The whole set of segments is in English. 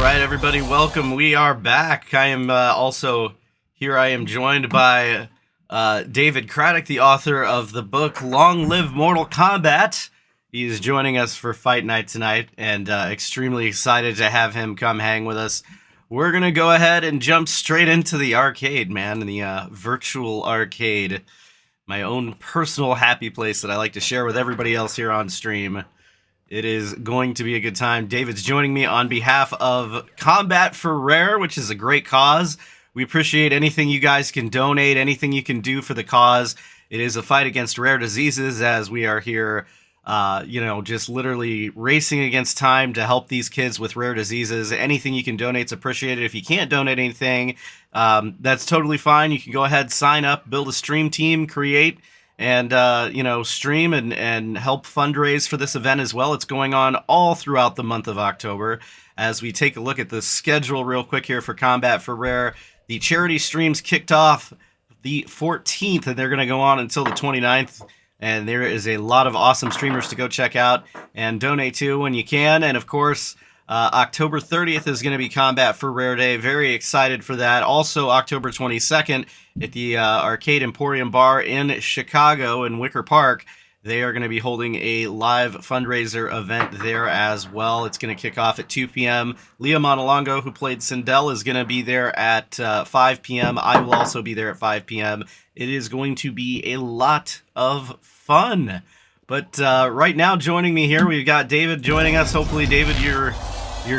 right, everybody, welcome. We are back. I am also here. I am joined by David Craddock, the author of the book Long Live Mortal Kombat. He's joining us for Fight Night tonight, and extremely excited to have him come hang with us. We're going to go ahead and jump straight into the arcade, man, the virtual arcade. My own personal happy place that I like to share with everybody else here on stream. It is going to be a good time. David's joining me on behalf of Kombat4Rare, which is a great cause. We appreciate anything you guys can donate, anything you can do for the cause. It is a fight against rare diseases, as we are here, just literally racing against time to help these kids with rare diseases. Anything you can donate is appreciated. If you can't donate anything, that's totally fine. You can go ahead, sign up, build a stream team, create, and stream and help fundraise for this event as well. It's going on all throughout the month of October. As we take a look at the schedule real quick here for Kombat4Rare, the charity streams kicked off the 14th, and they're going to go on until the 29th. And there is a lot of awesome streamers to go check out and donate to when you can. And of course, October 30th is going to be Kombat4Rare Day. Very excited for that. Also, October 22nd at the Arcade Emporium Bar in Chicago in Wicker Park, they are going to be holding a live fundraiser event there as well. It's going to kick off at 2 p.m. Leah Montalongo, who played Sindel, is going to be there at 5 p.m. I will also be there at 5 p.m. It is going to be a lot of fun. But right now, joining me here, we've got David joining us. Hopefully, David, you're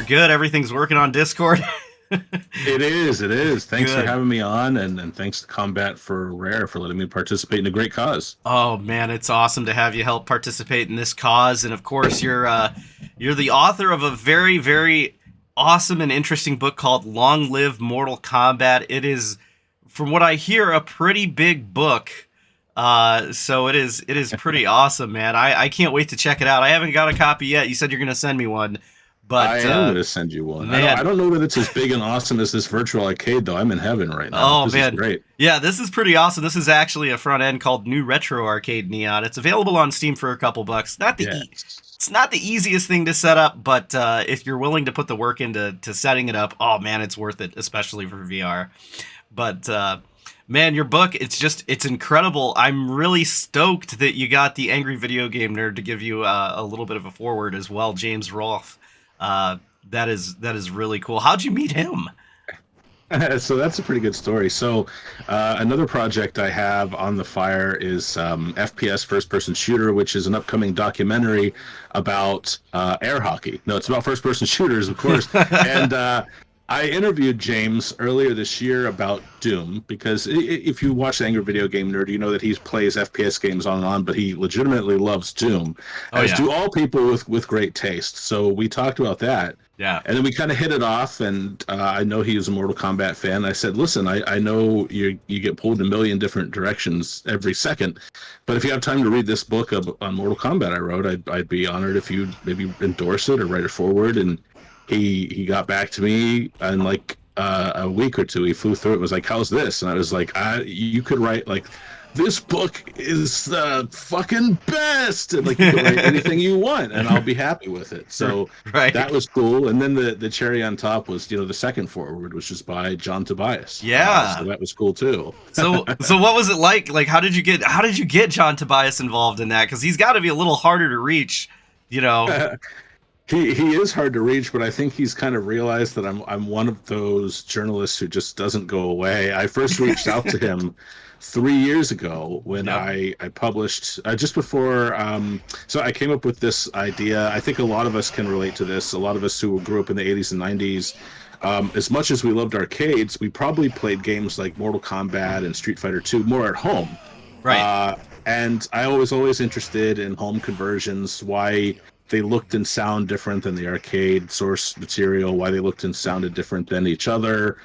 good. Everything's working on Discord. It is. Thanks for having me on, and thanks to Kombat4Rare for letting me participate in a great cause. Oh man, it's awesome to have you help participate in this cause, and of course, you're the author of a very, very awesome and interesting book called Long Live Mortal Kombat. It is, from what I hear, a pretty big book. So it is pretty awesome, man. I can't wait to check it out. I haven't got a copy yet. You said you're going to send me one. But I am going to send you one. I don't know that it's as big and awesome as this virtual arcade, though. I'm in heaven right now. Oh, this man. Is great. Yeah, this is pretty awesome. This is actually a front end called New Retro Arcade Neon. It's available on Steam for a couple bucks. It's not the easiest thing to set up, but if you're willing to put the work into setting it up, oh, man, it's worth it, especially for VR. But, man, your book, it's incredible. I'm really stoked that you got the Angry Video Game Nerd to give you a little bit of a forward as well, James Rolfe. That is really cool. How'd you meet him? So that's a pretty good story. So another project I have on the fire is FPS first-person shooter, which is an upcoming documentary about air hockey. No, it's about first-person shooters, of course. And I interviewed James earlier this year about Doom, because if you watch the Angry Video Game Nerd, you know that he plays FPS games on and on, but he legitimately loves Doom, as do all people with great taste. So we talked about that. Yeah. And then we kind of hit it off, and I know he was a Mortal Kombat fan. I said, listen, I know you get pulled in a million different directions every second, but if you have time to read this book on Mortal Kombat I wrote, I'd be honored if you'd maybe endorse it or write it forward. And he got back to me in like a week or two. He flew through it, was like, how's this? And I was like, you could write like, this book is the fucking best, and like, you can write anything you want and I'll be happy with it. So That was cool. And then the cherry on top was, the second forward, which was by John Tobias. Yeah. So that was cool too. So what was it like? Like, how did you get John Tobias involved in that? Because he's got to be a little harder to reach, He is hard to reach, but I think he's kind of realized that I'm one of those journalists who just doesn't go away. I first reached out to him 3 years ago when I published just before. So I came up with this idea. I think a lot of us can relate to this. A lot of us who grew up in the 80s and 90s. As much as we loved arcades, we probably played games like Mortal Kombat and Street Fighter 2 more at home. Right. And I was always interested in home conversions, why they looked and sound different than the arcade source material, why they looked and sounded different than each other.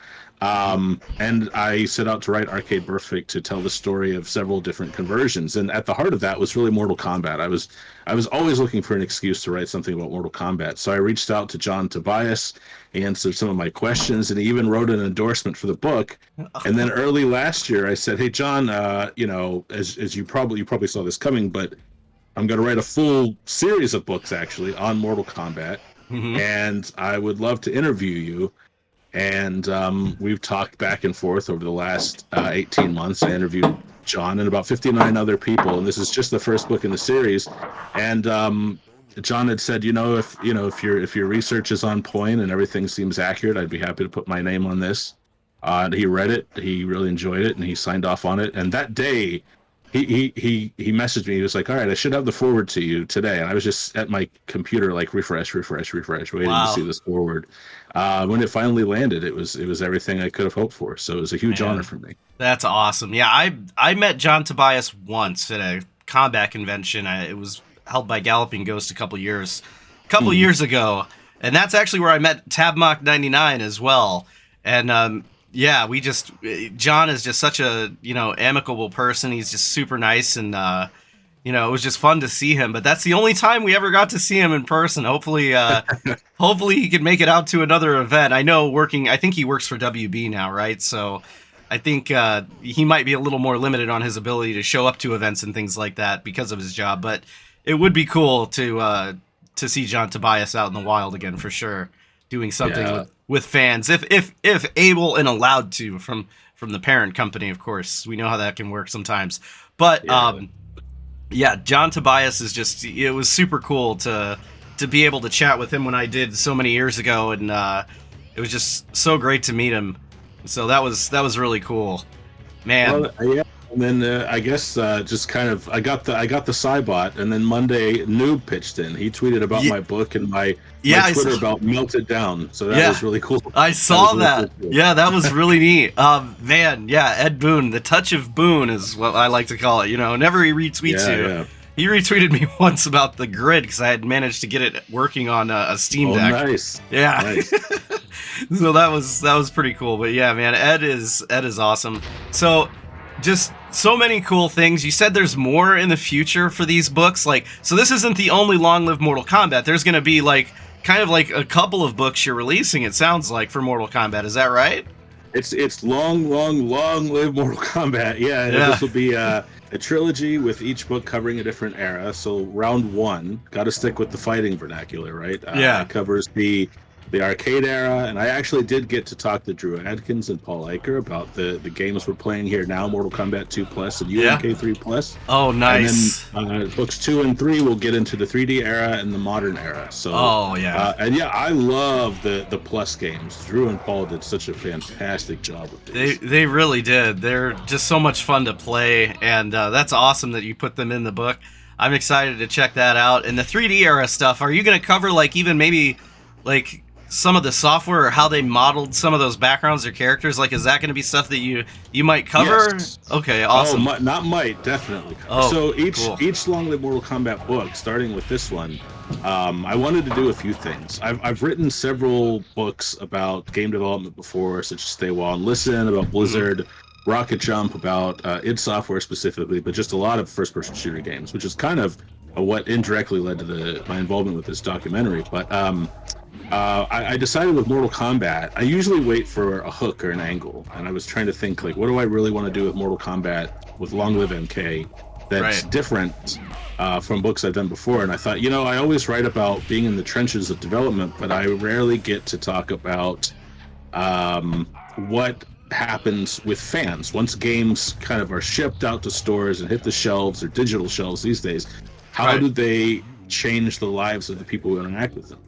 And I set out to write Arcade Perfect to tell the story of several different conversions. And at the heart of that was really Mortal Kombat. I was always looking for an excuse to write something about Mortal Kombat. So I reached out to John Tobias. He answered some of my questions, and he even wrote an endorsement for the book. And then early last year, I said, hey, John, as you probably saw this coming, but I'm going to write a full series of books, actually, on Mortal Kombat. and I would love to interview you. And we've talked back and forth over the last 18 months. I interviewed John and about 59 other people, and this is just the first book in the series. And John had said, if your research is on point and everything seems accurate, I'd be happy to put my name on this. He read it, he really enjoyed it, and he signed off on it. And that day, he messaged me. He was like, "All right, I should have the forward to you today." And I was just at my computer, like refresh, waiting to see this forward. When it finally landed, it was everything I could have hoped for. So it was a huge honor for me. That's awesome. Yeah, I met John Tobias once at a combat convention. It was held by Galloping Ghost a couple years ago, and that's actually where I met Tabmock 99 as well. And yeah, John is just such a, amicable person. He's just super nice, and it was just fun to see him. But that's the only time we ever got to see him in person. Hopefully he can make it out to another event. I think he works for WB now, right? So I think he might be a little more limited on his ability to show up to events and things like that because of his job. But it would be cool to see John Tobias out in the wild again, for sure, doing something with fans, if able and allowed to, from the parent company. Of course, we know how that can work sometimes. But John Tobias is it was super cool to be able to chat with him when I did so many years ago, and it was just so great to meet him. So that was really cool, man. Well, yeah. And then I guess just kind of I got the Cybot, and then Monday Noob pitched in. He tweeted about my book, and my Twitter about melted down. So that was really cool. I saw that. Really cool. Yeah, that was really neat. Man, yeah, Ed Boon, the touch of Boon is what I like to call it. Whenever he retweets you. Yeah. He retweeted me once about the grid because I had managed to get it working on a Steam Deck. Nice. Yeah. Nice. So that was pretty cool. But yeah, man, Ed is awesome. So just so many cool things. You said there's more in the future for these books. So this isn't the only Long Live Mortal Kombat. There's going to be kind of like a couple of books you're releasing, it sounds like, for Mortal Kombat. Is that right? It's long live Mortal Kombat. Yeah. This will be a trilogy with each book covering a different era. So round one, got to stick with the fighting vernacular, right? It covers the arcade era, and I actually did get to talk to Drew Adkins and Paul Eicher about the games we're playing here now, Mortal Kombat 2 Plus and UMK 3 Plus. Oh, nice. And then books 2 and 3 will get into the 3D era and the modern era. So, I love the Plus games. Drew and Paul did such a fantastic job with these. They really did. They're just so much fun to play, and that's awesome that you put them in the book. I'm excited to check that out. And the 3D era stuff, are you going to cover even maybe some of the software or how they modeled some of those backgrounds or characters? Is that going to be stuff that you might cover? Yes. Okay, awesome. Definitely. Oh, so cool. each Long Live Mortal Kombat book, starting with this one, I wanted to do a few things. I've written several books about game development before, such as Stay While and Listen, about Blizzard, Rocket Jump, about id Software specifically, but just a lot of first-person shooter games, which is kind of what indirectly led to my involvement with this documentary. But I decided with Mortal Kombat, I usually wait for a hook or an angle, and I was trying to think, what do I really want to do with Mortal Kombat with Long Live MK that's different from books I've done before? And I thought, I always write about being in the trenches of development, but I rarely get to talk about what happens with fans once games kind of are shipped out to stores and hit the shelves or digital shelves these days. How do they change the lives of the people who interact with them?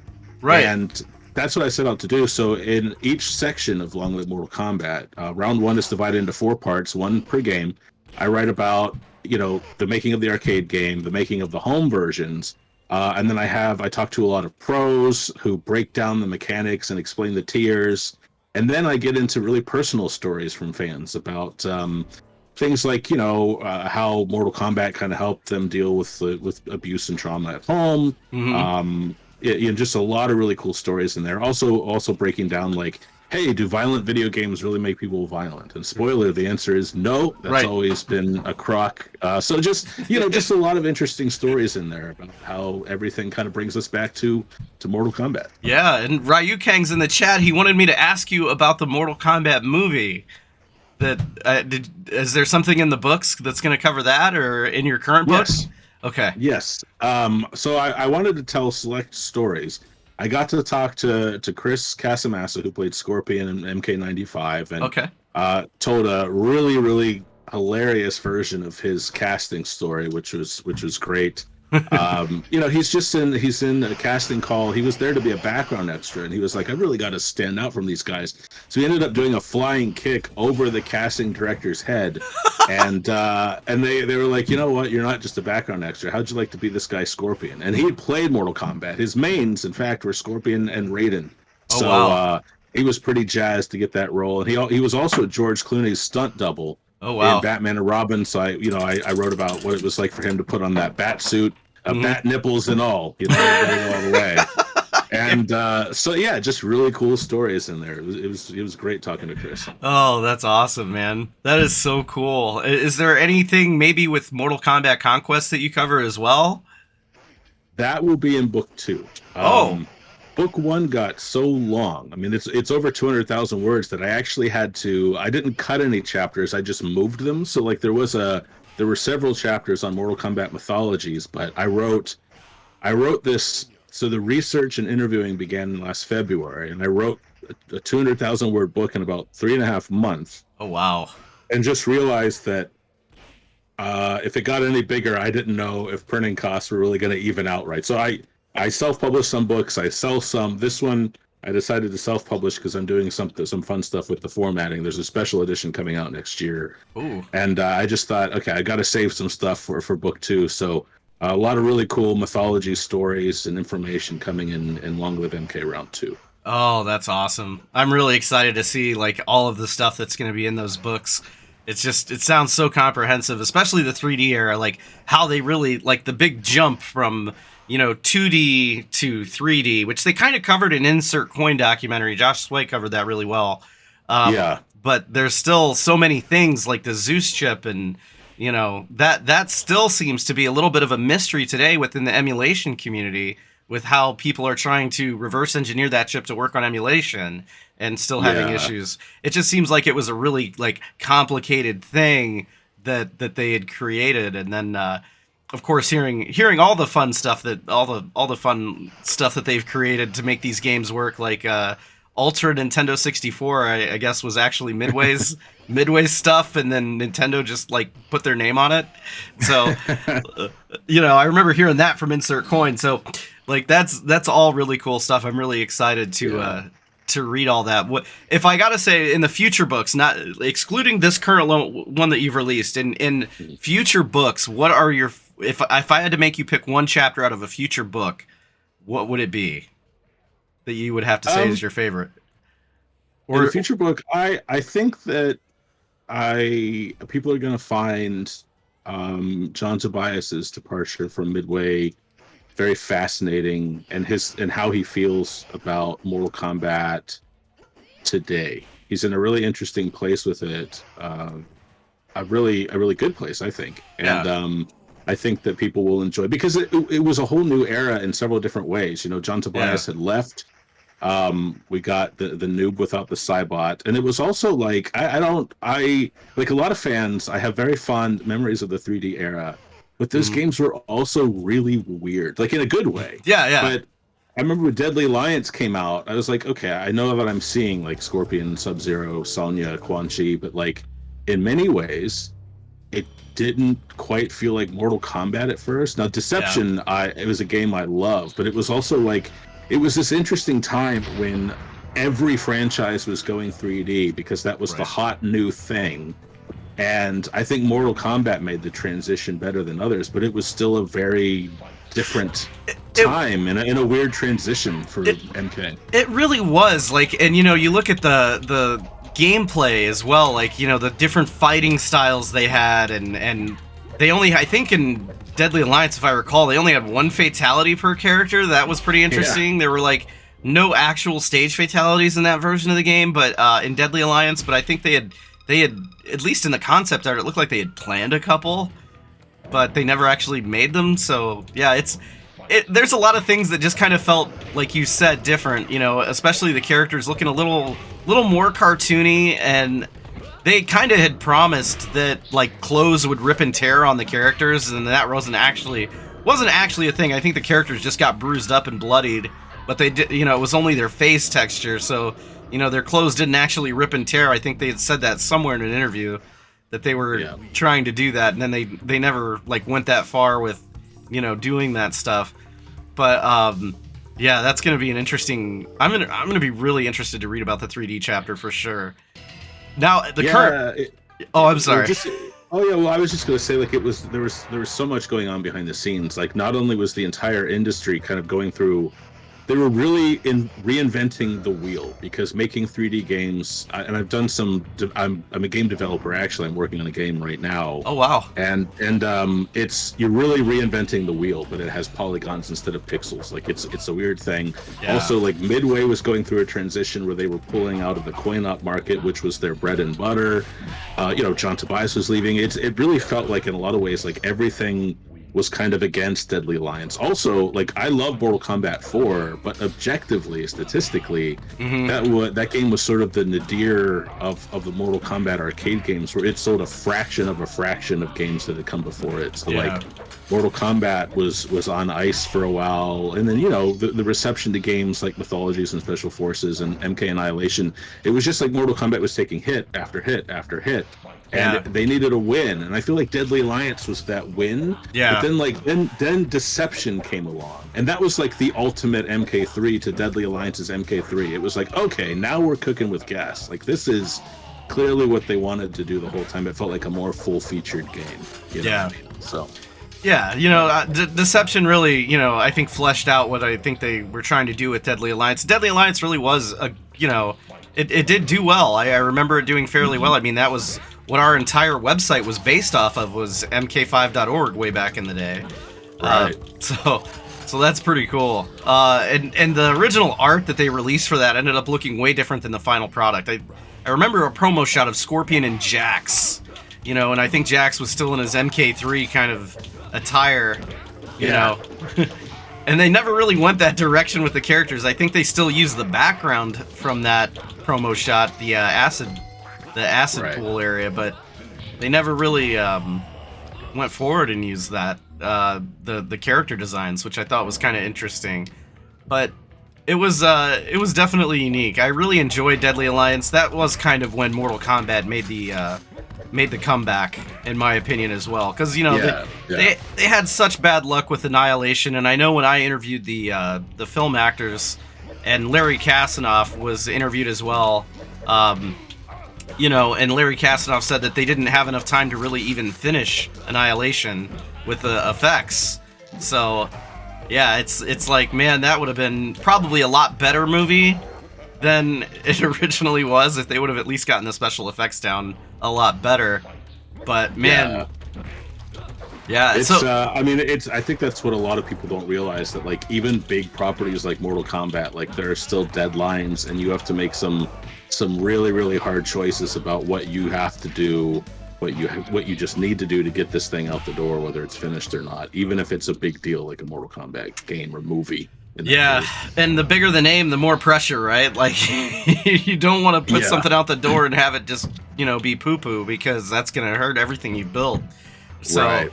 Right. And that's what I set out to do. So in each section of Long Live Mortal Kombat, round one is divided into 4 parts, one per game. I write about, the making of the arcade game, the making of the home versions, and then I talk to a lot of pros who break down the mechanics and explain the tiers. And then I get into really personal stories from fans about things like, how Mortal Kombat kind of helped them deal with abuse and trauma at home. Just a lot of really cool stories in there. Also breaking down hey, do violent video games really make people violent? And spoiler, the answer is no. That's always been a crock. So just a lot of interesting stories in there about how everything kind of brings us back to Mortal Kombat. Yeah, and Ryu Kang's in the chat. He wanted me to ask you about the Mortal Kombat movie. Is there something in the books that's going to cover that, or in your current books? Yes. Okay. Yes. So I wanted to tell select stories. I got to talk to Chris Casamassa, who played Scorpion in MK95, and Okay. told a really hilarious version of his casting story, which was great. He's in a casting call. He was there to be a background extra, and he was like, I really got to stand out from these guys. So he ended up doing a flying kick over the casting director's head, and they were like, you know what, you're not just a background extra. How'd you like to be this guy Scorpion? And he had played Mortal Kombat. His mains, in fact, were Scorpion and Raiden. Oh, So wow. he was pretty jazzed to get that role, and he was also George Clooney's stunt double Oh, wow. in Batman and Robin. So I wrote about what it was like for him to put on that bat suit, bat nipples and all, all the way. And so yeah, just really cool stories in there. It was great talking to Chris. Oh, that's awesome, man. That is so cool. Is there anything maybe with Mortal Kombat Conquest that you cover as well? That will be in book 2. Book 1 got so long. I mean, it's over 200,000 words that I actually I didn't cut any chapters. I just moved them. So like there were several chapters on Mortal Kombat mythologies, but I wrote this. So the research and interviewing began last February, and I wrote a 200,000 word book in about 3.5 months. Oh, wow. And just realized that if it got any bigger, I didn't know if printing costs were really going to even out right. So I self-published some books. I sell some. This one I decided to self-publish because I'm doing some fun stuff with the formatting. There's a special edition coming out next year. Ooh. And I just thought, okay, I got to save some stuff for book 2. So a lot of really cool mythology stories and information coming in Long Live MK Round 2. Oh, that's awesome. I'm really excited to see like all of the stuff that's going to be in those books. It sounds so comprehensive, especially the 3D era, like how they really like the big jump from 2D to 3D, which they kind of covered in Insert Coin documentary. Josh Sway covered that really well. Yeah. But there's still so many things like the Zeus chip, and that still seems to be a little bit of a mystery today within the emulation community, with how people are trying to reverse engineer that chip to work on emulation and still having issues. It just seems like it was a really like complicated thing that they had created, and then of course, hearing all the fun stuff that all the fun stuff that they've created to make these games work, like Ultra Nintendo 64, I guess was actually Midway's stuff, and then Nintendo just like put their name on it. So, I remember hearing that from Insert Coin. So, like that's all really cool stuff. I'm really excited to read all that. What if I gotta say, in the future books, not excluding this current one that you've released, in future books, what are your if I had to make you pick one chapter out of a future book, what would it be that you would have to say is your favorite? Or in a future book, I think that people are going to find John Tobias's departure from Midway very fascinating, and how he feels about Mortal Kombat today. He's in a really interesting place with it, a really good place, I think. And I think that people will enjoy, because it was a whole new era in several different ways. John Tobias had left. We got the noob without the Cybot, and it was also like I like a lot of fans. I have very fond memories of the 3D era, but those games were also really weird, like in a good way. Yeah. But I remember when Deadly Alliance came out, I was like, okay, I know that I'm seeing like Scorpion, Sub-Zero, Sonya, Quan Chi, but like in many ways, it didn't quite feel like Mortal Kombat at first. Now, Deception, it was a game I loved, but it was also like, it was this interesting time when every franchise was going 3D because that was the hot new thing. And I think Mortal Kombat made the transition better than others, but it was still a very different time and in a weird transition for MK. It really was, like, and you look at the gameplay as well, like the different fighting styles they had, and they only, I think in Deadly Alliance, if I recall, they only had one fatality per character. That was pretty interesting. There were like no actual stage fatalities in that version of the game, but in Deadly Alliance, but I think they had at least in the concept art, it looked like they had planned a couple, but they never actually made them. So yeah, there's a lot of things that just kind of felt, like you said, different, especially the characters looking a little more cartoony, and they kind of had promised that like clothes would rip and tear on the characters, and that wasn't actually a thing. I think the characters just got bruised up and bloodied but they did, you know, it was only their face texture, so, you know, their clothes didn't actually rip and tear. I think they had said that somewhere in an interview, that they were trying to do that, and then they never, like, went that far with, you know, doing that stuff. But, yeah, that's going to be an interesting... I'm gonna be really interested to read about the 3D chapter for sure. Now, the current... Oh, I'm sorry. Oh yeah, well, I was just going to say, like, there was so much going on behind the scenes. Like, not only was the entire industry kind of going through, they were really reinventing the wheel, because making 3D games, and I've done some. I'm a game developer, actually. I'm working on a game right now. Oh wow! And you're really reinventing the wheel, but it has polygons instead of pixels. Like, it's a weird thing. Yeah. Also, like, Midway was going through a transition where they were pulling out of the coin-op market, which was their bread and butter. You know, John Tobias was leaving. It really felt like, in a lot of ways, like everything was kind of against Deadly Alliance. Also, like, I love Mortal Kombat 4, but objectively, statistically, that game was sort of the nadir of the Mortal Kombat arcade games, where it sold a fraction of games that had come before it. So, like, Mortal Kombat was on ice for a while, and then, you know, the reception to games like Mythologies and Special Forces and MK Annihilation, it was just like Mortal Kombat was taking hit after hit after hit. And they needed a win, and I feel like Deadly Alliance was that win. Yeah. But then Deception came along, and that was like the ultimate MK3 to Deadly Alliance's MK3. It was like, okay, now we're cooking with gas. Like, this is clearly what they wanted to do the whole time. It felt like a more full-featured game. You know what I mean? So. Yeah, you know, Deception really, you know, I think fleshed out what I think they were trying to do with Deadly Alliance. Deadly Alliance really was you know, it did do well. I remember it doing fairly well. I mean, that was what our entire website was based off of, was mk5.org way back in the day. Right. So that's pretty cool. And the original art that they released for that ended up looking way different than the final product. I remember a promo shot of Scorpion and Jax, you know, and I think Jax was still in his MK3 kind of attire, you know. And they never really went that direction with the characters. I think they still use the background from that promo shot, the acid pool area, but they never really went forward and used that the character designs, which I thought was kind of interesting. But it was definitely unique. I really enjoyed Deadly Alliance. That was kind of when Mortal Kombat made the comeback, in my opinion, as well, because, you know, they had such bad luck with Annihilation. And I know when I interviewed the film actors, and Larry Kasanoff was interviewed as well, you know, and Larry Kasanoff said that they didn't have enough time to really even finish Annihilation with the effects. So, yeah, it's like, man, that would have been probably a lot better movie than it originally was if they would have at least gotten the special effects down a lot better. But, man... Yeah, it's I mean, I think that's what a lot of people don't realize, that, like, even big properties like Mortal Kombat, like, there are still deadlines, and you have to make some really, really hard choices about what you have to do, what you just need to do to get this thing out the door, whether it's finished or not, even if it's a big deal like a Mortal Kombat game or movie. Yeah, and the bigger the name, the more pressure, right? Like, you don't want to put something out the door and have it just, you know, be poo-poo, because that's going to hurt everything you build. So,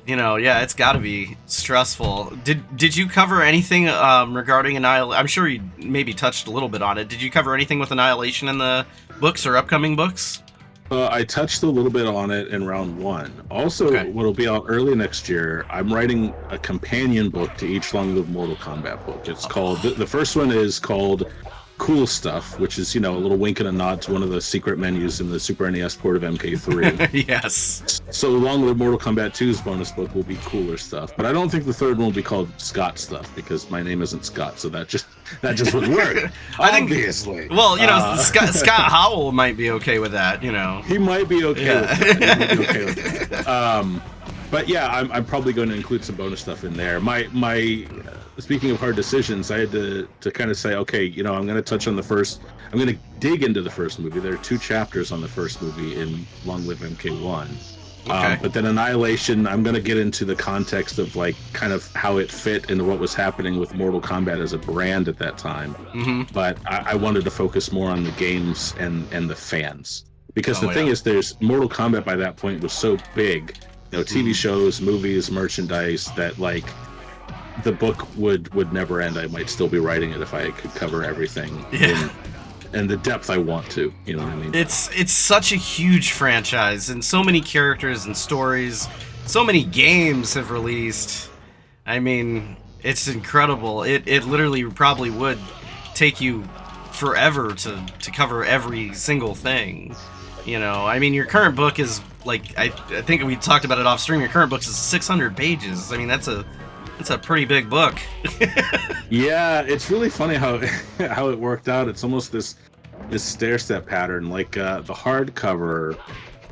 you know, yeah, it's got to be stressful. Did you cover anything regarding Annihilation? I'm sure you maybe touched a little bit on it. Did you cover anything with Annihilation in the books or upcoming books? I touched a little bit on it in round 1. Also, what'll be out early next year, I'm writing a companion book to each Long Live Mortal Kombat book. It's called, the first one is called Cool Stuff, which is, you know, a little wink and a nod to one of the secret menus in the Super NES port of MK3. Yes. So Long Live Mortal Kombat 2's bonus book will be Cooler Stuff, but I don't think the third one will be called Scott Stuff, because my name isn't Scott, so that just wouldn't work. Obviously. Well, you know, Scott Howell might be okay with that, you know. He might be okay with that. But yeah, I'm probably going to include some bonus stuff in there. My speaking of hard decisions, I had to kind of say, okay, you know, I'm going to touch on I'm going to dig into the first movie. There are 2 chapters on the first movie in Long Live MK1. But then Annihilation, I'm going to get into the context of, like, kind of how it fit into what was happening with Mortal Kombat as a brand at that time. But I wanted to focus more on the games and the fans. Because the thing is, there's Mortal Kombat by that point was so big, you know, TV shows, movies, merchandise, that, like, the book would never end. I might still be writing it if I could cover everything in the depth I want to. You know what I mean? It's such a huge franchise, and so many characters and stories. So many games have released. I mean, it's incredible. It literally probably would take you forever to cover every single thing. You know, I mean, your current book is like I think we talked about it off stream. Your current book is 600 pages. I mean, that's a pretty big book. Yeah, it's really funny how how it worked out. It's almost this stair step pattern. Like the hardcover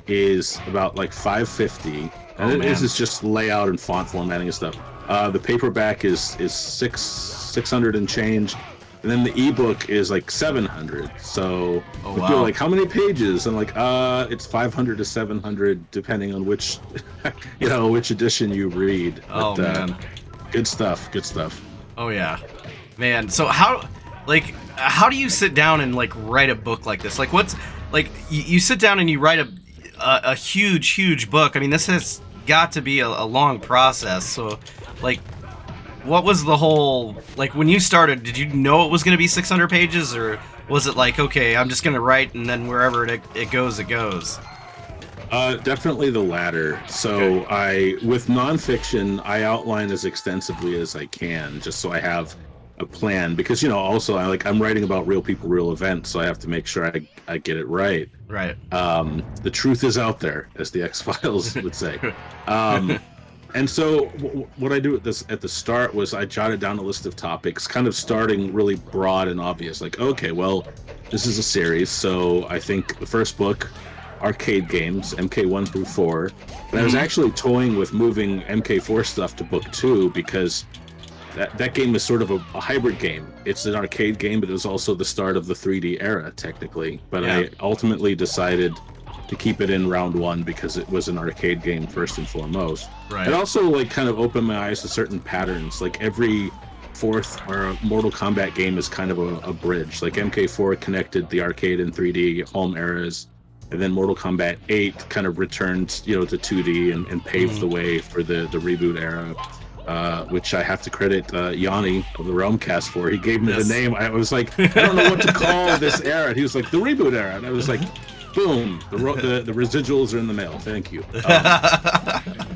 is about like 550, and this is just layout and font formatting and stuff. The paperback is 600 and change, and then the ebook is like 700. So people are like, how many pages? I'm like, it's 500 to 700 depending on which which edition you read. But, man. Good stuff. Good stuff. Oh yeah, man. So how do you sit down and like write a book like this? Like what's like you sit down and you write a huge book. I mean, this has got to be a long process. So like, what was the whole like when you started? Did you know it was going to be 600 pages, or was it like, okay, I'm just going to write and then wherever it goes, it goes? Definitely the latter. So with nonfiction, I outline as extensively as I can, just so I have a plan. Because also I'm writing about real people, real events, so I have to make sure I get it right. Right. The truth is out there, as the X-Files would say. And so what I do at the start was I jotted down a list of topics, kind of starting really broad and obvious. Like, okay, well, this is a series, so I think the first book, arcade games, MK1 through 4. And I was actually toying with moving MK4 stuff to book 2 because that game is sort of a hybrid game. It's an arcade game, but it was also the start of the 3D era, technically. But I ultimately decided to keep it in round 1 because it was an arcade game first and foremost. Right. It also kind of opened my eyes to certain patterns. Like every fourth or Mortal Kombat game is kind of a bridge. Like MK4 connected the arcade and 3D home eras. And then Mortal Kombat 8 kind of returned, to 2D and paved the way for the reboot era, which I have to credit Yanni of the Realmcast for. He gave me the name. I was like, I don't know what to call this era. And he was like, the reboot era. And I was like, boom, the residuals are in the mail. Thank you.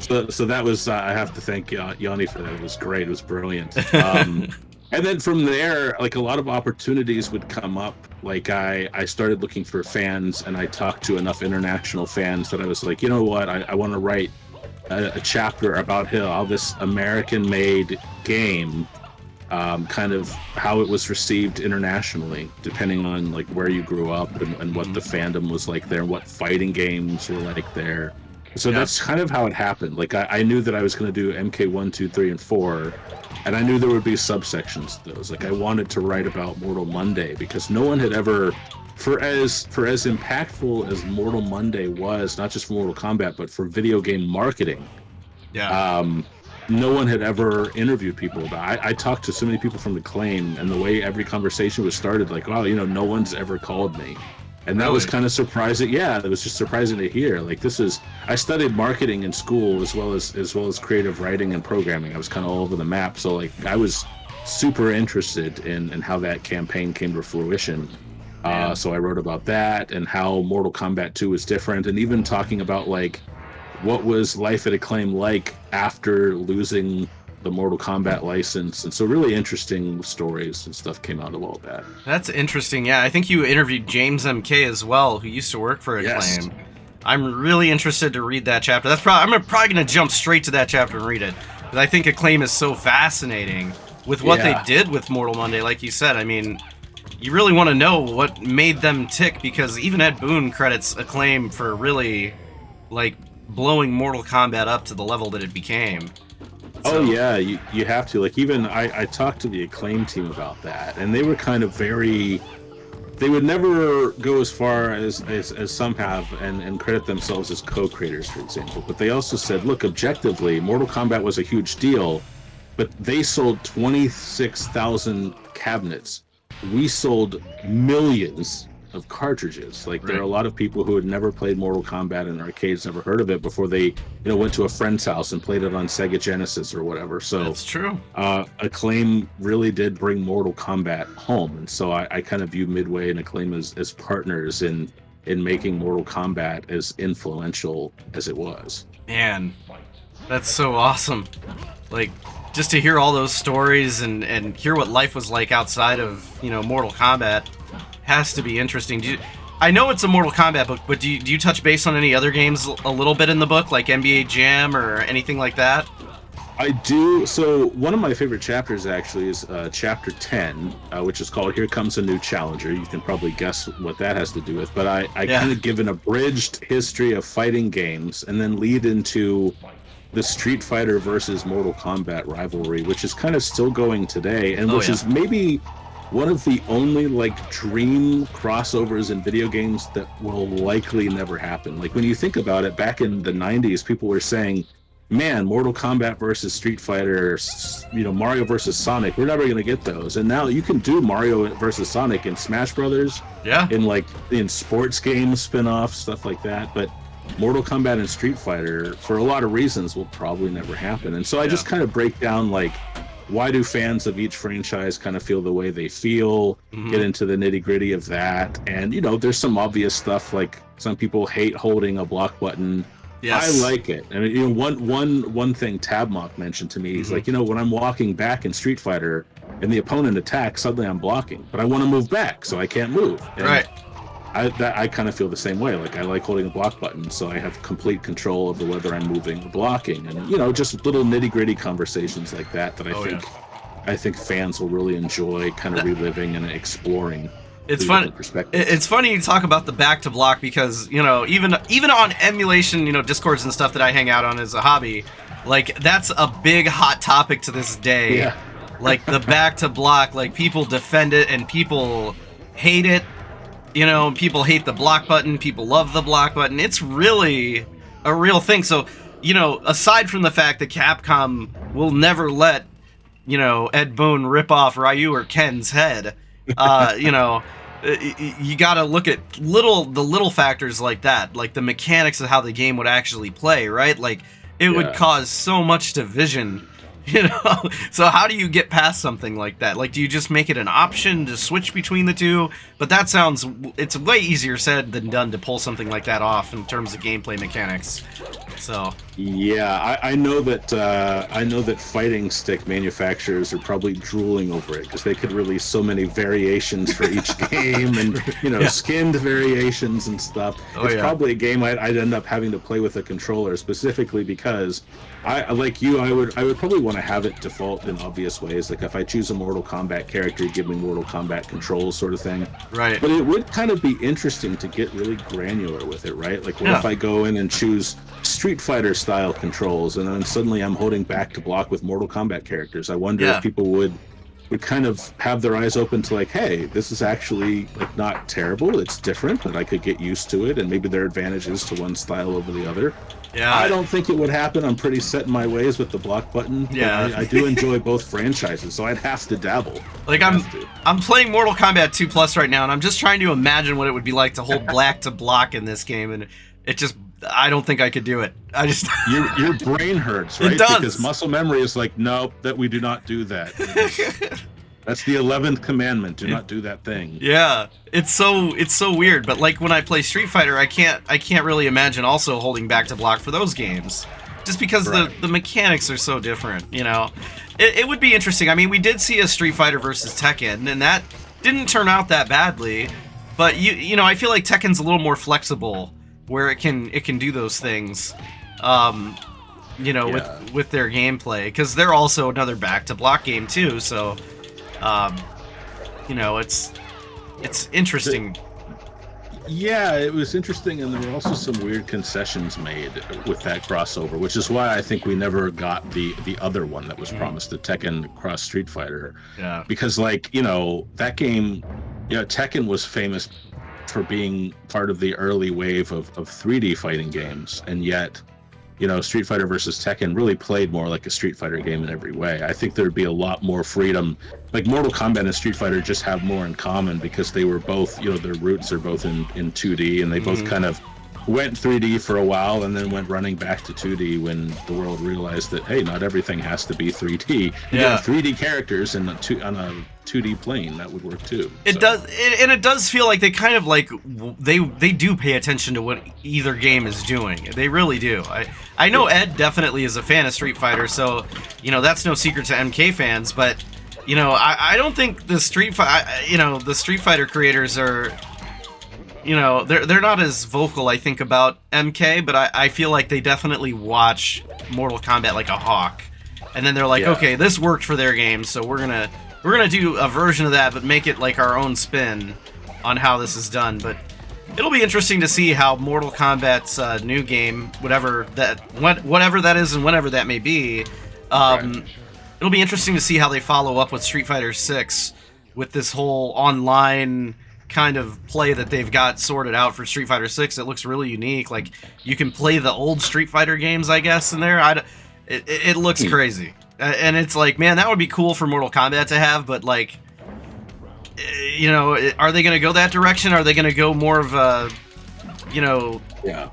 So that was, I have to thank Yanni for that. It was great. It was brilliant. And then from there, like a lot of opportunities would come up. Like I started looking for fans, and I talked to enough international fans that I was like, you know what, I want to write a chapter about how this American-made game, kind of how it was received internationally, depending on like where you grew up and what the fandom was like there, and what fighting games were like there. So that's kind of how it happened. Like I knew that I was going to do MK1, 2, 3, and 4. And I knew there would be subsections to those. Like I wanted to write about Mortal Monday because no one had ever, for as impactful as Mortal Monday was, not just for Mortal Kombat, but for video game marketing. Yeah. No one had ever interviewed people about it. I talked to so many people from Acclaim, and the way every conversation was started, like, wow, no one's ever called me. And that was kind of surprising. Yeah, that was just surprising to hear. Like I studied marketing in school as well as creative writing and programming. I was kind of all over the map. So like I was super interested in how that campaign came to fruition. So I wrote about that and how Mortal Kombat 2 is different, and even talking about like what was life at Acclaim like after losing the Mortal Kombat license. And so really interesting stories and stuff came out of all that. That's interesting. Yeah, I think you interviewed James MK as well, who used to work for Acclaim. Yes. I'm really interested to read that chapter. I'm probably going to jump straight to that chapter and read it, because I think Acclaim is so fascinating with what they did with Mortal Monday. Like you said, I mean, you really want to know what made them tick, because even Ed Boon credits Acclaim for really like blowing Mortal Kombat up to the level that it became. Oh yeah, you have to. Like even I talked to the Acclaim team about that, and they were kind of very. They would never go as far as some have and credit themselves as co-creators, for example. But they also said, look, objectively, Mortal Kombat was a huge deal, but they sold 26,000 cabinets. We sold millions of cartridges. Like, there Right. are a lot of people who had never played Mortal Kombat in arcades, never heard of it before they, went to a friend's house and played it on Sega Genesis or whatever. So That's true. Acclaim really did bring Mortal Kombat home, and so I kind of view Midway and Acclaim as partners in making Mortal Kombat as influential as it was. Man, that's so awesome. Like, just to hear all those stories and hear what life was like outside of, Mortal Kombat has to be interesting. I know it's a Mortal Kombat book, but do you touch base on any other games a little bit in the book, like NBA Jam or anything like that? I do. So one of my favorite chapters actually is chapter 10, which is called Here Comes a New Challenger. You can probably guess what that has to do with, but I kind of give an abridged history of fighting games and then lead into the Street Fighter versus Mortal Kombat rivalry, which is kind of still going today, and which is maybe one of the only dream crossovers in video games that will likely never happen. Like, when you think about it, back in the 90s, people were saying, man, Mortal Kombat versus Street Fighter, Mario versus Sonic, we're never going to get those. And now you can do Mario versus Sonic in Smash Brothers, in sports games, spin-offs, stuff like that. But Mortal Kombat and Street Fighter, for a lot of reasons, will probably never happen. And so I just kind of break down, why do fans of each franchise kind of feel the way they feel, get into the nitty-gritty of that. And, there's some obvious stuff, like some people hate holding a block button. Yes. I like it. I mean, one thing Tabmock mentioned to me, he's like, when I'm walking back in Street Fighter and the opponent attacks, suddenly I'm blocking, but I want to move back, so I can't move. And right. I kind of feel the same way. Like, I like holding a block button, so I have complete control over whether I'm moving or blocking, and just little nitty-gritty conversations like that I think fans will really enjoy kind of reliving and exploring. It's fun. It's funny you talk about the back to block because even on emulation discords and stuff that I hang out on as a hobby, that's a big hot topic to this day. Yeah. Like, the back to block, people defend it and people hate it. People hate the block button, people love the block button. It's really a real thing. So, aside from the fact that Capcom will never let, Ed Boon rip off Ryu or Ken's head, you gotta look at the little factors like that, like the mechanics of how the game would actually play, right? Like, it would cause so much division. So how do you get past something like that? Like, do you just make it an option to switch between the two? But it's way easier said than done to pull something like that off in terms of gameplay mechanics. So yeah, I know that fighting stick manufacturers are probably drooling over it because they could release so many variations for each game and skinned variations and stuff. It's probably a game I'd end up having to play with a controller, specifically because I would probably want to have it default in obvious ways. Like, if I choose a Mortal Kombat character, give me Mortal Kombat controls, sort of thing. Right. But it would kind of be interesting to get really granular with it, right? Like, what if I go in and choose Street Fighter style controls, and then suddenly I'm holding back to block with Mortal Kombat characters? I wonder if people would kind of have their eyes open to, like, hey, this is actually not terrible. It's different, but I could get used to it, and maybe there are advantages to one style over the other. Yeah, I don't think it would happen. I'm pretty set in my ways with the block button. Yeah, I do enjoy both franchises, so I'd have to dabble. Like, I'm playing Mortal Kombat 2 Plus right now, and I'm just trying to imagine what it would be like to hold black to block in this game, and I don't think I could do it. Your brain hurts, right? It does. Because muscle memory is like, nope, that we do not do that. That's the 11th commandment. Do not do that thing. Yeah, it's so weird. But like, when I play Street Fighter, I can't really imagine also holding back to block for those games, just because the mechanics are so different. It would be interesting. I mean, we did see a Street Fighter versus Tekken, and that didn't turn out that badly. But I feel like Tekken's a little more flexible, where it can do those things. With their gameplay, because they're also another back to block game too. So. It's interesting. Yeah, it was interesting, and there were also some weird concessions made with that crossover, which is why I think we never got the other one that was promised, the Tekken Cross Street Fighter. Yeah. Because, that game, Tekken was famous for being part of the early wave of 3D fighting games, and yet Street Fighter versus Tekken really played more like a Street Fighter game in every way. I think there'd be a lot more freedom. Like Mortal Kombat and Street Fighter just have more in common because they were both, their roots are both in 2D, and they both kind of went 3D for a while and then went running back to 2D when the world realized that, hey, not everything has to be 3D. You have 3D characters on a 2D plane, that would work too. It does, and it does feel like they kind of like they do pay attention to what either game is doing. They really do. I know Ed definitely is a fan of Street Fighter, so that's no secret to MK fans. But I don't think the Street Fighter creators are. They're not as vocal, I think, about MK, but I feel like they definitely watch Mortal Kombat like a hawk, and then they're like, okay, this worked for their game, so we're gonna do a version of that, but make it like our own spin on how this is done. But it'll be interesting to see how Mortal Kombat's new game, whatever that is, and whenever that may be, it'll be interesting to see how they follow up with Street Fighter 6 with this whole online kind of play that they've got sorted out for Street Fighter 6. It looks really unique. Like, you can play the old Street Fighter games, I guess, in there. It looks crazy. And it's like, man, that would be cool for Mortal Kombat to have, but like, are they going to go that direction? Are they going to go more of a, Yeah.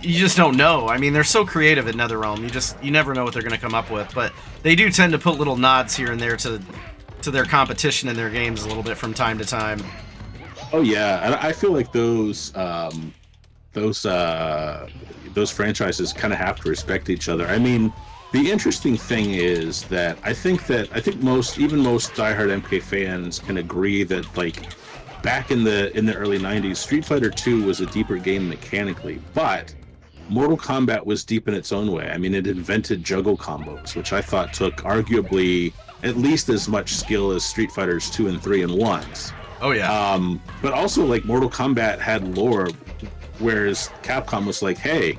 You just don't know. I mean, they're so creative at NetherRealm. You never know what they're going to come up with, but they do tend to put little nods here and there to their competition in their games a little bit from time to time. Oh yeah, and I feel like those franchises kind of have to respect each other. I mean, the interesting thing is that I think most diehard MK fans can agree that, like, back in the early 90s, Street Fighter 2 was a deeper game mechanically, but Mortal Kombat was deep in its own way. I mean, it invented juggle combos, which I thought took arguably at least as much skill as Street Fighters 2 and 3 and 1s. Oh yeah. But also, like, Mortal Kombat had lore, whereas Capcom was like, hey,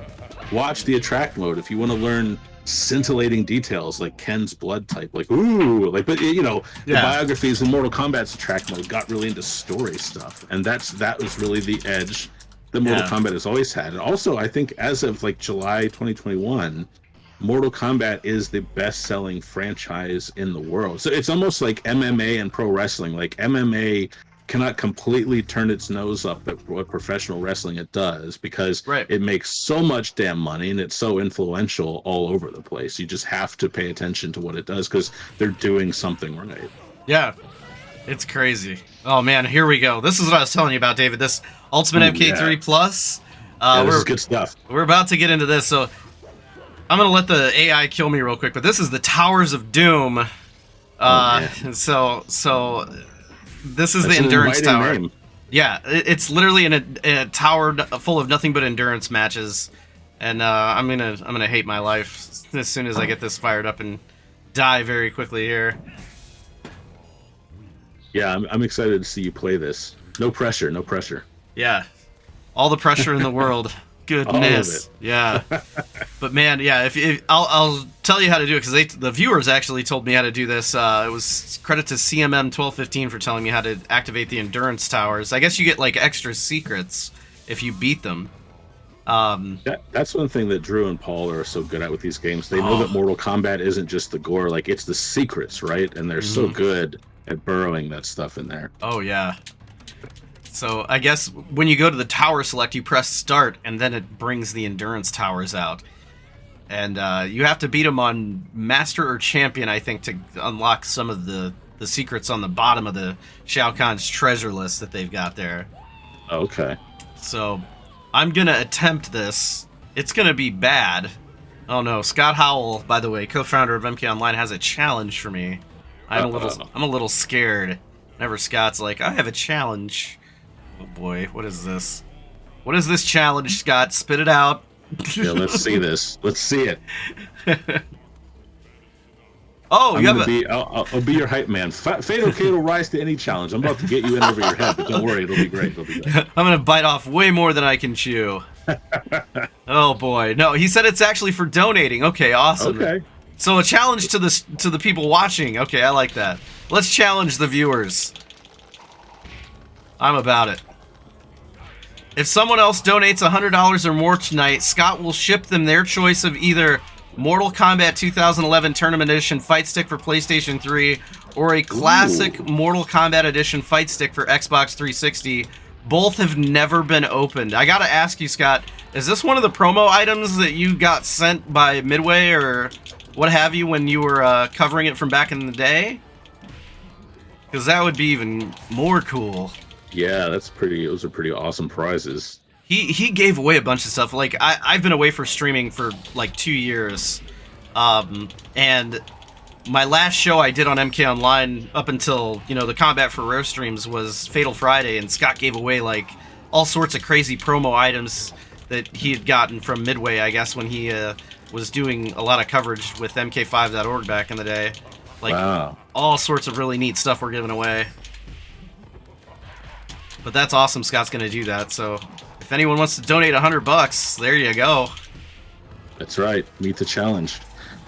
watch the attract mode if you want to learn scintillating details like Ken's blood type. Like, ooh, like, but the biographies in Mortal Kombat's attract mode got really into story stuff, and that was really the edge that Mortal Kombat has always had. And also, I think as of like July 2021, Mortal Kombat is the best-selling franchise in the world. So it's almost like MMA and pro wrestling. Like, MMA cannot completely turn its nose up at what professional wrestling it does, because it makes so much damn money and it's so influential all over the place. You just have to pay attention to what it does because they're doing something right. Yeah, it's crazy. Oh man, here we go. This is what I was telling you about, David. This Ultimate MK3 Plus. This is good stuff. We're about to get into this, so I'm gonna let the AI kill me real quick. But this is the Towers of Doom. So this is the Endurance Tower. Name. Yeah, it's literally in a tower full of nothing but endurance matches, and I'm gonna hate my life as soon as I get this fired up and die very quickly here. Yeah, I'm excited to see you play this. No pressure, no pressure. Yeah, all the pressure in the world. Goodness, yeah. But man, yeah. If I'll tell you how to do it, because the viewers actually told me how to do this. It was credit to CMM1215 for telling me how to activate the endurance towers. I guess you get like extra secrets if you beat them. That's one thing that Drew and Paul are so good at with these games. They know that Mortal Kombat isn't just the gore; like, it's the secrets, right? And they're so good at burrowing that stuff in there. Oh yeah. So I guess when you go to the tower select, you press start, and then it brings the endurance towers out. And you have to beat them on Master or Champion, I think, to unlock some of the secrets on the bottom of the Shao Kahn's treasure list that they've got there. Okay. So I'm going to attempt this. It's going to be bad. Oh no, Scott Howell, by the way, co-founder of MK Online, has a challenge for me. I'm a little scared. Whenever Scott's like, I have a challenge. Oh boy, what is this? What is this challenge, Scott? Spit it out. Yeah, let's see this. Let's see it. Oh, I'll be your hype man. Fatal K will rise to any challenge. I'm about to get you in over your head, but don't worry, it'll be great. I'm gonna bite off way more than I can chew. Oh boy, no, he said it's actually for donating. Okay, awesome. Okay. So a challenge to the people watching. Okay, I like that. Let's challenge the viewers. I'm about it. If someone else donates $100 or more tonight, Scott will ship them their choice of either Mortal Kombat 2011 Tournament Edition Fight Stick for PlayStation 3 or a classic Mortal Kombat Edition Fight Stick for Xbox 360. Both have never been opened. I gotta ask you, Scott, is this one of the promo items that you got sent by Midway or what have you when you were covering it from back in the day? Because that would be even more cool. Yeah, those are pretty awesome prizes. He gave away a bunch of stuff. Like, I've been away for streaming for like 2 years. And my last show I did on MK Online up until, the Kombat4Rare streams was Fatal Friday, and Scott gave away like all sorts of crazy promo items that he had gotten from Midway, I guess, when he was doing a lot of coverage with MK5.org back in the day. Like, wow. All sorts of really neat stuff we're giving away. But that's awesome, Scott's going to do that, so if anyone wants to donate $100, there you go. That's right. Meet the challenge.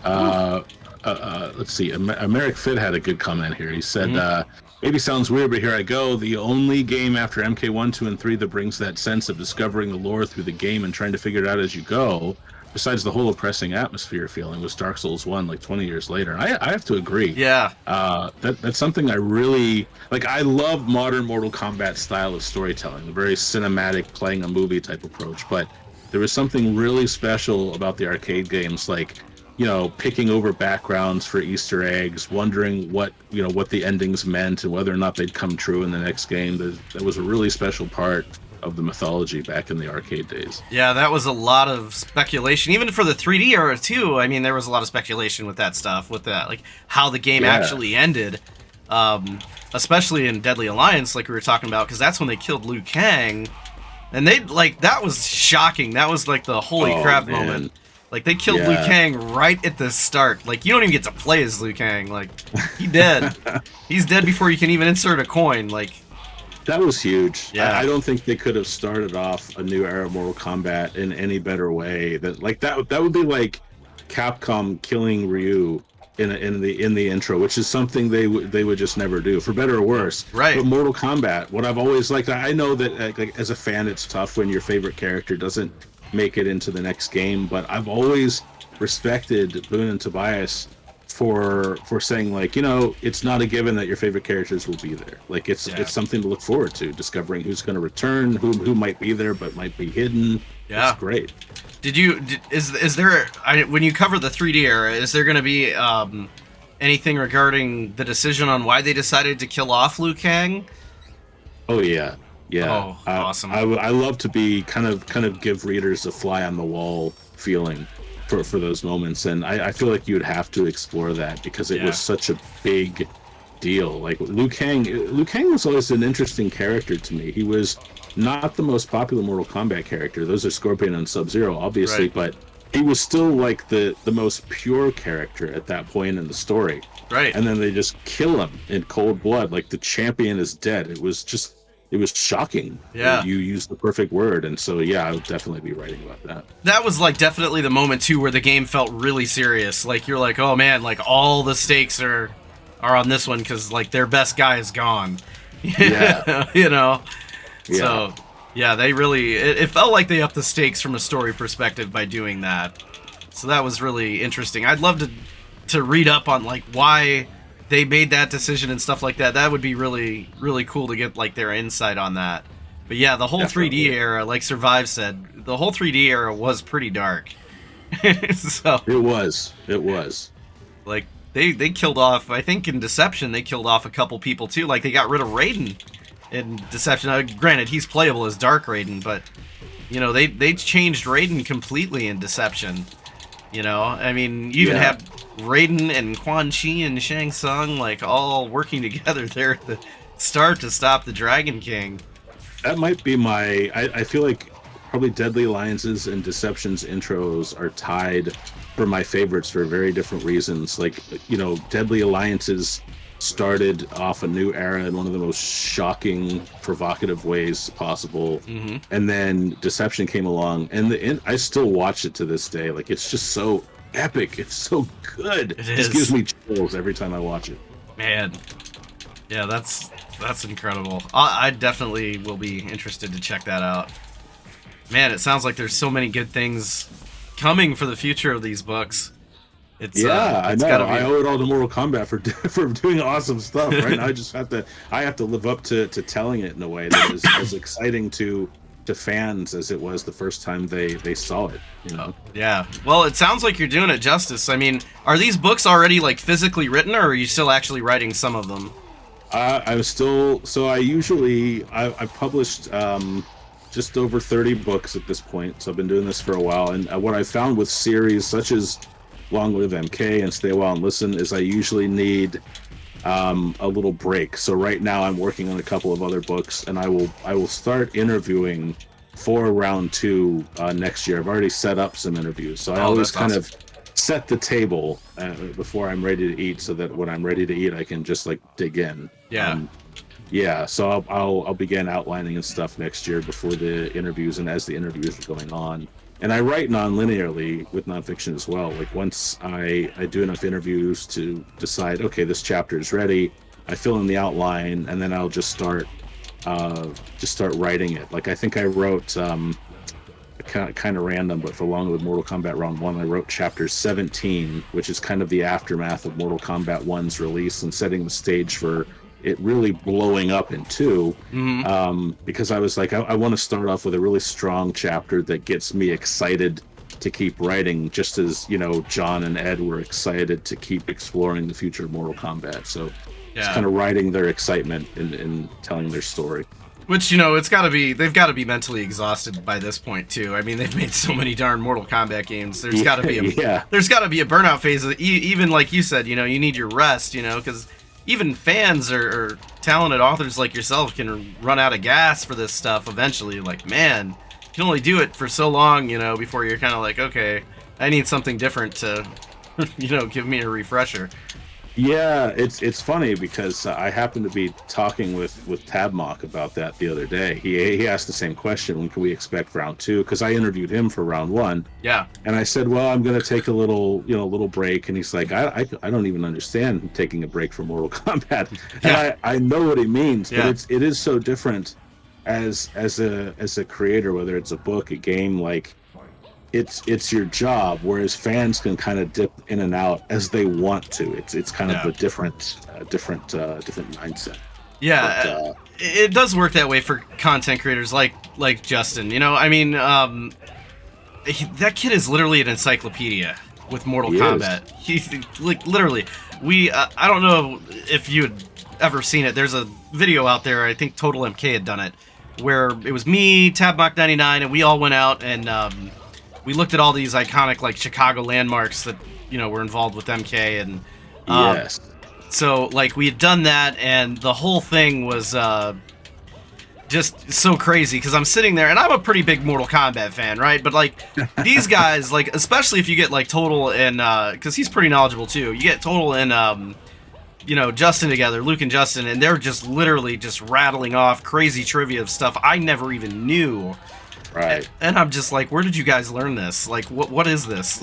Let's see. Americ Fit had a good comment here. He said, maybe sounds weird, but here I go. The only game after MK1, 2, and 3 that brings that sense of discovering the lore through the game and trying to figure it out as you go, besides the whole oppressing atmosphere feeling, was Dark Souls 1 like 20 years later. I have to agree. Yeah. That's something I really like. I love modern Mortal Kombat style of storytelling, the very cinematic, playing a movie type approach. But there was something really special about the arcade games, like, picking over backgrounds for Easter eggs, wondering what the endings meant and whether or not they'd come true in the next game. That was a really special part of the mythology back in the arcade days. Yeah, that was a lot of speculation, even for the 3D era too. I mean, there was a lot of speculation with that stuff, with that, like how the game actually ended, especially in Deadly Alliance, like we were talking about, because that's when they killed Liu Kang, and that was shocking. That was like the holy crap moment. Like, they killed Liu Kang right at the start. Like, you don't even get to play as Liu Kang. Like, he's dead. He's dead before you can even insert a coin. Like, that was huge. Yeah. I don't think they could have started off a new era of Mortal Kombat in any better way. That would be like Capcom killing Ryu in the intro, which is something they would just never do, for better or worse. Right. But Mortal Kombat, what I've always liked, I know that like as a fan, it's tough when your favorite character doesn't make it into the next game, but I've always respected Boone and Tobias for saying, like, it's not a given that your favorite characters will be there. Like, it's something to look forward to, discovering who's going to return, who might be there but might be hidden. Yeah, it's great. Is there, when you cover the 3D era, is there going to be anything regarding the decision on why they decided to kill off Liu Kang? Oh yeah. Yeah. Oh, awesome. I love to be kind of give readers a fly on the wall feeling for those moments, and I feel like you would have to explore that because it was such a big deal. Like, Liu Kang was always an interesting character to me. He was not the most popular Mortal Kombat character. Those are Scorpion and Sub-Zero, obviously, but he was still like the most pure character at that point in the story. Right. And then they just kill him in cold blood. Like, the champion is dead. It was shocking. Yeah. You used the perfect word. And so, I would definitely be writing about that. That was like definitely the moment too where the game felt really serious. Like, you're like, oh man, like all the stakes are on this one because like their best guy is gone. Yeah. Yeah. So, they really, it felt like they upped the stakes from a story perspective by doing that. So that was really interesting. I'd love to read up on like why they made that decision and stuff like that. That would be really, really cool to get like their insight on that. But yeah, the whole Definitely. 3D era, like Survive said, the whole 3D era was pretty dark. So it was. Like they killed off, I think in Deception they killed off a couple people too. Like they got rid of Raiden in Deception. Now, granted, he's playable as Dark Raiden, but they changed Raiden completely in Deception. I mean, you even have Raiden and Quan Chi and Shang Tsung like all working together there at the start to stop the Dragon King. That might be I feel like probably Deadly Alliances and Deception's intros are tied for my favorites for very different reasons. Like, Deadly Alliances started off a new era in one of the most shocking, provocative ways possible. Mm-hmm. And then Deception came along, and I still watch it to this day. Like, it's just so epic. It's so good. It just gives me chills every time I watch it. Man. Yeah, that's incredible. I definitely will be interested to check that out. Man, it sounds like there's so many good things coming for the future of these books. It's I it's know. gotta be. I owe it all to Mortal Kombat for for doing awesome stuff, right? Now I have to live up to telling it in a way that is as exciting to fans as it was the first time they saw it. You know? Yeah. Well, it sounds like you're doing it justice. I mean, are these books already like physically written, or are you still actually writing some of them? I'm still so I've published just over 30 books at this point. So I've been doing this for a while, and what I found with series such as Long Live MK and Stay a While and Listen is I usually need a little break. So right now I'm working on a couple of other books, and I will start interviewing for round 2 next year. I've already set up some interviews, so I always kind of set the table before I'm ready to eat, so that when I'm ready to eat, I can just like dig in. Yeah. So I'll begin outlining and stuff next year before the interviews and as the interviews are going on. And I write non-linearly with nonfiction as well. Like once I do enough interviews to decide, okay, this chapter is ready, I fill in the outline, and then I'll just start writing it. Like I think I wrote kind of random, but for Long Live Mortal Kombat Round 1, I wrote chapter 17, which is kind of the aftermath of Mortal Kombat 1's release and setting the stage for it really blowing up in 2. Because I was like, I want to start off with a really strong chapter that gets me excited to keep writing, just as, you know, John and Ed were excited to keep exploring the future of Mortal Kombat. So it's kind of writing their excitement in telling their story. Which, you know, they've got to be mentally exhausted by this point too. I mean, they've made so many darn Mortal Kombat games. There's got to be there's got to be a burnout phase. Even like you said, you know, you need your rest, you know, because even fans or talented authors like yourself can run out of gas for this stuff eventually. Like, man, you can only do it for so long, you know, before you're kind of like, okay, I need something different to, you know, give me a refresher. Yeah, it's funny because I happened to be talking with Tabmock about that the other day. He asked the same question: when can we expect round 2? Because I interviewed him for round 1. Yeah. And I said, well, I'm going to take a little break. And he's like, I don't even understand taking a break from Mortal Kombat. And I know what he means, but it is so different as a creator, whether it's a book, a game, like. It's your job, whereas fans can kind of dip in and out as they want to. It's kind of a different mindset. Yeah, but, it does work that way for content creators like Justin. You know, I mean, that kid is literally an encyclopedia with Mortal Kombat. He's like literally. I don't know if you had ever seen it. There's a video out there. I think Total MK had done it, where it was me, Tabmock99, and we all went out and. We looked at all these iconic, like, Chicago landmarks that, you know, were involved with MK, and so, like, we had done that, and the whole thing was just so crazy, because I'm sitting there, and I'm a pretty big Mortal Kombat fan, right? But, like, these guys, like, especially if you get, like, Total and, because he's pretty knowledgeable, too, you get Total and, you know, Justin together, Luke and Justin, and they're just literally just rattling off crazy trivia of stuff I never even knew. Right. And I'm just like, where did you guys learn this? Like, what is this?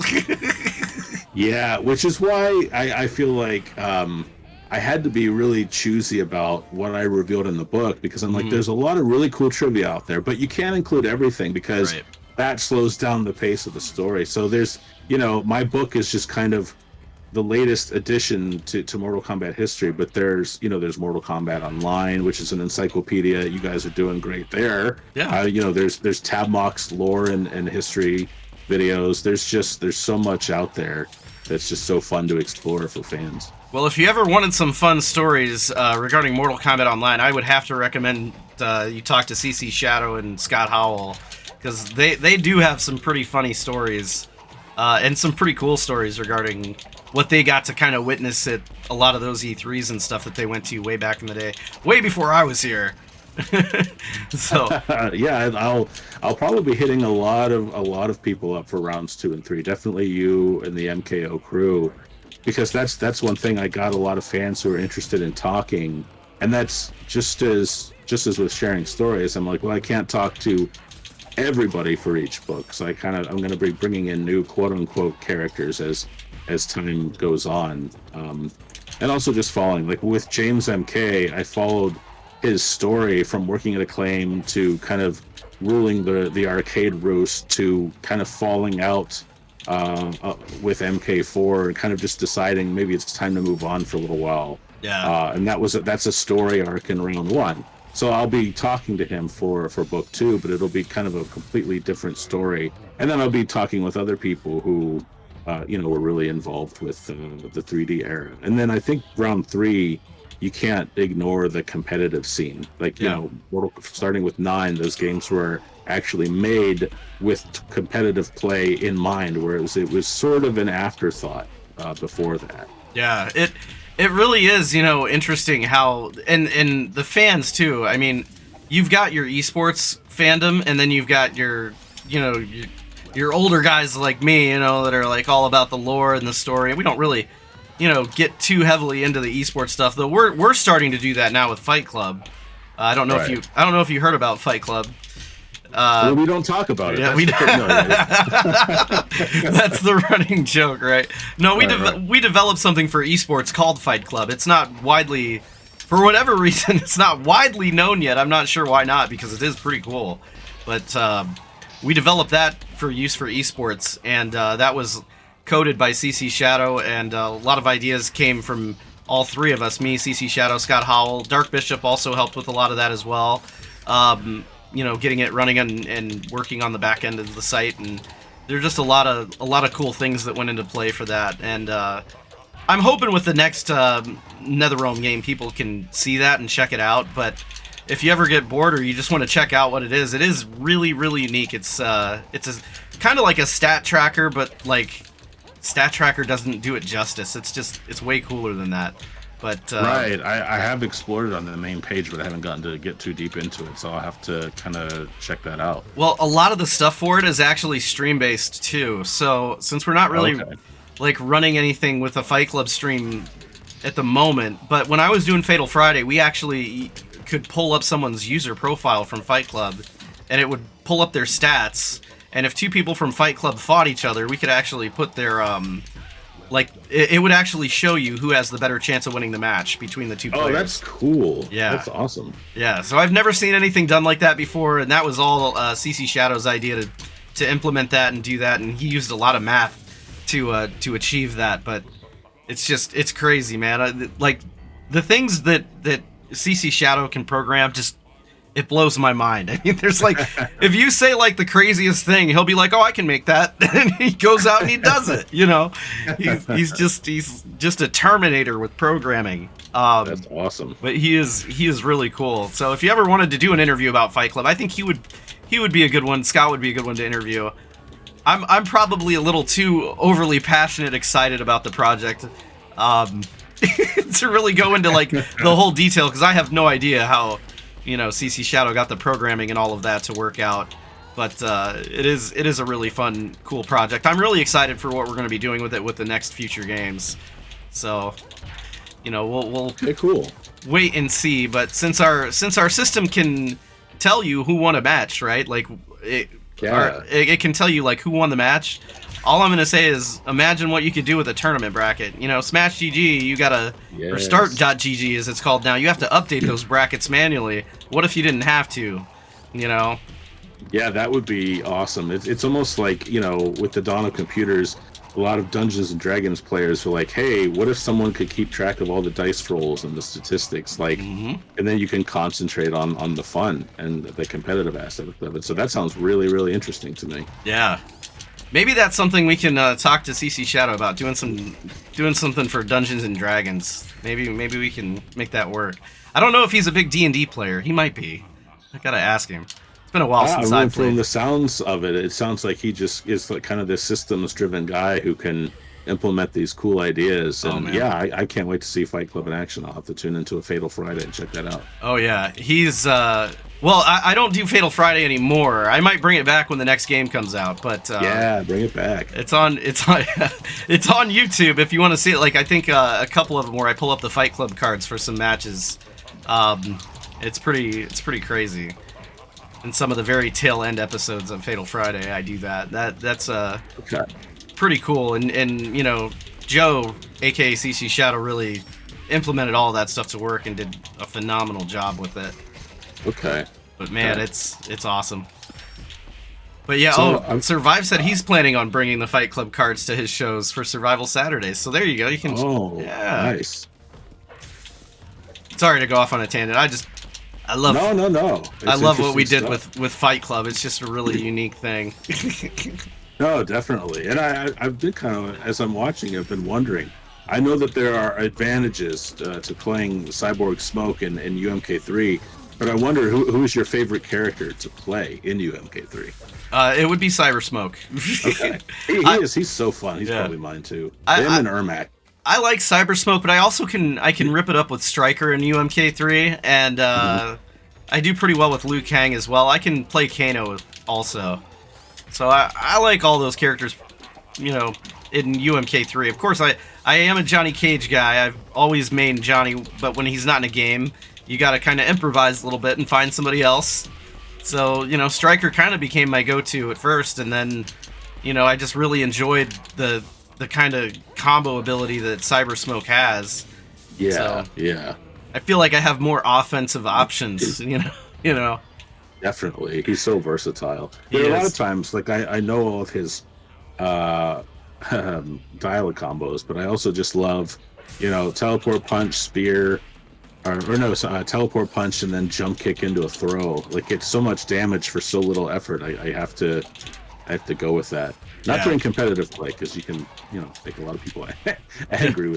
Yeah, which is why I feel like I had to be really choosy about what I revealed in the book, because I'm like, there's a lot of really cool trivia out there, but you can't include everything because that slows down the pace of the story. So there's, you know, my book is just kind of the latest addition to Mortal Kombat history, but there's Mortal Kombat Online, which is an encyclopedia. You guys are doing great there. Yeah. You know, there's Tabmock's lore and history videos. There's so much out there that's just so fun to explore for fans. Well, if you ever wanted some fun stories regarding Mortal Kombat Online, I would have to recommend you talk to CC Shadow and Scott Howell, because they do have some pretty funny stories and some pretty cool stories regarding what they got to kind of witness at a lot of those E3s and stuff that they went to way back in the day, way before I was here. So yeah, I'll probably be hitting a lot of people up for rounds 2 and 3. Definitely you and the MKO crew, because that's one thing. I got a lot of fans who are interested in talking, and that's just as with sharing stories. I'm like, well, I can't talk to everybody for each book, so I'm going to be bringing in new quote unquote characters as time goes on, and also just following, like with James MK, I followed his story from working at Acclaim to kind of ruling the arcade roost to kind of falling out with MK4 and kind of just deciding maybe it's time to move on for a little while. Yeah. And that's a story arc in round 1. So I'll be talking to him for book 2, but it'll be kind of a completely different story. And then I'll be talking with other people who, were really involved with the 3D era. And then I think round 3, you can't ignore the competitive scene. Like, starting with 9, those games were actually made with competitive play in mind, whereas it was sort of an afterthought before that. Yeah, it really is, interesting how, and the fans too. I mean, you've got your esports fandom, and then you've got your older guys like me, that are like all about the lore and the story. We don't really, get too heavily into the esports stuff, though. We're starting to do that now with Fight Club. I don't know if you heard about Fight Club. Well, we don't talk about it. Yeah, that's the running joke, right? No, we developed something for esports called Fight Club. It's not widely, for whatever reason, it's not widely known yet. I'm not sure why not, because it is pretty cool. But we developed that for use for esports, and that was coded by CC Shadow, and a lot of ideas came from all three of us, me, CC Shadow, Scott Howell. Dark Bishop also helped with a lot of that as well. Getting it running and working on the back end of the site, and there are just a lot of cool things that went into play for that. And I'm hoping with the next NetherRealm game, people can see that and check it out. But if you ever get bored or you just want to check out what it is really, really unique. It's kind of like a stat tracker, but like stat tracker doesn't do it justice. It's way cooler than that. But right, I have explored it on the main page, but I haven't gotten to get too deep into it, so I'll have to kind of check that out. Well, a lot of the stuff for it is actually stream-based too, so since we're not really like running anything with a Fight Club stream at the moment, but when I was doing Fatal Friday, we actually could pull up someone's user profile from Fight Club, and it would pull up their stats, and if two people from Fight Club fought each other, we could actually put their it would actually show you who has the better chance of winning the match between the two players. Oh, that's cool. Yeah. That's awesome. Yeah, so I've never seen anything done like that before, and that was all CC Shadow's idea to implement that and do that, and he used a lot of math to achieve that, but it's crazy, man. Like, the things that CC Shadow can program, just it blows my mind. I mean, there's like, if you say like the craziest thing, he'll be like, "Oh, I can make that," and he goes out and he does it. He's just a Terminator with programming. That's awesome. But he is really cool. So if you ever wanted to do an interview about Fight Club, I think he would be a good one. Scott would be a good one to interview. I'm probably a little too overly passionate, excited about the project. To really go into like the whole detail, because I have no idea how CC Shadow got the programming and all of that to work out, but it is a really fun, cool project. I'm really excited for what we're going to be doing with it with the next future games. So, we'll cool. Wait and see. But since our system can tell you who won a match, right? Like it can tell you like who won the match. All I'm gonna say is, imagine what you could do with a tournament bracket. Smash GG, you gotta, or Start.gg as it's called now, you have to update those brackets manually. What if you didn't have to? Yeah, that would be awesome. It's almost like, with the dawn of computers, a lot of Dungeons and Dragons players were like, hey, what if someone could keep track of all the dice rolls and the statistics, and then you can concentrate on the fun and the competitive aspect of it. So that sounds really, really interesting to me. Yeah. Maybe that's something we can talk to CC Shadow about, doing something for Dungeons and Dragons. Maybe we can make that work. I don't know if he's a big D&D player. He might be. I gotta ask him. It's been a while since I've played. From the sounds of it, it sounds like he just is like kind of this systems-driven guy who can implement these cool ideas. And I can't wait to see Fight Club in action. I'll have to tune into a Fatal Friday and check that out. Oh yeah, he's well, I don't do Fatal Friday anymore. I might bring it back when the next game comes out, but yeah, bring it back. It's on it's on YouTube if you want to see it. Like, I think a couple of them where I pull up the Fight Club cards for some matches. It's pretty crazy. In some of the very tail end episodes of Fatal Friday, I do that. That's pretty cool. And Joe, aka CC Shadow, really implemented all that stuff to work and did a phenomenal job with it. Okay. But man, Okay. it's awesome. But yeah, So, Survive said he's planning on bringing the Fight Club cards to his shows for Survival Saturdays. So there you go. You can. oh, Yeah. nice. Sorry to go off on a tangent. I love. No. I It's love what we interesting did stuff. with Fight Club. It's just a really unique thing. No, definitely. And I've been kind of, as I'm watching, I've been wondering. I know that there are advantages to playing Cyborg Smoke in UMK3, but I wonder who's your favorite character to play in UMK3? It would be Cyber Smoke. Okay. He's so fun. He's probably mine too. Him and Ermac. I like Cyber Smoke, but I also can rip it up with Striker in UMK3, and I do pretty well with Liu Kang as well. I can play Kano also. So I like all those characters, you know, in UMK3. Of course, I am a Johnny Cage guy. I've always mained Johnny, but when he's not in a game, you got to kind of improvise a little bit and find somebody else. So, you know, Striker kind of became my go-to at first, and then, you know, I just really enjoyed the kind of combo ability that Cyber Smoke has. Yeah, So, yeah. I feel like I have more offensive options, you know. Definitely. He's so versatile. He There are a lot is. of times, like I know all of his uh dial combos, but I also just love, teleport punch, spear, or no, teleport punch and then jump kick into a throw. Like, it's so much damage for so little effort. I have to go with that. Not Yeah. during competitive play, because you can, make a lot of people angry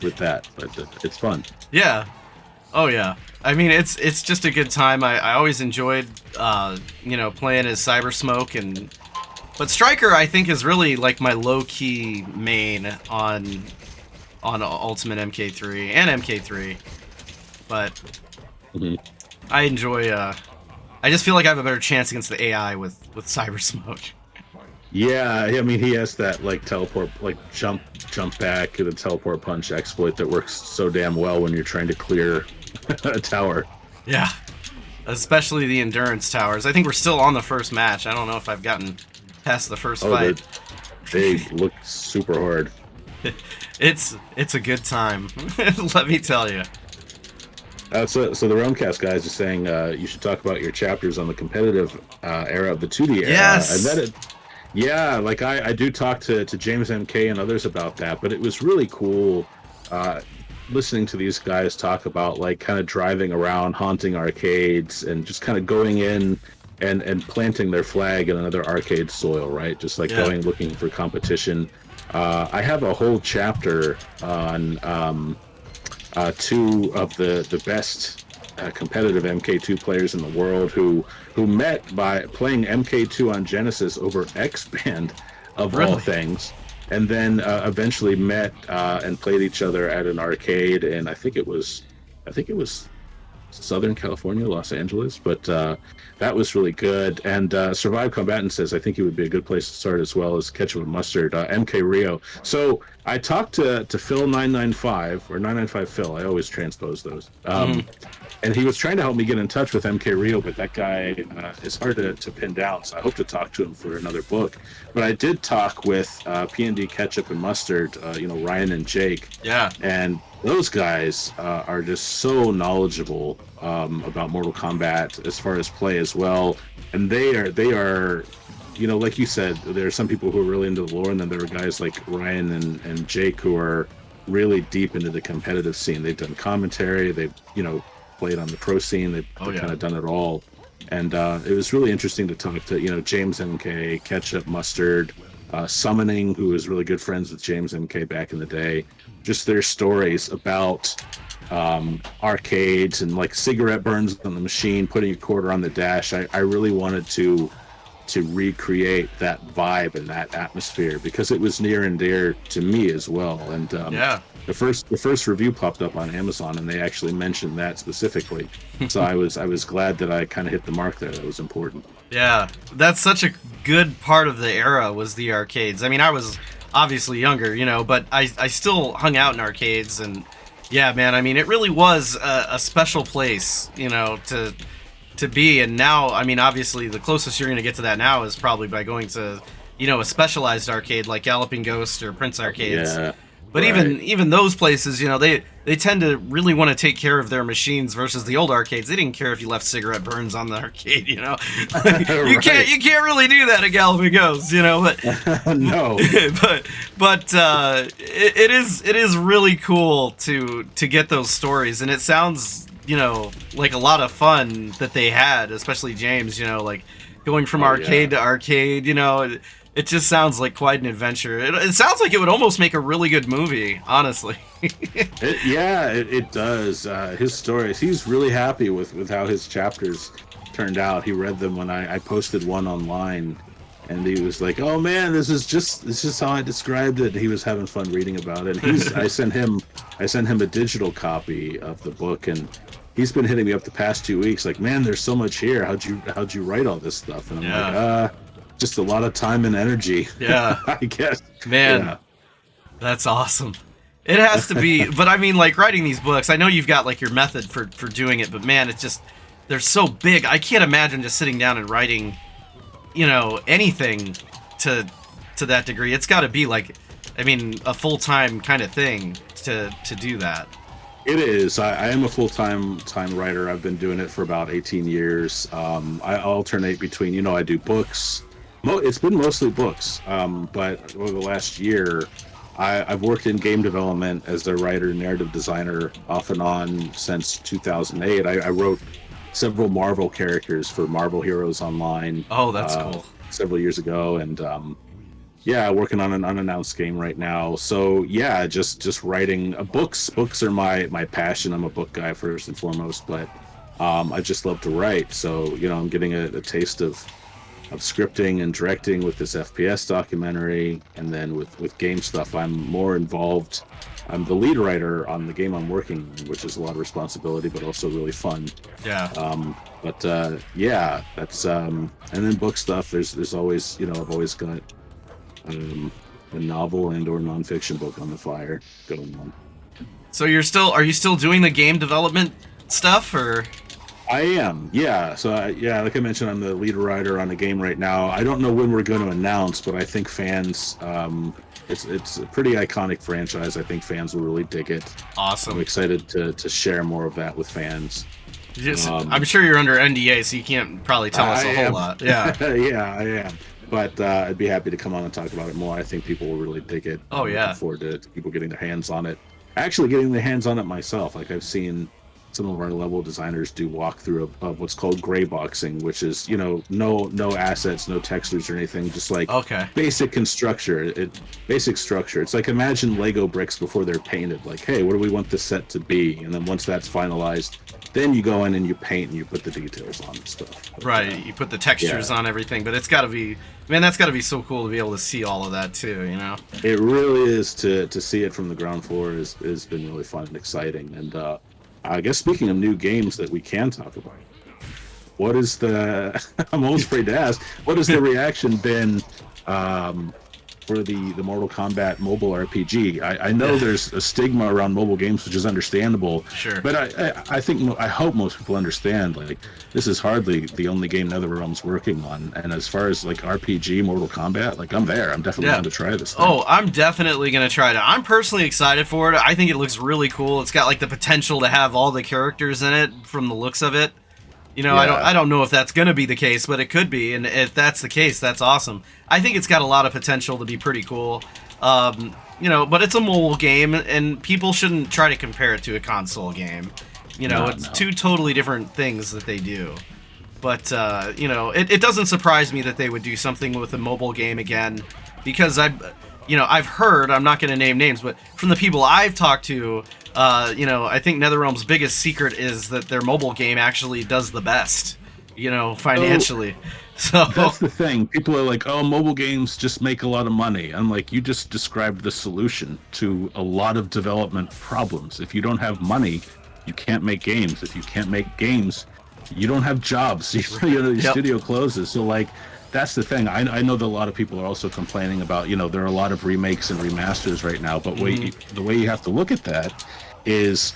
with that, but it's fun. Yeah. Oh yeah. I mean, it's just a good time. I always enjoyed playing as Cyber Smoke, but Striker I think is really like my low key main on Ultimate MK3 and MK3. But Mhm. I enjoy I just feel like I have a better chance against the AI with Cyber Smoke. Yeah, I mean, he has that like teleport, like jump back, and a teleport punch exploit that works so damn well when you're trying to clear a tower. Yeah. Especially the endurance towers. I think we're still on the first match. I don't know if I've gotten past the first fight. They look super hard. It's a good time. Let me tell you. So the Romecast guys are saying you should talk about your chapters on the competitive era of the 2D era. Yes. I bet it. Yeah, like I do talk to James MK and others about that, but it was really cool listening to these guys talk about like kind of driving around, haunting arcades, and just kind of going in and planting their flag in another arcade soil, right? Just like going looking for competition. I have a whole chapter on two of the best competitive MK2 players in the world who met by playing MK2 on Genesis over X-Band of all things, and then eventually met and played each other at an arcade, and I think it was Southern California, Los Angeles, but that was really good. And Survive Combatant says, I think it would be a good place to start as well as Ketchup and Mustard, MK Rio. So I talked to Phil 995, or 995 Phil, I always transpose those. And he was trying to help me get in touch with MK Rio, but that guy is hard to pin down, so I hope to talk to him for another book. But I did talk with P&D Ketchup and Mustard, Ryan and Jake. Yeah. And those guys are just so knowledgeable about Mortal Kombat as far as play as well. And they are, like you said, there are some people who are really into the lore, and then there are guys like Ryan and Jake who are really deep into the competitive scene. They've done commentary, they've, played on the pro scene, they've kind of done it all. And it was really interesting to talk to, James MK, Ketchup, Mustard, Summoning, who was really good friends with James MK back in the day. Just their stories about arcades and like cigarette burns on the machine, putting a quarter on the dash. I really wanted to recreate that vibe and that atmosphere because it was near and dear to me as well. And the first review popped up on Amazon, and they actually mentioned that specifically. So I was glad that I kind of hit the mark there. That was important. Yeah, that's such a good part of the era was the arcades. I mean, I was obviously younger, but I still hung out in arcades, and yeah, man, I mean, it really was a special place, to be. And now, I mean, obviously the closest you're going to get to that now is probably by going to, a specialized arcade like Galloping Ghost or Prince Arcades. Yeah. But even those places, you know, they tend to really want to take care of their machines versus the old arcades. They didn't care if you left cigarette burns on the arcade, you know. You can't really do that at Galloping Ghost, you know. But no. but it is really cool to get those stories, and it sounds, you know, like a lot of fun that they had, especially James, you know, like going from arcade to arcade, you know. It just sounds like quite an adventure. It sounds like it would almost make a really good movie, honestly. It does. His stories, he's really happy with how his chapters turned out. He read them when I posted one online, and he was like, "Oh man, this is how I described it." He was having fun reading about it. I sent him a digital copy of the book, and he's been hitting me up the past 2 weeks, like, "Man, there's so much here. How'd you write all this stuff?" And I'm like, just a lot of time and energy. Yeah. I guess. Man, that's awesome. It has to be. But I mean, like, writing these books, I know you've got like your method for doing it, but man, it's just, they're so big. I can't imagine just sitting down and writing, you know, anything to that degree. It's got to be like, I mean, a full-time kind of thing to do that. It is. I am a full-time writer. I've been doing it for about 18 years. I alternate between, you know, I do books. It's been mostly books, but over the last year, I've worked in game development as a writer, narrative designer, off and on since 2008. I wrote several Marvel characters for Marvel Heroes Online. Oh, that's cool. Several years ago, and working on an unannounced game right now. So yeah, just writing books. Books are my passion. I'm a book guy first and foremost, but I just love to write. So, you know, I'm getting a taste of scripting and directing with this FPS documentary, and then with game stuff, I'm more involved. I'm the lead writer on the game I'm working on, which is a lot of responsibility, but also really fun. Yeah. That's and then book stuff. There's always, you know, I've always got a novel and or nonfiction book on the fire going on. So are you still doing the game development stuff, or? I am, yeah. So, like I mentioned, I'm the lead writer on a game right now. I don't know when we're going to announce, but I think fans, it's a pretty iconic franchise. I think fans will really dig it. Awesome. I'm excited to share more of that with fans. I'm sure you're under NDA, so you can't probably tell us a whole lot. Yeah. Yeah, I am. But I'd be happy to come on and talk about it more. I think people will really dig it. Oh, yeah. Looking forward to people getting their hands on it. Actually getting their hands on it myself. Like, I've seen some of our level designers do walkthrough of what's called gray boxing, which is, you know, no assets, no textures or anything, just like basic structure. Basic structure. It's like, imagine Lego bricks before they're painted. Like, hey, what do we want this set to be? And then once that's finalized, then you go in and you paint and you put the details on and stuff. Right, you put the textures on everything, but it's got to be, man, that's got to be so cool to be able to see all of that too, you know? It really is. To see it from the ground floor has been really fun and exciting. And I guess speaking of new games that we can talk about, what is the, I'm almost afraid to ask, what has the reaction been for the Mortal Kombat mobile RPG? I know there's a stigma around mobile games, which is understandable. Sure. But I hope most people understand, like, this is hardly the only game NetherRealm's working on. And as far as like RPG Mortal Kombat, like, I'm there. I'm definitely going to try this thing. Oh, I'm definitely going to try it. I'm personally excited for it. I think it looks really cool. It's got like the potential to have all the characters in it from the looks of it. You know, I don't know if that's going to be the case, but it could be, and if that's the case, that's awesome. I think it's got a lot of potential to be pretty cool. You know, but it's a mobile game, and people shouldn't try to compare it to a console game. You know, it's two totally different things that they do. But, you know, it doesn't surprise me that they would do something with a mobile game again, because I've heard, I'm not going to name names, but from the people I've talked to, you know, I think NetherRealm's biggest secret is that their mobile game actually does the best, you know, financially. So that's the thing. People are like, oh, mobile games just make a lot of money. I'm like, you just described the solution to a lot of development problems. If you don't have money, you can't make games. If you can't make games, you don't have jobs. You know, your studio closes. So, like, that's the thing. I know that a lot of people are also complaining about, you know, there are a lot of remakes and remasters right now, but the way you have to look at that is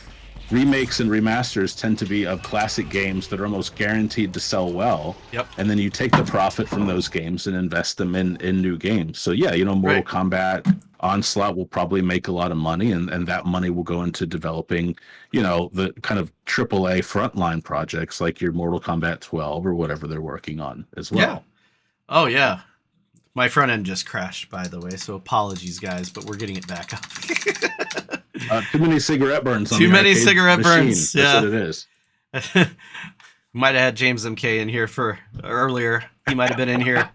remakes and remasters tend to be of classic games that are almost guaranteed to sell well. Yep. And then you take the profit from those games and invest them in new games. So yeah, Mortal Kombat Onslaught will probably make a lot of money, and that money will go into developing, the kind of AAA frontline projects like your Mortal Kombat 12 or whatever they're working on as well. Yeah. Oh yeah. My front end just crashed, by the way, so apologies, guys, but we're getting it back up. Too many cigarette burns. Too many cigarette burns. That's what it is. Might have had James MK in here for earlier. He might have been in here.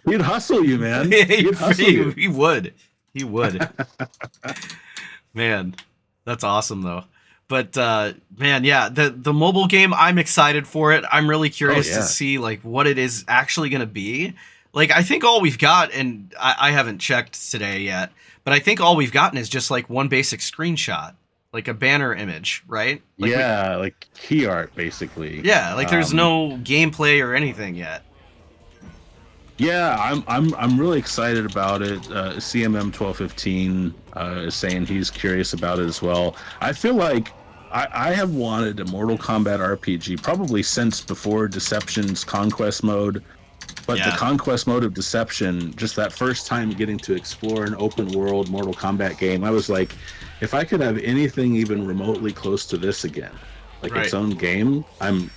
He'd hustle you, man. He'd hustle you. He would. He would. Man, that's awesome though. But man, yeah, the mobile game, I'm excited for it. I'm really curious to see like what it is actually going to be. Like, I think all we've got, and I haven't checked today yet, but I think all we've gotten is just like one basic screenshot, like a banner image, right? Like like key art, basically. Yeah, like there's no gameplay or anything yet. Yeah, I'm really excited about it. CMM 1215 is saying he's curious about it as well. I feel like I have wanted a Mortal Kombat RPG probably since before Deception's Conquest mode. But the Conquest mode of Deception, just that first time getting to explore an open world Mortal Kombat game, I was like, if I could have anything even remotely close to this again, like its own game, I'm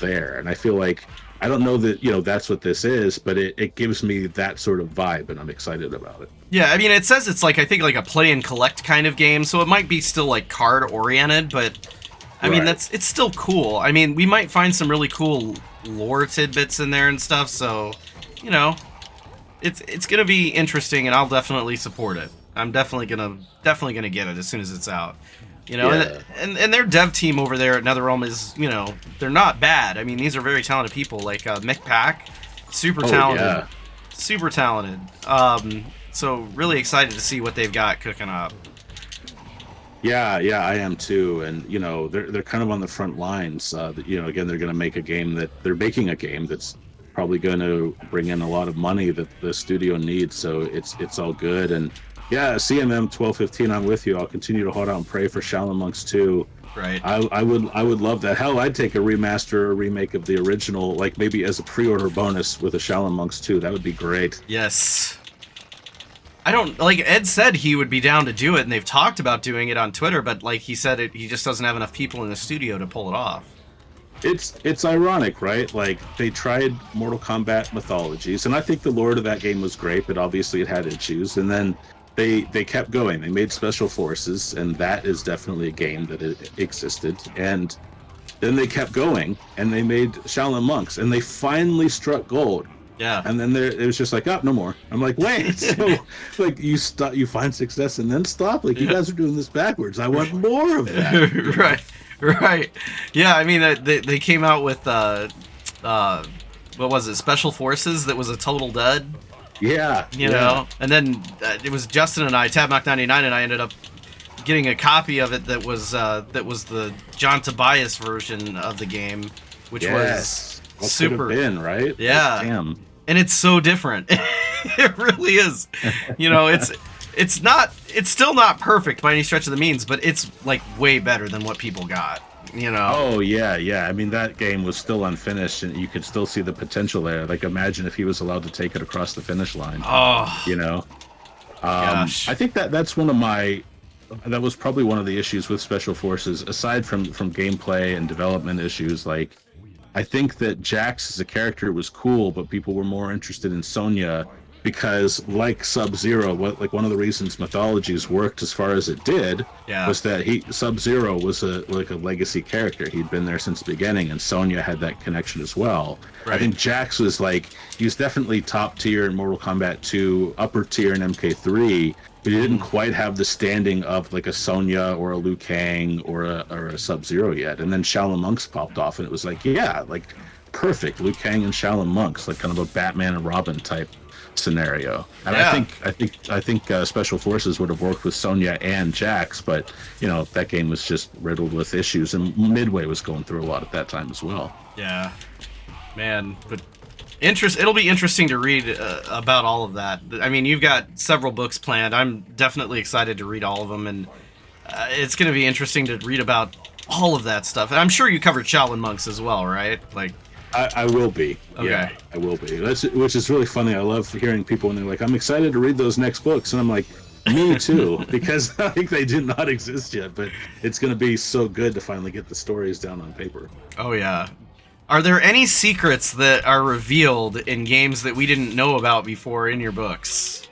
there. And I feel like, I don't know that, that's what this is, but it gives me that sort of vibe, and I'm excited about it. Yeah, I mean, it says it's like, I think like a play and collect kind of game, so it might be still like card oriented, but I mean, it's still cool. I mean, we might find some really cool lore tidbits in there and stuff, so it's gonna be interesting, and I'll definitely support it. I'm definitely gonna get it as soon as it's out. And their dev team over there at NetherRealm is, they're not bad. I mean, these are very talented people, like Mick Pack, super talented. Super talented. So really excited to see what they've got cooking up. Yeah, I am too, and they're kind of on the front lines. Again, they're making a game that's probably going to bring in a lot of money that the studio needs. So it's all good, and yeah, CMM 1215, I'm with you. I'll continue to hold out and pray for Shaolin Monks 2. Right. I would love that. Hell, I'd take a remaster or remake of the original, like maybe as a pre-order bonus with a Shaolin Monks 2. That would be great. Yes. Ed said he would be down to do it, and they've talked about doing it on Twitter, but like he said, he just doesn't have enough people in the studio to pull it off. It's ironic, right? Like, they tried Mortal Kombat Mythologies, and I think the lore of that game was great, but obviously it had issues, and then they kept going. They made Special Forces, and that is definitely a game that existed, and then they kept going, and they made Shaolin Monks, and they finally struck gold. Yeah. And then it was just like, oh, no more. I'm like, wait, so like you find success and then stop? Like, you guys are doing this backwards. I want more of that. Right. Yeah, I mean, they came out with what was it, Special Forces, that was a total dud. Yeah. You know, and then it was Justin and I, Tabnock99, and I ended up getting a copy of it that was the John Tobias version of the game, which was super. Could have been, right? Yeah. Like, damn. And it's so different. It really is. It's still not perfect by any stretch of the means, but it's like way better than what people got. Oh yeah. I mean, that game was still unfinished, and you could still see the potential there. Like, imagine if he was allowed to take it across the finish line. Oh. Gosh. I think that's that was probably one of the issues with Special Forces, aside from gameplay and development issues. Like, I think that Jax as a character was cool, but people were more interested in Sonya because, like Sub-Zero, one of the reasons Mythologies worked as far as it did was that Sub-Zero was a legacy character. He'd been there since the beginning, and Sonya had that connection as well. Right. I think Jax was he was definitely top tier in Mortal Kombat 2, upper tier in MK3, but he didn't quite have the standing of like a Sonya or a Liu Kang or a Sub-Zero yet. And then Shaolin Monks popped off, and it was perfect. Liu Kang and Shaolin Monks, like kind of a Batman and Robin type scenario. And I think Special Forces would have worked with Sonya and Jax, but that game was just riddled with issues, and Midway was going through a lot at that time as well. Yeah, man, but it'll be interesting to read about all of that. I mean, you've got several books planned. I'm definitely excited to read all of them, and it's going to be interesting to read about all of that stuff. And I'm sure you covered Shaolin monks as well, right? Like, I will be. Okay. Yeah, I will be. Which is really funny. I love hearing people when they're like, "I'm excited to read those next books," and I'm like, "Me too," because I think they do not exist yet. But it's going to be so good to finally get the stories down on paper. oh yeah. Are there any secrets that are revealed in games that we didn't know about before in your books?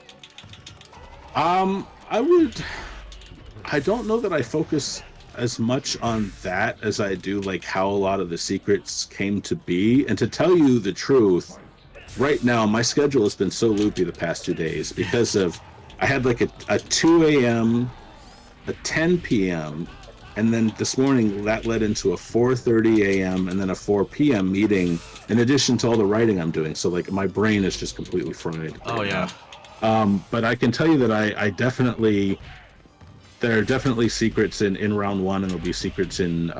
I don't know that I focus as much on that as I do like how a lot of the secrets came to be. And to tell you the truth, right now my schedule has been so loopy the past 2 days because of I had like a 2 a.m., a 10 p.m., and then this morning that led into a 4:30 a.m. and then a 4 p.m. meeting in addition to all the writing I'm doing. So like my brain is just completely fried. Oh yeah. But I can tell you that I definitely, there are definitely secrets in round one, and there'll be secrets in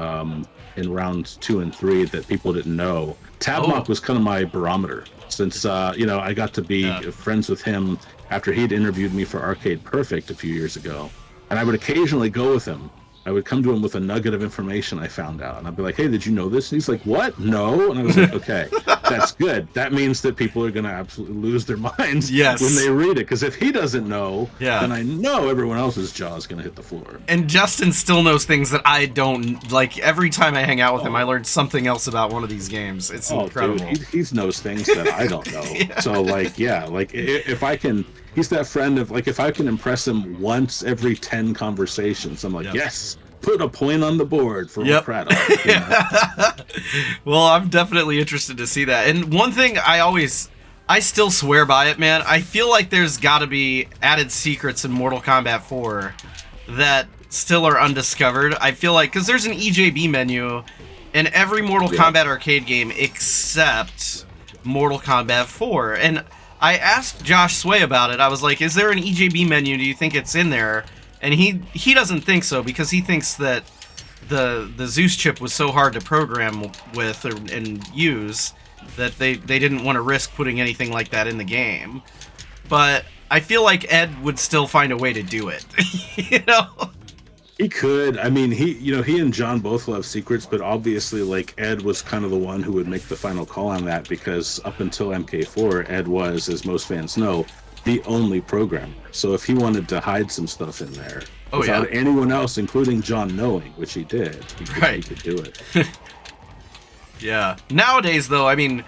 rounds 2 and 3 that people didn't know. Tabmock was kind of my barometer since I got to be friends with him after he'd interviewed me for Arcade Perfect a few years ago, and I would occasionally go with him. I would come to him with a nugget of information I found out, and I'd be like, "Hey, did you know this?" And he's like, "What? No." And I was like, "Okay, that's good. That means that people are going to absolutely lose their minds when they read it. Because if he doesn't know, then I know everyone else's jaw is going to hit the floor." And Justin still knows things that I don't. Like, every time I hang out with him, I learn something else about one of these games. It's incredible. Dude, he knows things that I don't know. So, like, if I can... He's that friend of, like, if I can impress him once every 10 conversations, I'm like, yes, put a point on the board for Craddock. Well, I'm definitely interested to see that. And one thing I still swear by it, man. I feel like there's got to be added secrets in Mortal Kombat 4 that still are undiscovered. I feel like, because there's an EJB menu in every Mortal Kombat arcade game except Mortal Kombat 4. And I asked Josh Sway about it. I was like, is there an EJB menu? Do you think it's in there? And he doesn't think so, because he thinks that the Zeus chip was so hard to program with and use that they didn't want to risk putting anything like that in the game. But I feel like Ed would still find a way to do it. You know? He could. I mean, he and John both love secrets, but obviously, like, Ed was kind of the one who would make the final call on that, because up until MK4, Ed was, as most fans know, the only programmer. So if he wanted to hide some stuff in there without anyone else, including John, knowing, which he did, he could do it. Yeah. Nowadays, though, I mean,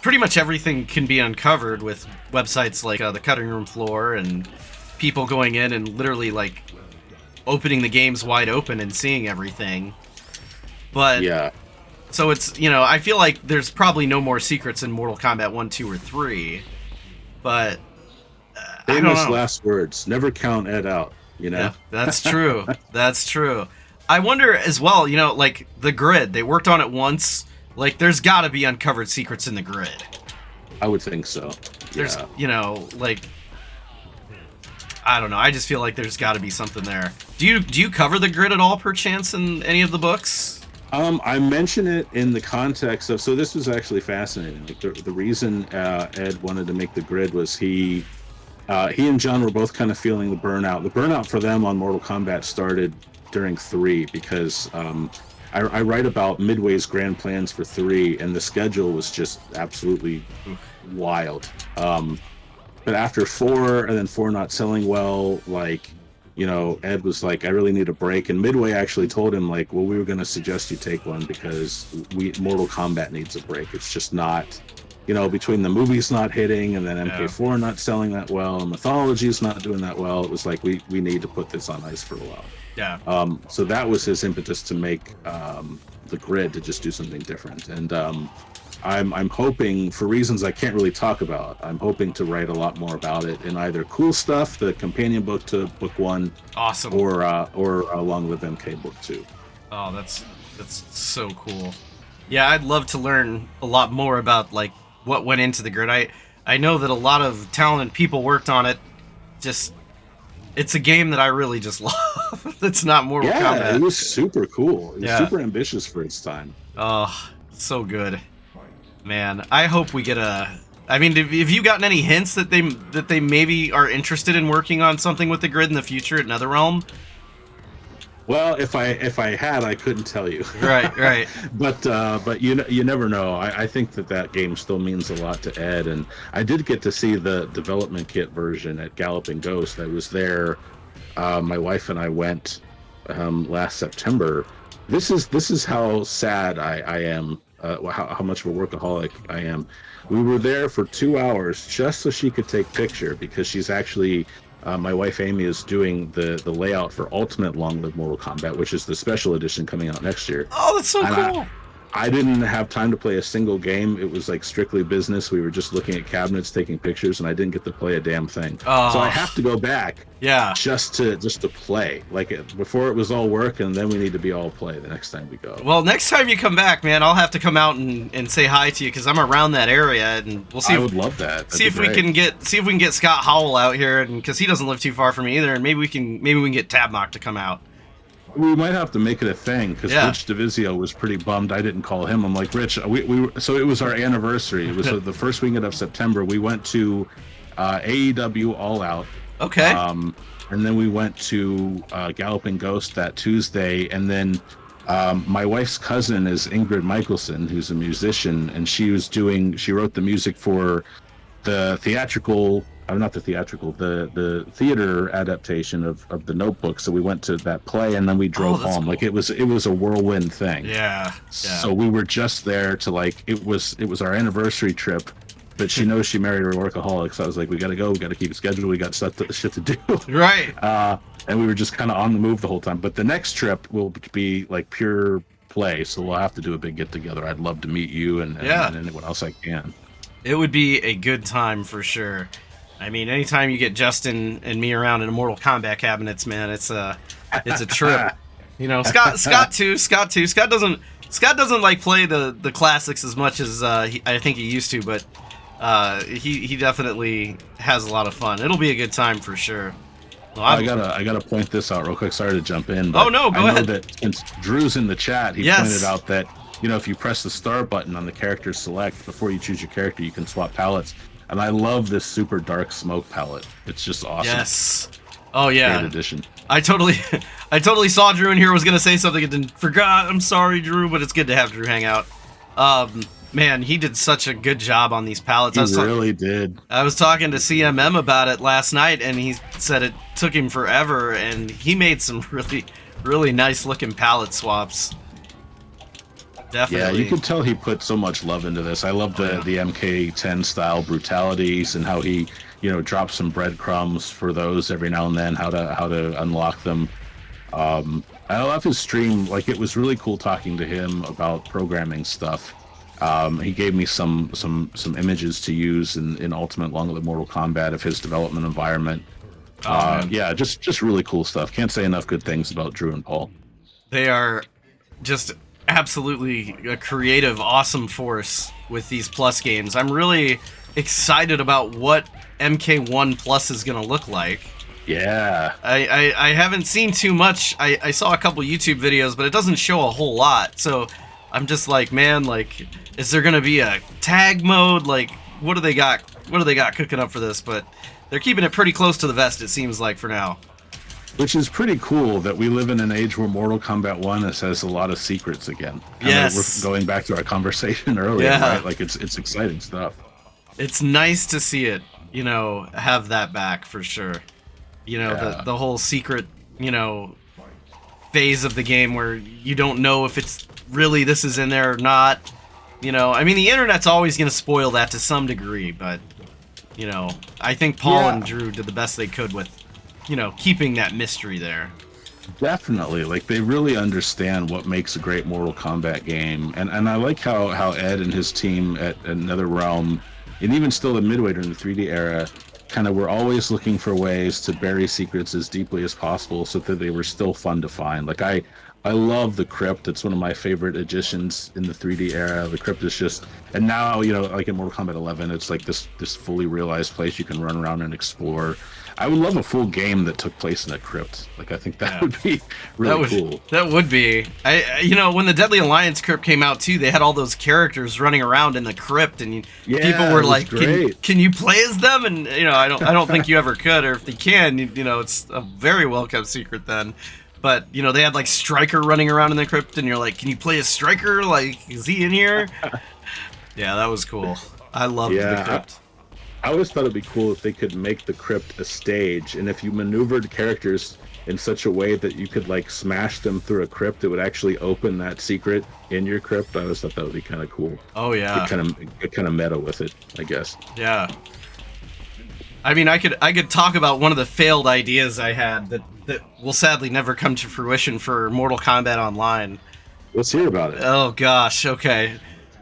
pretty much everything can be uncovered with websites like the Cutting Room Floor and people going in and literally, like, opening the games wide open and seeing everything. But so it's, I feel like there's probably no more secrets in Mortal Kombat 1, 2, or 3. But I don't know. Last words. Never count Ed out, Yeah, that's true. That's true. I wonder as well, like the grid, they worked on it once. Like, there's got to be uncovered secrets in the grid. I would think so. There's, like, I don't know. I just feel like there's got to be something there. Do you cover the grid at all, perchance, in any of the books? I mention it in the context of, so this was actually fascinating. Like, the reason Ed wanted to make the grid was he and John were both kind of feeling the burnout. The burnout for them on Mortal Kombat started during 3, because I write about Midway's grand plans for 3, and the schedule was just absolutely wild. But after 4, and then 4 not selling well, like, Ed was like, I really need a break. And Midway actually told him, like, well, we were going to suggest you take one because Mortal Kombat needs a break. It's just not, between the movies not hitting and then MK4 not selling that well and Mythology's not doing that well, it was like, we need to put this on ice for a while. Yeah. So that was his impetus to make the grid, to just do something different. And I'm hoping, for reasons I can't really talk about, I'm hoping to write a lot more about it in either Cool Stuff, the companion book to book 1, awesome, or Long Live MK book 2. Oh, that's so cool. Yeah, I'd love to learn a lot more about, like, what went into the grid. I know that a lot of talented people worked on it. Just, it's a game that I really just love. It's not Mortal Kombat. Yeah, it was super cool. It was super ambitious for its time. Oh, so good. Man, I hope we get I mean, have you gotten any hints that they maybe are interested in working on something with the grid in the future at NetherRealm? Well, if I had, I couldn't tell you. Right, right. But you never know. I think that game still means a lot to Ed, and I did get to see the development kit version at Galloping Ghost. I was there. My wife and I went last September. This is how sad I am. How much of a workaholic I am. We were there for 2 hours just so she could take picture because she's actually my wife Amy is doing the layout for Ultimate Long Live Mortal Kombat, which is the special edition coming out next year. Oh, that's so And cool. I didn't have time to play a single game. It was like strictly business. We were just looking at cabinets, taking pictures, and I didn't get to play a damn thing. Oh. So I have to go back Yeah. just to play. Like before it was all work, and then we need to be all play the next time we go. Well, next time you come back, man, I'll have to come out and say hi to you because I'm around that area, and we'll see. I would love that. See if we can get Scott Howell out here, and because he doesn't live too far from me either, and maybe we can get Tabmock to come out. We might have to make it a thing because Rich DeVizio was pretty bummed I didn't call him. I'm like, Rich, so it was our anniversary. It was the first weekend of September. We went to AEW All Out. Okay. And then we went to Galloping Ghost that Tuesday, and then my wife's cousin is Ingrid Michaelson, who's a musician, and she wrote the music for the theatrical. Not the theatrical, the theater adaptation of The Notebook. So we went to that play and then we drove home. Cool. Like it was a whirlwind thing. Yeah. So we were just there to it was our anniversary trip, but she knows she married her workaholic. So I was like, we got to go. We got to keep it scheduled. We got shit to do. Right. And we were just kind of on the move the whole time. But the next trip will be like pure play. So we'll have to do a big get together. I'd love to meet you and anyone else I can. It would be a good time for sure. I mean, anytime you get Justin and me around in a Mortal Kombat cabinets, man, it's a trip. You know, Scott too. Scott doesn't like play the classics as much as I think he used to, but he definitely has a lot of fun. It'll be a good time for sure. Well, I gotta point this out real quick. Sorry to jump in. But no, go ahead. That since Drew's in the chat, he pointed out that if you press the star button on the character select before you choose your character, you can swap palettes. And I love this super dark smoke palette. It's just awesome. Yes. Oh yeah. Great addition. I totally saw Drew in here. Was gonna say something and then forgot. I'm sorry, Drew, but it's good to have Drew hang out. Man, he did such a good job on these palettes. He really did. I was talking to CMM about it last night, and he said it took him forever, and he made some really, really nice looking palette swaps. Definitely. Yeah, you could tell he put so much love into this. I love the MK10 style brutalities and how he, drops some breadcrumbs for those every now and then, how to unlock them. I love his stream. Like, it was really cool talking to him about programming stuff. He gave me some images to use in Ultimate Long Live Mortal Kombat of his development environment. Just really cool stuff. Can't say enough good things about Drew and Paul. They are just absolutely a creative, awesome force with these Plus games. I'm really excited about what MK1 Plus is going to look like. Yeah. I haven't seen too much. I saw a couple YouTube videos, but it doesn't show a whole lot. So I'm just like, man, like, is there going to be a tag mode? Like, what do they got? What do they got cooking up for this? But they're keeping it pretty close to the vest, it seems like, for now. Which is pretty cool that we live in an age where Mortal Kombat 1 has a lot of secrets again. Yes. We're going back to our conversation earlier, right? Like, it's exciting stuff. It's nice to see it, have that back for sure. The whole secret, phase of the game where you don't know if it's really this is in there or not. I mean, the internet's always going to spoil that to some degree, but, I think Paul and Drew did the best they could with, keeping that mystery there. Definitely. Like, they really understand what makes a great Mortal Kombat game. And I like how Ed and his team at NetherRealm, and even still in Midway during the 3D era, kind of were always looking for ways to bury secrets as deeply as possible so that they were still fun to find. Like, I love the Crypt. It's one of my favorite additions in the 3D era. The Crypt is just, and now, like in Mortal Kombat 11, it's like this fully realized place you can run around and explore. I would love a full game that took place in a crypt. Like, I think that would be really cool. That would be. When the Deadly Alliance crypt came out too, they had all those characters running around in the crypt, and people were like, "Can you play as them?" And I don't think you ever could, or if you can, it's a very well kept secret then. But you know, they had like Striker running around in the crypt, and you're like, can you play a Striker? Like, is he in here? Yeah, that was cool. I loved the crypt. I always thought it'd be cool if they could make the crypt a stage, and if you maneuvered characters in such a way that you could like smash them through a crypt, it would actually open that secret in your crypt. I always thought that would be kind of cool. Oh yeah, get kind of meta with it, I guess. Yeah. I mean, I could talk about one of the failed ideas I had that will sadly never come to fruition for Mortal Kombat Online. Let's hear about it. Oh gosh, okay.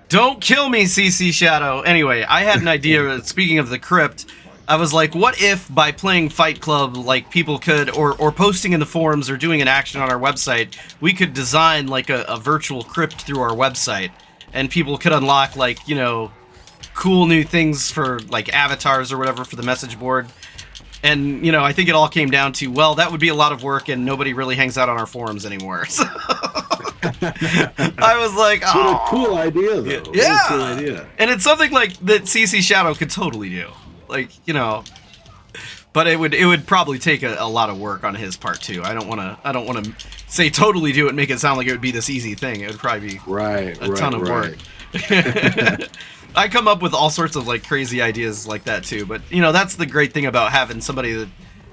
Don't kill me, CC Shadow. Anyway, I had an idea. Speaking of the crypt, I was like, what if by playing Fight Club, like people could, or posting in the forums or doing an action on our website, we could design like a virtual crypt through our website, and people could unlock like, you know, cool new things for like avatars or whatever for the message board. And, you know, I think it all came down to, well, that would be a lot of work and nobody really hangs out on our forums anymore. So I was like, oh. What a cool idea, though. Yeah. What a cool idea. And it's something like that CC Shadow could totally do. Like, you know, but it would probably take a lot of work on his part too. I don't want to say totally do it and make it sound like it would be this easy thing. It would probably be a ton of work. I come up with all sorts of like crazy ideas like that too, but you know, that's the great thing about having somebody that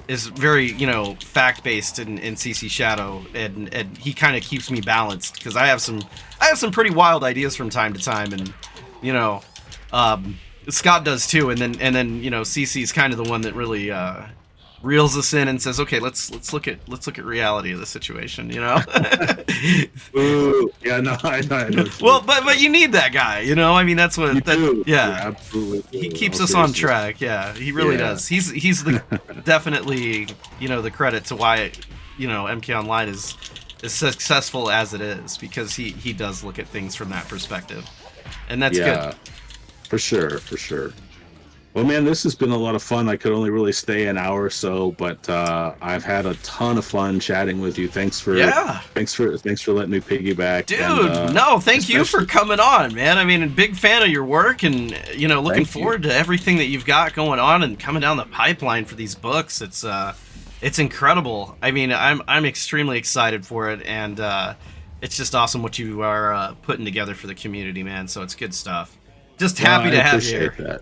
is very, you know, fact-based in CC Shadow, and he kind of keeps me balanced, because I have some pretty wild ideas from time to time, and you know, Scott does too, and then you know, CC's kind of the one that really reels us in and says, okay, let's look at reality of the situation, you know. Ooh, yeah, no, I know. Well, but you need that guy, you know. I mean, that's what. Yeah, absolutely. He keeps us on track. Yeah, he really does. He's the definitely, you know, the credit to why, you know, MK Online is as successful as it is, because he does look at things from that perspective, and that's good. For sure. Well, man, this has been a lot of fun. I could only really stay an hour or so, but I've had a ton of fun chatting with you. Thanks for letting me piggyback. Dude, and, thank you for coming on, man. I mean, a big fan of your work, and you know, looking forward to everything that you've got going on and coming down the pipeline for these books. It's incredible. I mean, I'm extremely excited for it, and it's just awesome what you are putting together for the community, man. So it's good stuff. Just happy to have you here.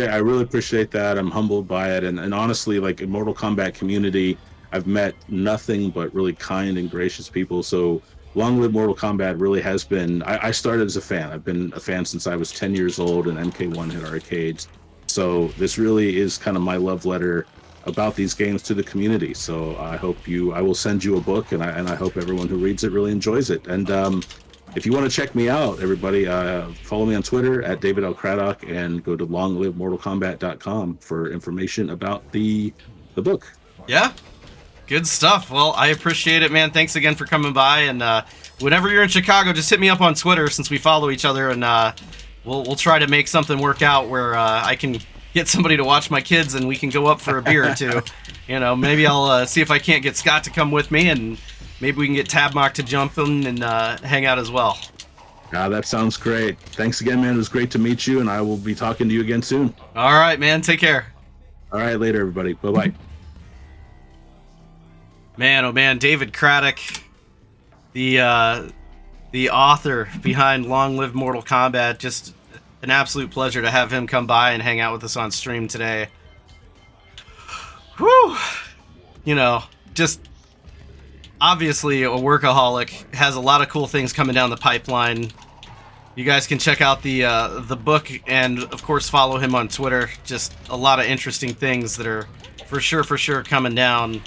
I really appreciate that. I'm humbled by it. And honestly, like in Mortal Kombat community, I've met nothing but really kind and gracious people. So Long Live Mortal Kombat really has been, I started as a fan. I've been a fan since I was 10 years old and MK1 hit arcades. So this really is kind of my love letter about these games to the community. So I will send you a book, and I hope everyone who reads it really enjoys it. And if you want to check me out, everybody, follow me on Twitter at David L. Craddock, and go to longlivemortalkombat.com for information about the book. Yeah, good stuff. Well, I appreciate it, man. Thanks again for coming by, and whenever you're in Chicago, just hit me up on Twitter, since we follow each other, and we'll try to make something work out where I can get somebody to watch my kids and we can go up for a beer or two. You know, maybe I'll see if I can't get Scott to come with me, and maybe we can get Tabmock to jump in and hang out as well. That sounds great. Thanks again, man. It was great to meet you, and I will be talking to you again soon. All right, man. Take care. All right, later, everybody. Bye-bye. Man, oh man, David Craddock, the author behind Long Live Mortal Kombat. Just an absolute pleasure to have him come by and hang out with us on stream today. Whew. You know, just obviously a workaholic, has a lot of cool things coming down the pipeline. You guys can check out the book, and of course follow him on Twitter. Just a lot of interesting things that are for sure coming down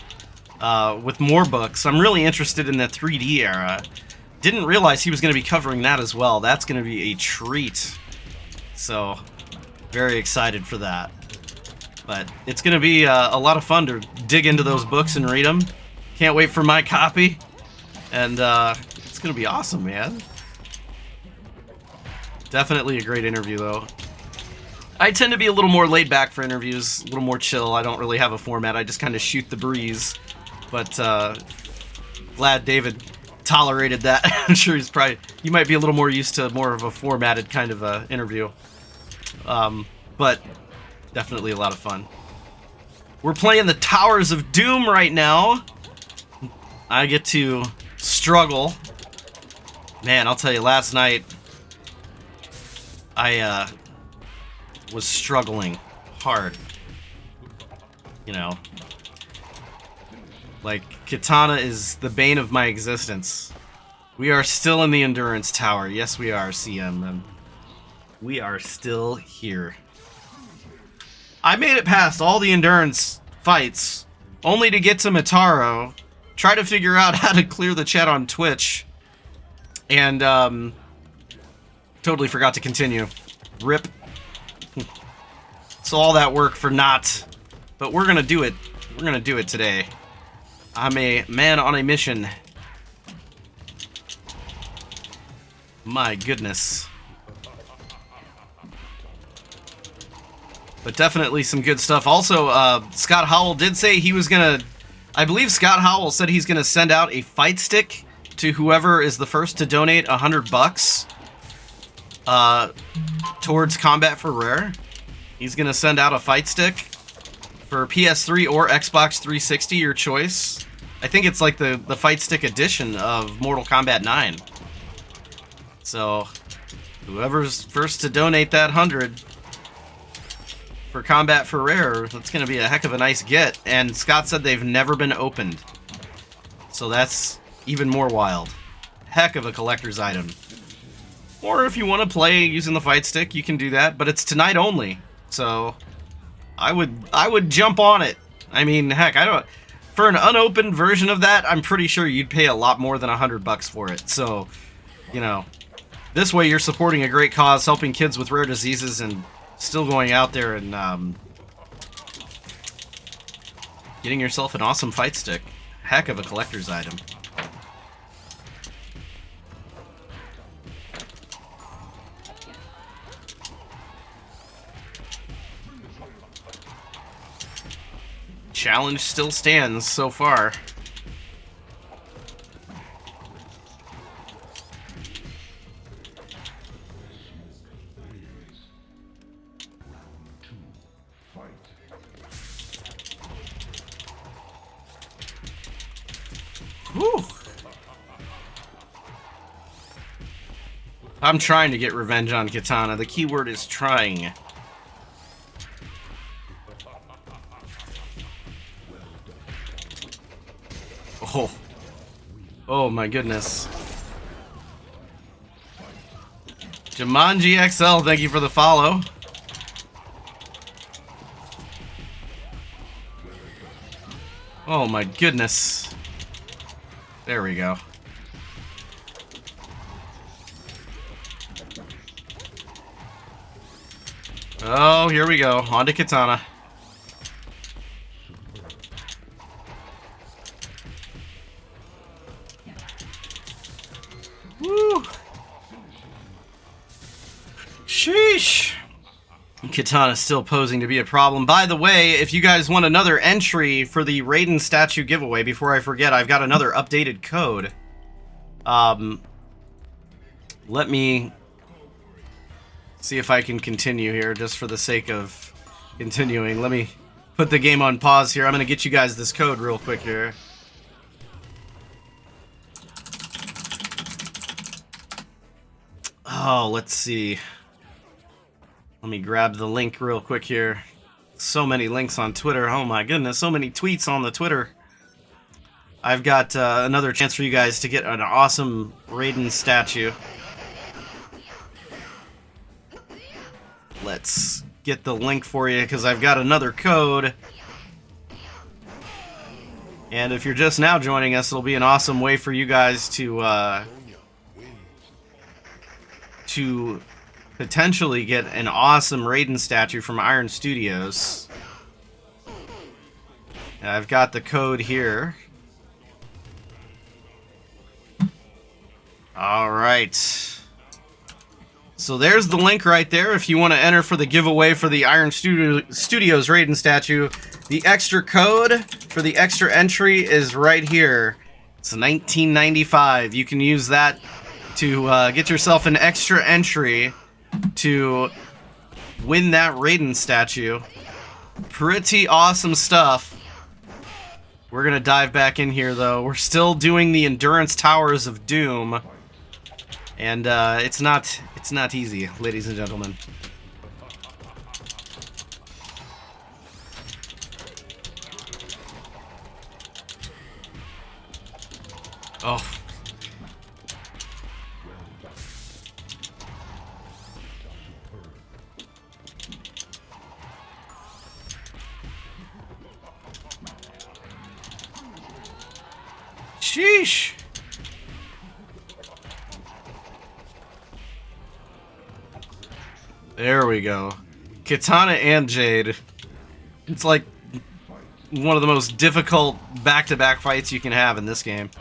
with more books. I'm really interested in the 3D era. Didn't realize he was going to be covering that as well. That's going to be a treat. So very excited for that. But it's going to be a lot of fun to dig into those books and read them. Can't wait for my copy, and it's gonna be awesome, man. Definitely a great interview, though. I tend to be a little more laid back for interviews, a little more chill. I don't really have a format. I just kind of shoot the breeze. But glad David tolerated that. I'm sure you might be a little more used to more of a formatted kind of interview. But definitely a lot of fun. We're playing the Towers of Doom right now. I get to struggle. Man, I'll tell you, last night I was struggling hard. You know, like, Katana is the bane of my existence. We are still in the Endurance Tower. Yes, we are, CM. We are still here. I made it past all the Endurance fights, only to get to Mataro, try to figure out how to clear the chat on Twitch, and totally forgot to continue. RIP. So all that work for naught. But we're gonna do it. We're gonna do it today. I'm a man on a mission. My goodness. But definitely some good stuff. Also, Scott Howell did say he was gonna... I believe Scott Howell said he's gonna send out a fight stick to whoever is the first to donate $100 towards Kombat4Rare. He's gonna send out a fight stick for PS3 or Xbox 360, your choice. I think it's like the fight stick edition of Mortal Kombat 9. So, whoever's first to donate that 100 for Kombat4Rare, that's going to be a heck of a nice get. And Scott said they've never been opened. So that's even more wild. Heck of a collector's item. Or if you want to play using the fight stick, you can do that, but it's tonight only. So I would jump on it. I mean, heck, for an unopened version of that, I'm pretty sure you'd pay a lot more than $100 for it. So, you know, this way you're supporting a great cause, helping kids with rare diseases, and still going out there and getting yourself an awesome fight stick. Heck of a collector's item. Challenge still stands so far. Whew. I'm trying to get revenge on Katana. The key word is trying. Oh. Oh my goodness. Jumanji XL, thank you for the follow. Oh my goodness. There we go. Oh, here we go. On to Katana. Woo! Sheesh! Katana's still posing to be a problem. By the way, if you guys want another entry for the Raiden statue giveaway, before I forget, I've got another updated code. Let me see if I can continue here, just for the sake of continuing. Let me put the game on pause here. I'm going to get you guys this code real quick here. Oh, let's see. Let me grab the link real quick here. So many links on Twitter. Oh my goodness, so many tweets on the Twitter. I've got another chance for you guys to get an awesome Raiden statue. Let's get the link for you, because I've got another code. And if you're just now joining us, it'll be an awesome way for you guys to potentially get an awesome Raiden statue from Iron Studios. And I've got the code here. Alright. So there's the link right there if you want to enter for the giveaway for the Iron Studios Raiden statue. The extra code for the extra entry is right here. It's $19.95. You can use that to get yourself an extra entry to win that Raiden statue. Pretty awesome stuff. We're gonna dive back in here, though. We're still doing the Endurance Towers of Doom, and it's not easy, ladies and gentlemen. Oh. Sheesh. There we go. Katana and Jade. It's like one of the most difficult back-to-back fights you can have in this game.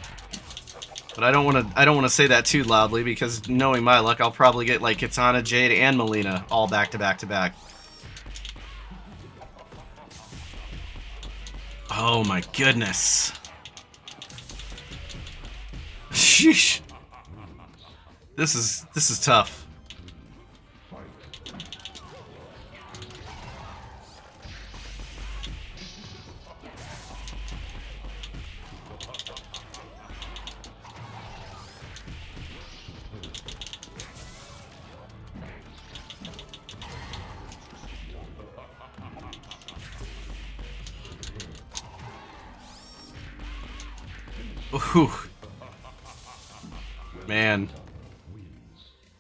But I don't want to say that too loudly, because knowing my luck, I'll probably get like Katana, Jade, and Melina all back-to-back-to-back. Oh my goodness. Sheesh. This is tough. Ooh. Man.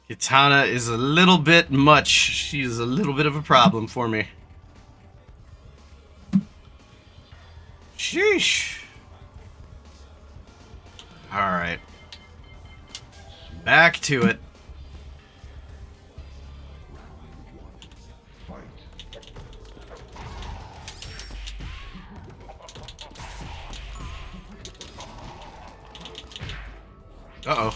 Katana is a little bit much. She's a little bit of a problem for me. Sheesh. Alright. Back to it. Uh-oh.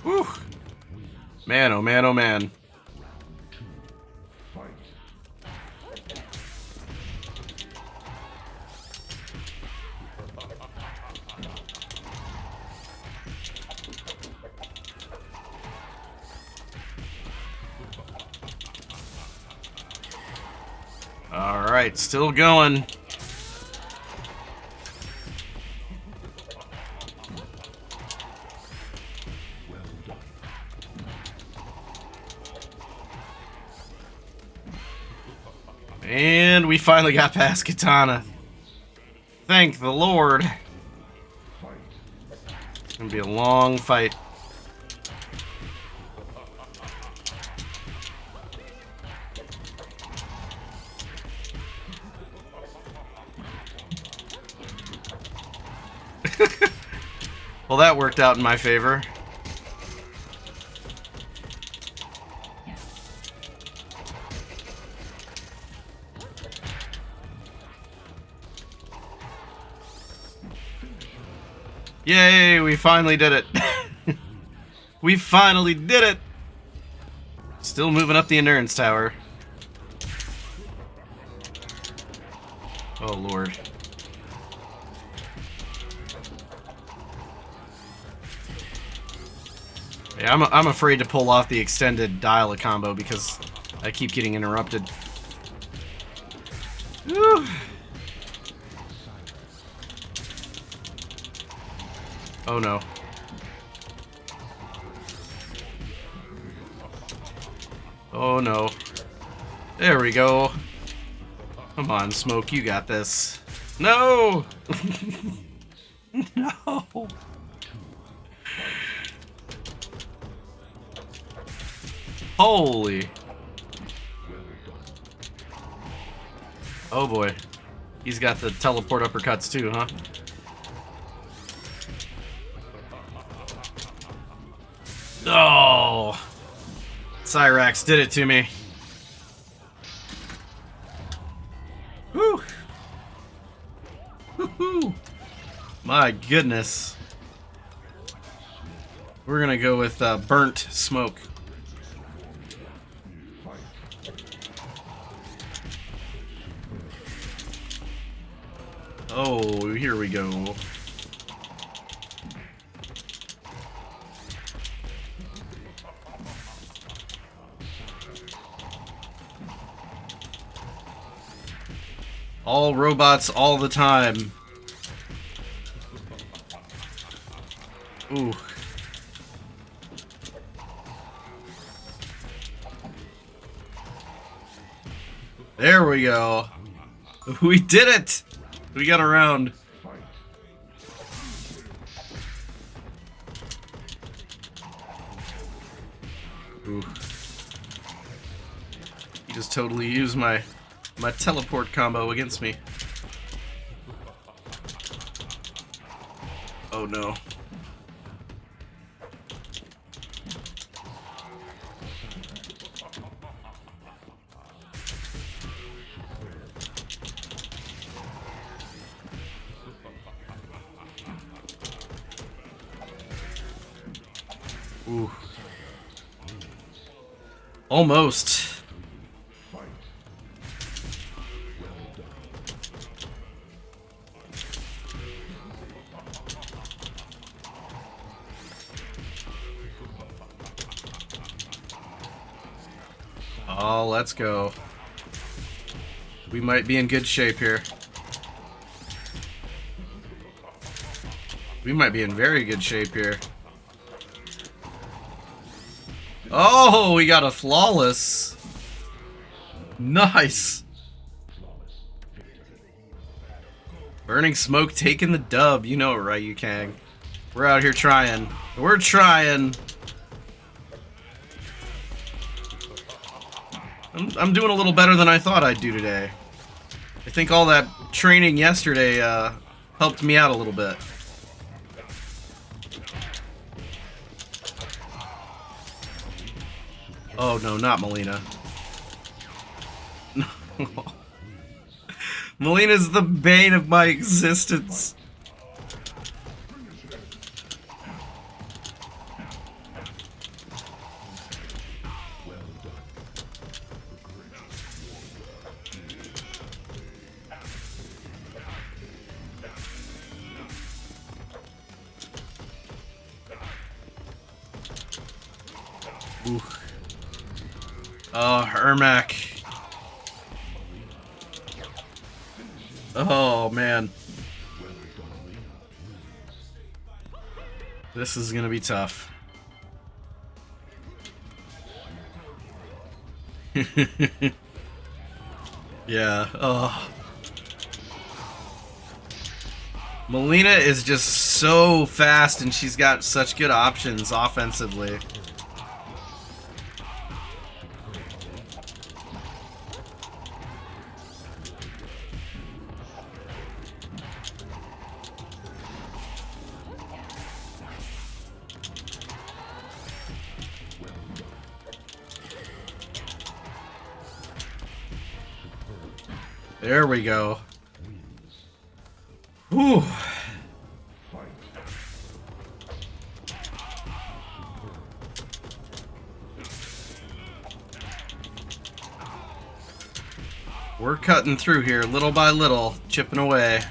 Whew. Man, oh man, oh man. Alright, still going. And we finally got past Katana. Thank the Lord. It's gonna be a long fight. Well, that worked out in my favor. Yay, we finally did it. We finally did it. Still moving up the endurance tower. Oh, Lord. Yeah, I'm afraid to pull off the extended dial-a combo because I keep getting interrupted. Whew. Oh no. Oh no. There we go. Come on, Smoke, you got this. No! No! Holy. Oh boy. He's got the teleport uppercuts too, huh? Oh! Cyrax did it to me. Whew! Woohoo! My goodness. We're gonna go with Burnt Smoke. Oh, here we go. All robots all the time. Ooh. There we go. We did it! We got around. Ooh. He just totally used my teleport combo against me. Oh no. Ooh. Almost. Oh, let's go. We might be in good shape here. We might be in very good shape here. Oh, we got a flawless. Nice. Burning Smoke taking the dub. You know it, right, you Kang? We're out here trying. We're trying. I'm doing a little better than I thought I'd do today. I think all that training yesterday helped me out a little bit. Oh no, not Melina. No. Melina's the bane of my existence. Ooh. Oh, Ermac. Oh, man. This is gonna be tough. Yeah, oh. Melina is just so fast and she's got such good options offensively. There we go. Whew. We're cutting through here little by little, chipping away.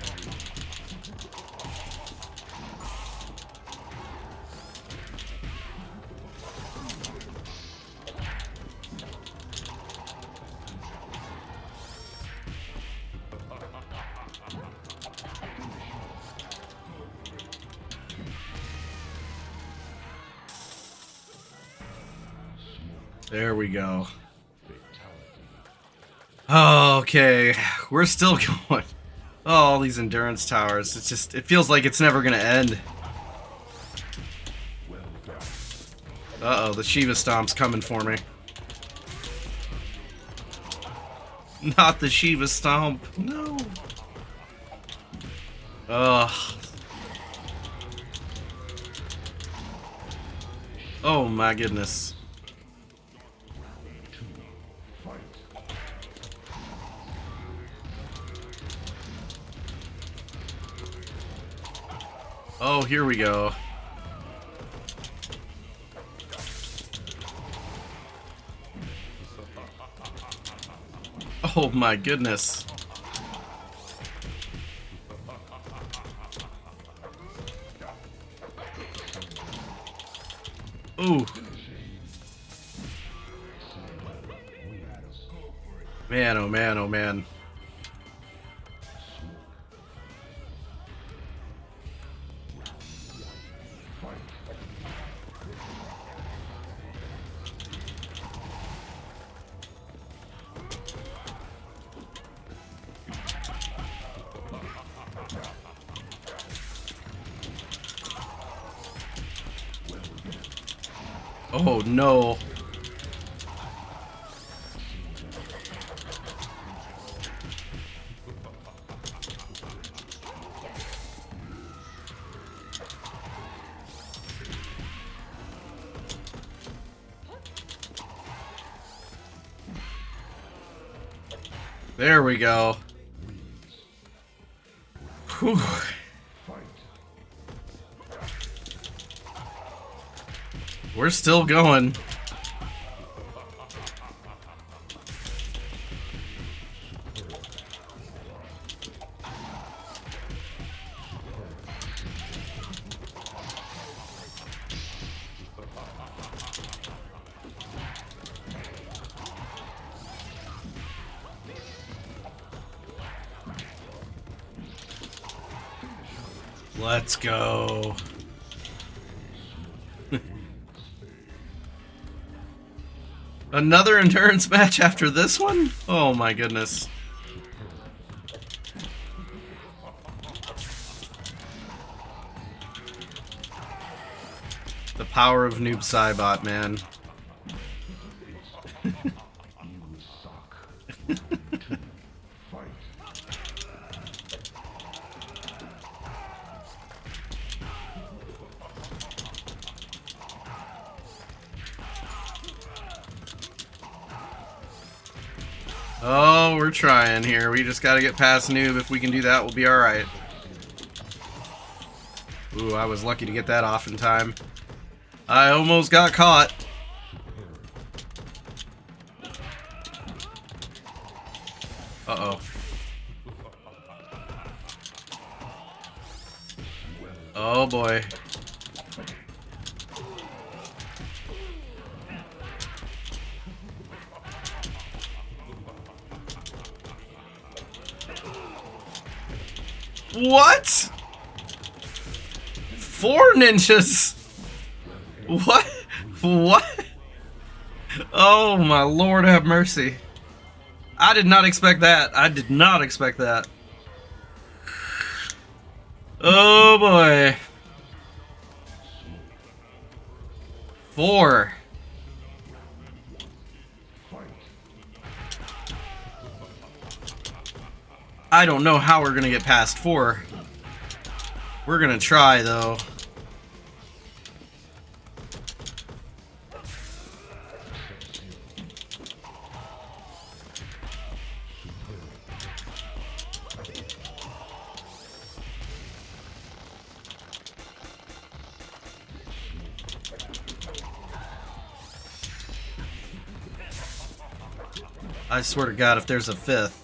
There we go. Okay, we're still going. Oh, all these endurance towers. It's just, it feels like it's never gonna end. Uh-oh, the Shiva Stomp's coming for me. Not the Shiva Stomp. No. Ugh. Oh my goodness. Oh, here we go. Oh my goodness. Ooh. Man, oh man, oh man. Oh no. There we go. Whew. We're still going. Let's go. Another endurance match after this one? Oh my goodness. The power of Noob Saibot, man. Oh, we're trying here. We just gotta get past Noob. If we can do that, we'll be alright. Ooh, I was lucky to get that off in time. I almost got caught. Uh-oh. Oh boy. What? 4 ninjas? What? What? Oh my Lord, have mercy. I did not expect that. I did not expect that. Oh boy. 4. I don't know how we're gonna get past 4. We're gonna try though. I swear to God, if there's a 5th,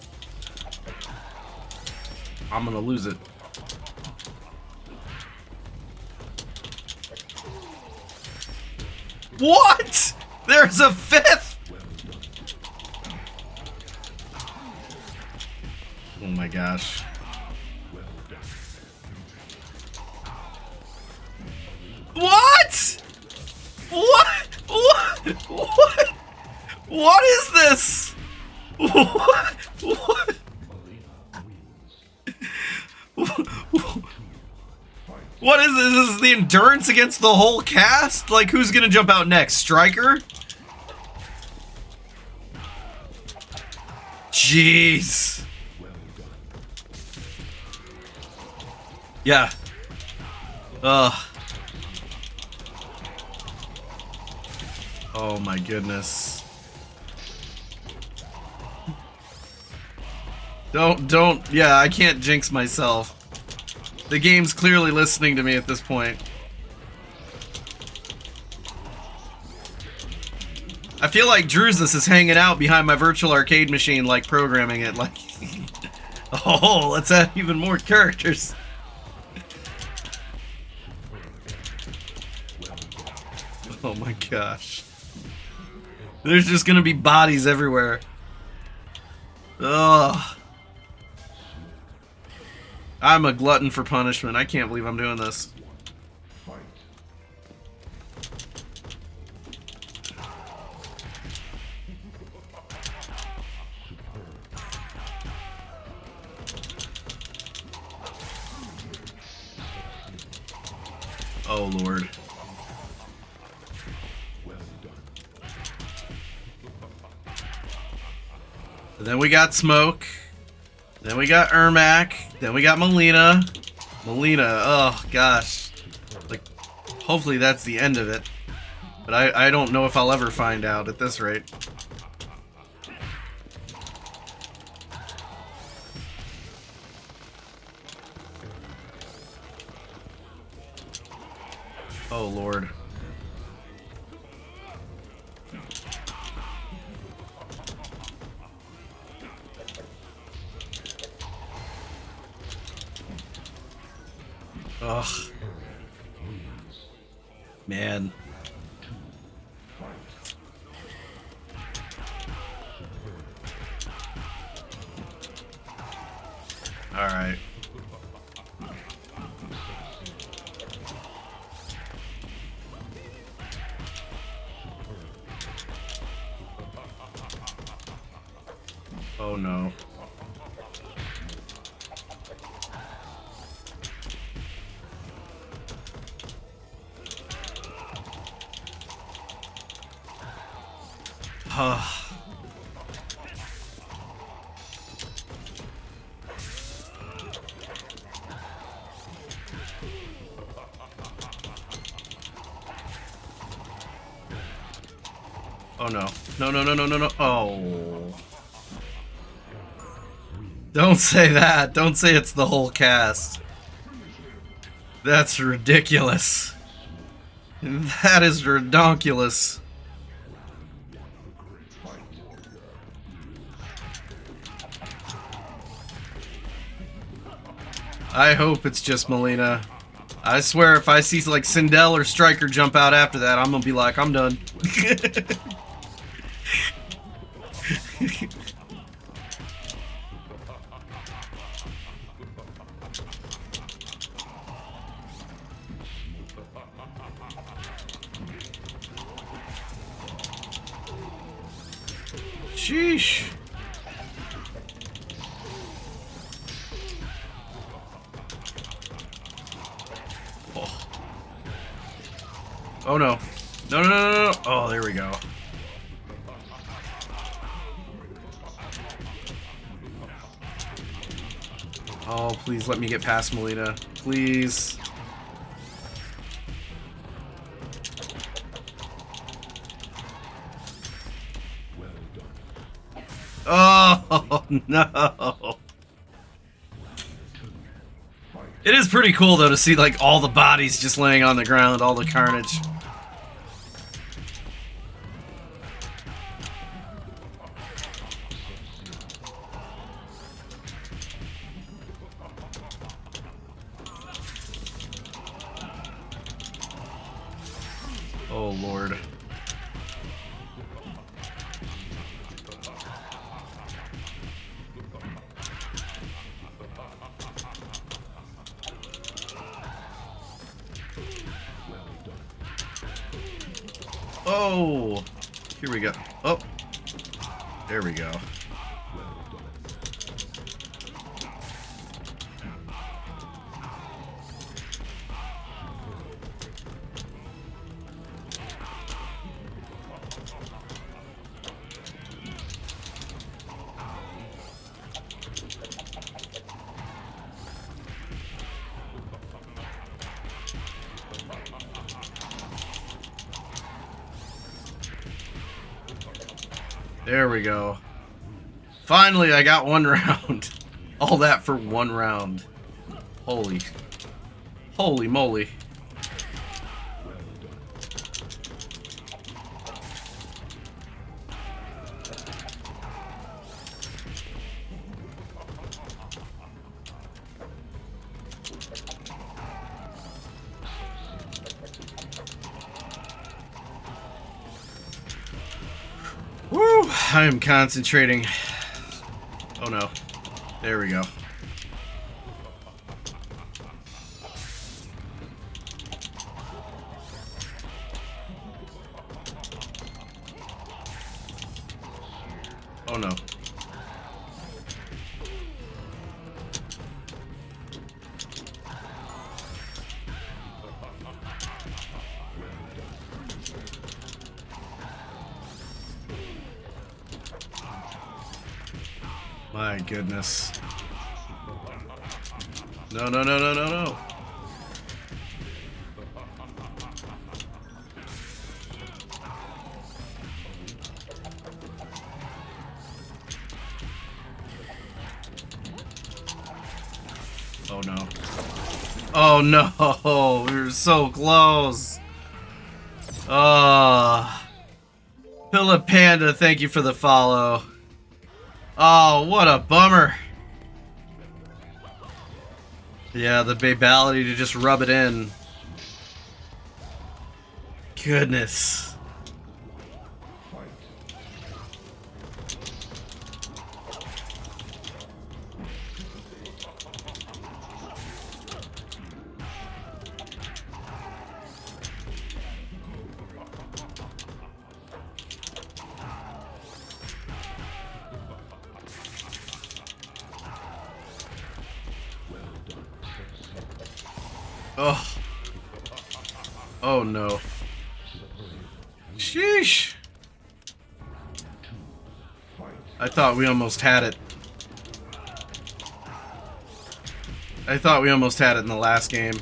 I'm gonna lose it. What? There's a 5th? Oh my gosh. What? What? What? What? What is this? What? What? What is this? This is the endurance against the whole cast? Like, who's gonna jump out next? Striker? Jeez. Yeah. Ugh. Oh my goodness. Don't, yeah, I can't jinx myself. The game's clearly listening to me at this point. I feel like Drusus is hanging out behind my virtual arcade machine, like programming it, like, oh, let's add even more characters. Oh my gosh. There's just gonna be bodies everywhere. Ugh. I'm a glutton for punishment. I can't believe I'm doing this. Oh Lord. Then we got Smoke. Then we got Ermac. Then we got Melina. Oh gosh. Like, hopefully that's the end of it. But I don't know if I'll ever find out at this rate. Oh Lord. Ugh. Man. All right. Oh no. Oh no. No. Oh. Don't say that. Don't say it's the whole cast. That's ridiculous. That is redonkulous. I hope it's just Melina. I swear if I see like Sindel or Stryker jump out after that, I'm gonna be like, I'm done. Sheesh. Oh no. No. Oh, there we go. Oh, please let me get past Melina. Please. Oh, no. It is pretty cool, though, to see, like, all the bodies just laying on the ground, all the carnage. Oh, Lord. Oh, here we go. Oh, there we go. There we go. Finally, I got one round. All that for one round. Holy moly. Woo! I am concentrating. Oh no. There we go. Oh no. My goodness. No, no, no, no, no, no. Oh no. Oh no, we were so close. Pillow Panda, thank you for the follow. Oh, what a bummer. Yeah, the babality to just rub it in. Goodness. Oh. Oh no. Sheesh. I thought we almost had it. I thought we almost had it in the last game.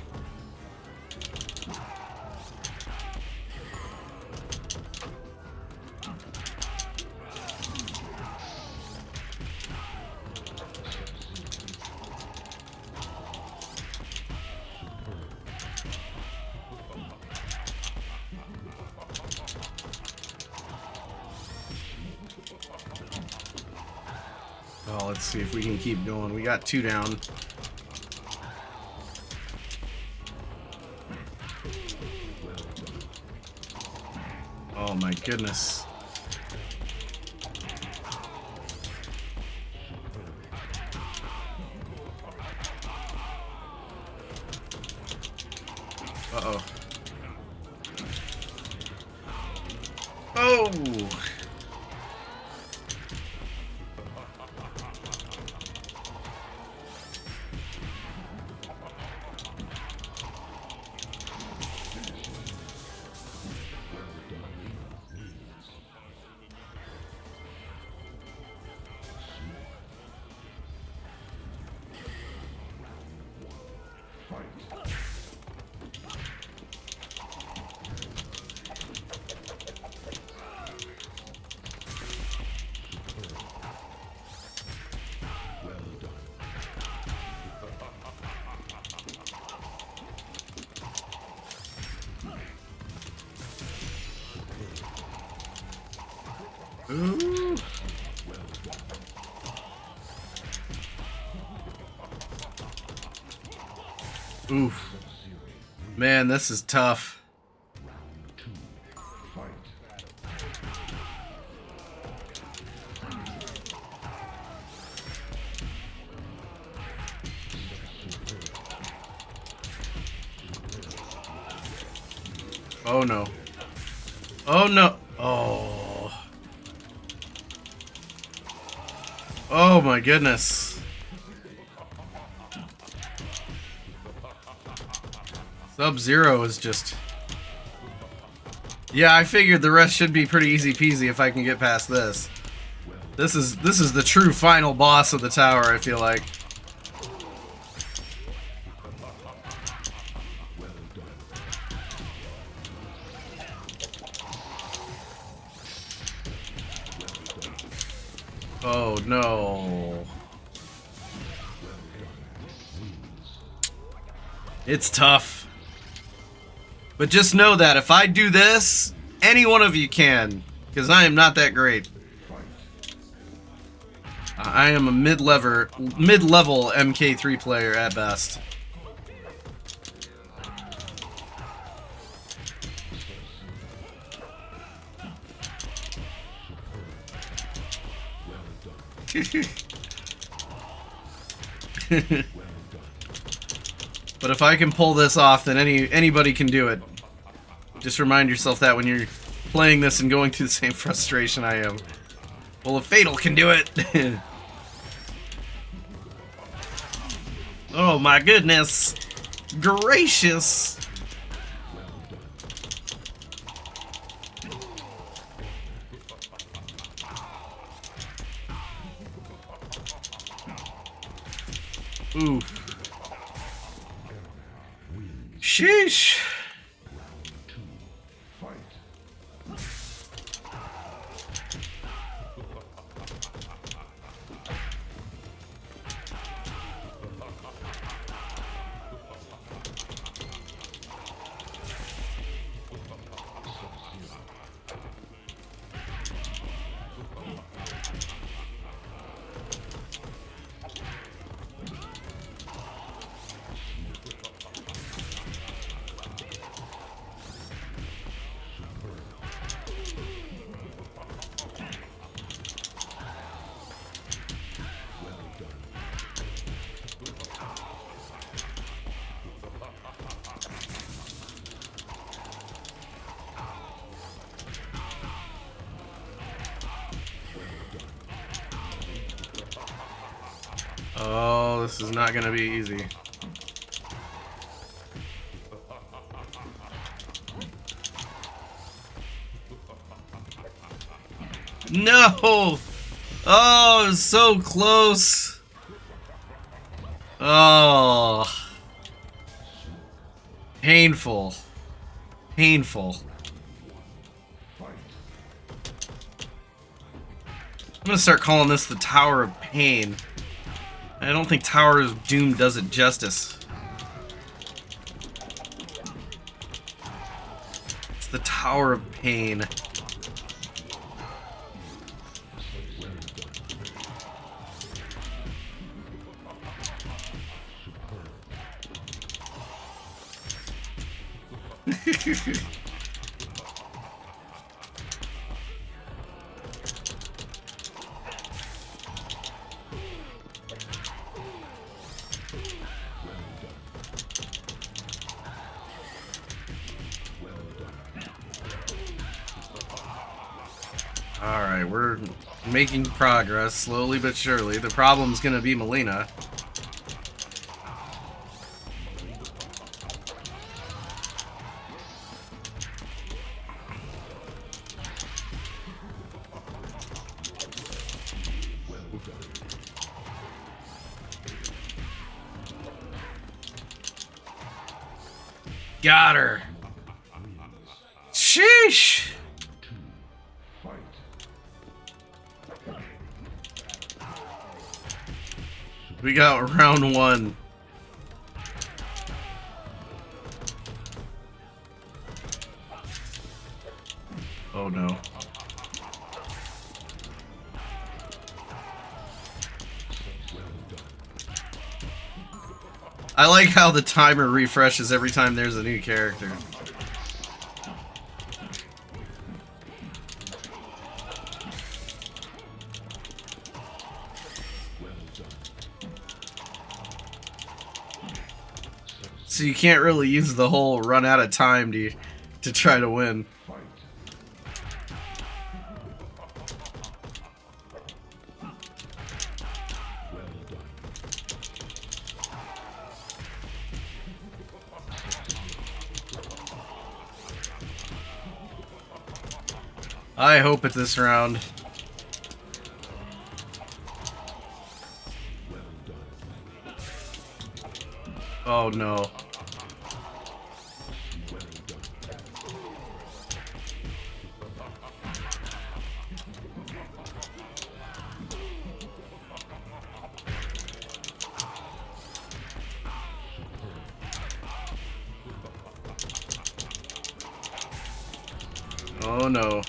Oh, let's see if we can keep going. We got 2 down. Oh my goodness. Uh-oh. Oh! Ooh. Oof. Man, this is tough. Oh no. Oh no. Oh. Oh my goodness. Sub-Zero is just... Yeah, I figured the rest should be pretty easy peasy if I can get past this. This is the true final boss of the tower, I feel like. Oh no. It's tough. But just know that if I do this, any one of you can, because I am not that great. I am a mid-level MK3 player at best. But if I can pull this off, then anybody can do it. Just remind yourself that when you're playing this and going through the same frustration I am. Well, if Fatal can do it. Oh my goodness. Gracious. Ooh. Sheesh. Oh, this is not gonna be easy. No! Oh, it was so close. Oh. Painful. Painful. I'm gonna start calling this the Tower of Pain. I don't think Tower of Doom does it justice. It's the Tower of Pain. Alright, we're making progress, slowly but surely. The problem's gonna be Melina. Got her! Sheesh! We got round one. Oh no. I like how the timer refreshes every time there's a new character. So you can't really use the whole run out of time to try to win. I hope it's this round. Oh no. Oh no.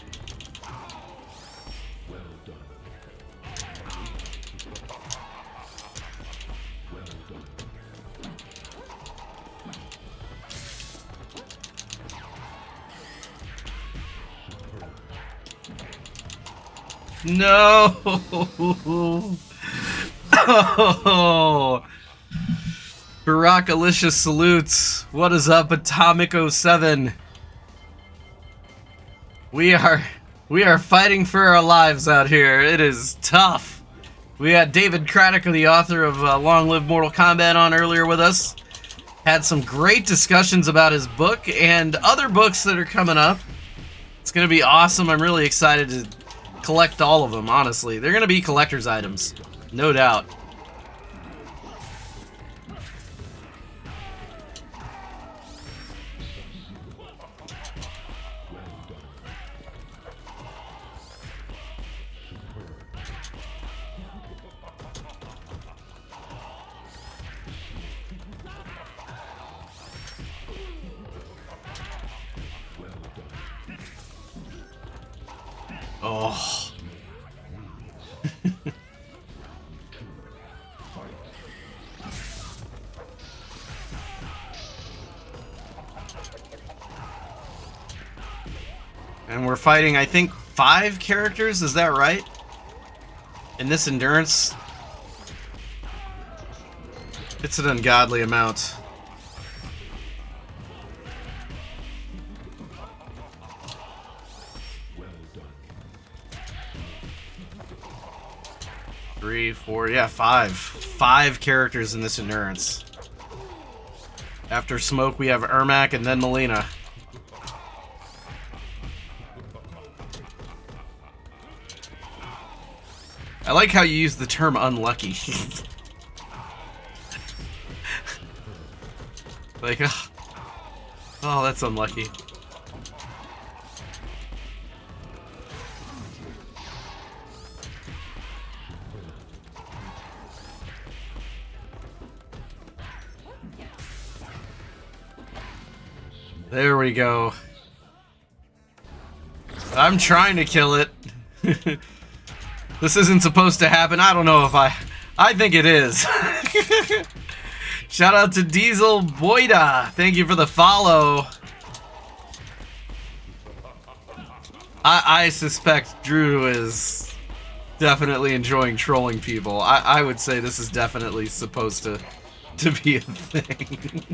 No! Oh! Barack Alicia salutes. What is up, Atomic07? We are fighting for our lives out here. It is tough. We had David Craddock, the author of Long Live Mortal Kombat, on earlier with us. Had some great discussions about his book and other books that are coming up. It's going to be awesome. I'm really excited to collect all of them, honestly. They're going to be collector's items, no doubt. Oh. And we're fighting, I think, 5 characters, is that right? In this endurance? It's an ungodly amount. Three, four, yeah, 5. 5 characters in this endurance. After Smoke, we have Ermac and then Melina. I like how you use the term unlucky. Like, oh, that's unlucky. There we go. I'm trying to kill it. This isn't supposed to happen. I don't know if I think it is. Shout out to Diesel Boyda. Thank you for the follow. I suspect Drew is definitely enjoying trolling people. I would say this is definitely supposed to be a thing.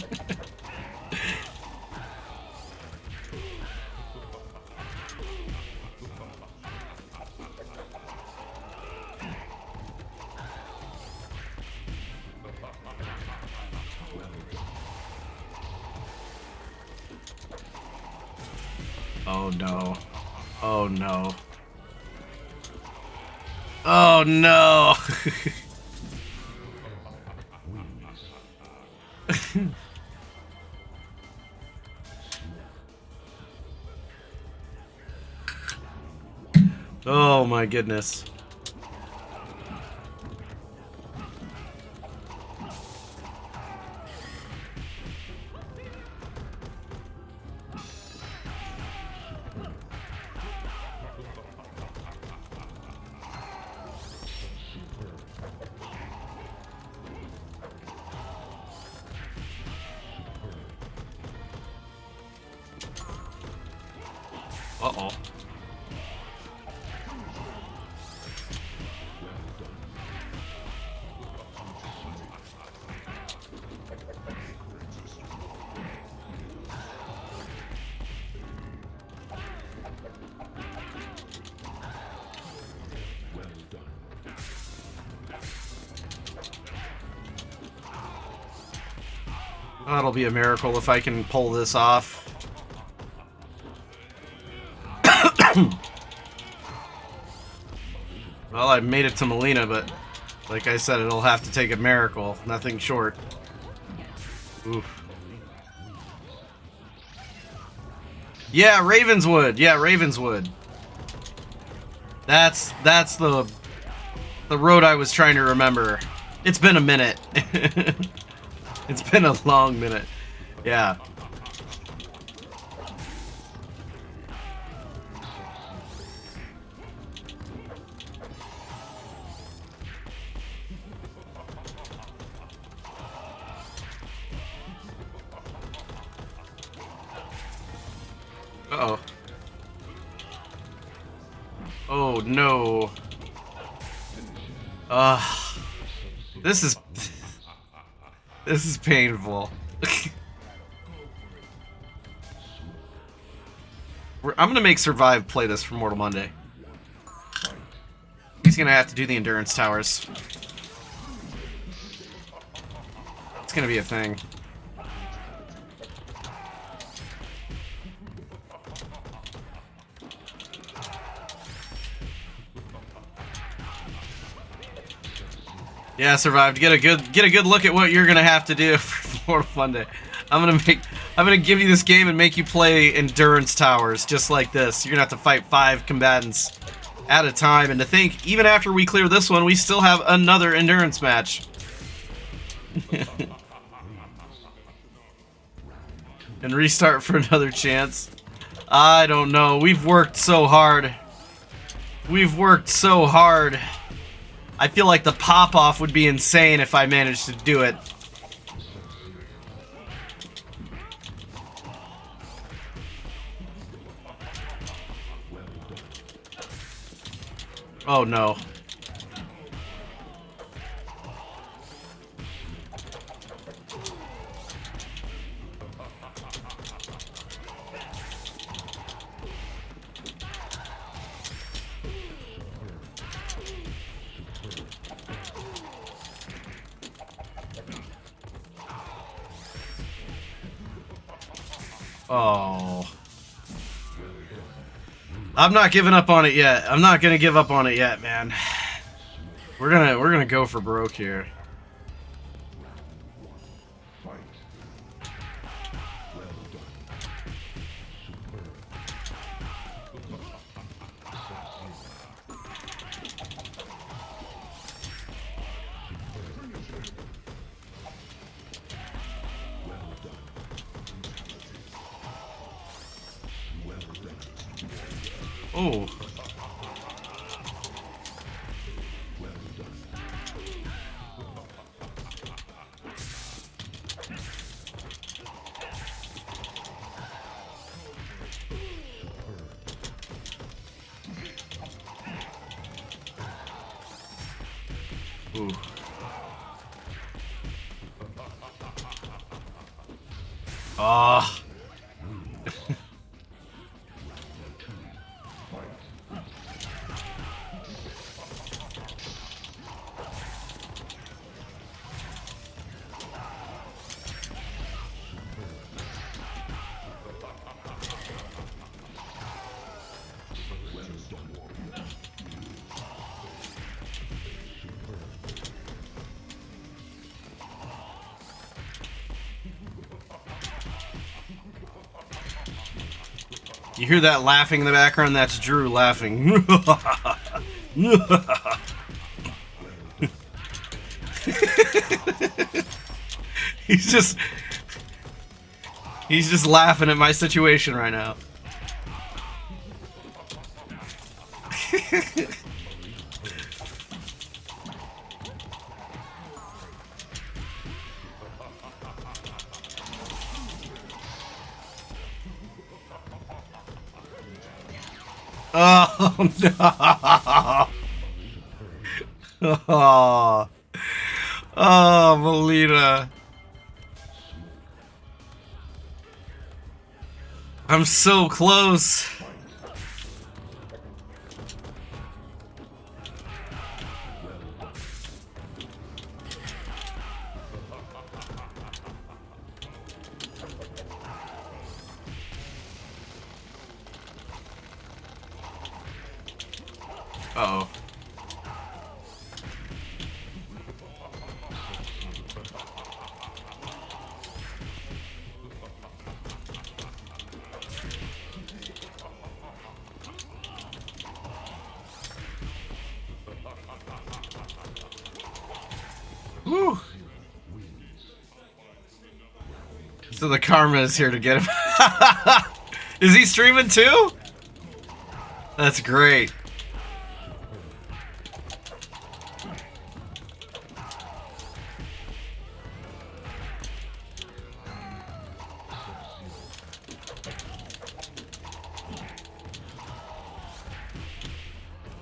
Oh no. Oh no. Oh no. Oh my goodness. Uh-oh. That'll be a miracle if I can pull this off. Well, I made it to Melina, but like I said, it'll have to take a miracle. Nothing short. Oof. Yeah, Ravenswood. Yeah, Ravenswood. That's the road I was trying to remember. It's been a minute. It's been a long minute. Yeah. Uh-oh. Oh no. This is painful. I'm gonna make Survive play this for Mortal Monday. He's gonna have to do the endurance towers. It's gonna be a thing. Yeah, Survived. Get a good look at what you're gonna have to do for Mortal Monday. I'm gonna give you this game and make you play endurance towers just like this. You're gonna have to fight 5 combatants at a time, and to think, even after we clear this one, we still have another endurance match. And restart for another chance. I don't know. We've worked so hard. We've worked so hard. I feel like the pop-off would be insane if I managed to do it. Oh no. Oh. I'm not giving up on it yet. I'm not gonna give up on it yet, man. We're gonna go for broke here. Oh. Ooh. Ah. You hear that laughing in the background? That's Drew laughing. He's just laughing at my situation right now. Oh no! Oh, oh, Melina. I'm so close. Uh-oh. Woo. So the karma is here to get him. Is he streaming too? That's great.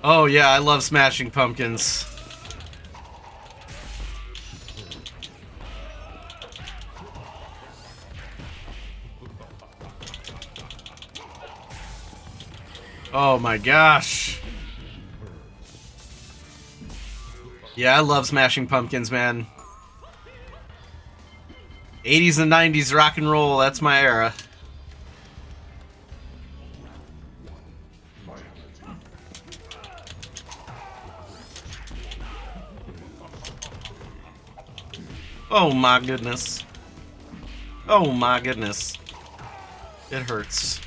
Oh yeah, I love smashing pumpkins. Oh my gosh. Yeah, I love smashing pumpkins, man. 80s and 90s rock and roll, that's my era. Oh my goodness. Oh my goodness. It hurts.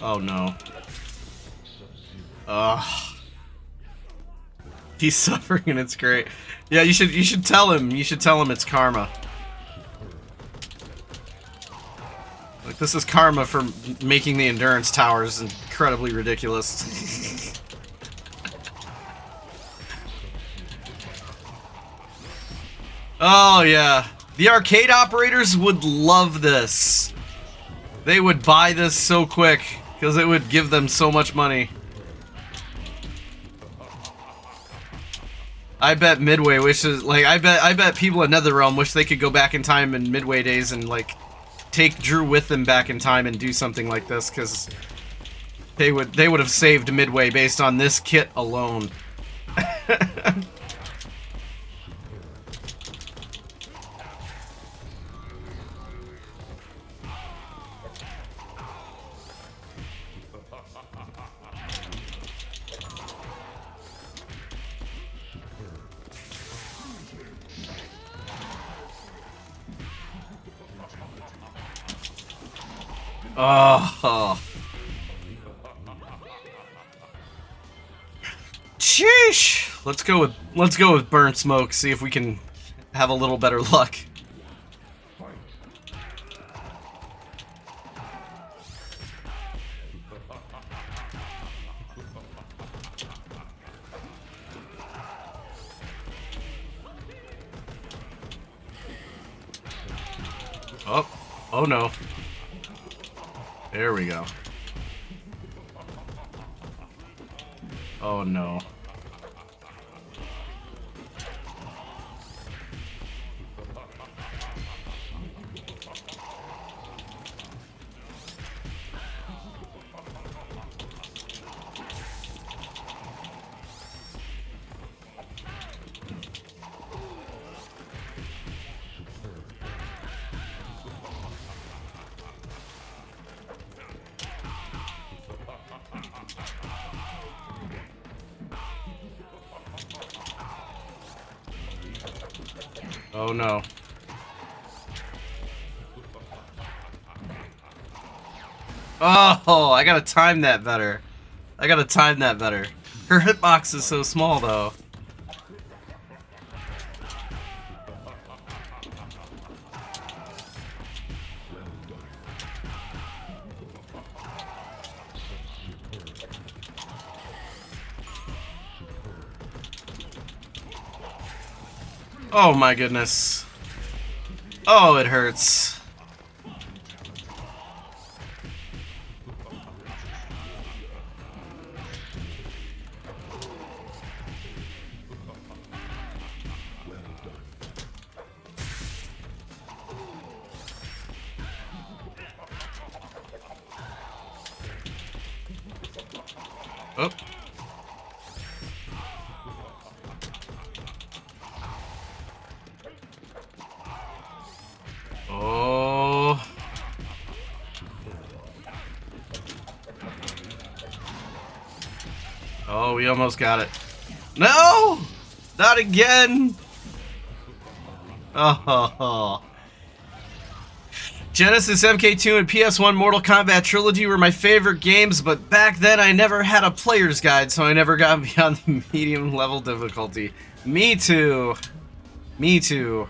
Oh no. Ugh. He's suffering and it's great. Yeah, you should tell him. You should tell him it's karma. Like, this is karma for making the endurance towers incredibly ridiculous. Oh yeah, the arcade operators would love this. They would buy this so quick because it would give them so much money. I bet Midway wishes, like, I bet people in NetherRealm wish they could go back in time in Midway days and, like, take Drew with them back in time and do something like this, because they would have saved Midway based on this kit alone. Oh. Sheesh. Let's go with Burnt Smoke, see if we can have a little better luck. Oh. Oh no. There we go. Oh no. Oh no. Oh, I gotta time that better. I gotta time that better. Her hitbox is so small though. Oh my goodness. Oh, it hurts. Oh. Oh. Oh, we almost got it. No! Not again! Oh. Genesis, MK2, and PS1 Mortal Kombat Trilogy were my favorite games, but back then I never had a player's guide, so I never got beyond the medium level difficulty. Me too. Me too.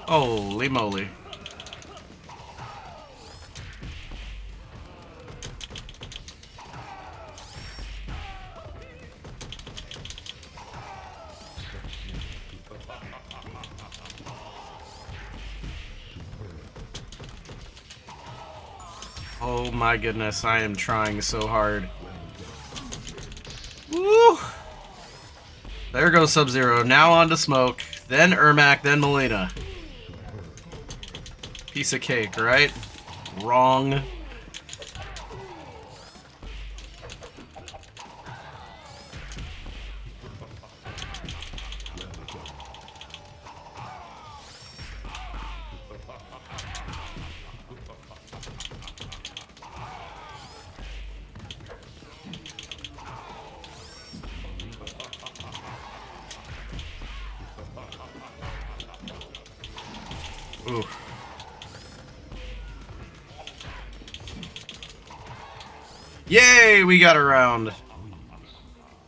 Holy moly. Oh my goodness, I am trying so hard. Woo! There goes Sub-Zero. Now on to Smoke, then Ermac, then Melina. Piece of cake, right? Wrong. Ooh. Yay, we got around.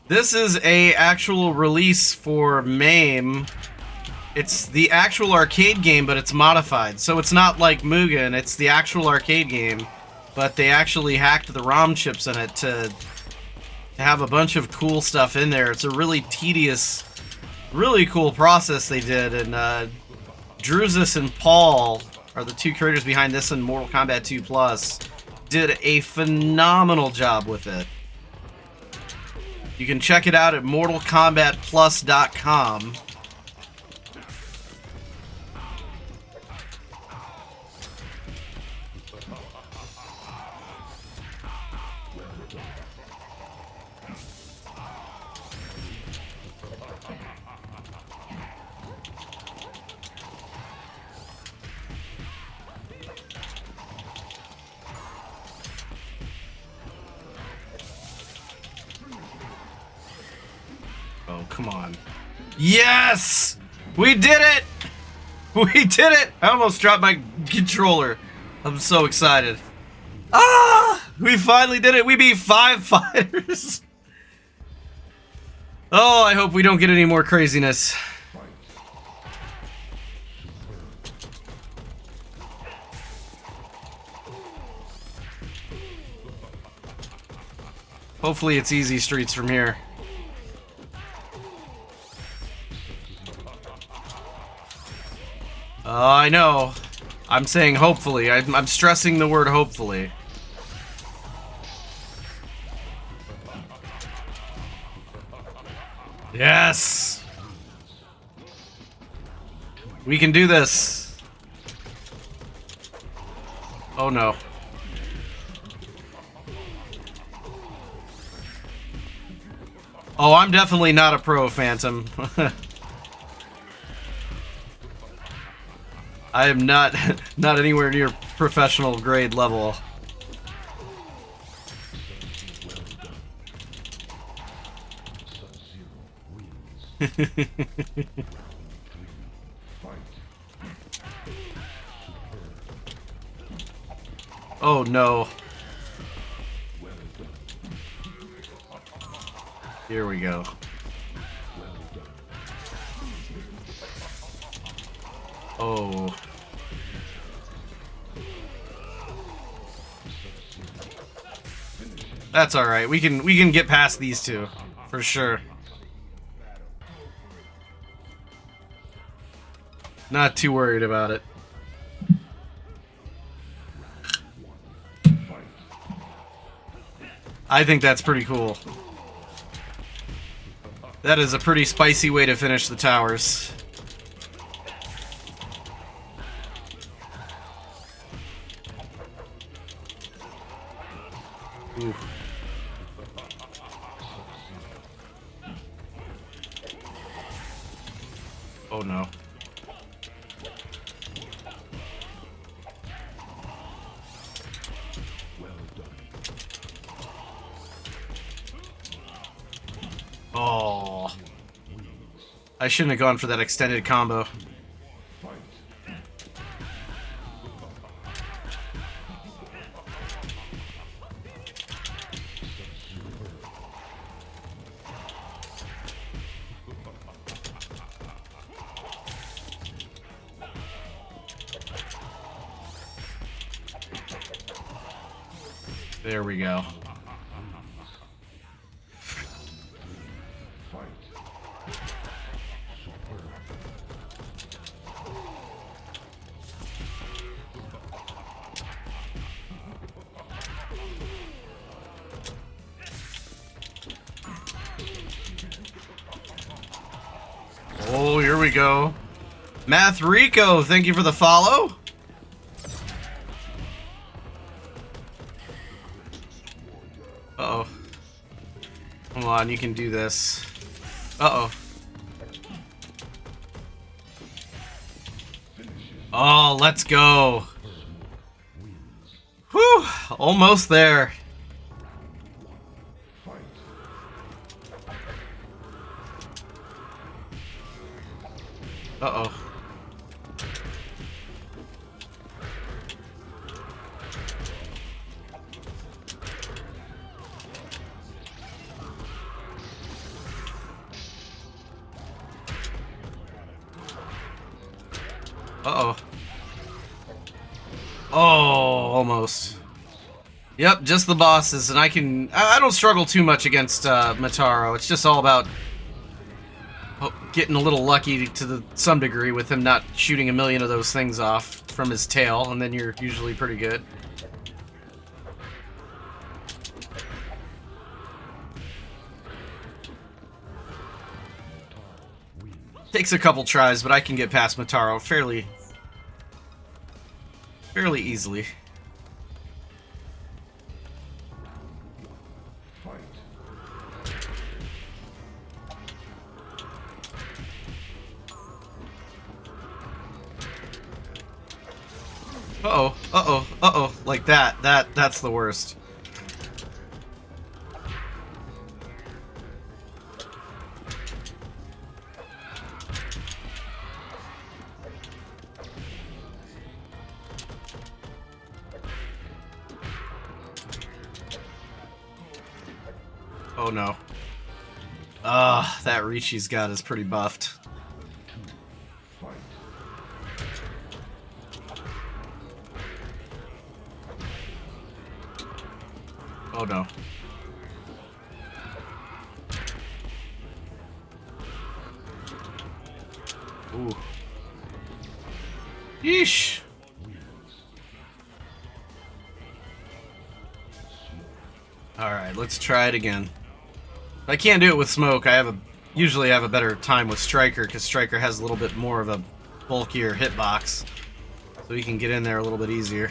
This is a actual release for MAME. It's the actual arcade game, but it's modified. So it's not like Mugen, it's the actual arcade game, but they actually hacked the ROM chips in it to have a bunch of cool stuff in there. It's a really tedious, really cool process they did, and Drusus and Paul are the two creators behind this and Mortal Kombat 2 Plus. Did a phenomenal job with it. You can check it out at mortalkombatplus.com. Oh, come on. Yes! We did it! We did it! I almost dropped my controller. I'm so excited. Ah! We finally did it! We beat 5 fighters! Oh, I hope we don't get any more craziness. Hopefully it's easy streets from here. I know. I'm saying hopefully. I'm stressing the word hopefully. Yes! We can do this. Oh no. Oh, I'm definitely not a pro, Phantom. I am not anywhere near professional grade level. Oh no. Here we go. Oh. That's all right. We can get past these two for sure. Not too worried about it. I think that's pretty cool. That is a pretty spicy way to finish the towers. Ooh. Oh no. Oh. I shouldn't have gone for that extended combo. There we go. Oh, here we go. Math Rico, thank you for the follow. Uh-oh. Come on, you can do this. Uh-oh. Oh, let's go. Whew, almost there. Uh-oh. Uh-oh. Oh, almost. Yep, just the bosses, and I don't struggle too much against Mataro. It's just all about getting a little lucky to some degree with him not shooting a million of those things off from his tail, and then you're usually pretty good. Takes a couple tries, but I can get past Mataro fairly easily. Uh-oh, uh-oh, uh-oh, like that's the worst. Oh no. That reach he's got is pretty buffed. Oh no. Ooh. Yeesh. Alright, let's try it again. If I can't do it with Smoke, I usually have a better time with Striker, because Striker has a little bit more of a bulkier hitbox. So he can get in there a little bit easier.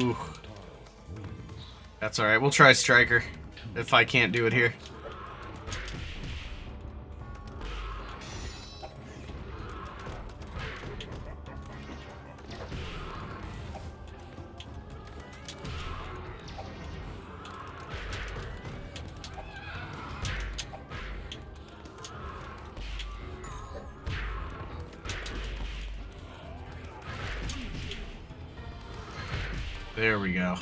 Ooh. That's alright, we'll try Striker, if I can't do it here. There we go.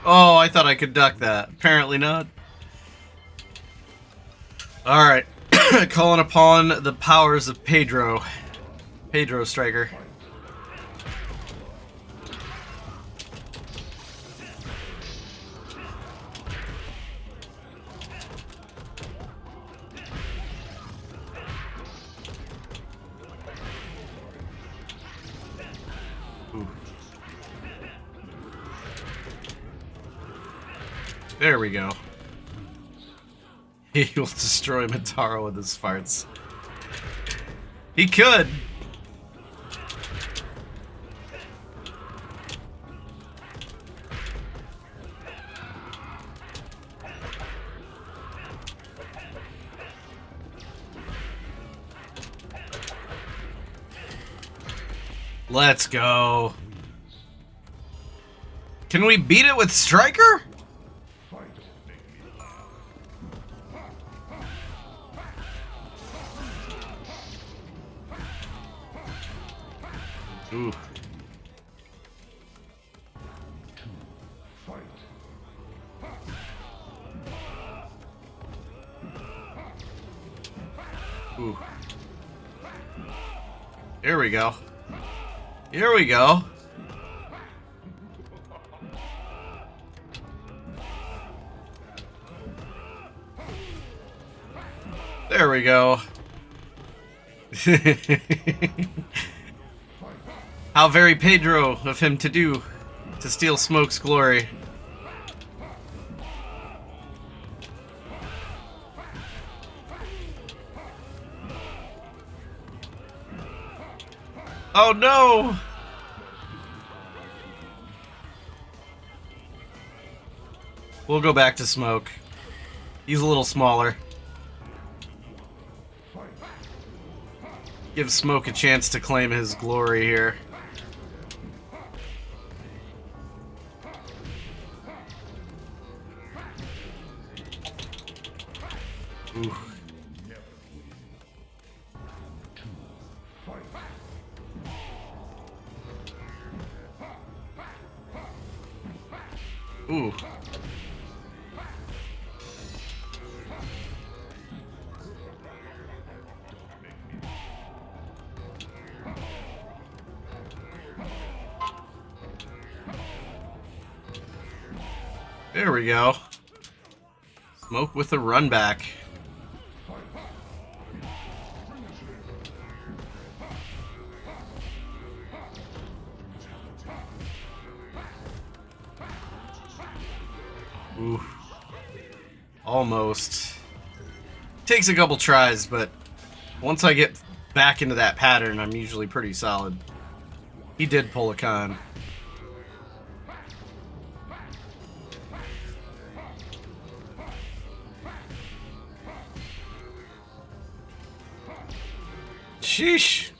Oh, I thought I could duck that. Apparently not. Alright. Calling upon the powers of Pedro. Pedro Striker. Ooh. There we go. He will destroy Mataro with his farts. He could. Let's go. Can we beat it with Striker? Ooh. Ooh. Here we go. Here we go. There we go. How very Pedro of him to do, to steal Smoke's glory. Oh no! We'll go back to Smoke. He's a little smaller. Give Smoke a chance to claim his glory here. Ooh. Ooh. There we go. Smoke with a run back. Ooh. Almost. Takes a couple tries, but once I get back into that pattern, I'm usually pretty solid. He did pull a con. Sheesh.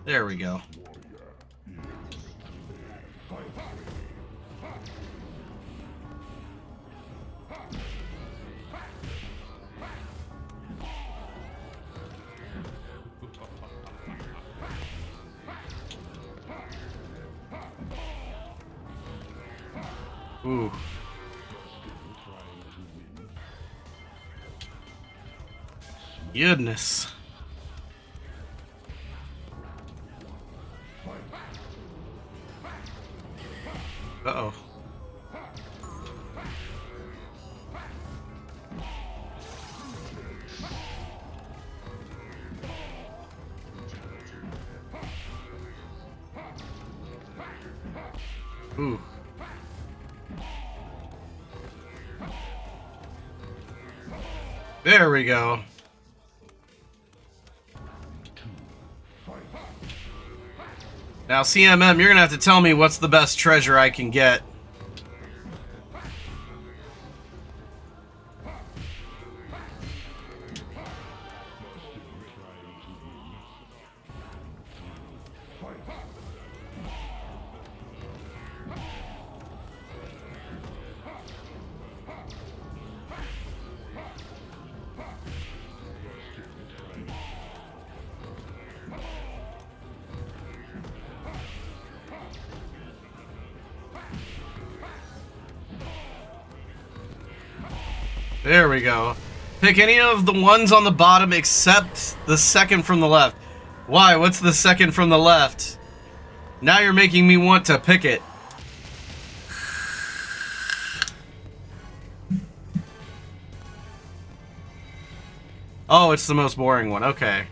There we go. Ooh. Goodness. Uh-oh. Ooh. There we go. Now, CMM, you're gonna have to tell me what's the best treasure I can get. There we go. Pick any of the ones on the bottom except the second from the left. Why? What's the second from the left? Now you're making me want to pick it. Oh, it's the most boring one. Okay.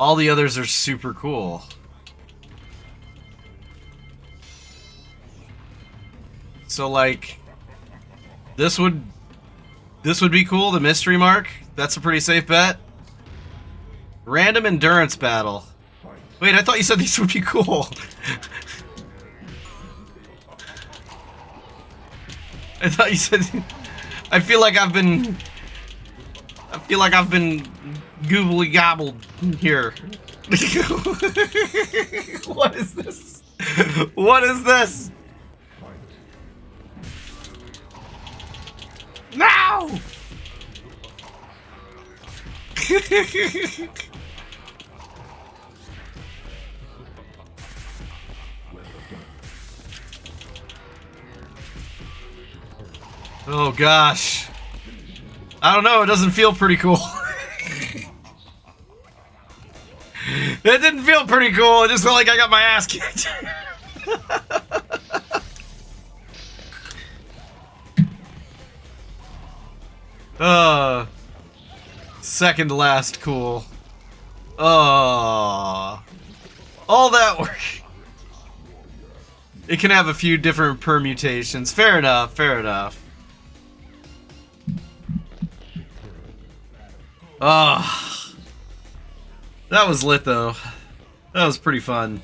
All the others are super cool. So, like, this would be cool, the mystery mark. That's a pretty safe bet. Random endurance battle. Wait, I thought you said these would be cool. I thought you said... I feel like I've been goobly gobbled here. What is this? What is this? No! Oh gosh. I don't know, it doesn't feel pretty cool. It didn't feel pretty cool, it just felt like I got my ass kicked. Second to last cool. Oh, all that work. It can have a few different permutations. Fair enough, fair enough. Oh, that was lit though. That was pretty fun.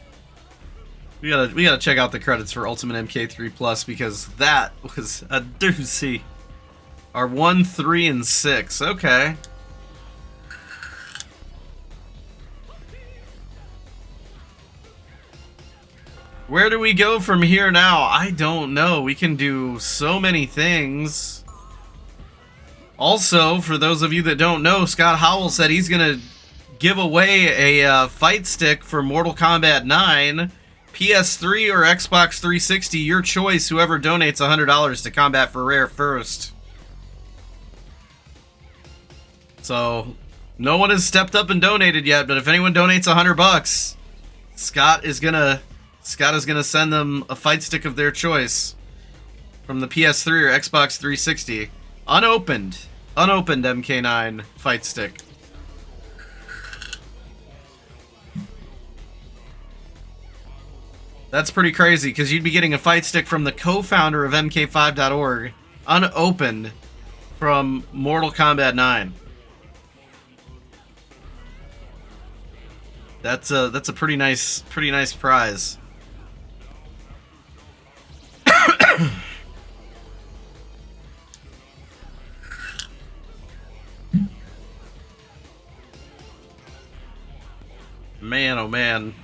We gotta check out the credits for Ultimate MK3 Plus because that was a doozy. Our 1, 3, and 6. Okay. Where do we go from here now? I don't know. We can do so many things. Also, for those of you that don't know, Scott Howell said he's gonna give away a fight stick for Mortal Kombat 9, PS3 or Xbox 360, your choice. Whoever donates $100 to Kombat4Rare first. So, no one has stepped up and donated yet, but if anyone donates $100, Scott is gonna send them a fight stick of their choice from the PS3 or Xbox 360, unopened MK9 fight stick. That's pretty crazy because you'd be getting a fight stick from the co-founder of MK5.org, unopened, from Mortal Kombat 9. That's a pretty nice prize. Man, oh man.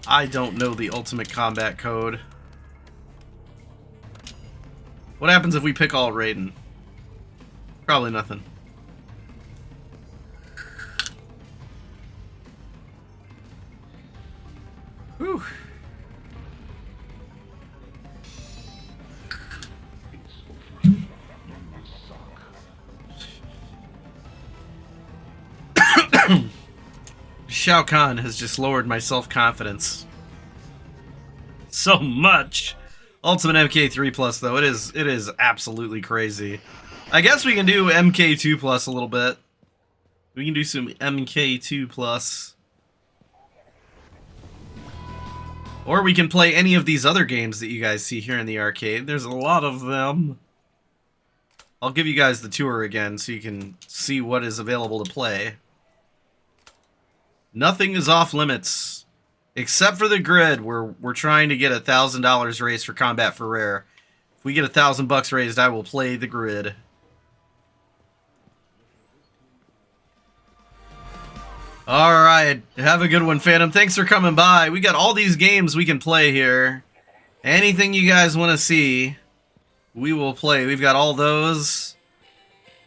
I don't know the Ultimate Combat code. What happens if we pick all Raiden? Probably nothing. Whew. Shao Kahn has just lowered my self-confidence so much. Ultimate MK3 Plus, though, it is absolutely crazy. I guess we can do MK2 Plus a little bit. We can do some MK2 Plus. Or we can play any of these other games that you guys see here in the arcade. There's a lot of them. I'll give you guys the tour again so you can see what is available to play. Nothing is off limits, except for the grid. We're trying to get $1,000 raised for Kombat4Rare. If we get $1,000 raised, I will play the grid. All right, have a good one, Phantom. Thanks for coming by. We got all these games we can play here. Anything you guys want to see, we will play. We've got all those.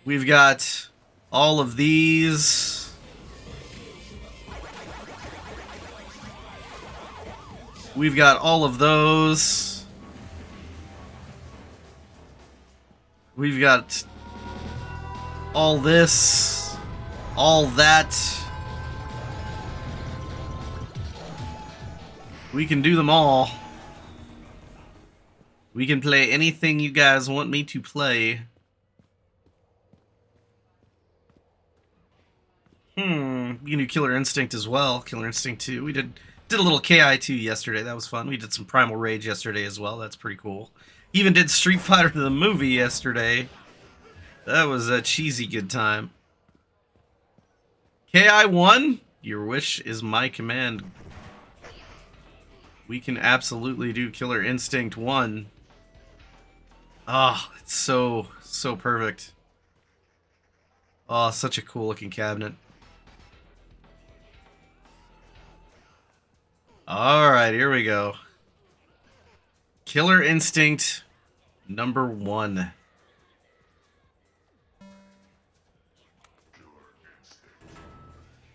We've got all of these. We've got all of those. We've got all this, all that. We can do them all. We can play anything you guys want me to play. We can do Killer Instinct as well. Killer Instinct 2. We did a little KI2 yesterday. That was fun. We did some Primal Rage yesterday as well. That's pretty cool. Even did Street Fighter the movie yesterday. That was a cheesy good time. KI1, your wish is my command. We can absolutely do Killer Instinct 1. Oh, it's so perfect. Oh, such a cool looking cabinet. Alright, here we go. Killer Instinct number 1.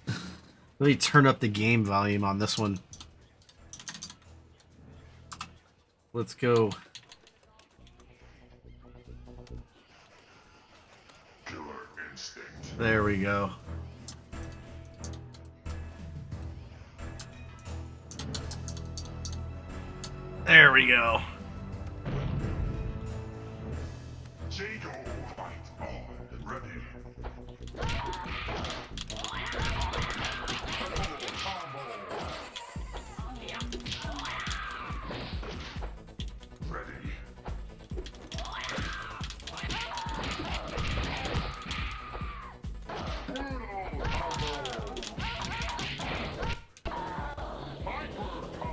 Let me turn up the game volume on this one. Let's go. There we go. There we go.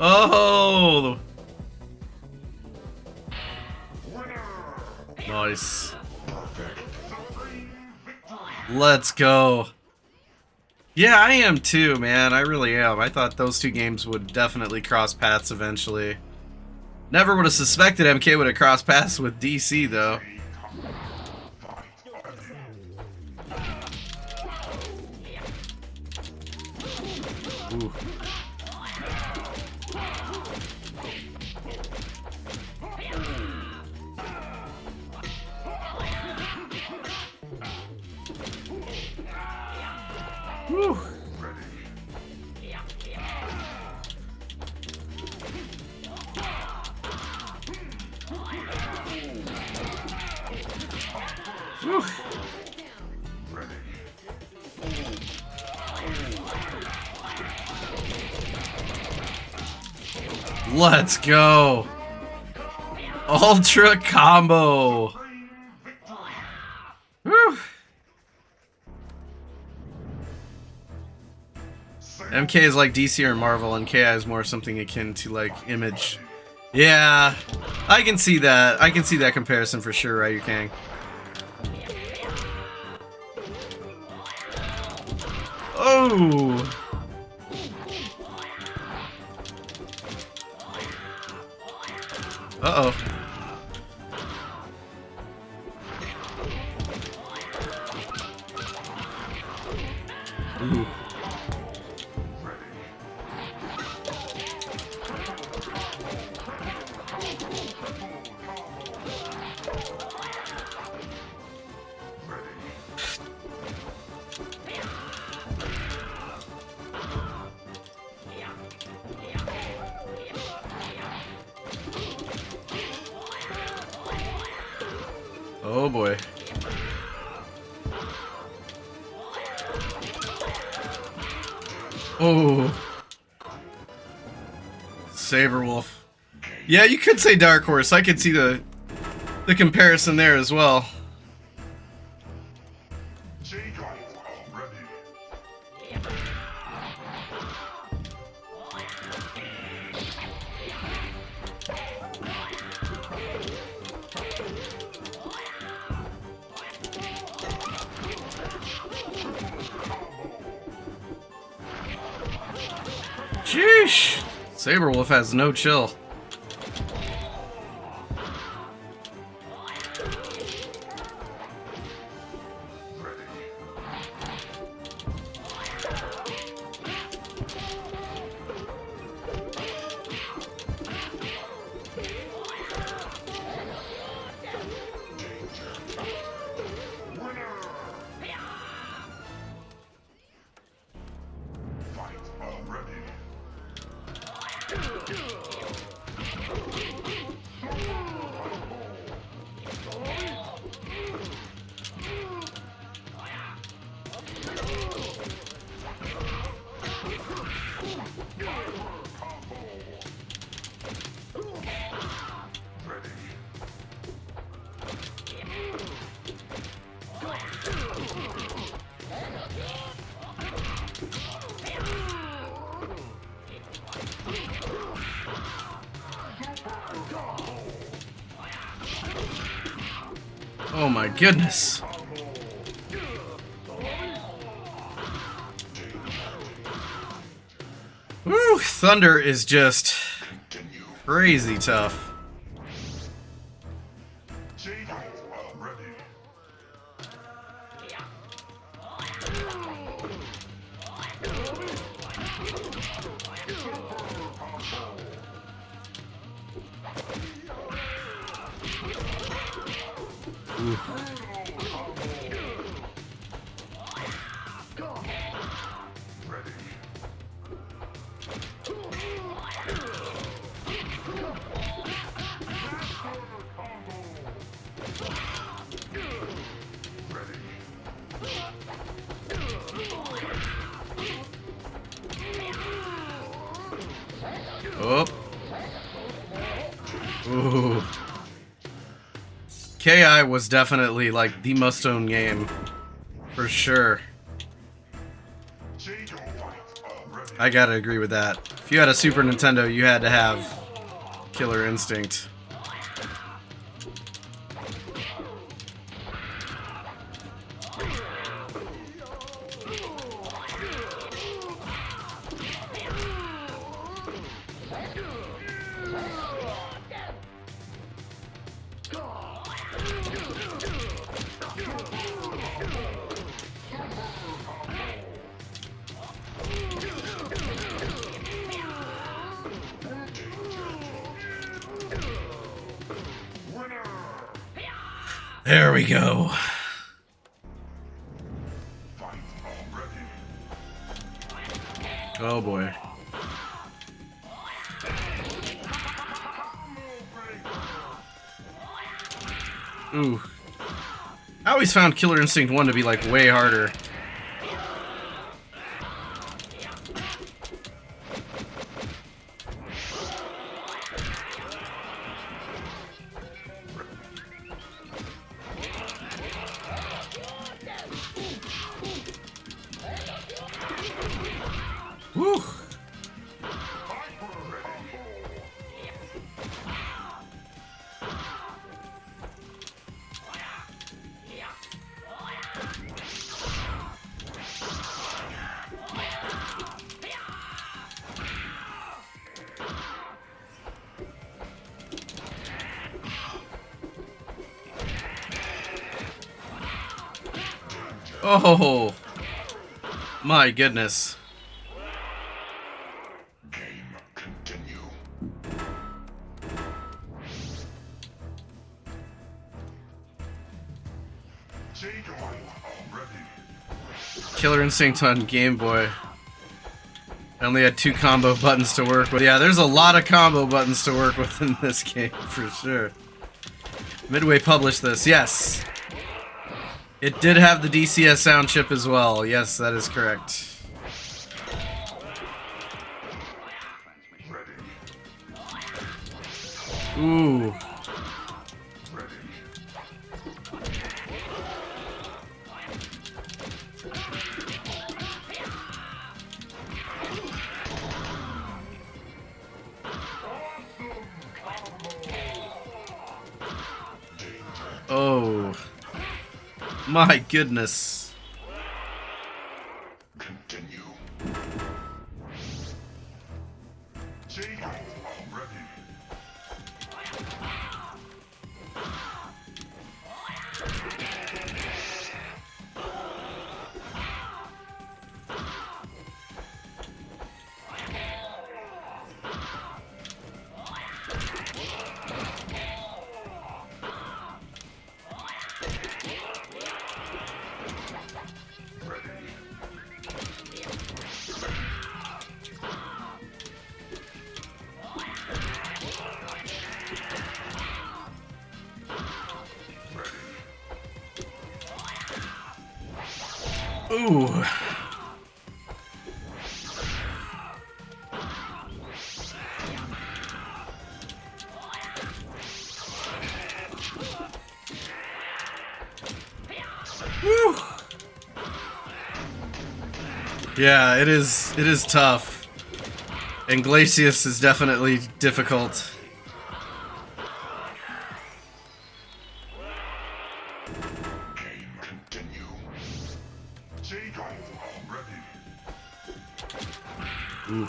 Oh! Nice. Let's go. Yeah, I am too, man. I really am. I thought those two games would definitely cross paths eventually. Never would have suspected MK would have crossed paths with DC, though. Ooh. Whew. Whew. Let's go. Ultra combo. Whew. MK is like DC or Marvel, and KI is more something akin to like Image. Yeah, I can see that. I can see that comparison for sure, Ryu Kang. Oh! Uh-oh. Ooh. Oh boy. Oh. Saberwolf. Yeah, you could say Dark Horse. I could see the comparison there as well. Sheesh! Saberwolf has no chill. Oh my goodness. Woo, Thunder is just crazy tough. Ooh. Oh. Ooh. KI was definitely like the must-own game, for sure. I gotta agree with that. If you had a Super Nintendo, you had to have Killer Instinct. There we go. Oh boy. Ooh. I always found Killer Instinct 1 to be like way harder. Woo. Oh, my goodness. Killer Instinct on Game Boy. I only had 2 combo buttons to work with. Yeah, there's a lot of combo buttons to work with in this game, for sure. Midway published this, yes. It did have the DCS sound chip as well. Yes, that is correct. Ooh. Oh. My goodness. Continue. Ooh. Woo. Yeah, it is tough. And Glacius is definitely difficult. Ooh.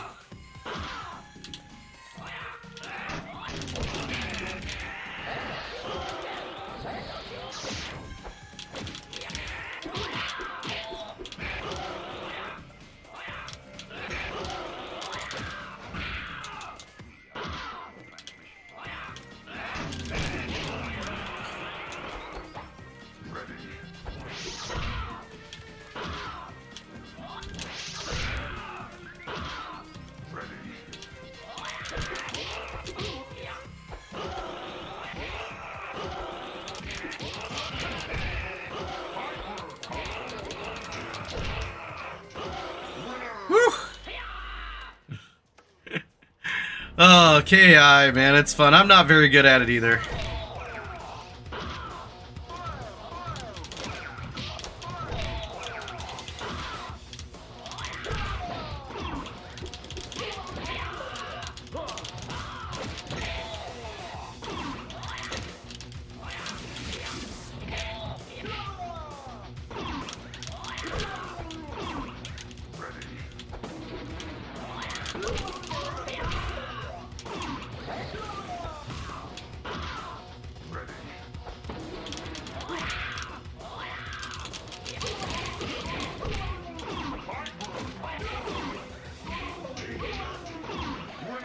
Oh, KI, man, it's fun. I'm not very good at it either.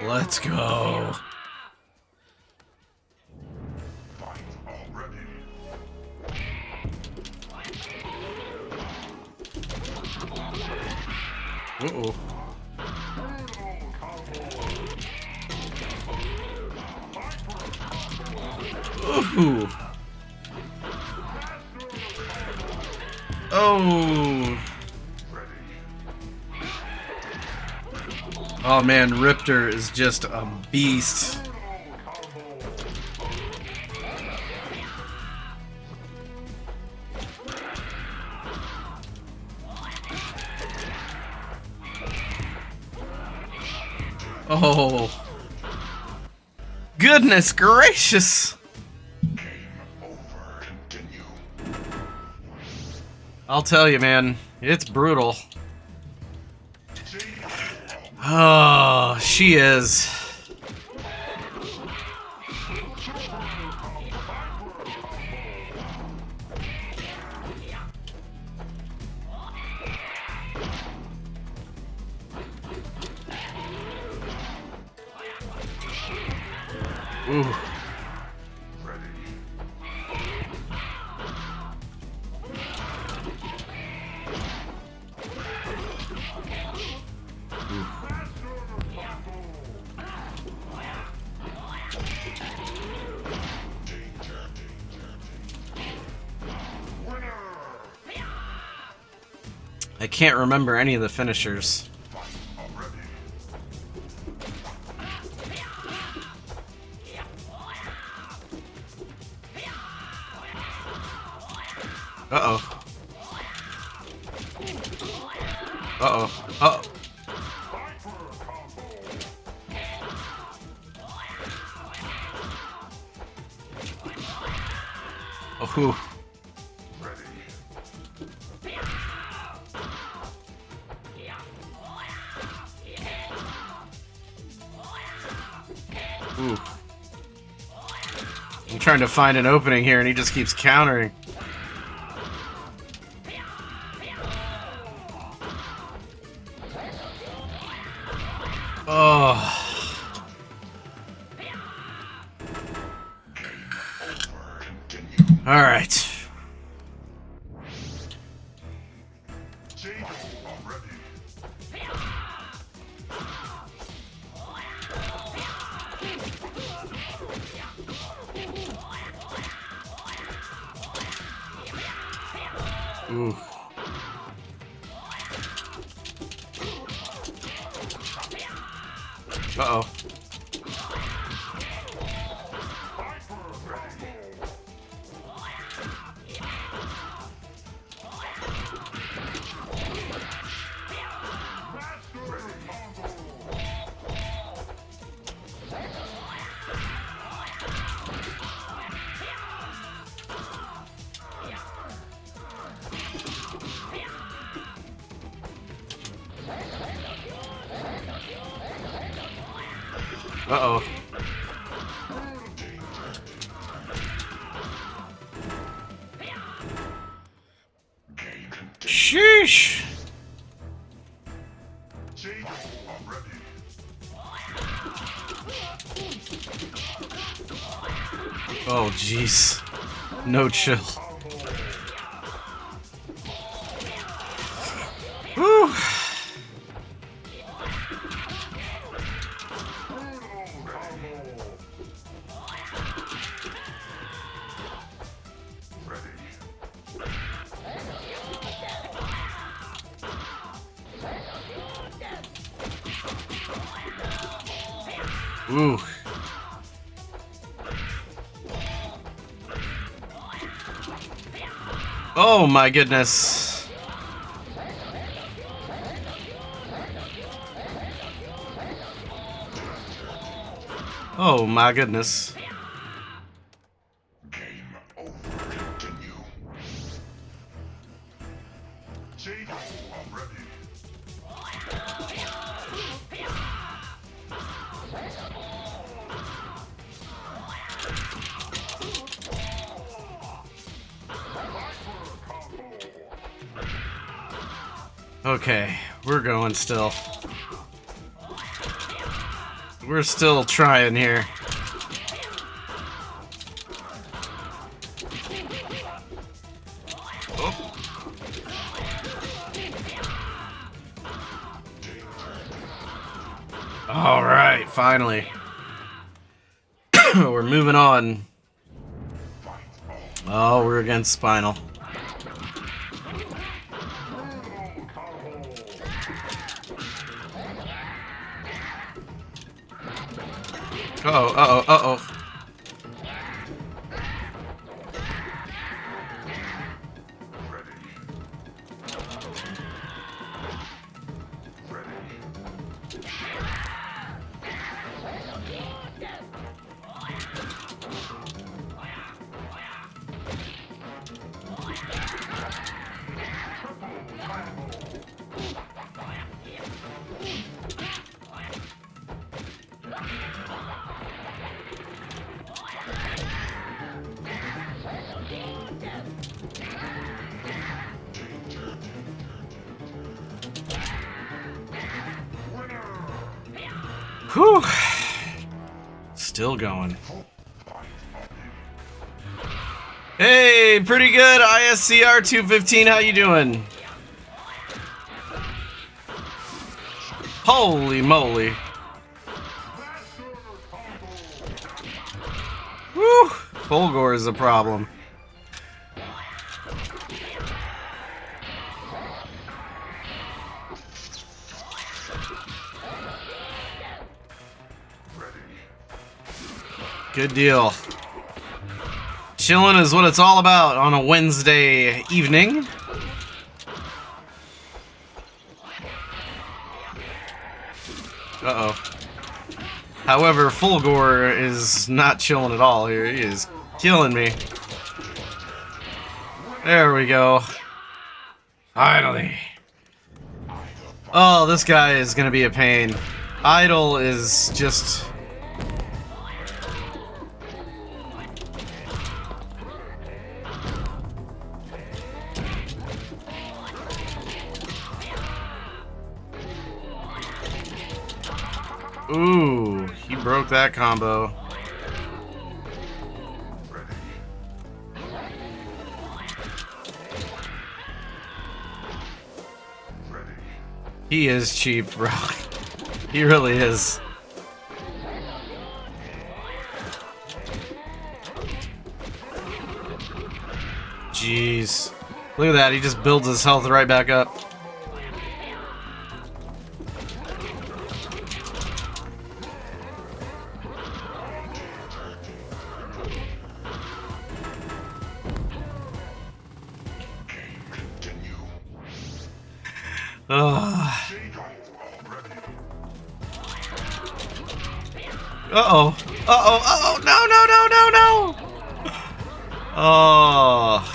Let's go. Uh-oh. Ooh. Oh. Oh man, Riptor is just a beast. Oh. Goodness gracious. I'll tell you, man, it's brutal. Oh, she is. Ooh. I can't remember any of the finishers. Uh-oh. Uh-oh. Uh-oh. Oh, whew. Ooh. I'm trying to find an opening here and he just keeps countering. Oh. All right. Ooh. Uh-oh. Uh-oh. Sheesh. Oh, jeez. No chill. Whew. Ooh. Oh my goodness. Oh my goodness. Okay, we're going still. We're still trying here. Oh. All right, finally. We're moving on. Oh, we're against Spinal. Uh-oh, uh-oh, uh-oh. Whew. Still going. Hey, pretty good, ISCR 215, how you doing? Holy moly. Whew. Fulgore is a problem. Good deal. Chilling is what it's all about on a Wednesday evening. Uh-oh. However, Fulgore is not chilling at all here. He is killing me. There we go. Finally. Oh, this guy is gonna be a pain. Idol is just... Ooh, he broke that combo. He is cheap, bro. He really is. Jeez. Look at that, he just builds his health right back up. Uh-oh. Uh-oh. Uh-oh. No, no, no, no, no. Oh.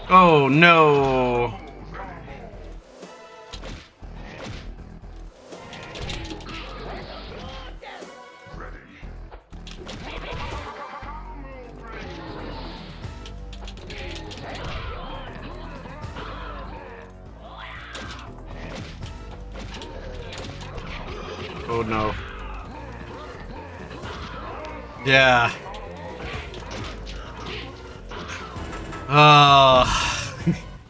Oh, no. Oh, no. Yeah.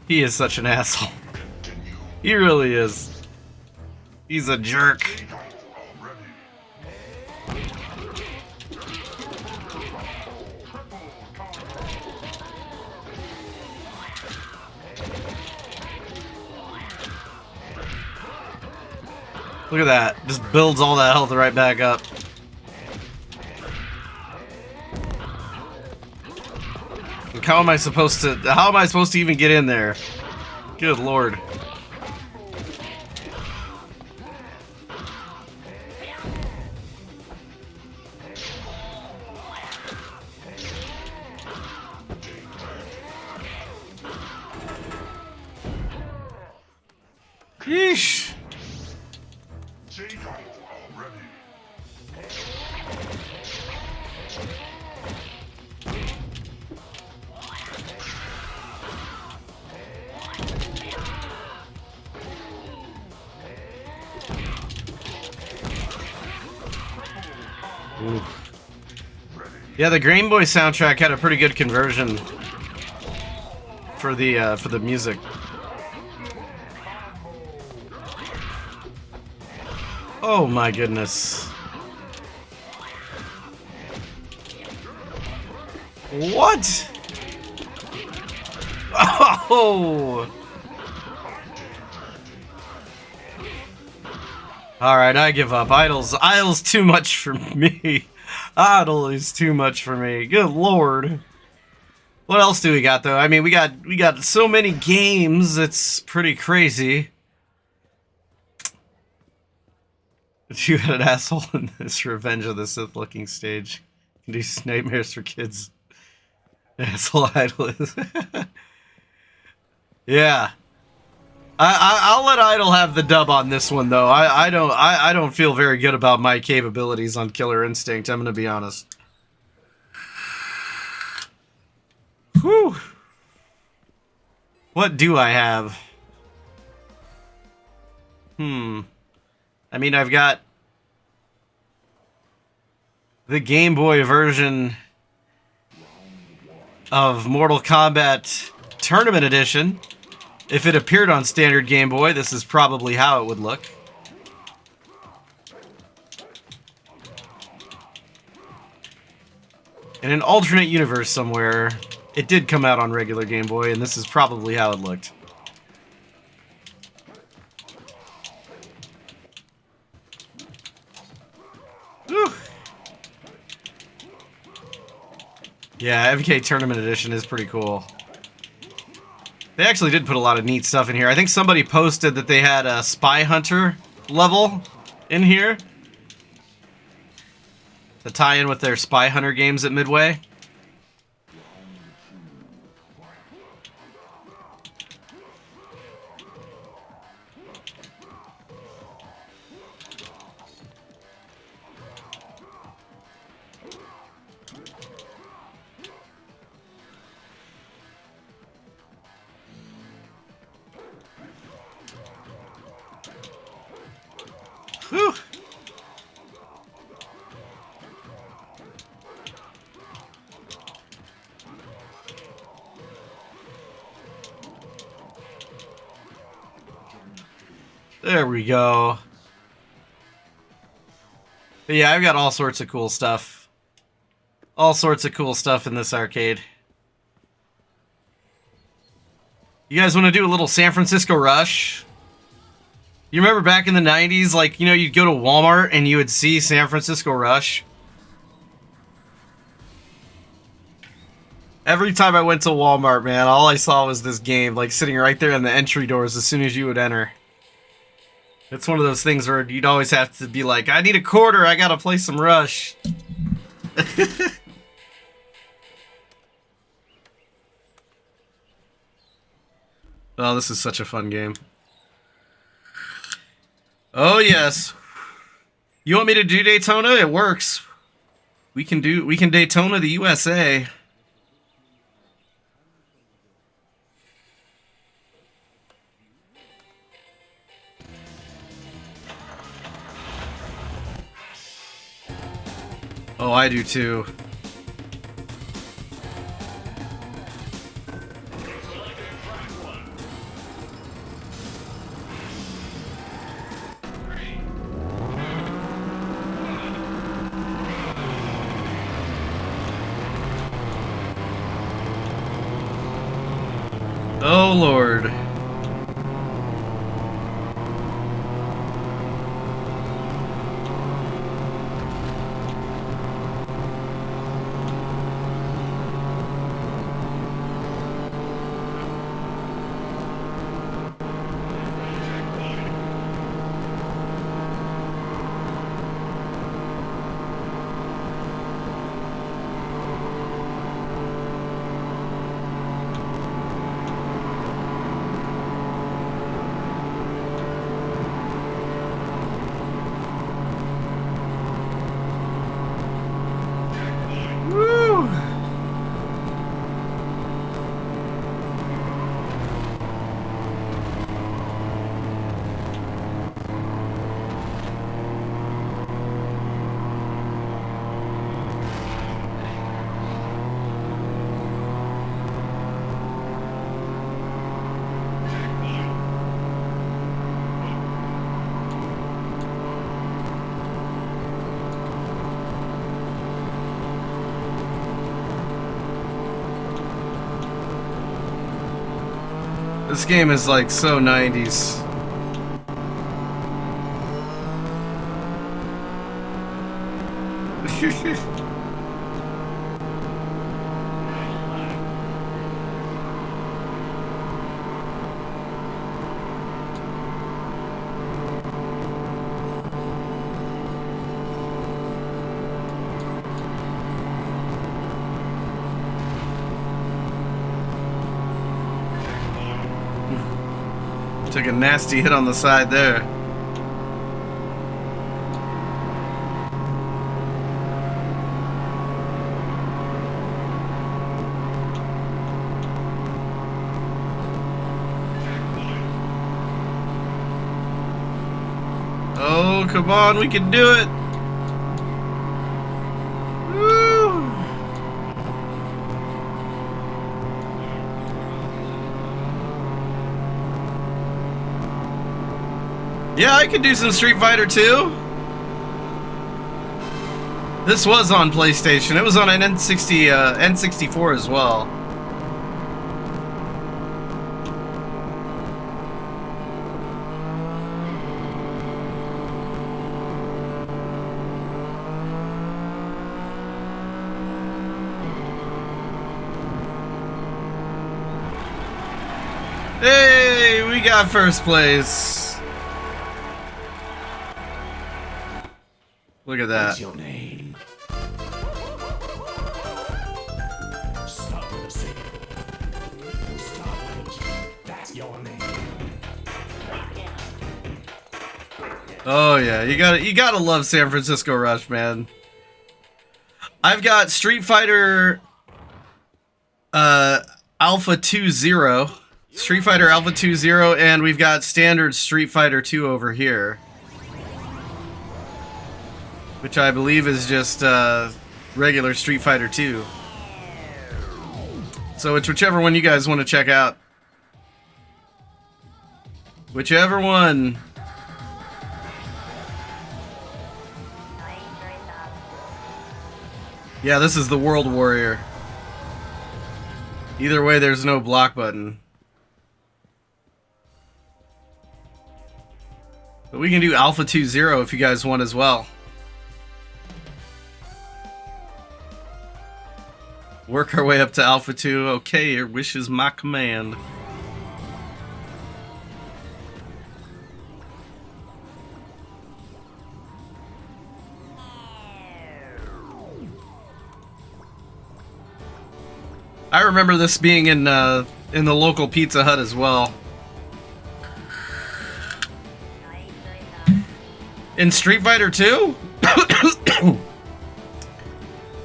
He is such an asshole. He really is. He's a jerk. Look at that. Just builds all that health right back up. Like, how am I supposed to even get in there? Good lord. Yeesh. Ooh. Yeah, the Game Boy soundtrack had a pretty good conversion for the music. Oh my goodness. What? Oh! Alright, I give up. Idle's too much for me. Idle is too much for me. Good lord. What else do we got though? I mean, we got so many games, it's pretty crazy. You had an asshole in this Revenge of the Sith looking stage. You can do nightmares for kids. Asshole Idle is. Yeah. I'll let Idle have the dub on this one though. I don't feel very good about my capabilities on Killer Instinct, I'm gonna be honest. Whew. What do I have? I mean, I've got the Game Boy version of Mortal Kombat Tournament Edition. If it appeared on standard Game Boy, this is probably how it would look. In an alternate universe somewhere, it did come out on regular Game Boy, and this is probably how it looked. Whew. Yeah, MK Tournament Edition is pretty cool. They actually did put a lot of neat stuff in here. I think somebody posted that they had a Spy Hunter level in here to tie in with their Spy Hunter games at Midway. Whew. There we go. But yeah, I've got all sorts of cool stuff. All sorts of cool stuff in this arcade. You guys want to do a little San Francisco Rush? You remember back in the 90s, like, you know, you'd go to Walmart and you would see San Francisco Rush? Every time I went to Walmart, man, all I saw was this game, like, sitting right there in the entry doors as soon as you would enter. It's one of those things where you'd always have to be like, I need a quarter, I gotta play some Rush. Oh, this is such a fun game. Oh yes. You want me to do Daytona? It works. We can Daytona the USA. Oh, I do too. Oh, Lord. This game is like so 90s. Took a nasty hit on the side there. Oh, come on, we can do it. Woo. Yeah, I could do some Street Fighter 2. This was on PlayStation. It was on an N64 as well. Hey, we got first place. Look at that. What's your name? Stop with the singing. Stop with it. That's your name. Oh yeah, you gotta love San Francisco Rush, man. I've got Street Fighter Alpha 2-0. Street Fighter Alpha 2-0, and we've got standard Street Fighter 2 over here. Which I believe is just regular Street Fighter 2. So it's whichever one you guys want to check out. Whichever one. Yeah, this is the World Warrior. Either way, there's no block button. But we can do Alpha 2-0 if you guys want as well. Work our way up to Alpha 2. Okay, your wish is my command. I remember this being in the local Pizza Hut as well. In Street Fighter 2?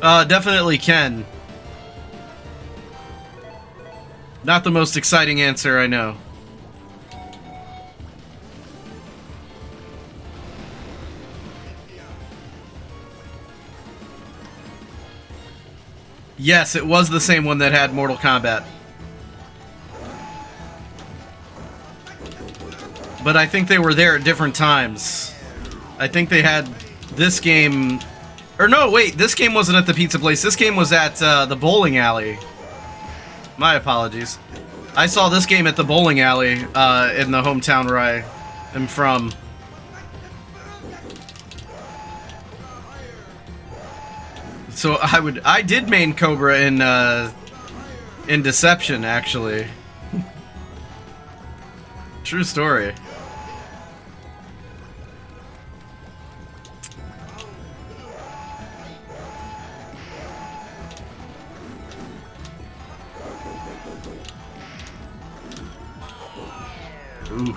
Definitely Ken. Not the most exciting answer, I know. Yes, it was the same one that had Mortal Kombat. But I think they were there at different times. I think they had this game... Or no, wait, this game wasn't at the pizza place. This game was at the bowling alley. My apologies. I saw this game at the bowling alley in the hometown where I am from. So I did main Cobra in Deception, actually. True story. Ooh.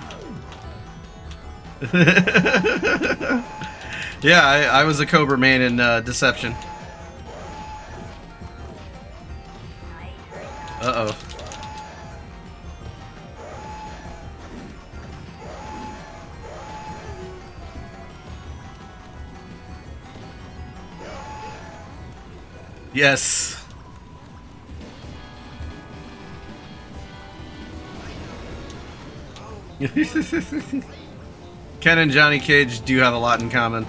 Yeah, I was a Cobra main in Deception. Uh-oh. Yes. Ken and Johnny Cage do have a lot in common.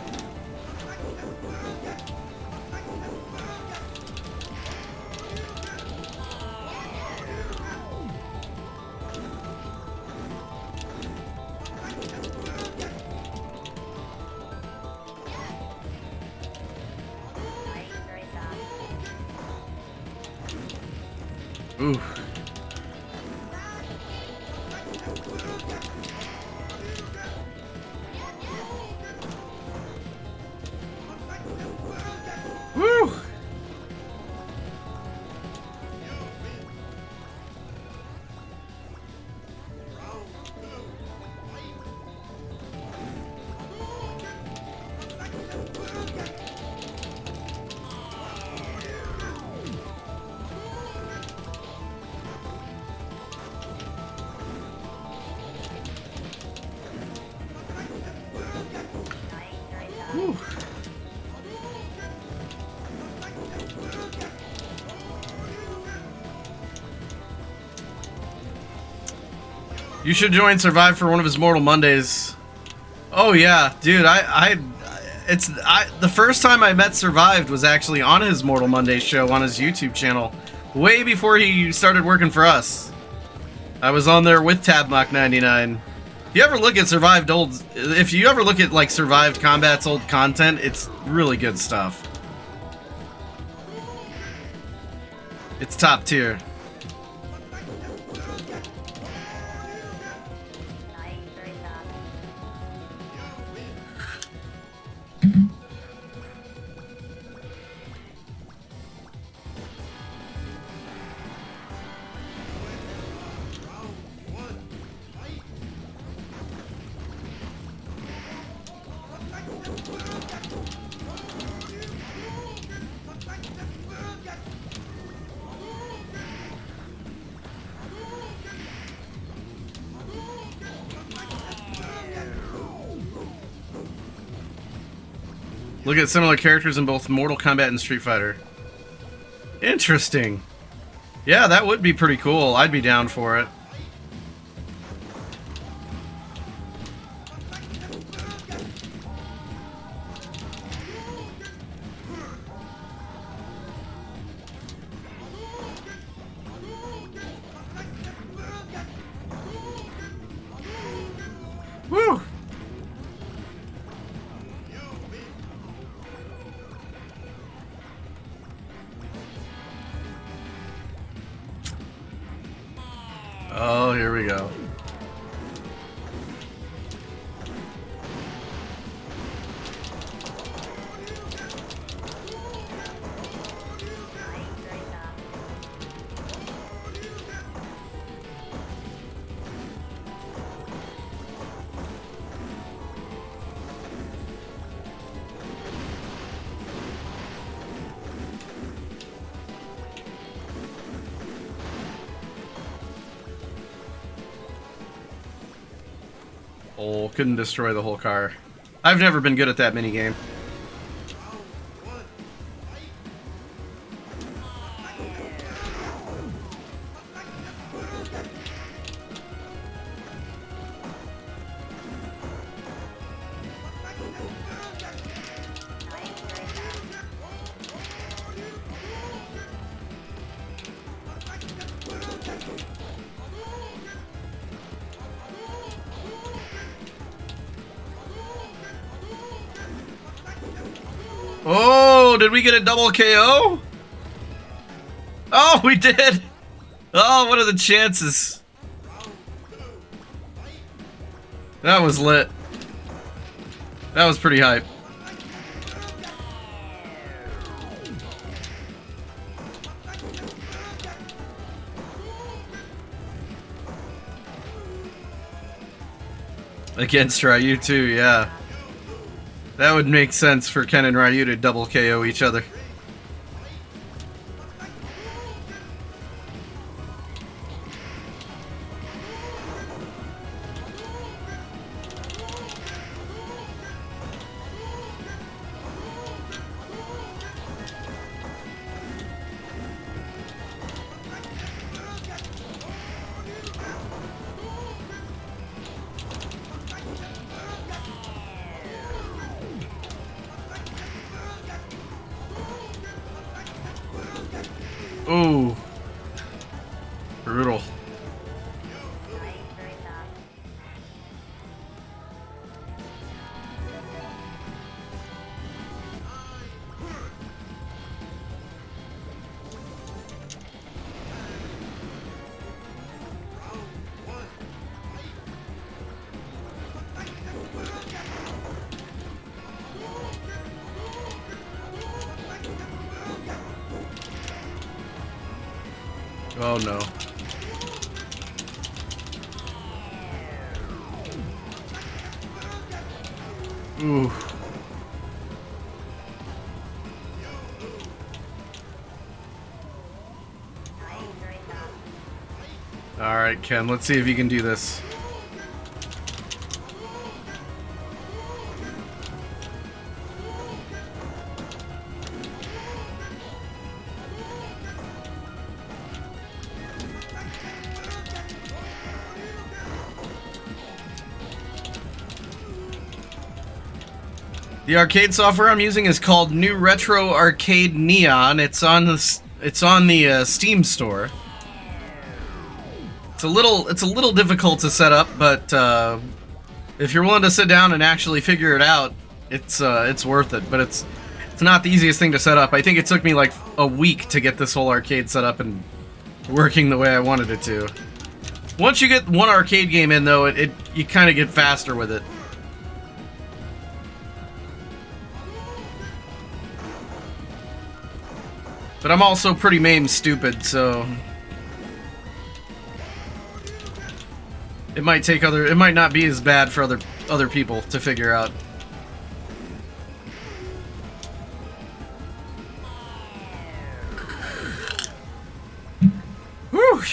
Ooh. Woo! Whew. You should join Survive for one of his Mortal Mondays. Oh yeah, dude, the first time I met Survived was actually on his Mortal Monday show on his YouTube channel, way before he started working for us. I was on there with Tabmock99. If you ever look at if you ever look at like Survived Combat's old content, it's really good stuff. It's top tier. Look at similar characters in both Mortal Kombat and Street Fighter. Interesting. Yeah, that would be pretty cool. I'd be down for it. Woo! Oh, here we go. Oh, couldn't destroy the whole car. I've never been good at that minigame. Oh, did we get a double KO? Oh, we did! Oh, what are the chances? That was lit. That was pretty hype. Against Ryu too, yeah. That would make sense for Ken and Ryu to double KO each other. Ooh. Brutal. Oh no. Ooh. Alright, Ken, let's see if you can do this. The arcade software I'm using is called New Retro Arcade Neon. It's on the Steam store. It's a little difficult to set up, but if you're willing to sit down and actually figure it out, it's worth it. But it's not the easiest thing to set up. I think it took me like a week to get this whole arcade set up and working the way I wanted it to. Once you get one arcade game in, though, you kind of get faster with it. But I'm also pretty MAME stupid, so it might not be as bad for other people to figure out. Whew.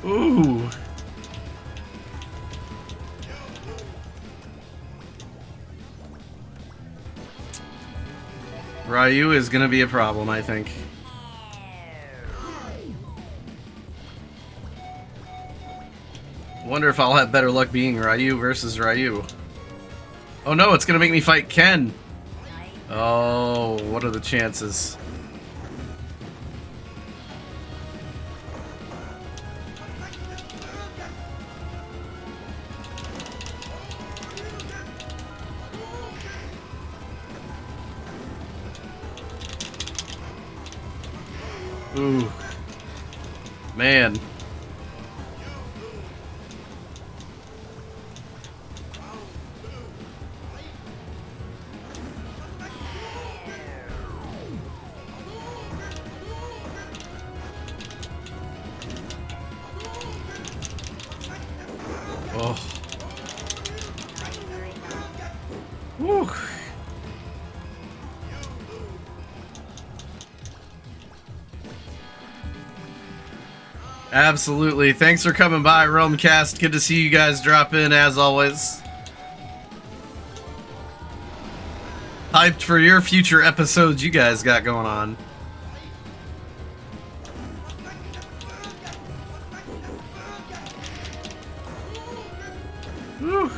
Ooh. Ryu is gonna be a problem, I think. Wonder if I'll have better luck being Ryu versus Ryu. Oh no, it's gonna make me fight Ken! Oh, what are the chances? Ooh. Man. Oh. Woo. Absolutely. Thanks for coming by, Realmcast. Good to see you guys drop in, as always. Hyped for your future episodes you guys got going on. Whew.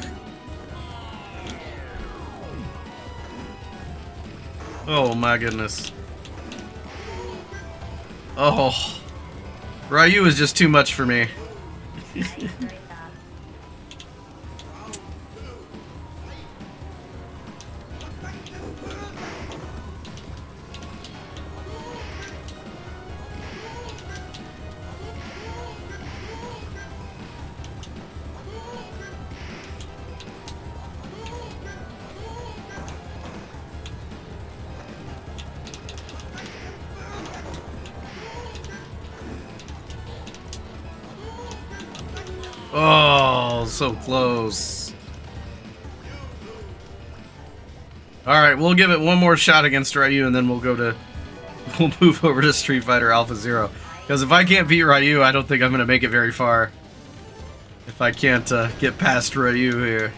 Oh my goodness. Oh. Ryu is just too much for me. Oh, so close. Alright, we'll give it one more shot against Ryu, and then we'll move over to Street Fighter Alpha Zero. Because if I can't beat Ryu, I don't think I'm going to make it very far. If I can't get past Ryu here.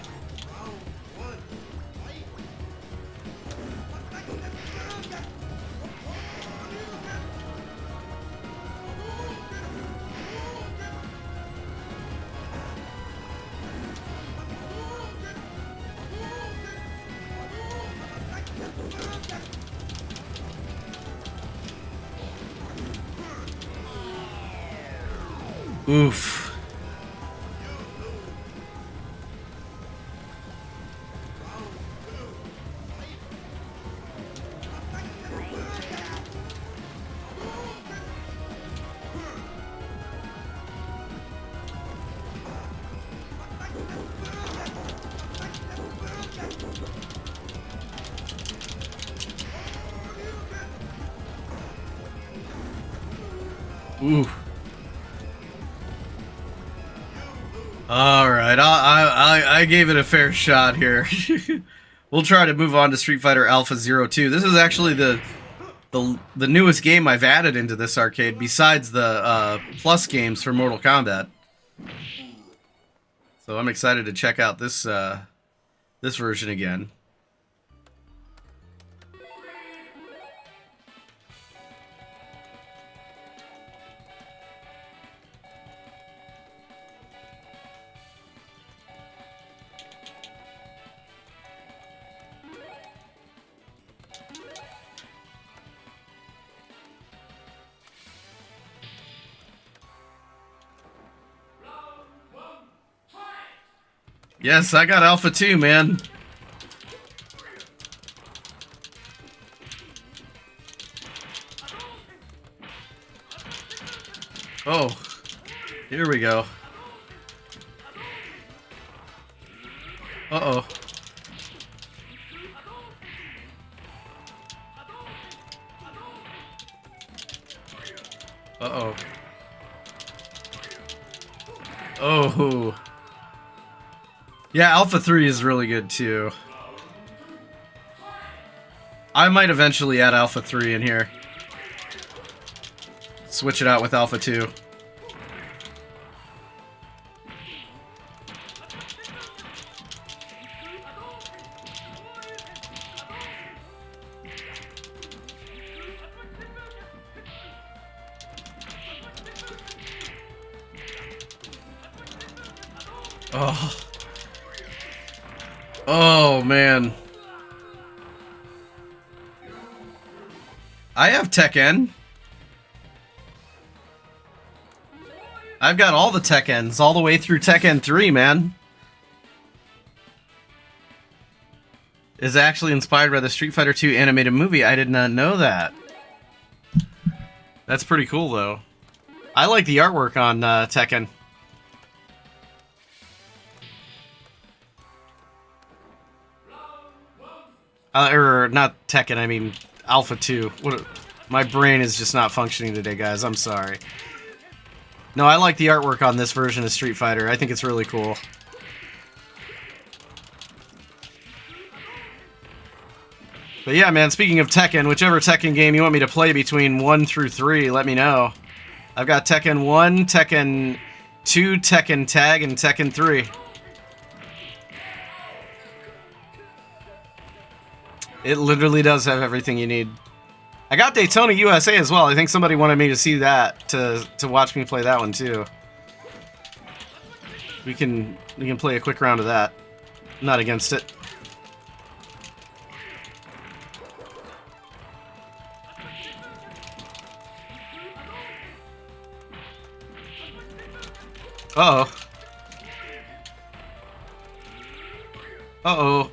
Oof. Ooh. All right, I gave it a fair shot here. We'll try to move on to Street Fighter Alpha 02. This is actually the newest game I've added into this arcade, besides the Plus games for Mortal Kombat. So I'm excited to check out this this version again. Yes, I got Alpha 2, man. Oh, here we go. Uh-oh. Uh-oh. Oh. Yeah, Alpha 3 is really good too. I might eventually add Alpha 3 in here. Switch it out with Alpha 2. Oh. Oh, man. I have Tekken. I've got all the Tekkens, all the way through Tekken 3, man. Is actually inspired by the Street Fighter 2 animated movie. I did not know that. That's pretty cool, though. I like the artwork on Tekken. Or not Tekken, I mean Alpha 2. My brain is just not functioning today, guys. I'm sorry. No, I like the artwork on this version of Street Fighter. I think it's really cool. But yeah, man, speaking of Tekken, whichever Tekken game you want me to play between 1 through 3, let me know. I've got Tekken 1, Tekken 2, Tekken Tag, and Tekken 3. It literally does have everything you need. I got Daytona USA as well. I think somebody wanted me to see that, to watch me play that one too. We can play a quick round of that. I'm not against it. Uh-oh. Uh-oh.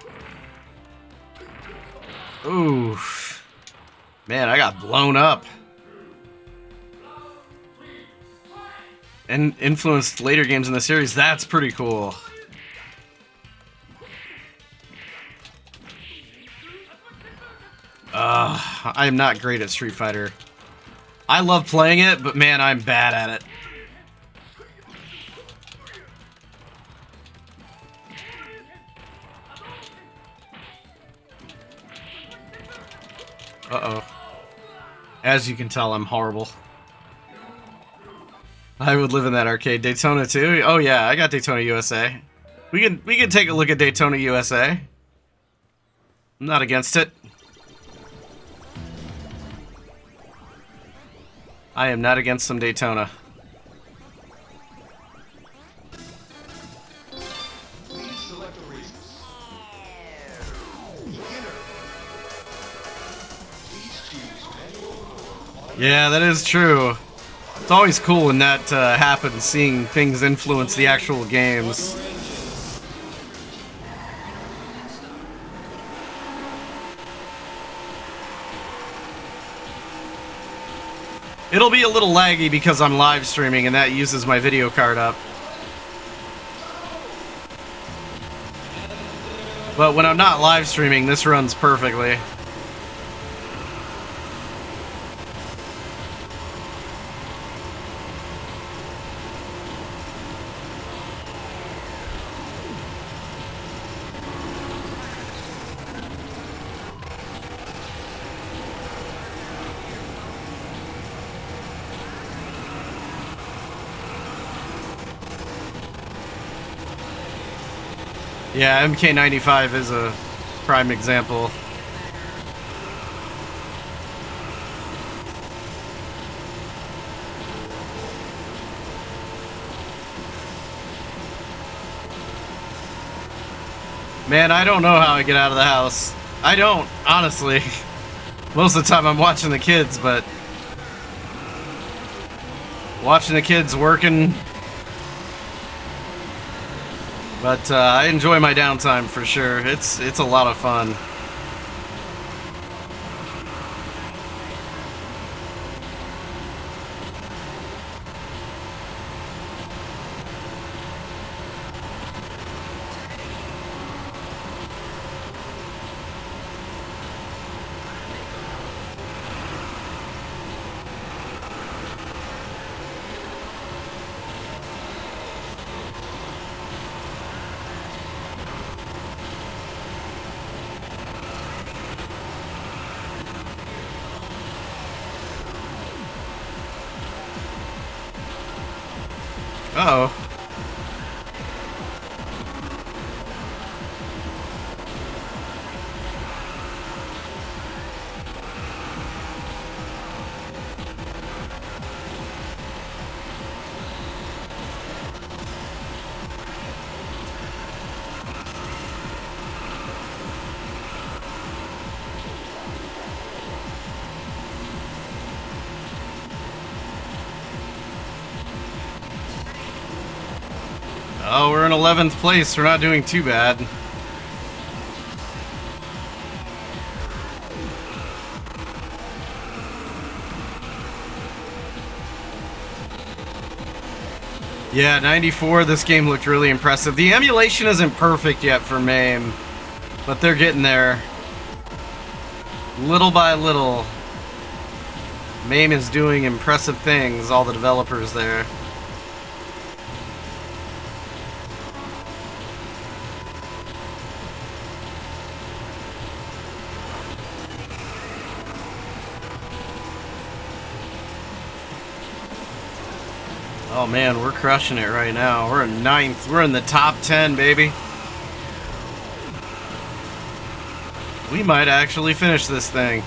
Ooh. Man, I got blown up. And influenced later games in the series. That's pretty cool. I am not great at Street Fighter. I love playing it, but man, I'm bad at it. Uh-oh. As you can tell, I'm horrible. I would live in that arcade. Daytona too? Oh yeah, I got Daytona USA. We can take a look at Daytona USA. I'm not against it. I am not against some Daytona. Yeah, that is true. It's always cool when that happens, seeing things influence the actual games. It'll be a little laggy because I'm live streaming and that uses my video card up. But when I'm not live streaming, this runs perfectly. Yeah, MK95 is a prime example. Man, I don't know how I get out of the house. I don't, honestly. Most of the time I'm watching the kids, but watching the kids working. But I enjoy my downtime for sure. It's a lot of fun. Uh-oh. Oh, we're in 11th place. We're not doing too bad. Yeah, 94, this game looked really impressive. The emulation isn't perfect yet for MAME, but they're getting there. Little by little. MAME is doing impressive things, all the developers there. Oh man, we're crushing it right now. We're in 9th. We're in the top 10, baby. We might actually finish this thing.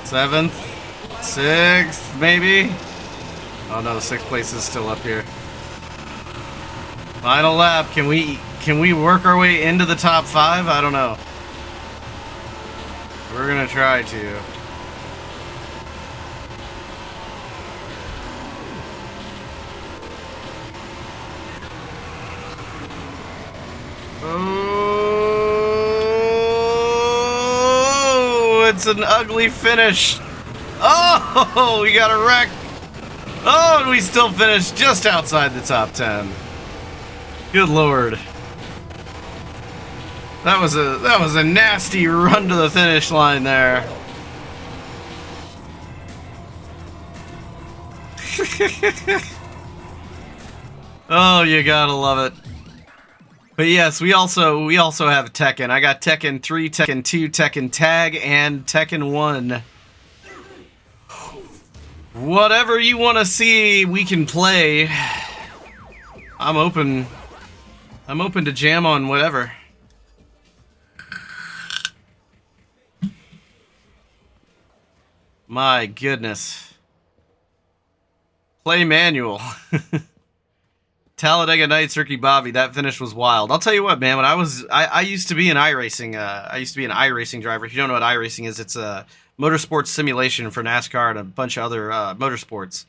Seventh, 6th, maybe? Oh no, 6th place is still up here. Final lap. Can we work our way into the top 5? I don't know. We're gonna try to. Oh, it's an ugly finish. Oh, we got a wreck. Oh, and we still finished just outside the top 10. Good lord. That was a nasty run to the finish line there. Oh, you gotta love it. But yes, we also have Tekken. I got Tekken 3, Tekken 2, Tekken Tag, and Tekken 1. Whatever you want to see, we can play. I'm open to jam on whatever. My goodness. Play manual. Talladega Nights, Ricky Bobby, that finish was wild. I'll tell you what, man, when I used to be an iRacing, I used to be an iRacing driver. If you don't know what iRacing is, it's a motorsports simulation for NASCAR and a bunch of other motorsports.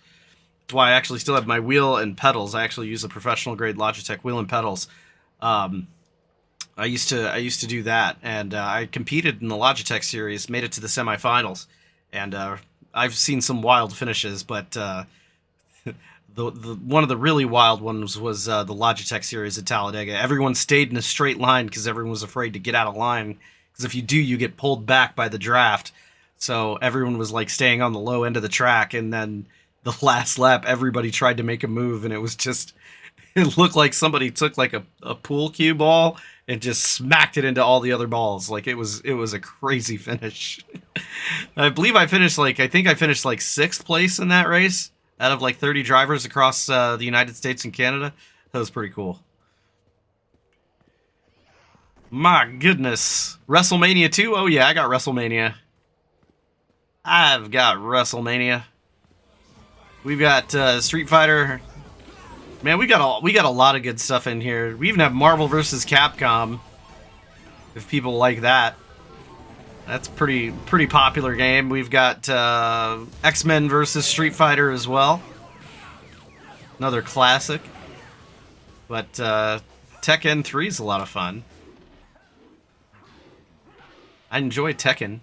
That's why I actually still have my wheel and pedals. I actually use a professional grade Logitech wheel and pedals. I used to do that, and I competed in the Logitech series, made it to the semifinals, and I've seen some wild finishes, but the one of the really wild ones was the Logitech series at Talladega. Everyone stayed in a straight line because everyone was afraid to get out of line, because if you do, you get pulled back by the draft. So everyone was like staying on the low end of the track, and then the last lap, everybody tried to make a move, and it was just It looked like somebody took like a pool cue ball and just smacked it into all the other balls. Like it was a crazy finish. I believe I finished like 6th place in that race out of like 30 drivers across the United States and Canada. That was pretty cool. My goodness. WrestleMania 2? Oh yeah, I got WrestleMania. I've got WrestleMania. We've got Street Fighter. Man, we got a lot of good stuff in here. We even have Marvel vs. Capcom. If people like that. That's pretty popular game. We've got X-Men vs. Street Fighter as well. Another classic. But Tekken 3 is a lot of fun. I enjoy Tekken.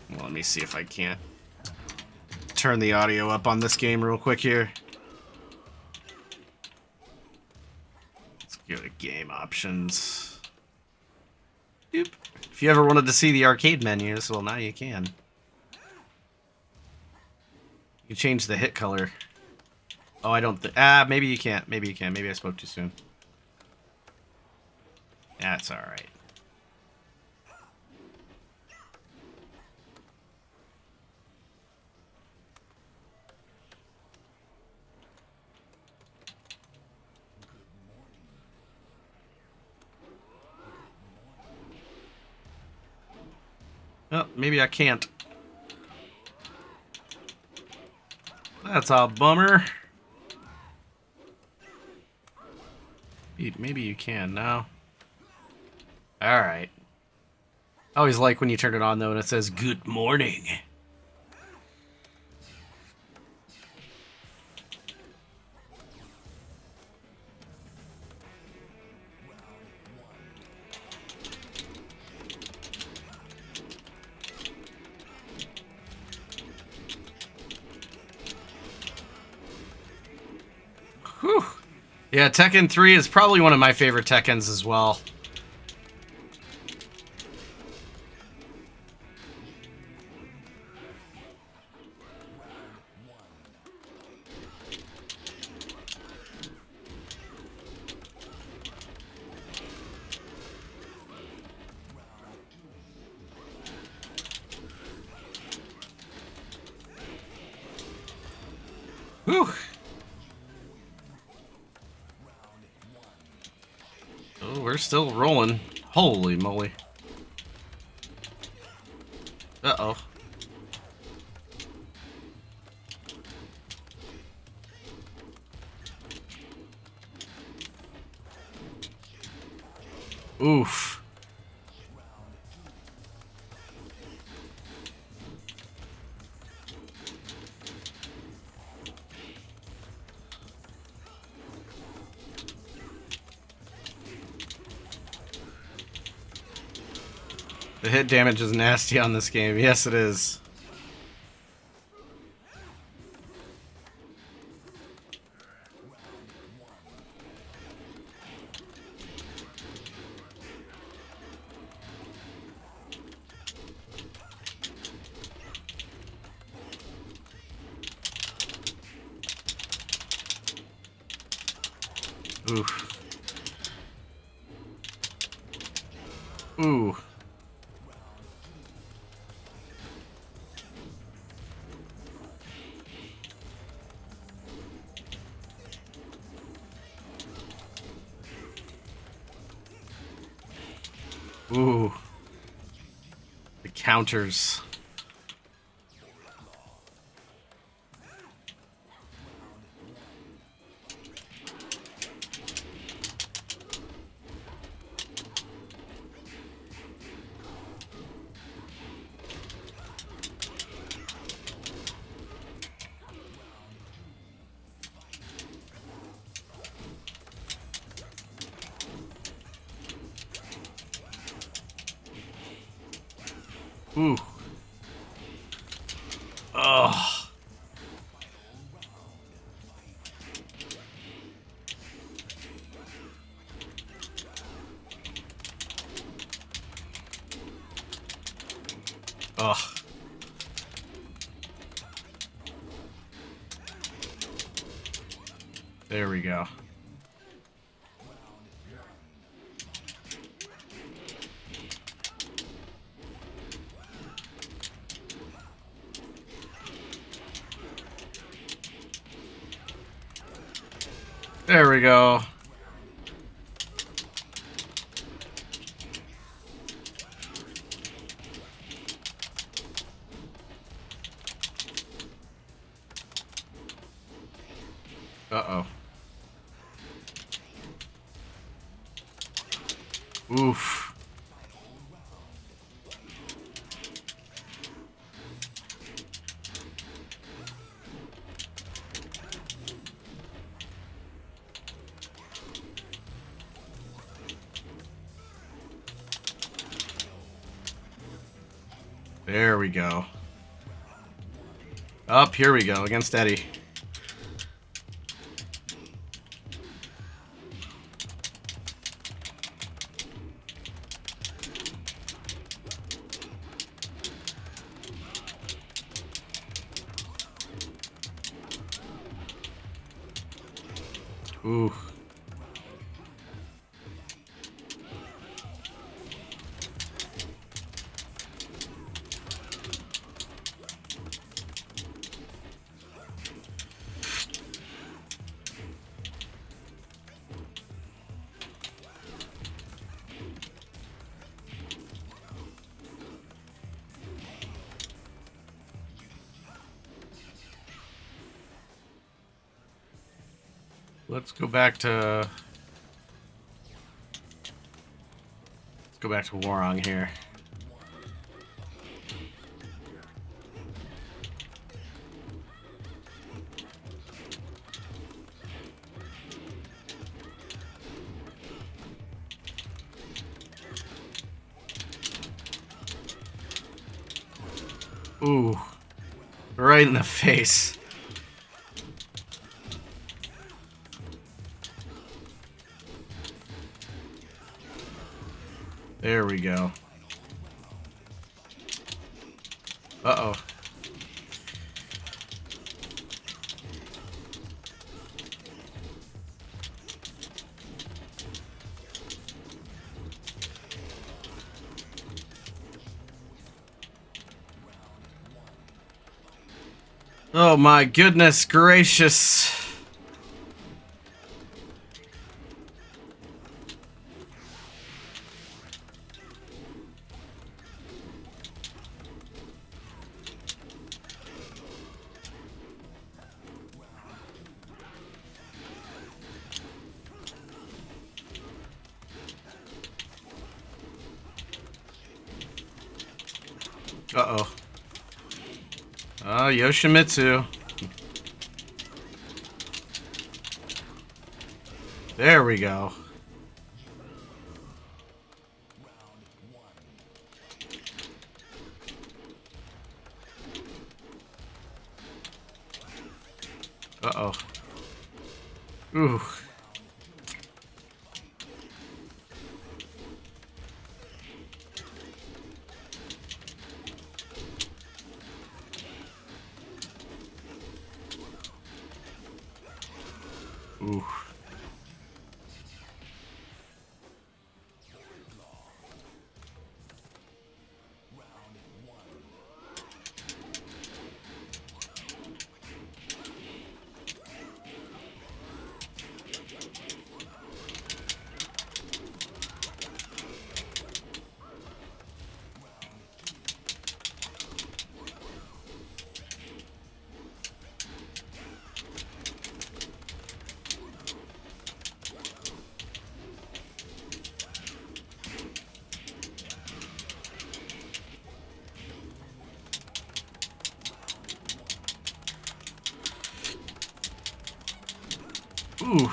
Well, let me see if I can't turn the audio up on this game real quick here. Let's go to game options. Doop. If you ever wanted to see the arcade menus, well, now you can. You change the hit color. Oh, I don't think... maybe you can't. Maybe you can. Maybe I spoke too soon. That's alright. Oh, maybe I can't. That's a bummer. Maybe you can now. Alright. I always like when you turn it on, though, and it says, "Good morning." Whew. Yeah, Tekken 3 is probably one of my favorite Tekkens as well. Whew. Oh, we're still rolling. Holy moly. Uh-oh. Oof. The hit damage is nasty on this game. Yes, it is. Oof. Ooh. Ooh. The counters. Ooh. Ugh. Ugh. There we go. There we go. Uh-oh. Oof. There we go. Up, here we go, against Eddie. Ooh. Let's go back to Warong here. Ooh. Right in the face. There we go. Uh-oh. Oh my goodness gracious. Uh-oh. Oh, Yoshimitsu. There we go. Uh-oh. Ooh. Ooh. Ooh.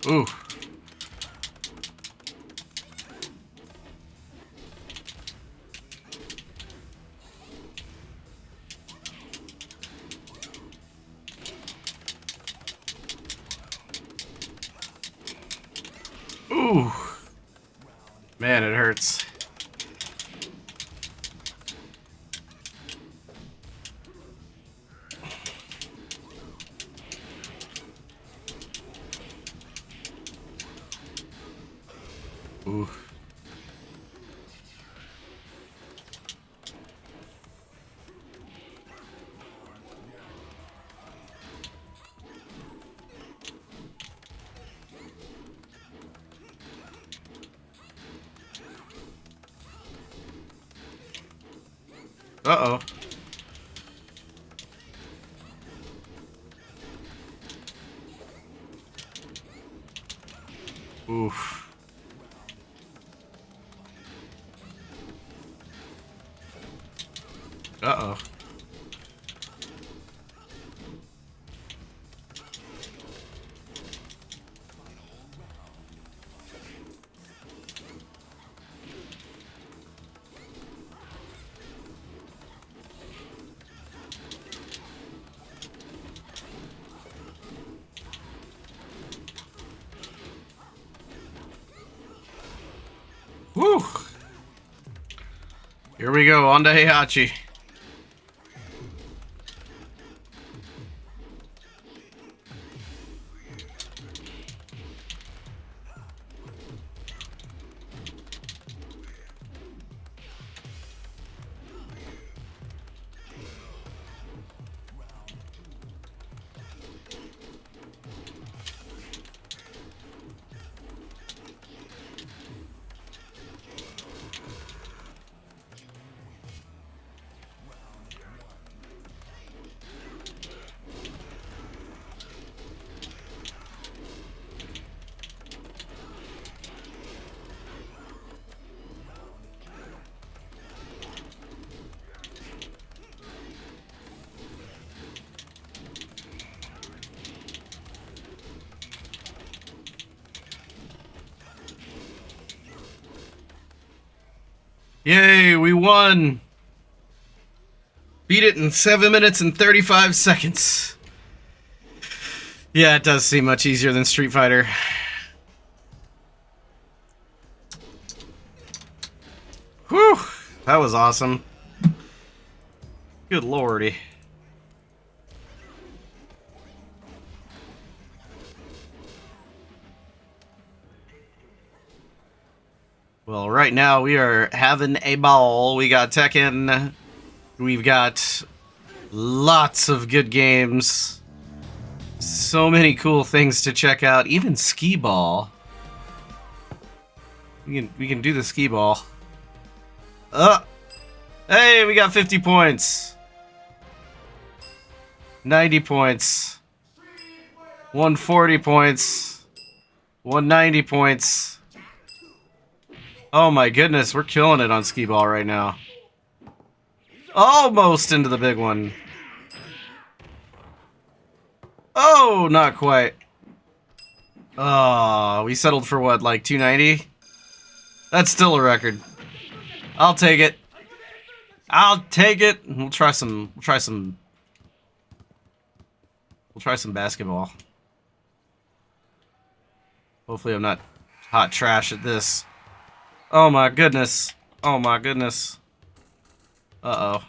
Ooh. Ooh. Man, it hurts. Ooh. Uh-oh. Oof. Uh-oh. Woo! Here we go, on to Heihachi. Yay, we won! Beat it in 7 minutes and 35 seconds. Yeah, it does seem much easier than Street Fighter. Whew! That was awesome. Good lordy. Well, right now we are having a ball. We got Tekken. We've got lots of good games. So many cool things to check out. Even skee ball. We can do the skee ball. Hey, we got 50 points. 90 points. 140 points. 190 points. Oh my goodness, we're killing it on skee ball right now. Almost into the big one. Oh, not quite. Oh, we settled for what, like 290? That's still a record. I'll take it. I'll take it. We'll try some basketball. Hopefully I'm not hot trash at this. Oh my goodness. Oh my goodness. Uh-oh.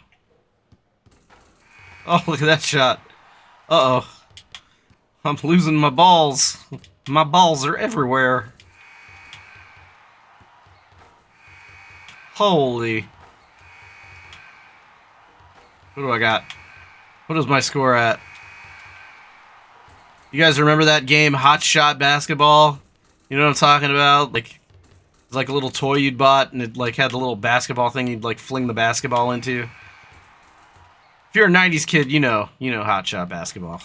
Oh, look at that shot. Uh-oh. I'm losing my balls. My balls are everywhere. Holy. What do I got? What is my score at? You guys remember that game, Hot Shot Basketball? You know what I'm talking about? Like, it's like a little toy you'd bought, and it like had the little basketball thing you'd like fling the basketball into. If you're a 90s kid, you know Hot Shot Basketball.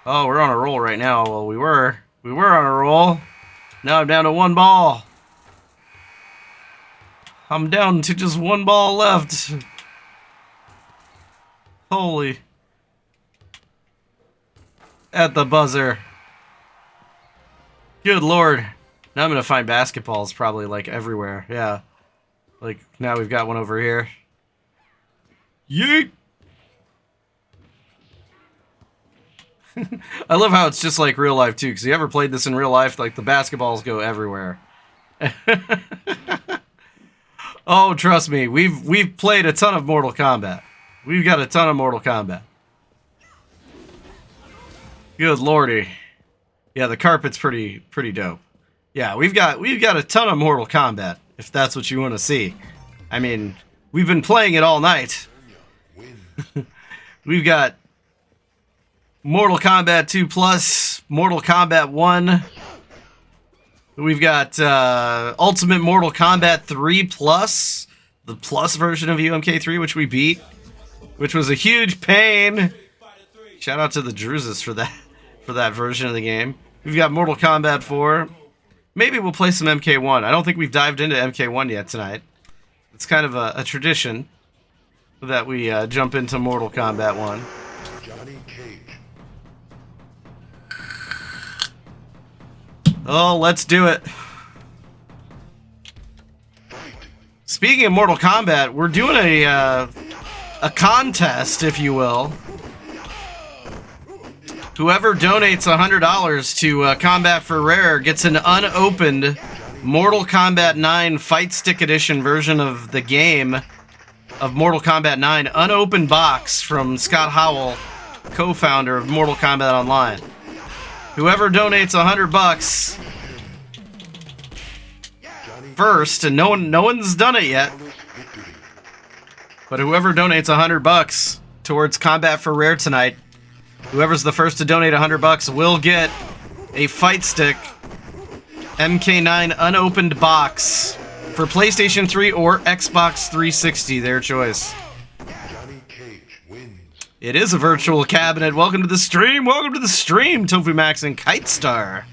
Oh, we're on a roll right now. Well, we were on a roll. Now I'm down to one ball. I'm down to just one ball left. Holy. At the buzzer. Good lord. Now I'm gonna find basketballs probably like everywhere. Yeah. Like now we've got one over here. Yeet! I love how it's just like real life too, because you ever played this in real life, like the basketballs go everywhere. Oh, trust me, we've played a ton of Mortal Kombat. We've got a ton of Mortal Kombat. Good lordy. Yeah, the carpet's pretty dope. Yeah, we've got a ton of Mortal Kombat, if that's what you want to see. I mean, we've been playing it all night. We've got Mortal Kombat 2 Plus, Mortal Kombat 1. We've got Ultimate Mortal Kombat 3 Plus, the Plus version of UMK3, which we beat, which was a huge pain. Shout out to the Druzes for that version of the game. We've got Mortal Kombat 4. Maybe we'll play some MK1. I don't think we've dived into MK1 yet tonight. It's kind of a tradition that we jump into Mortal Kombat 1. Oh, let's do it. Speaking of Mortal Kombat, we're doing a contest, if you will. Whoever donates $100 to Kombat4Rare gets an unopened Mortal Kombat 9 Fight Stick Edition version of the game of Mortal Kombat 9. Unopened box from Scott Howell, co-founder of Mortal Kombat Online. Whoever donates $100 first, and no one's done it yet, but whoever donates $100 towards Kombat4Rare tonight, whoever's the first to donate $100 will get a Fight Stick MK9 unopened box for PlayStation 3 or Xbox 360, their choice. It is a virtual cabinet. Welcome to the stream. Welcome to the stream, Tofu Max and Kite Star.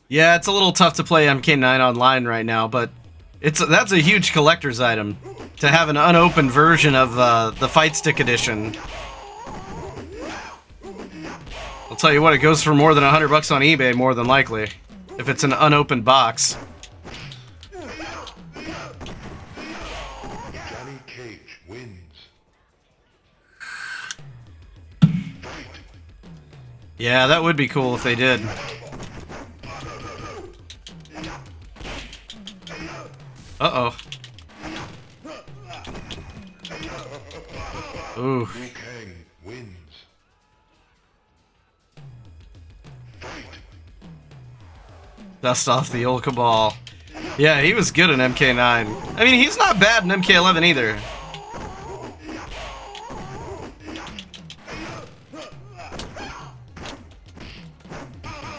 Yeah, it's a little tough to play MK9 online right now, but that's a huge collector's item to have an unopened version of the Fight Stick Edition. I'll tell you what, it goes for more than $100 on eBay, more than likely, if it's an unopened box. Yeah, that would be cool if they did. Uh-oh. Ooh. Dust off the old Cabal. Yeah, he was good in MK9. I mean, he's not bad in MK11 either.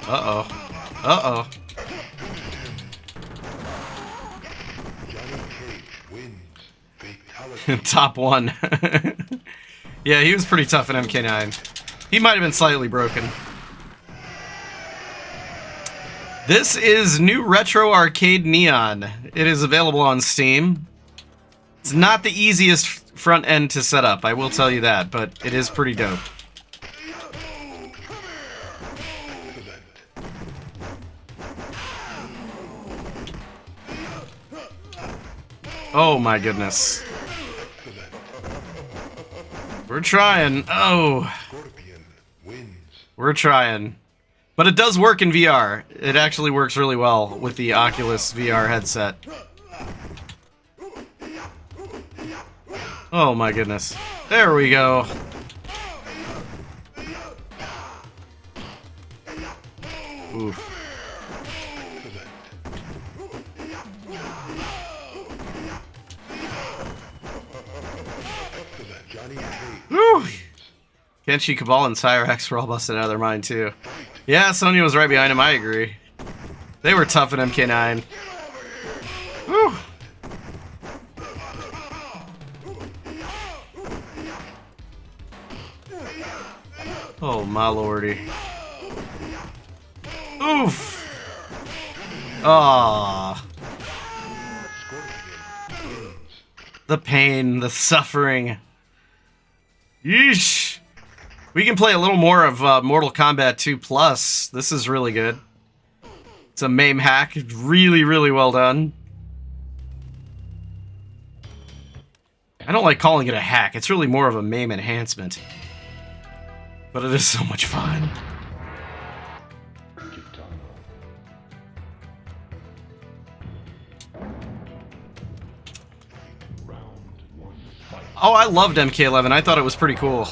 Uh-oh. Uh-oh. Top 1. Yeah, he was pretty tough in MK9. He might have been slightly broken. This is new Retro Arcade Neon. It is available on Steam. It's not the easiest front end to set up, I will tell you that, but it is pretty dope. Oh my goodness. We're trying. Oh. We're trying. But it does work in VR. It actually works really well with the Oculus VR headset. Oh my goodness. There we go. Oof. Woo! Kenshi, Cabal, and Cyrax were all busted out of their mind, too. Yeah, Sonya was right behind him, I agree. They were tough in MK9. Whew. Oh my lordy. Oof. Ah. The pain, the suffering. Yeesh. We can play a little more of Mortal Kombat 2 Plus. This is really good. It's a MAME hack. Really, really well done. I don't like calling it a hack. It's really more of a MAME enhancement. But it is so much fun. Oh, I loved MK11. I thought it was pretty cool.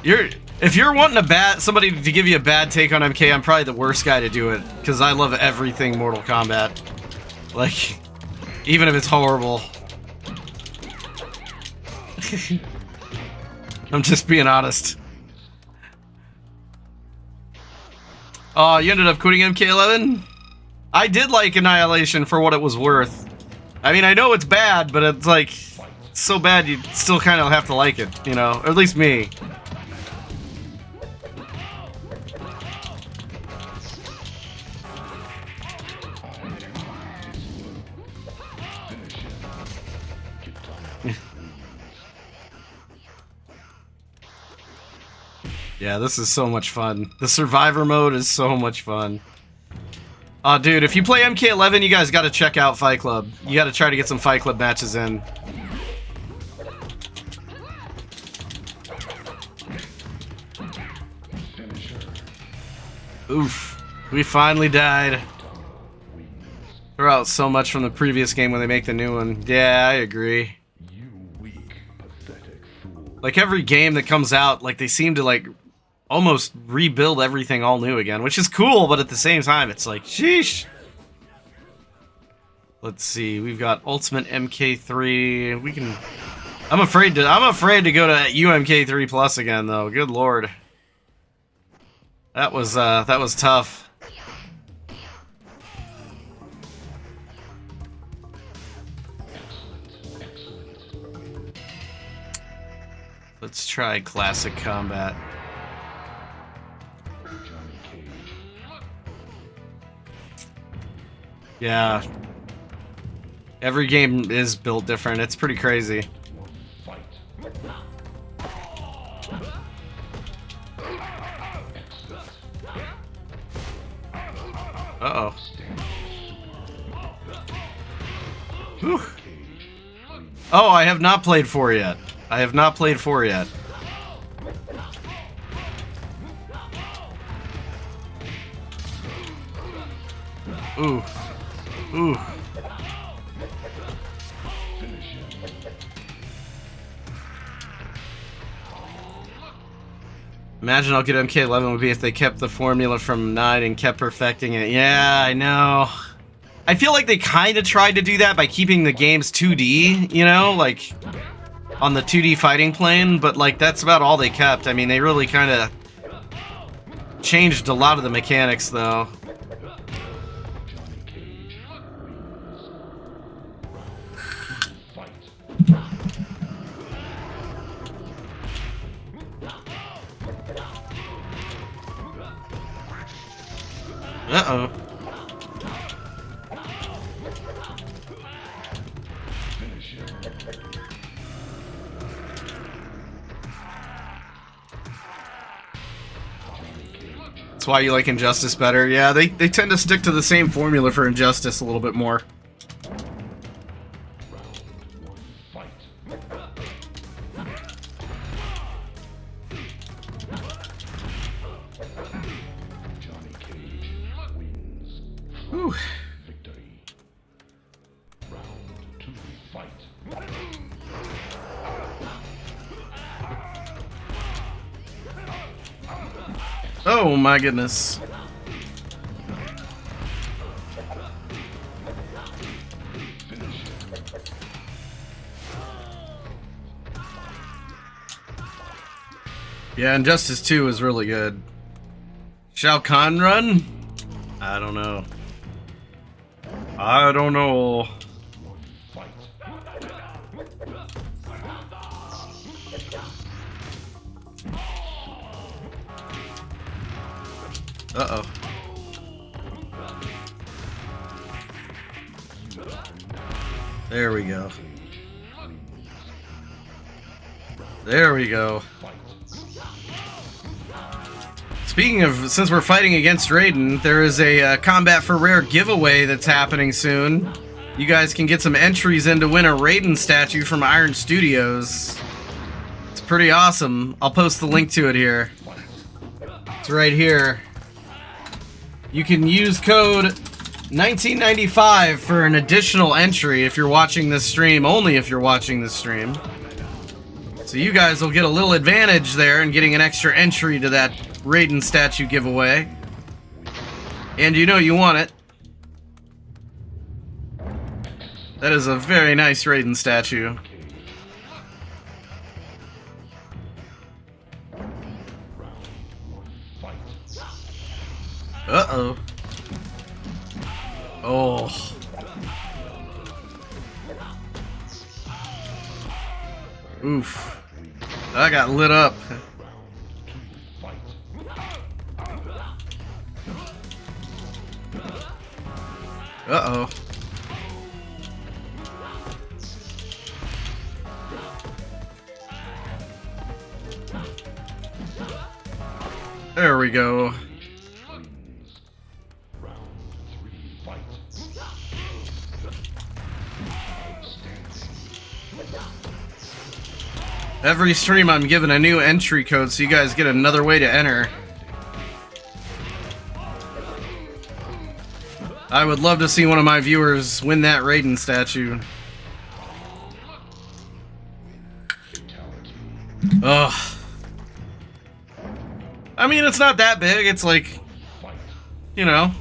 If you're wanting somebody to give you a bad take on MK, I'm probably the worst guy to do it, because I love everything Mortal Kombat. Like, even if it's horrible. I'm just being honest. Oh, you ended up quitting MK11? I did like Annihilation for what it was worth. I mean, I know it's bad, but it's like, it's so bad you still kind of have to like it, you know? Or at least me. Yeah, this is so much fun. The survivor mode is so much fun. Oh, dude, if you play MK11, you guys gotta check out Fight Club. You gotta try to get some Fight Club matches in. Oof. We finally died. Throw out so much from the previous game when they make the new one. Yeah, I agree. Like, every game that comes out, like, they seem to, like, almost rebuild everything all new again, which is cool, but at the same time, it's like, sheesh. Let's see, we've got Ultimate MK3. We can. I'm afraid to go to UMK3 Plus again, though. Good lord, that was tough. Let's try Classic Combat. Yeah. Every game is built different. It's pretty crazy. Uh-oh. Whew. Oh, I have not played 4 yet. I have not played 4 yet. Ooh. Ooh. Imagine I'll get MK11 would be if they kept the formula from 9 and kept perfecting it. Yeah, I know. I feel like they kind of tried to do that by keeping the games 2D, you know, like on the 2D fighting plane, but like that's about all they kept. I mean, they really kind of changed a lot of the mechanics, though. Uh-oh. That's why you like Injustice better. Yeah, they tend to stick to the same formula for Injustice a little bit more. Whew. Oh my goodness. Yeah, Injustice 2 is really good. Shao Kahn run? I don't know. I don't know. Uh-oh. There we go. There we go. Speaking of, since we're fighting against Raiden, there is a Kombat4Rare giveaway that's happening soon. You guys can get some entries in to win a Raiden statue from Iron Studios. It's pretty awesome. I'll post the link to it here. It's right here. You can use code 1995 for an additional entry if you're watching this stream, only if you're watching this stream. So you guys will get a little advantage there in getting an extra entry to that Raiden statue giveaway. And you know you want it. That is a very nice Raiden statue. Uh-oh. Oh. Oof. I got lit up. Uh-oh. There we go. Every stream I'm giving a new entry code so you guys get another way to enter. I would love to see one of my viewers win that Raiden statue. Ugh. I mean, it's not that big. It's like, you know.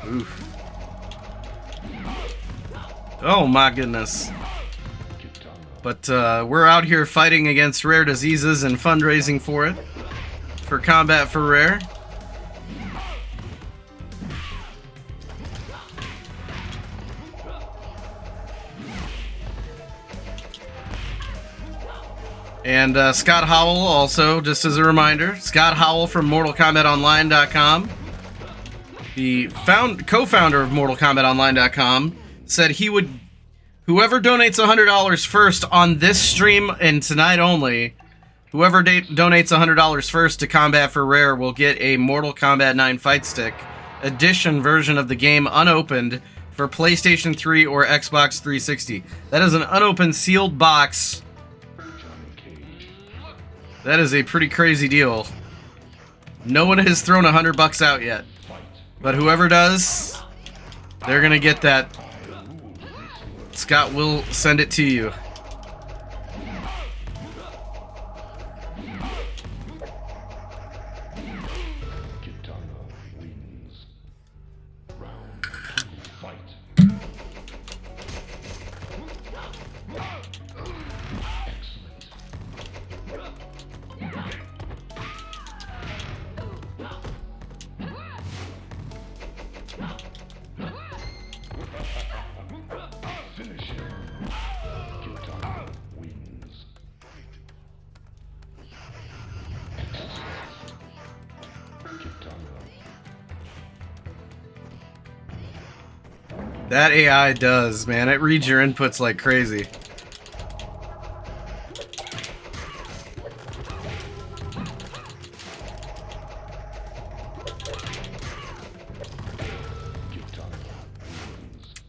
Oof. Oh my goodness. But we're out here fighting against rare diseases and fundraising for it. For Kombat4Rare. And Scott Howell also, just as a reminder, Scott Howell from MortalKombatOnline.com, the co-founder of MortalKombatOnline.com, said he would, whoever donates $100 first on this stream and tonight only, whoever donates $100 first to Kombat4Rare will get a Mortal Kombat 9 Fight Stick edition version of the game unopened for PlayStation 3 or Xbox 360. That is an unopened sealed box. That is a pretty crazy deal. No one has thrown $100 out yet. But whoever does, they're gonna get that. Scott will send it to you. That AI does, man. It reads your inputs like crazy.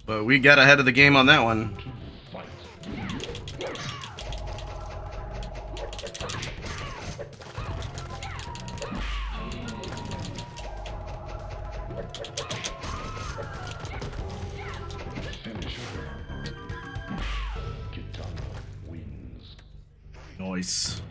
But we got ahead of the game on that one. Nice.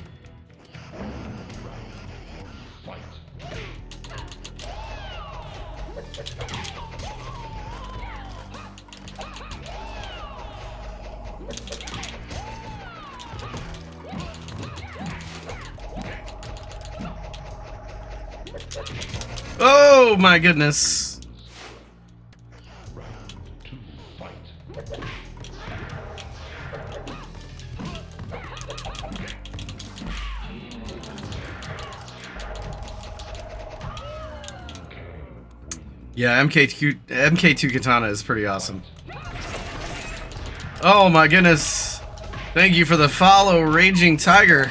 Oh my goodness. Yeah, MK2 Katana is pretty awesome. Oh my goodness. Thank you for the follow, Raging Tiger.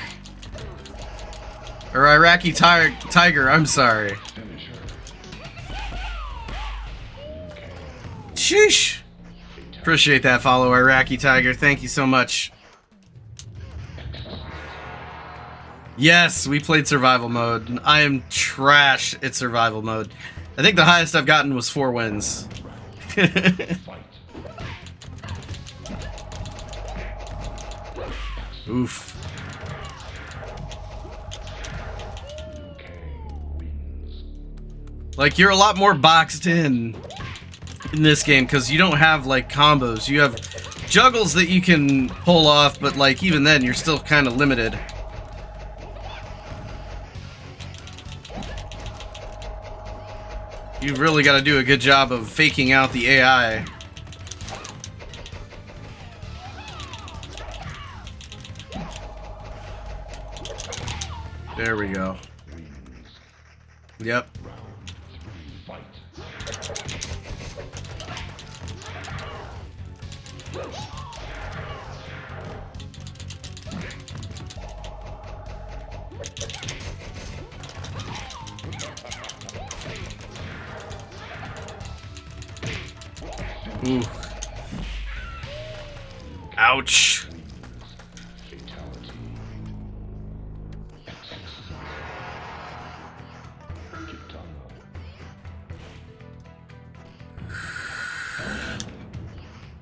Or Iraqi Tiger, I'm sorry. Sheesh. Appreciate that follow, Iraqi Tiger. Thank you so much. Yes, we played survival mode. I am trash at survival mode. I think the highest I've gotten was 4 wins. Oof. Like, you're a lot more boxed in this game because you don't have like combos. You have juggles that you can pull off, but like even then you're still kind of limited. You've really got to do a good job of faking out the AI. There we go. Yep. Ooh. Ouch.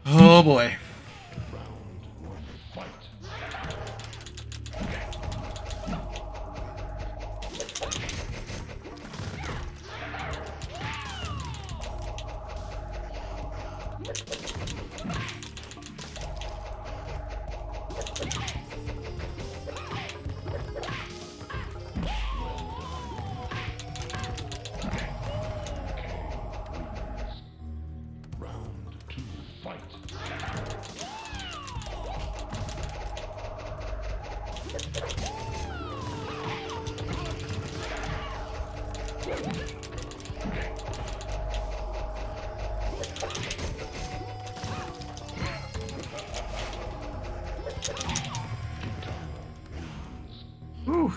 Oh boy. Whew.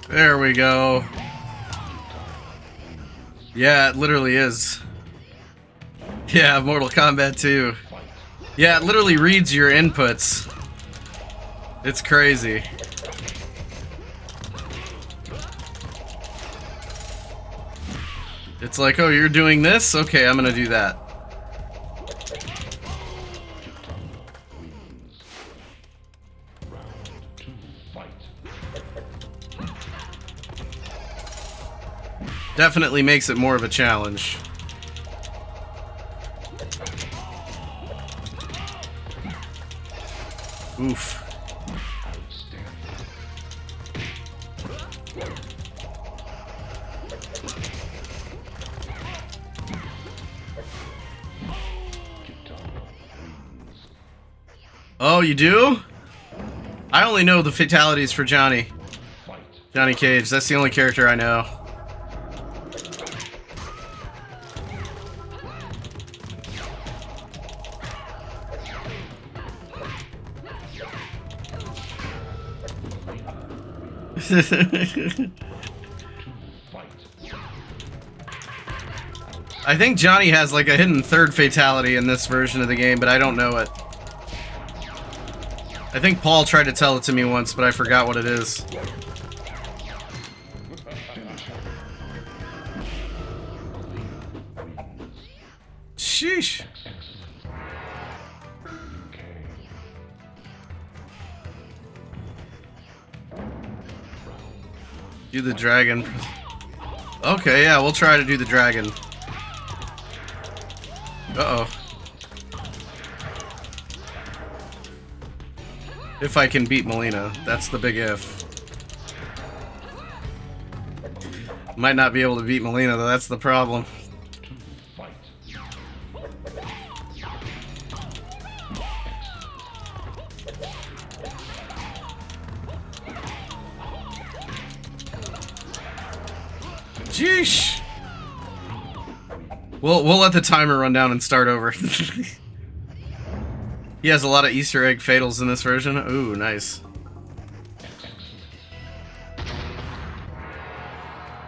There we go. Yeah, it literally is. Yeah, Mortal Kombat 2. Yeah, it literally reads your inputs. It's crazy. It's like, oh, you're doing this? Okay, I'm gonna do that. Definitely makes it more of a challenge. Oof. Oh, you do? I only know the fatalities for Johnny. Johnny Cage. That's the only character I know. I think Johnny has like a hidden third fatality in this version of the game, but I don't know it. I think Paul tried to tell it to me once, but I forgot what it is. Sheesh. Do the dragon. Okay, yeah, we'll try to do the dragon. Uh-oh. If I can beat Melina, that's the big if. Might not be able to beat Melina, though, that's the problem. Jeesh! We'll let the timer run down and start over. He has a lot of Easter egg fatals in this version. Ooh, nice.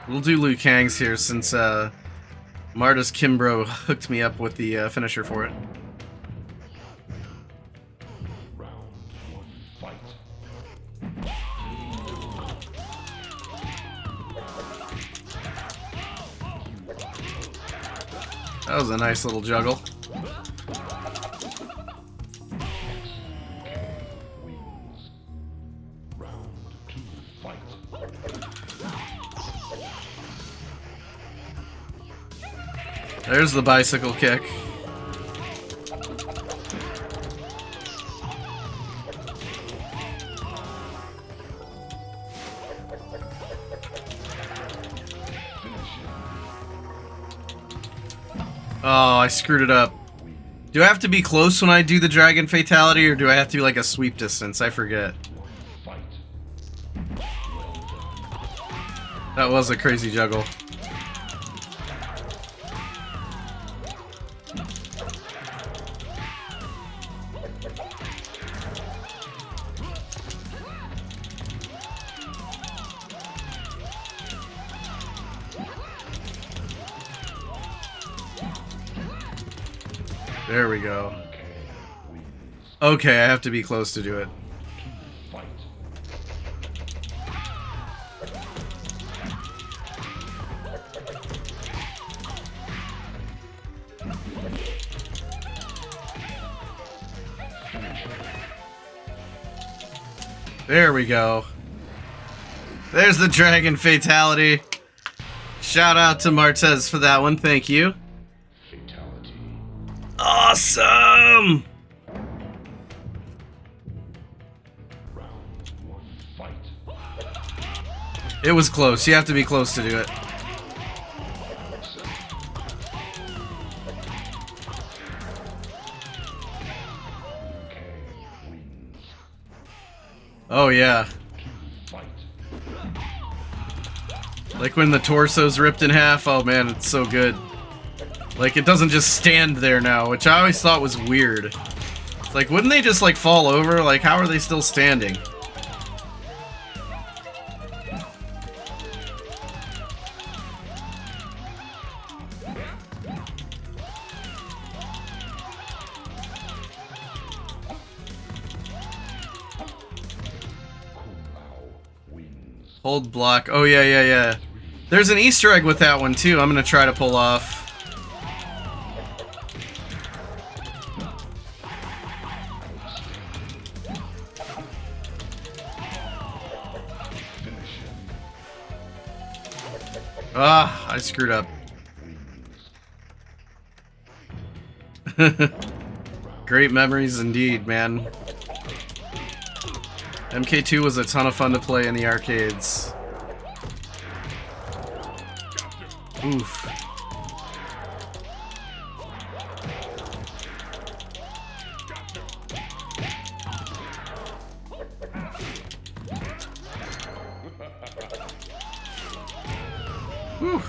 We'll do Liu Kang's here since Marta's Kimbro hooked me up with the finisher for it. That was a nice little juggle. There's the bicycle kick. Oh, I screwed it up. Do I have to be close when I do the dragon fatality, or do I have to be like a sweep distance? I forget. That was a crazy juggle. There we go. Okay, I have to be close to do it. There we go. There's the dragon fatality. Shout out to Martez for that one. Thank you. Awesome! It was close. You have to be close to do it. Oh, yeah. Like when the torso's ripped in half. Oh, man, it's so good. Like, it doesn't just stand there now, which I always thought was weird. It's like, wouldn't they just, like, fall over? Like, how are they still standing? Hold block. Oh, yeah, yeah, yeah. There's an Easter egg with that one, too. I'm gonna try to pull off. Ah, I screwed up. Great memories indeed, man. MK2 was a ton of fun to play in the arcades. Oof. Whew.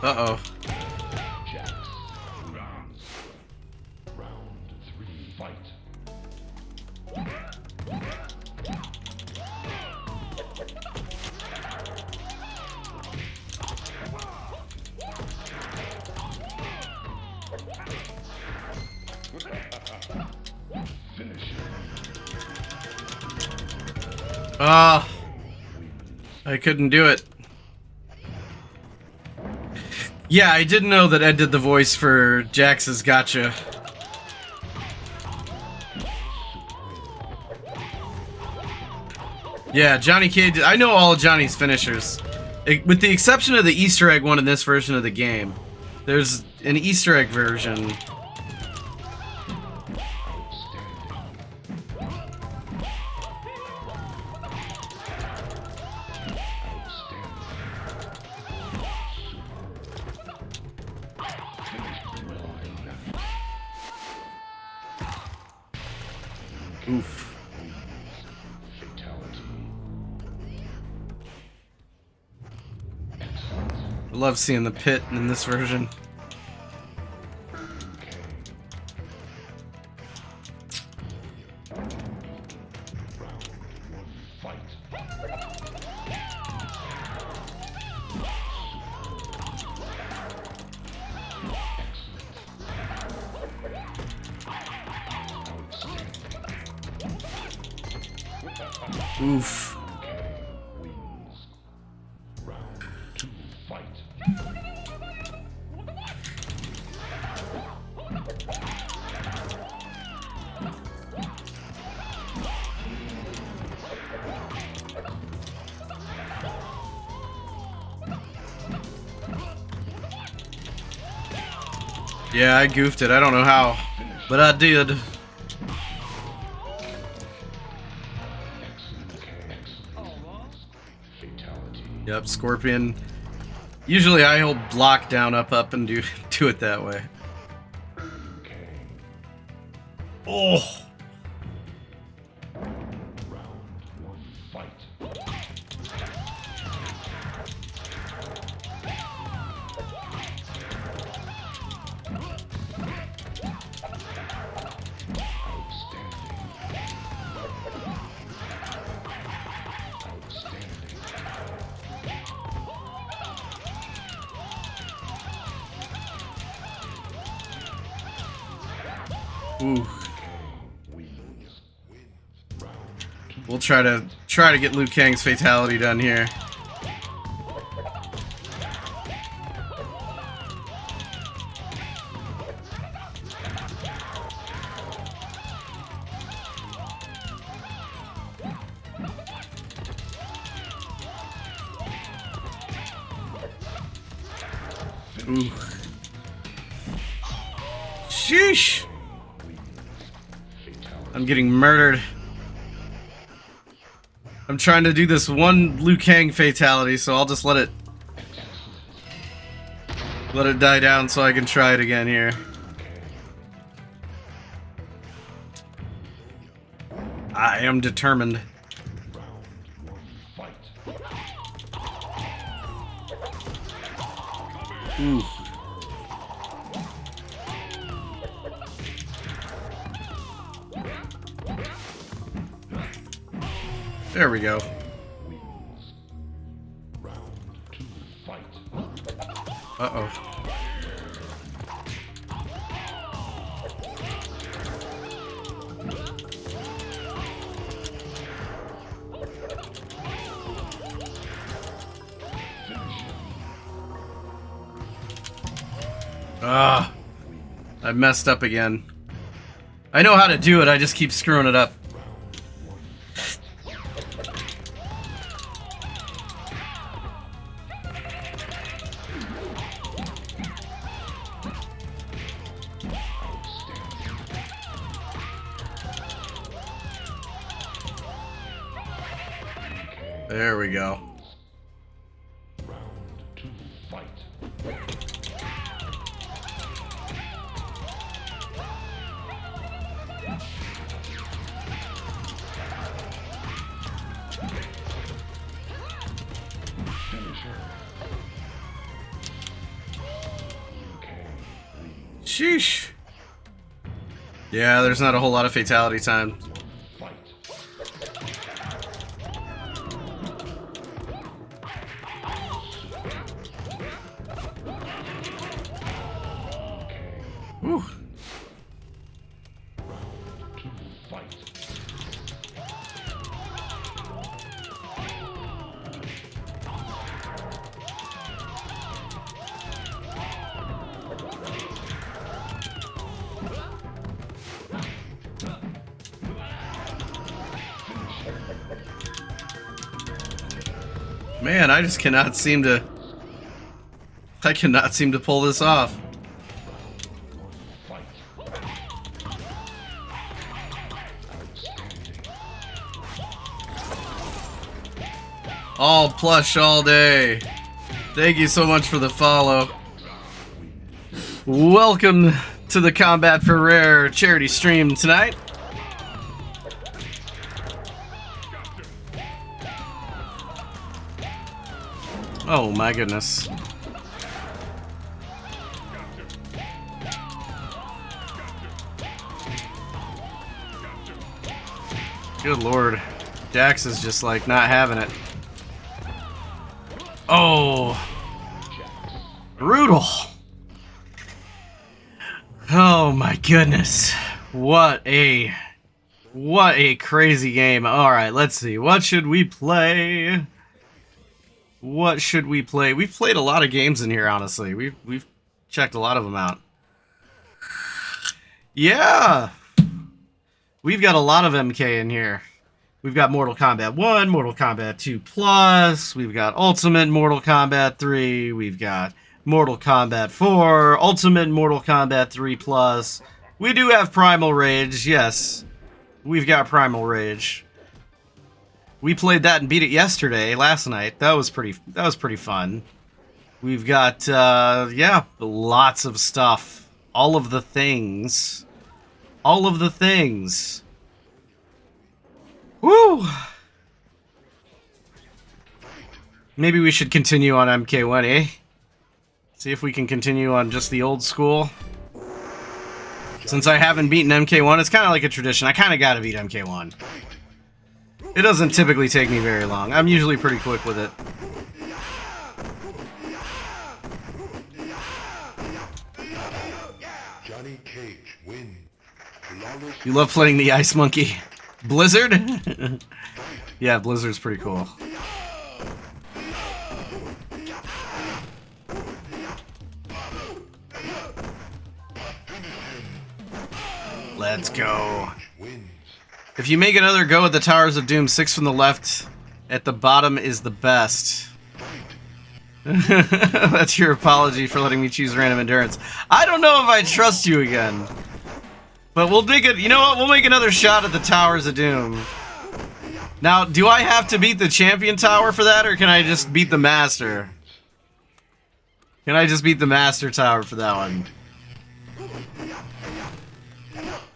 Uh-oh. Ah, I couldn't do it. Yeah, I didn't know that Ed did the voice for Jax's Gotcha. Yeah, Johnny Cage. I know all of Johnny's finishers. With the exception of the Easter egg one in this version of the game. There's an Easter egg version. Oof. I love seeing the pit in this version. Oof. Yeah, I goofed it. I don't know how, but I did. Yep, Scorpion. Usually I hold block down, up, and do it that way. Oh. Ooh. We'll try to get Liu Kang's fatality done here. Ooh. Sheesh. I'm getting murdered. I'm trying to do this one Liu Kang fatality, so I'll just let it die down so I can try it again here. I am determined. Ooh. There we go. Uh-oh. Ah, I messed up again. I know how to do it, I just keep screwing it up. There we go. Sheesh. Yeah, there's not a whole lot of fatality time. Whew. Man, I just cannot seem to... I cannot seem to pull this off. All plush all day. Thank you so much for the follow. Welcome to the Kombat4Rare charity stream tonight. Oh my goodness. Good lord. Dax is just like not having it. Oh. Brutal. Oh my goodness. What a crazy game. All right, let's see. What should we play? What should we play? We've played a lot of games in here, honestly. We've checked a lot of them out. Yeah. We've got a lot of MK in here. We've got Mortal Kombat 1, Mortal Kombat 2 Plus, we've got Ultimate Mortal Kombat 3, we've got Mortal Kombat 4, Ultimate Mortal Kombat 3 Plus. We do have Primal Rage, yes. We've got Primal Rage. We played that and beat it yesterday, last night. That was pretty fun. We've got yeah, lots of stuff. All of the things. All of the things. Woo! Maybe we should continue on MK1, eh? See if we can continue on just the old school. Since I haven't beaten MK1, it's kind of like a tradition. I kind of got to beat MK1. It doesn't typically take me very long. I'm usually pretty quick with it. Johnny Cage wins. You love playing the Ice Monkey. Blizzard? Yeah, Blizzard's pretty cool. Let's go. If you make another go at the Towers of Doom, 6 from the left at the bottom is the best. That's your apology for letting me choose random endurance. I don't know if I trust you again. But we'll make it. You know what? We'll make another shot at the Towers of Doom. Now, do I have to beat the Champion Tower for that, or can I just beat the Master? Can I just beat the Master Tower for that one?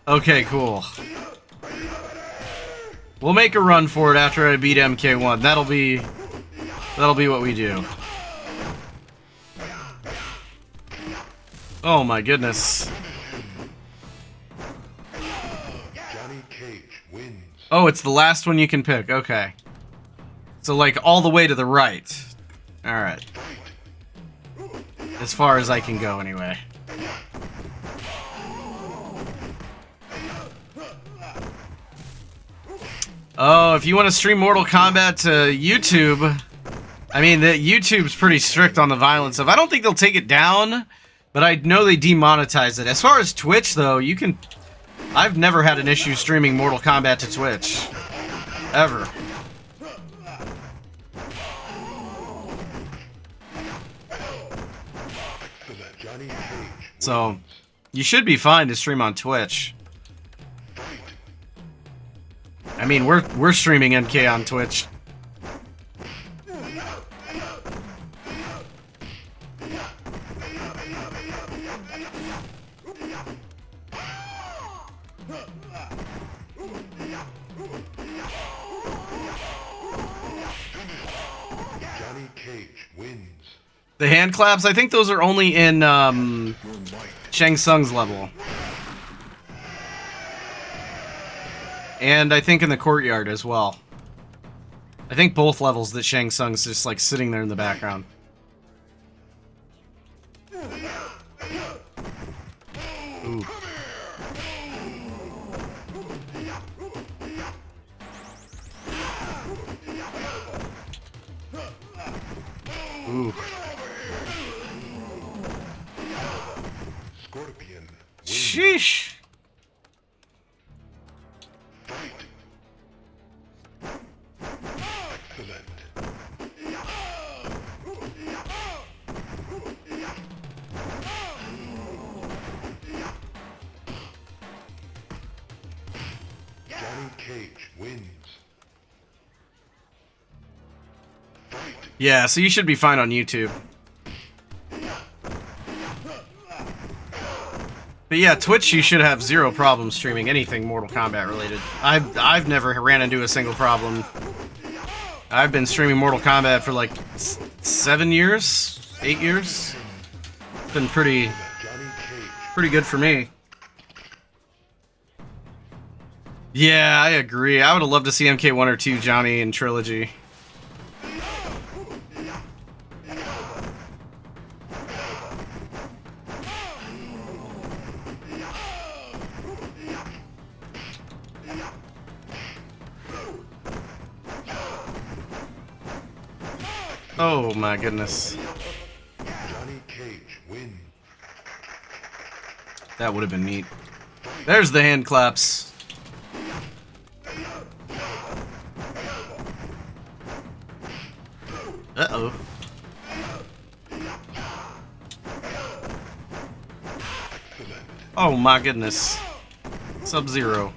Okay, cool. We'll make a run for it after I beat MK1. That'll be what we do. Oh my goodness. Johnny Cage wins. Oh, it's the last one you can pick. Okay. So, like, all the way to the right. Alright. As far as I can go, anyway. Oh, if you want to stream Mortal Kombat to YouTube... I mean, YouTube's pretty strict on the violence stuff. I don't think they'll take it down, but I know they demonetize it. As far as Twitch, though, you can... I've never had an issue streaming Mortal Kombat to Twitch. Ever. So, you should be fine to stream on Twitch. I mean, we're streaming MK on Twitch. Johnny Cage wins. The hand claps, I think those are only in Shang Tsung's level. And I think in the courtyard as well. I think both levels that Shang Tsung's just like sitting there in the background. Ooh. Ooh. Scorpion. Sheesh. Excellent. Yeah, so you should be fine on YouTube. But yeah, Twitch, you should have zero problem streaming anything Mortal Kombat related. I've never ran into a single problem. I've been streaming Mortal Kombat for like 7 years, 8 years. It's been pretty good for me. Yeah, I agree. I would have loved to see MK1 or 2 Johnny in Trilogy. Oh my goodness. Johnny Cage wins. That would have been neat. There's the hand claps. Uh-oh. Oh my goodness. Sub-Zero.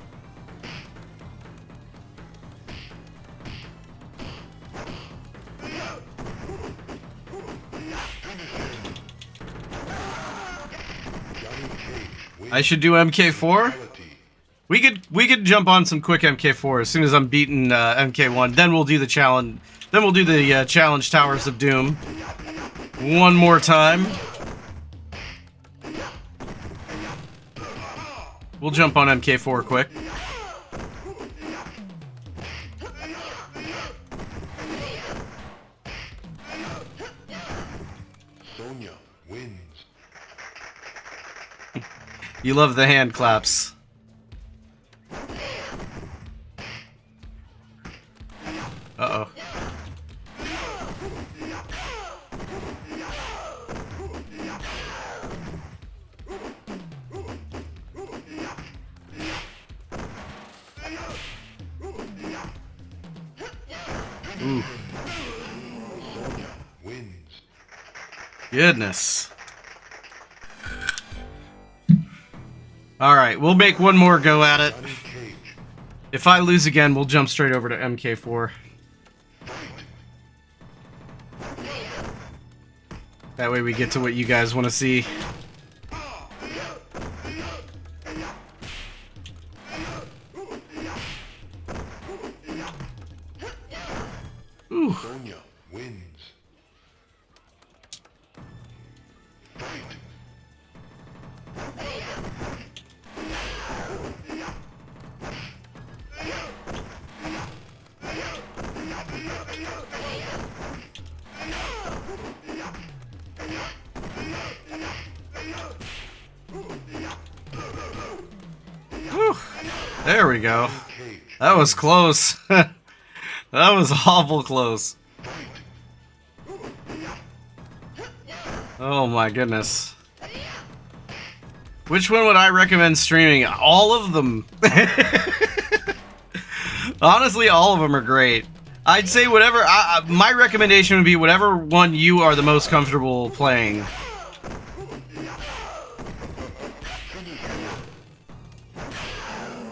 I should do MK4? We could jump on some quick MK4 as soon as I'm beating MK1. Then we'll do the challenge. Then we'll do the challenge Towers of Doom one more time. We'll jump on MK4 quick. Sonya wins. You love the hand claps. Uh-oh. Ooh. Sonya wins. Goodness. Alright, we'll make one more go at it. Johnny Cage. If I lose again, we'll jump straight over to MK4. That way we get to what you guys want to see. Ooh. Sonya wins. Whew. There we go. Cage. That was close. That was awful close. Oh my goodness. Which one would I recommend streaming? All of them. Honestly, all of them are great. I'd say whatever. My recommendation would be whatever one you are the most comfortable playing.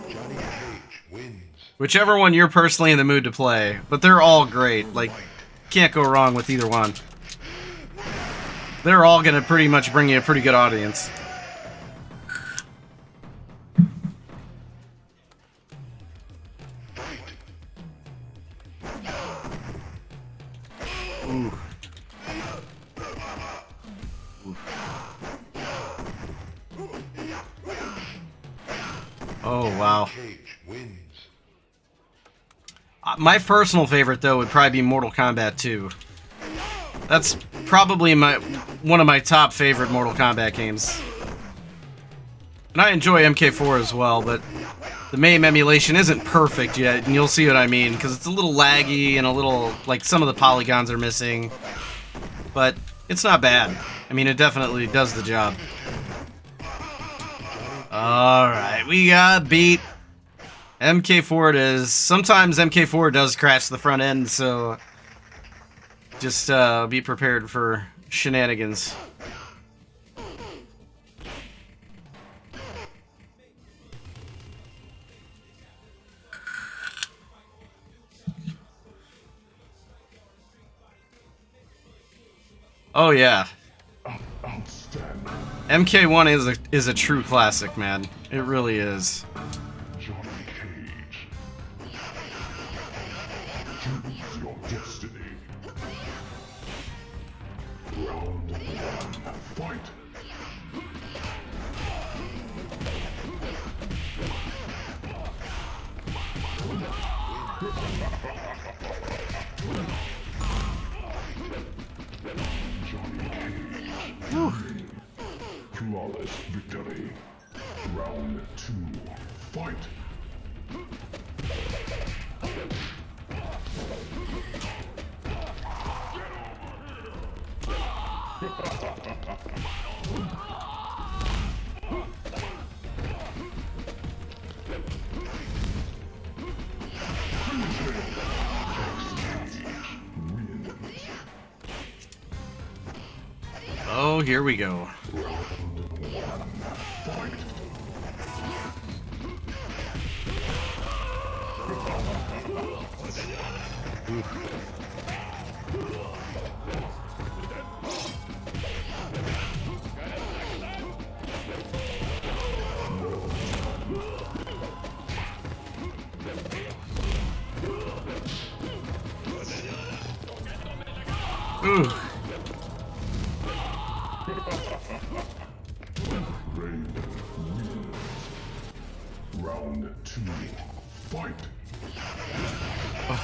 Johnny Cage wins. Whichever one you're personally in the mood to play. But they're all great. Like, can't go wrong with either one. They're all gonna pretty much bring you a pretty good audience. Ooh. Oh, wow. Cage wins. My personal favorite, though, would probably be Mortal Kombat 2. That's probably one of my top favorite Mortal Kombat games. And I enjoy MK4 as well, but the MAME emulation isn't perfect yet, and you'll see what I mean, because it's a little laggy and a little, like, some of the polygons are missing. But it's not bad. I mean, it definitely does the job. Alright, we got beat. MK4 it is. Sometimes MK4 does crash the front end, so just be prepared for shenanigans. Oh yeah, Outstanding. MK1 is a true classic, man. It really is. Johnny Cage. Choose your destiny. Round 1. Fight. Johnny Cage. Flawless victory. Round 2. Fight. Oh, here we go. Fight. Ooh. Raven wins. Round 2. Fight.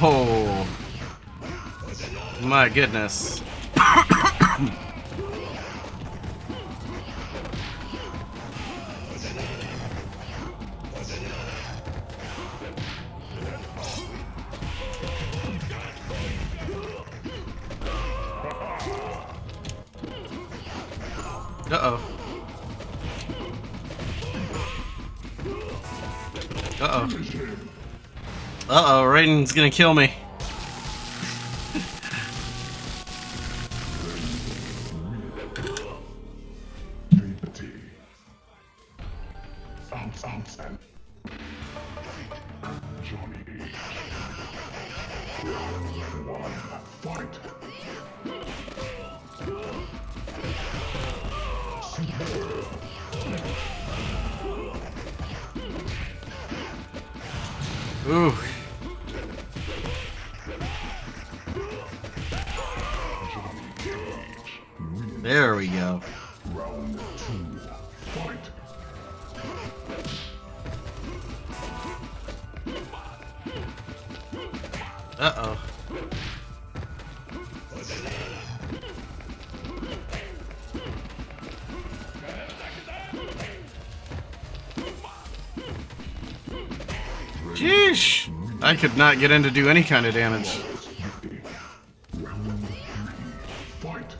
Oh. My goodness. Uh-oh. Uh-oh. Uh-oh, Raiden's gonna kill me. Fatality. Outstanding. Johnny Cage. Round 1. Fight. Ooh. There we go. Round 2. Fight. Uh-oh. Sheesh! I could not get in to do any kind of damage. Round 3. Fight.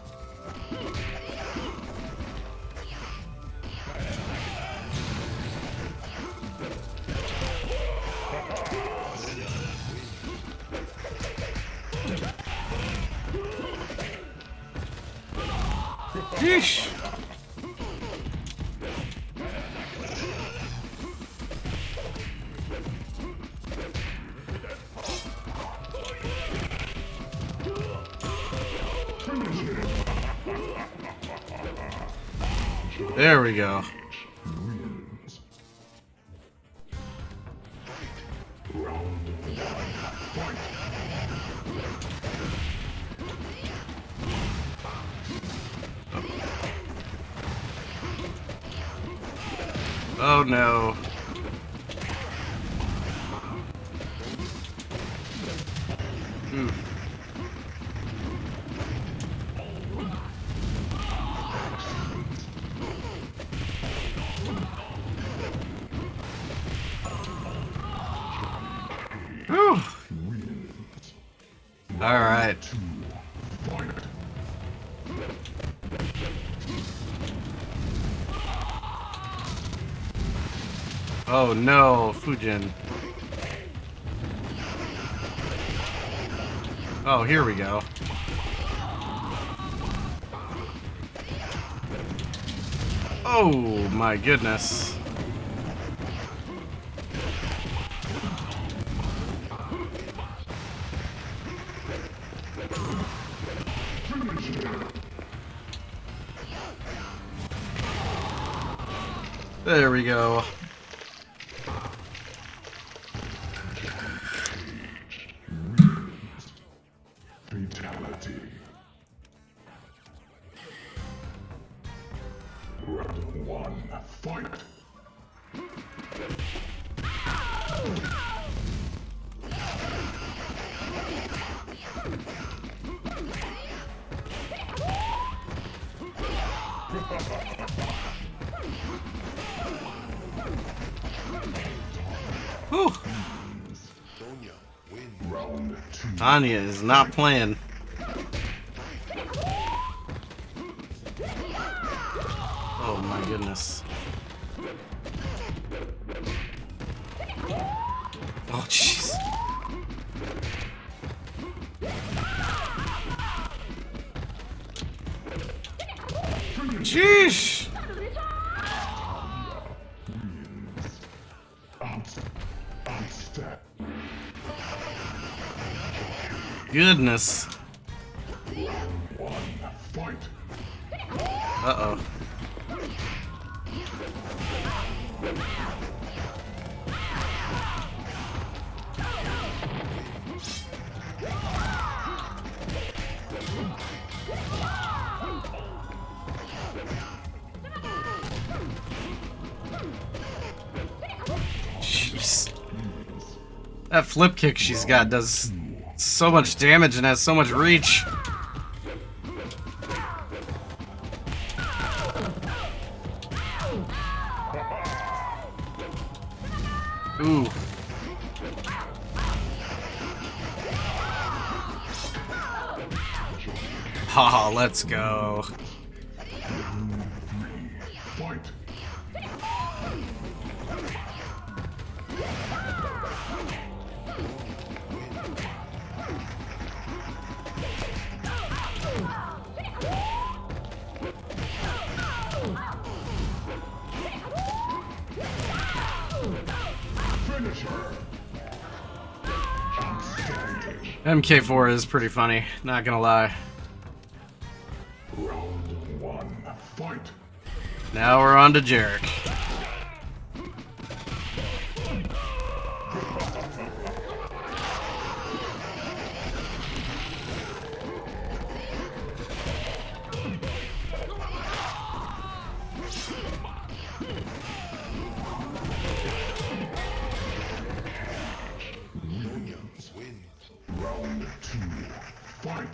Sheesh! There we go. Wins. Round 1. Fight. Oh no. Ooh. Whew. Wins. All right. 2. Fight. Oh no, Fujin. Oh, here we go. Oh my goodness. There we go. Fatality. Round 1, fight. Whew. Round 2. Tanya is not playing. Oh my goodness. Oh jeez. Jeez. Unstep. Goodness. Round 1, fight. Uh-oh. Jeez. That flip kick she's got does so much damage and has so much reach. Ooh. Haha, let's go. Fight. Finish her. Outstanding. MK4 is pretty funny, not gonna lie. Round 1, fight. Now we're on to Jarek. Round 2, fight.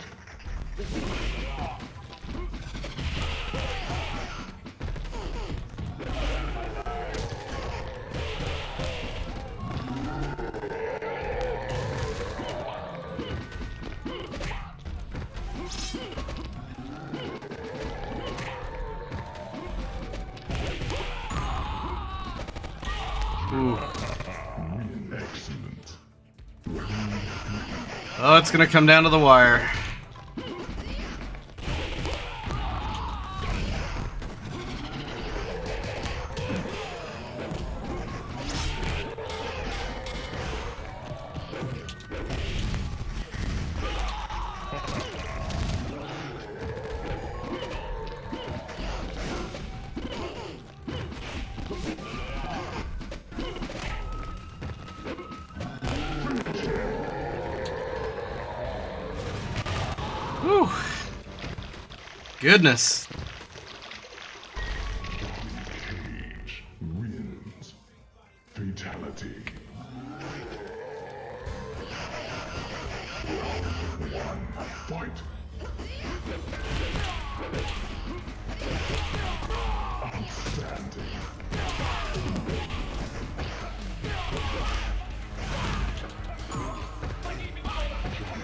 Ooh. Excellent. Oh, it's gonna come down to the wire. Whew. Goodness. Wins. Fatality. Round 1, fight. Outstanding.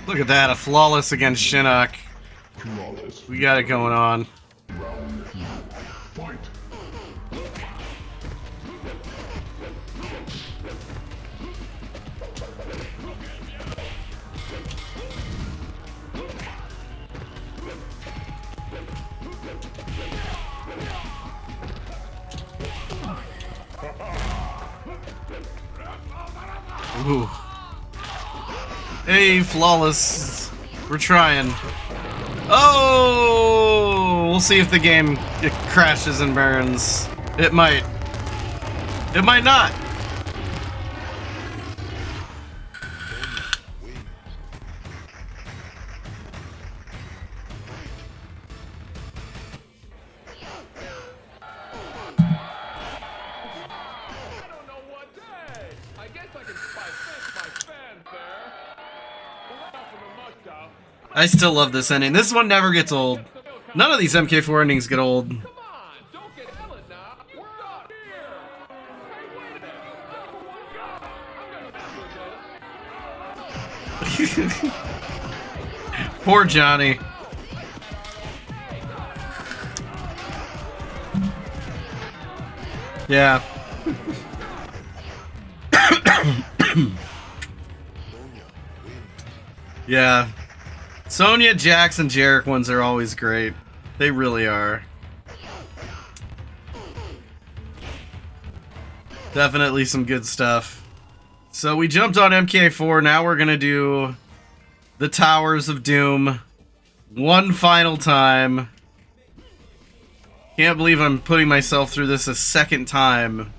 Look at that, a flawless against Shinnok. Flawless. We got it going on. Round 2, fight. Ooh. Hey, flawless. We're trying. Oh! We'll see if the game it crashes and burns. It might. It might not. I still love this ending. This one never gets old. None of these MK4 endings get old. Poor Johnny. Yeah. Yeah. Sonya, Jax, and Jarek ones are always great. They really are. Definitely some good stuff. So we jumped on MK4. Now we're going to do the Towers of Doom one final time. Can't believe I'm putting myself through this a second time.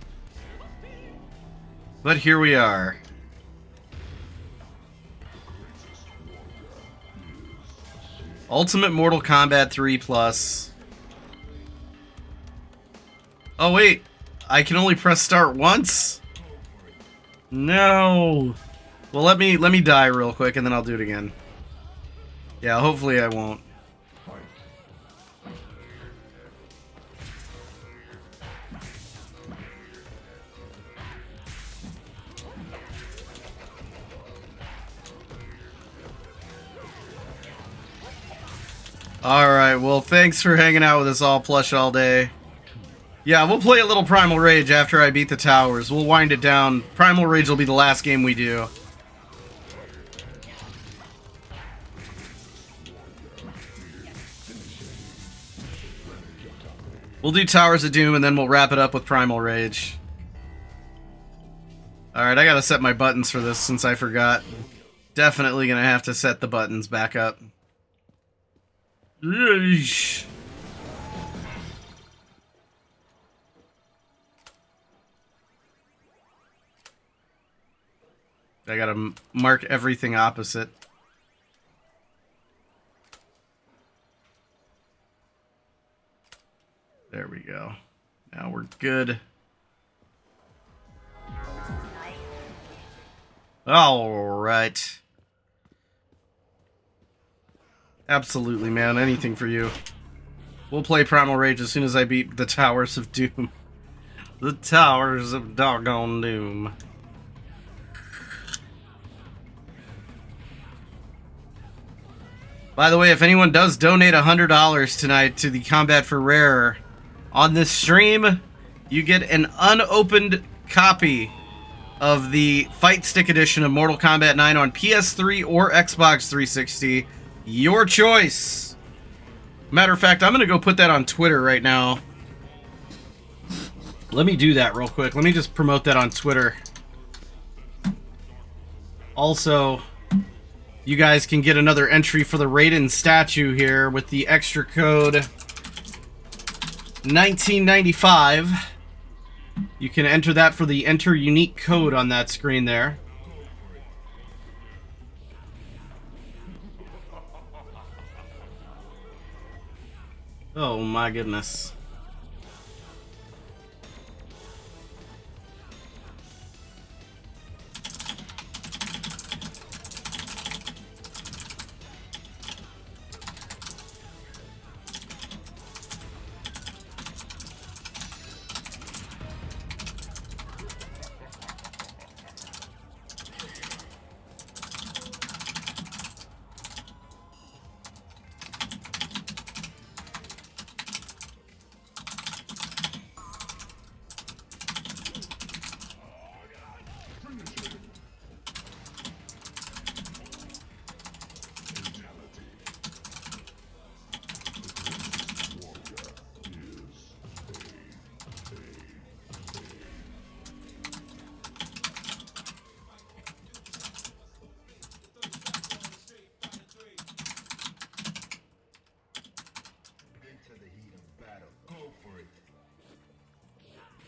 But here we are. Ultimate Mortal Kombat 3 Plus. Oh wait, I can only press start once? No. Well, let me die real quick and then I'll do it again. Yeah, hopefully I won't. Alright, well, thanks for hanging out with us all plush all day. Yeah, we'll play a little Primal Rage after I beat the towers. We'll wind it down. Primal Rage will be the last game we do. We'll do Towers of Doom and then we'll wrap it up with Primal Rage. Alright, I gotta set my buttons for this since I forgot. Definitely gonna have to set the buttons back up. Yeesh. I gotta mark everything opposite. There we go. Now we're good. All right. Absolutely, man. Anything for you. We'll play Primal Rage as soon as I beat the Towers of Doom. The Towers of Doggone Doom. By the way, if anyone does donate $100 tonight to the Kombat4Rare on this stream, you get an unopened copy of the Fight Stick edition of Mortal Kombat 9 on PS3 or Xbox 360. Your choice. Matter of fact, I'm going to go put that on Twitter right now. Let me do that real quick. Let me just promote that on Twitter. Also, you guys can get another entry for the Raiden statue here with the extra code 1995. You can enter that for the enter unique code on that screen there. Oh my goodness.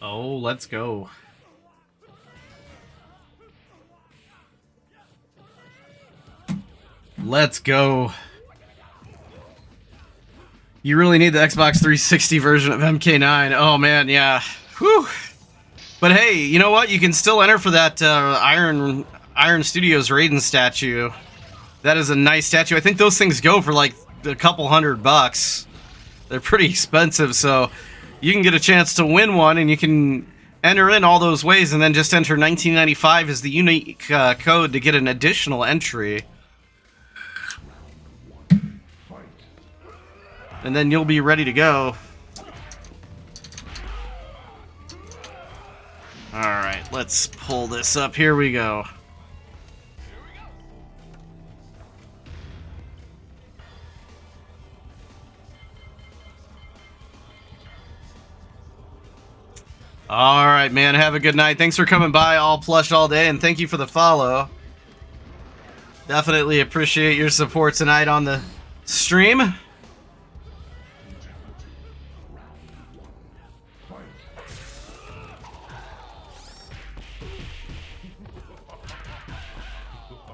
Oh, let's go. Let's go. You really need the Xbox 360 version of MK9. Oh man, yeah. Whew. But hey, you know what? You can still enter for that Iron Studios Raiden statue. That is a nice statue. I think those things go for like a couple $100. They're pretty expensive, so you can get a chance to win one, and you can enter in all those ways, and then just enter 1995 as the unique code to get an additional entry. And then you'll be ready to go. Alright, let's pull this up. Here we go. Alright, man. Have a good night. Thanks for coming by, all plush all day, and thank you for the follow. Definitely appreciate your support tonight on the stream.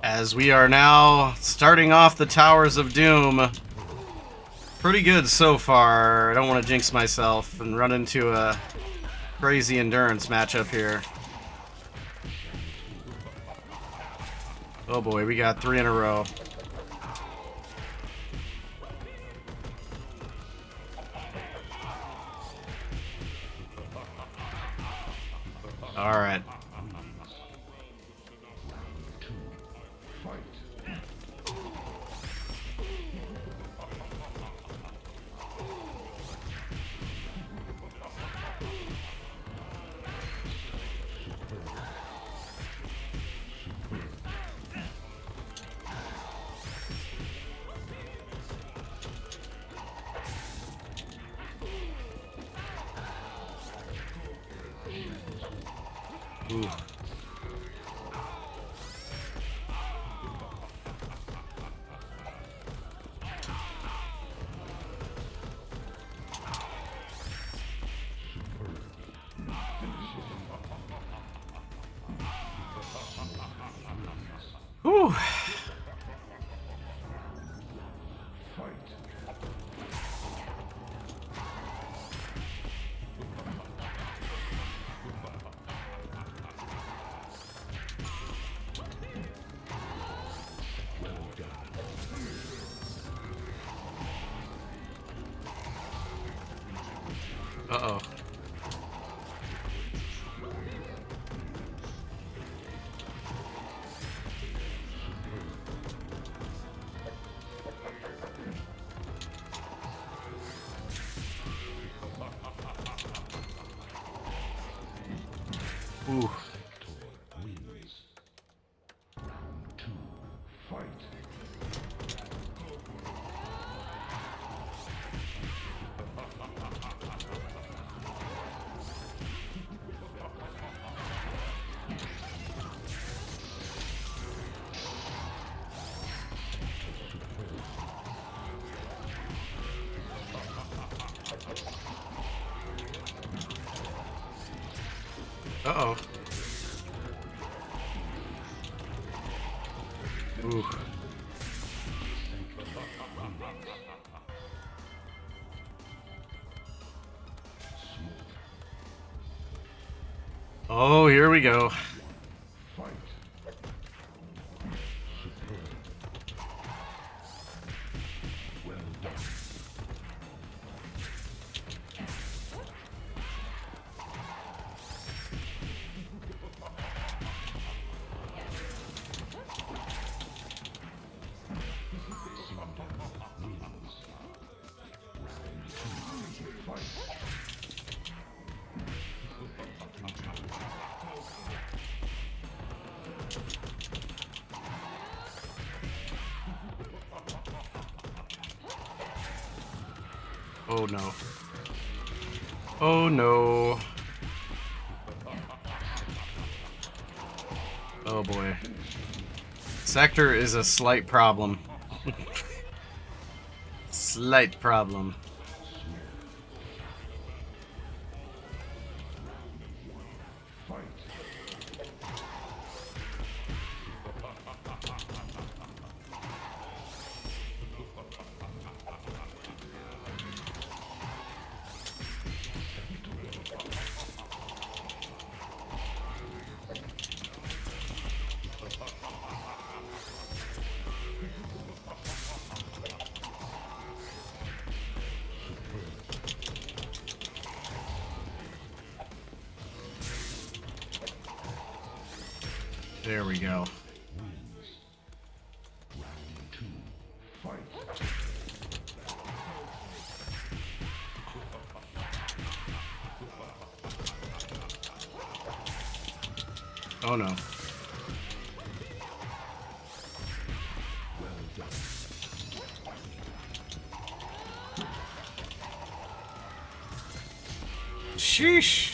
As we are now starting off the Towers of Doom. Pretty good so far. I don't want to jinx myself and run into a crazy endurance matchup here. Oh boy, we got 3 in a row. All right. Ooh. Ooh. Uh-oh. Ooh. Uh-oh. Ooh. Oh, here we go. Oh no. Oh no. Oh boy. Sector is a slight problem. Slight problem. There we go. Oh no. Sheesh.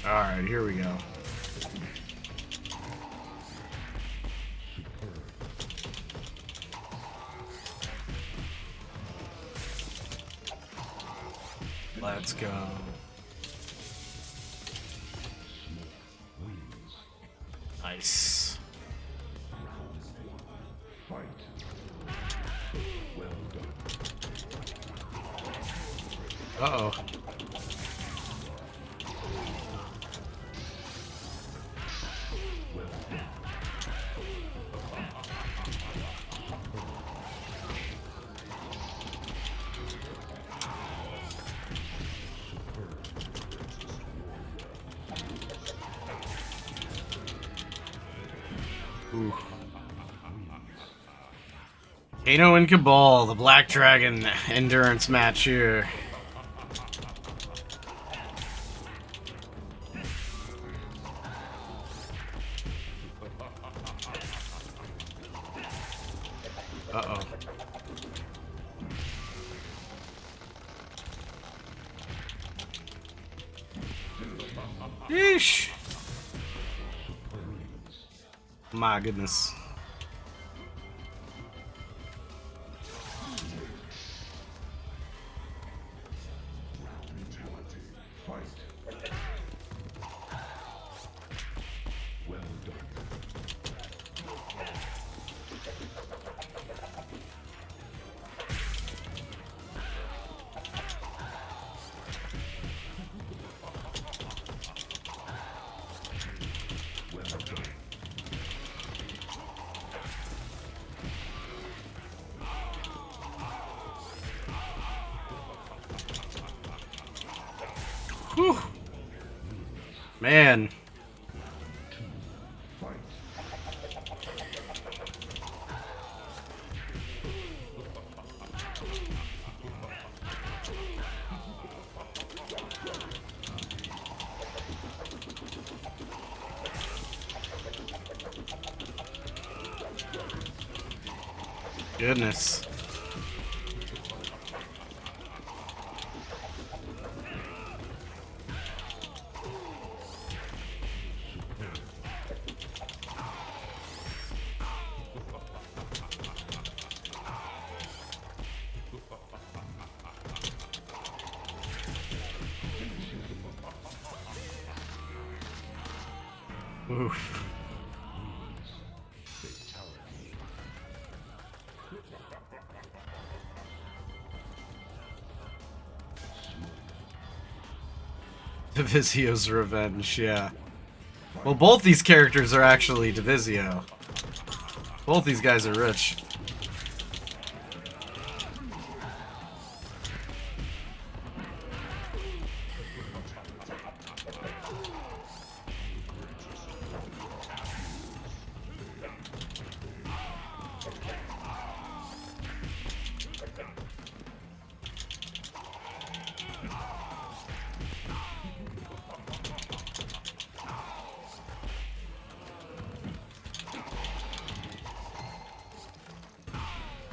All right, here we go. Let's go. Nice. Uh-oh. Ooh. Kano and Cabal, the Black Dragon endurance match here. Uh-oh. Yeesh. My goodness. Whew. Man. Goodness. Oof. Divisio's revenge, yeah. Well, both these characters are actually Divisio. Both these guys are rich.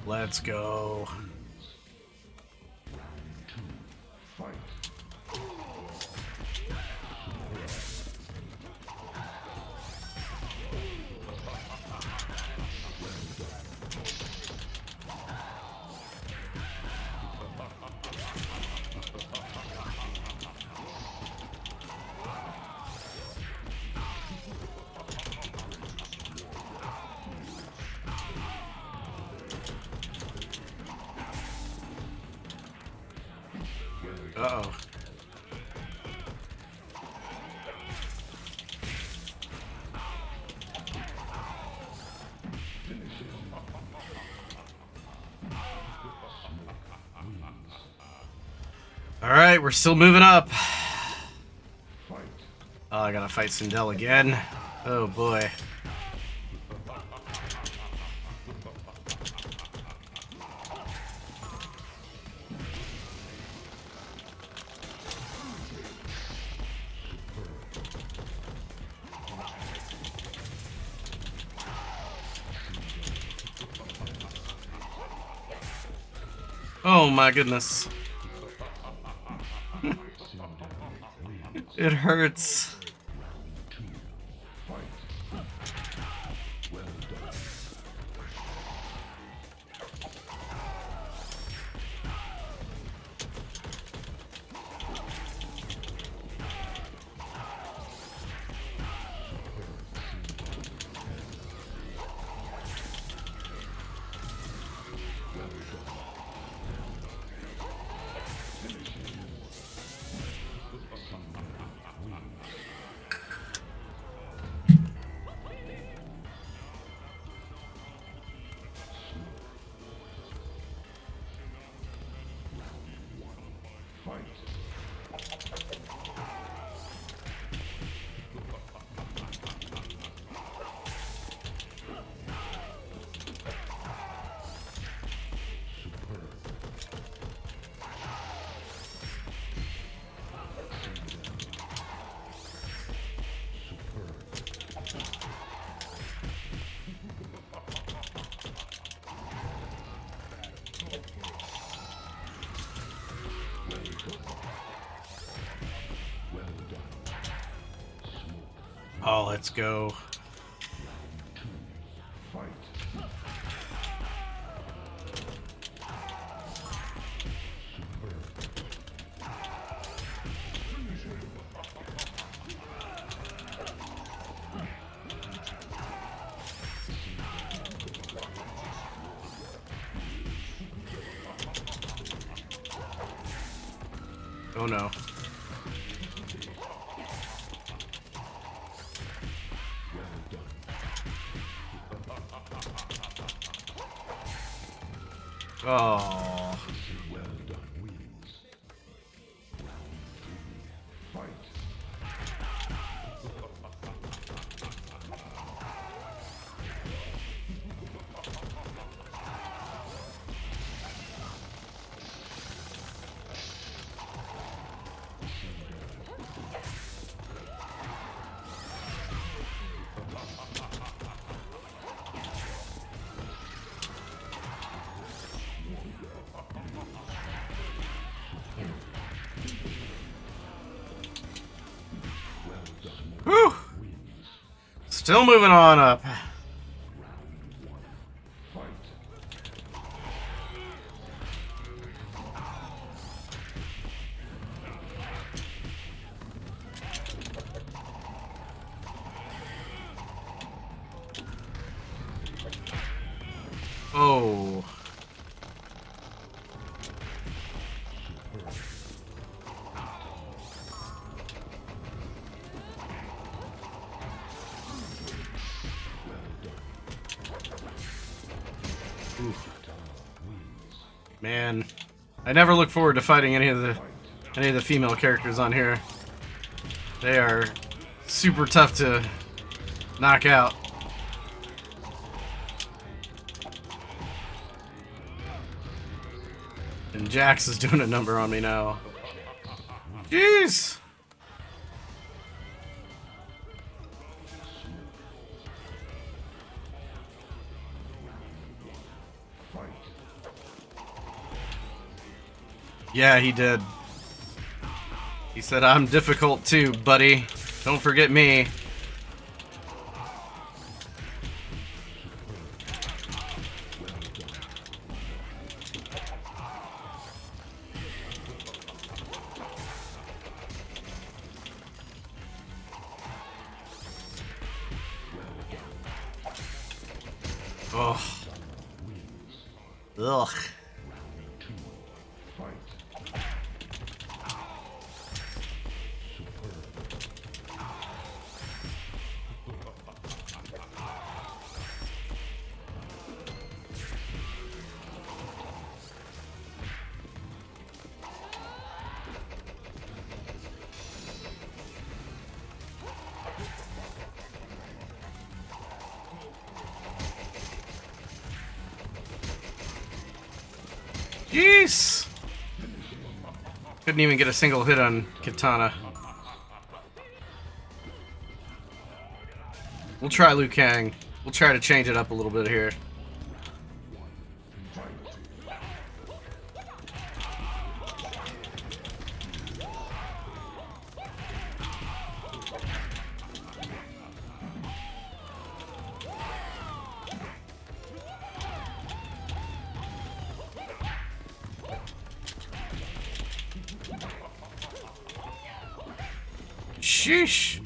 Let's go. Uh-oh. Alright, we're still moving up. Oh, I gotta fight Sindel again. Oh boy. Oh my goodness. It hurts. Oh, let's go. Oh no. Oh. Whew. Still moving on up. Oh. Oof. Man, I never look forward to fighting any of the female characters on here. They are super tough to knock out. And Jax is doing a number on me now. Jeez! Yeah, he did. He said, I'm difficult too, buddy. Don't forget me. Oh. Ugh. Jeez. Couldn't even get a single hit on Katana. We'll try Liu Kang. We'll try to change it up a little bit here. Sheesh.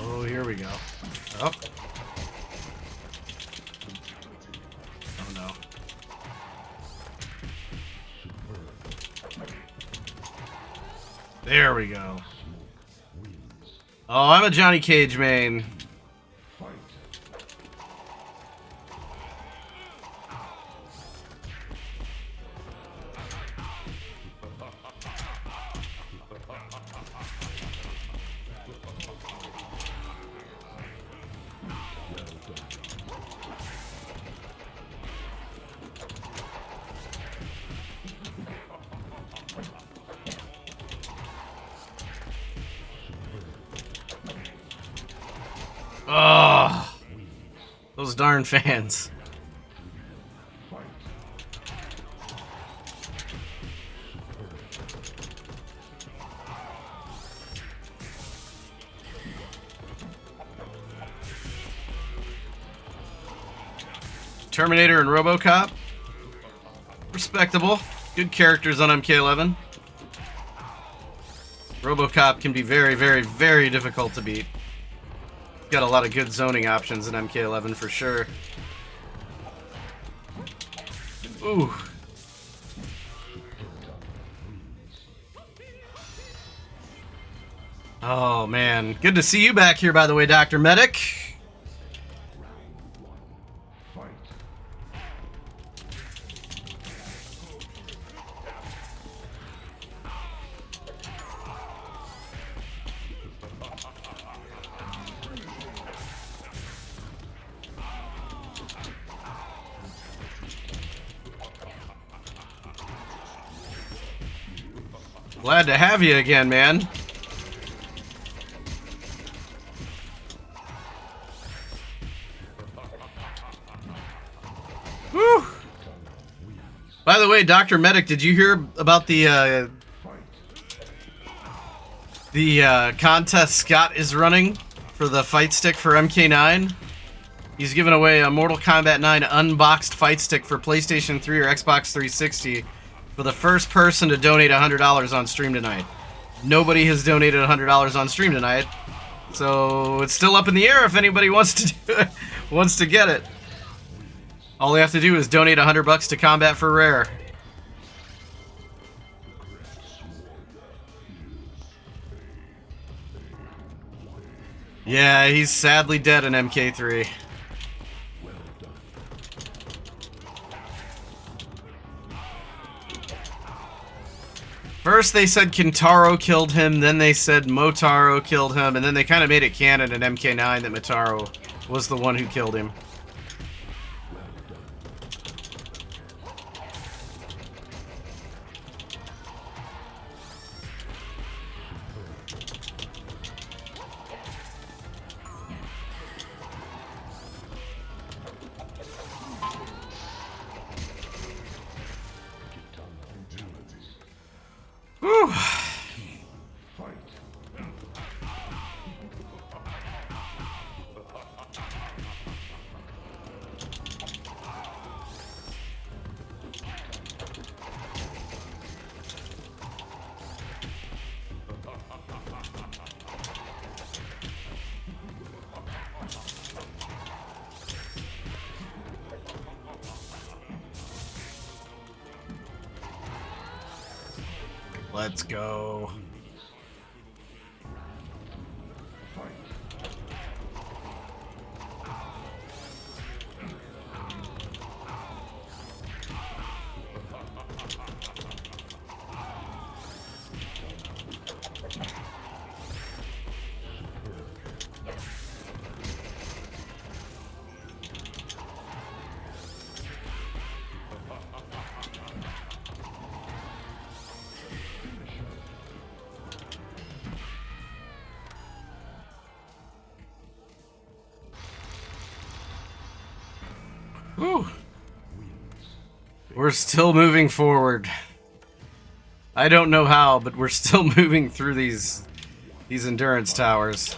Oh, here we go. Oh. Oh no. There we go. Oh, I'm a Johnny Cage main. Oh, those darn fans. Terminator and RoboCop. Respectable. Good characters on MK11. RoboCop can be very, very, very difficult to beat. Got a lot of good zoning options in MK11 for sure. Ooh. Oh man, good to see you back here, by the way, Dr. Medic. Glad to have you again, man. Whew. By the way, Dr. Medic, did you hear about the contest Scott is running for the fight stick for MK9? He's giving away a Mortal Kombat 9 unboxed fight stick for PlayStation 3 or Xbox 360 for the first person to donate $100 on stream tonight. Nobody has donated $100 on stream tonight, so it's still up in the air if anybody wants to do it, wants to get it. All they have to do is donate $100 to Kombat4Rare. Yeah, he's sadly dead in MK3. First they said Kintaro killed him, then they said Motaro killed him, and then they kind of made it canon in MK9 that Motaro was the one who killed him. Let's go. Whew. We're still moving forward. I don't know how, but we're still moving through these endurance towers.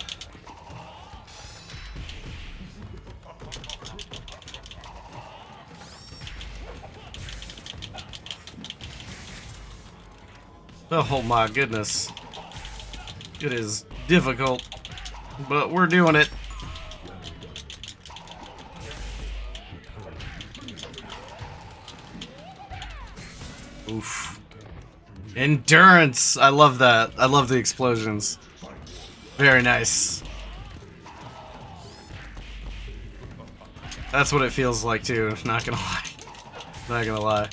Oh my goodness. It is difficult, but we're doing it. Oof. Endurance! I love that. I love the explosions. Very nice. That's what it feels like too, not gonna lie. Not gonna lie.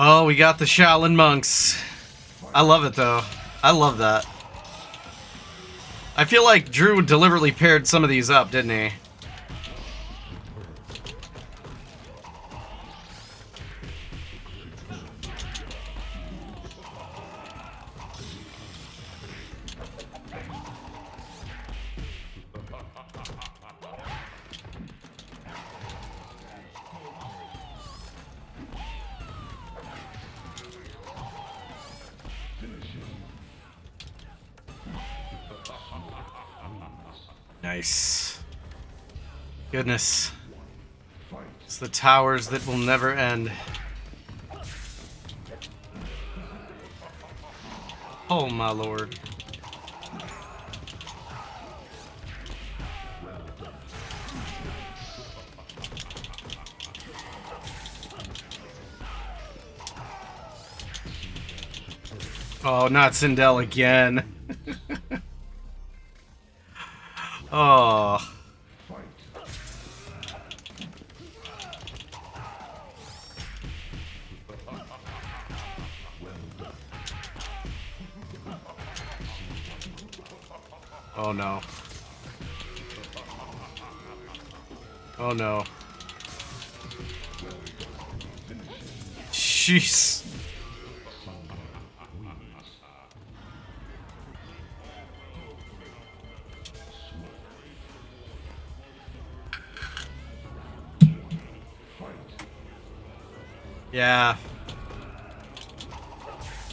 Oh, we got the Shaolin monks. I love it though. I love that. I feel like Drew deliberately paired some of these up, didn't he? Nice. Goodness. It's the towers that will never end. Oh my lord. Oh, not Sindel again. Oh. Oh no. Oh no. Jeez. Yeah.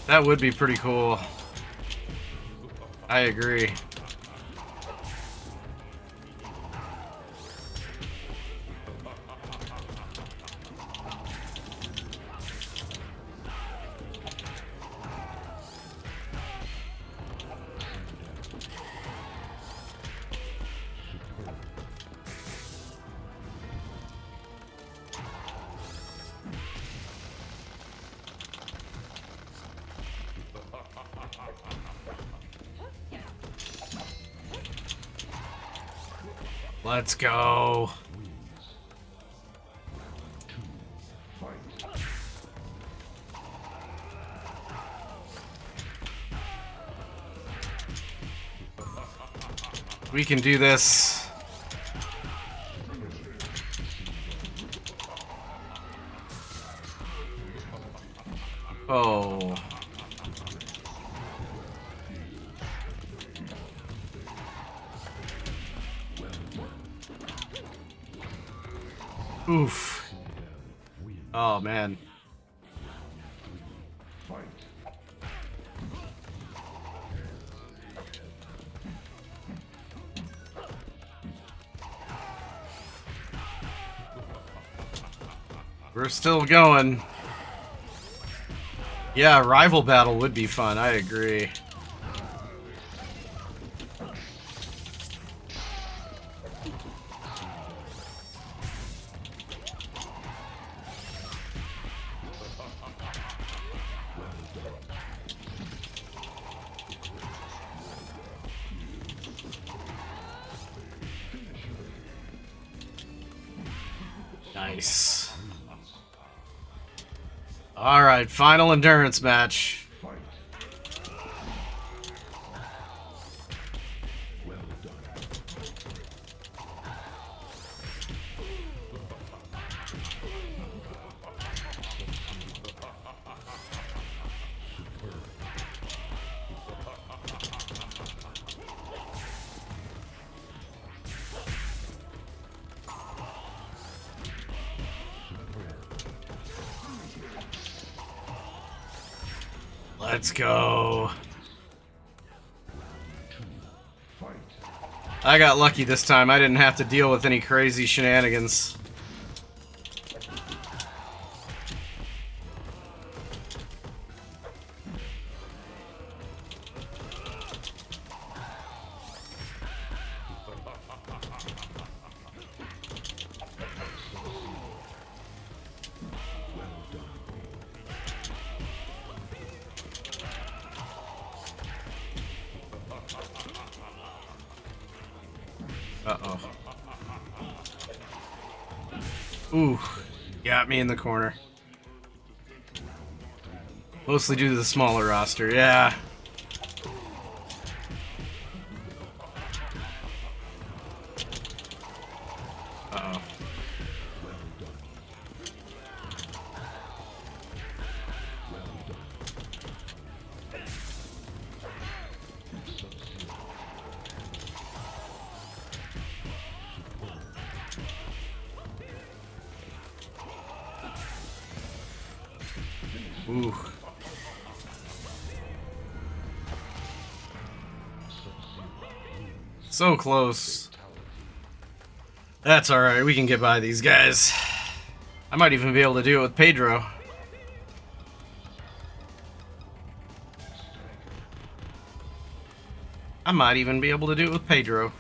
That would be pretty cool. I agree. Let's go. We can do this. Oh. Oof. Oh, man. We're still going. Yeah, rival battle would be fun. I agree. Nice. All right, final endurance match. Let's go. I got lucky this time. I didn't have to deal with any crazy shenanigans. Uh-oh. Ooh, got me in the corner. Mostly due to the smaller roster, yeah. Uh-oh. Ooh. So close. That's alright, we can get by these guys. I might even be able to do it with Pedro. I might even be able to do it with Pedro.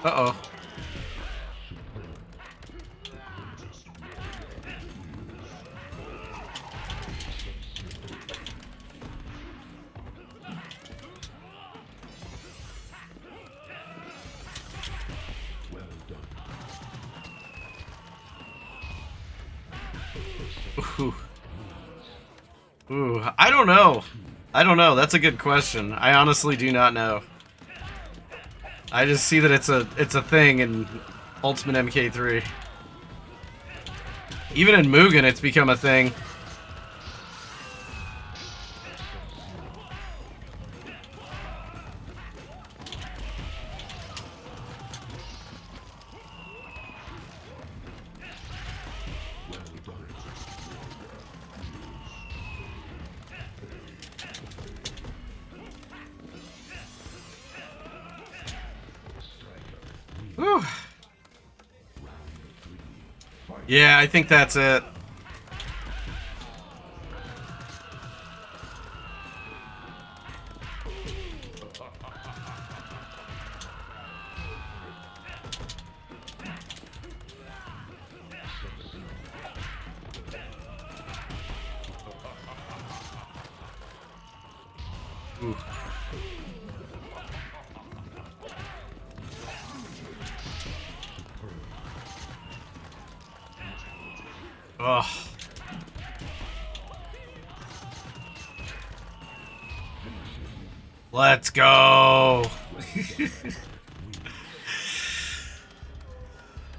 Uh-oh. Ooh. Ooh, I don't know. I don't know. That's a good question. I honestly do not know. I just see that it's a thing in Ultimate MK3. Even in Mugen, it's become a thing. Whew. Yeah, I think that's it. Ooh. Ugh. Let's go.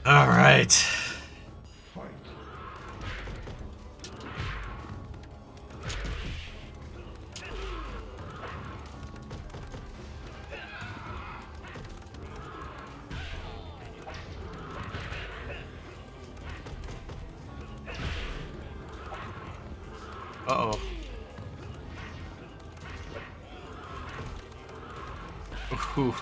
All right. Uh-oh. Ooh.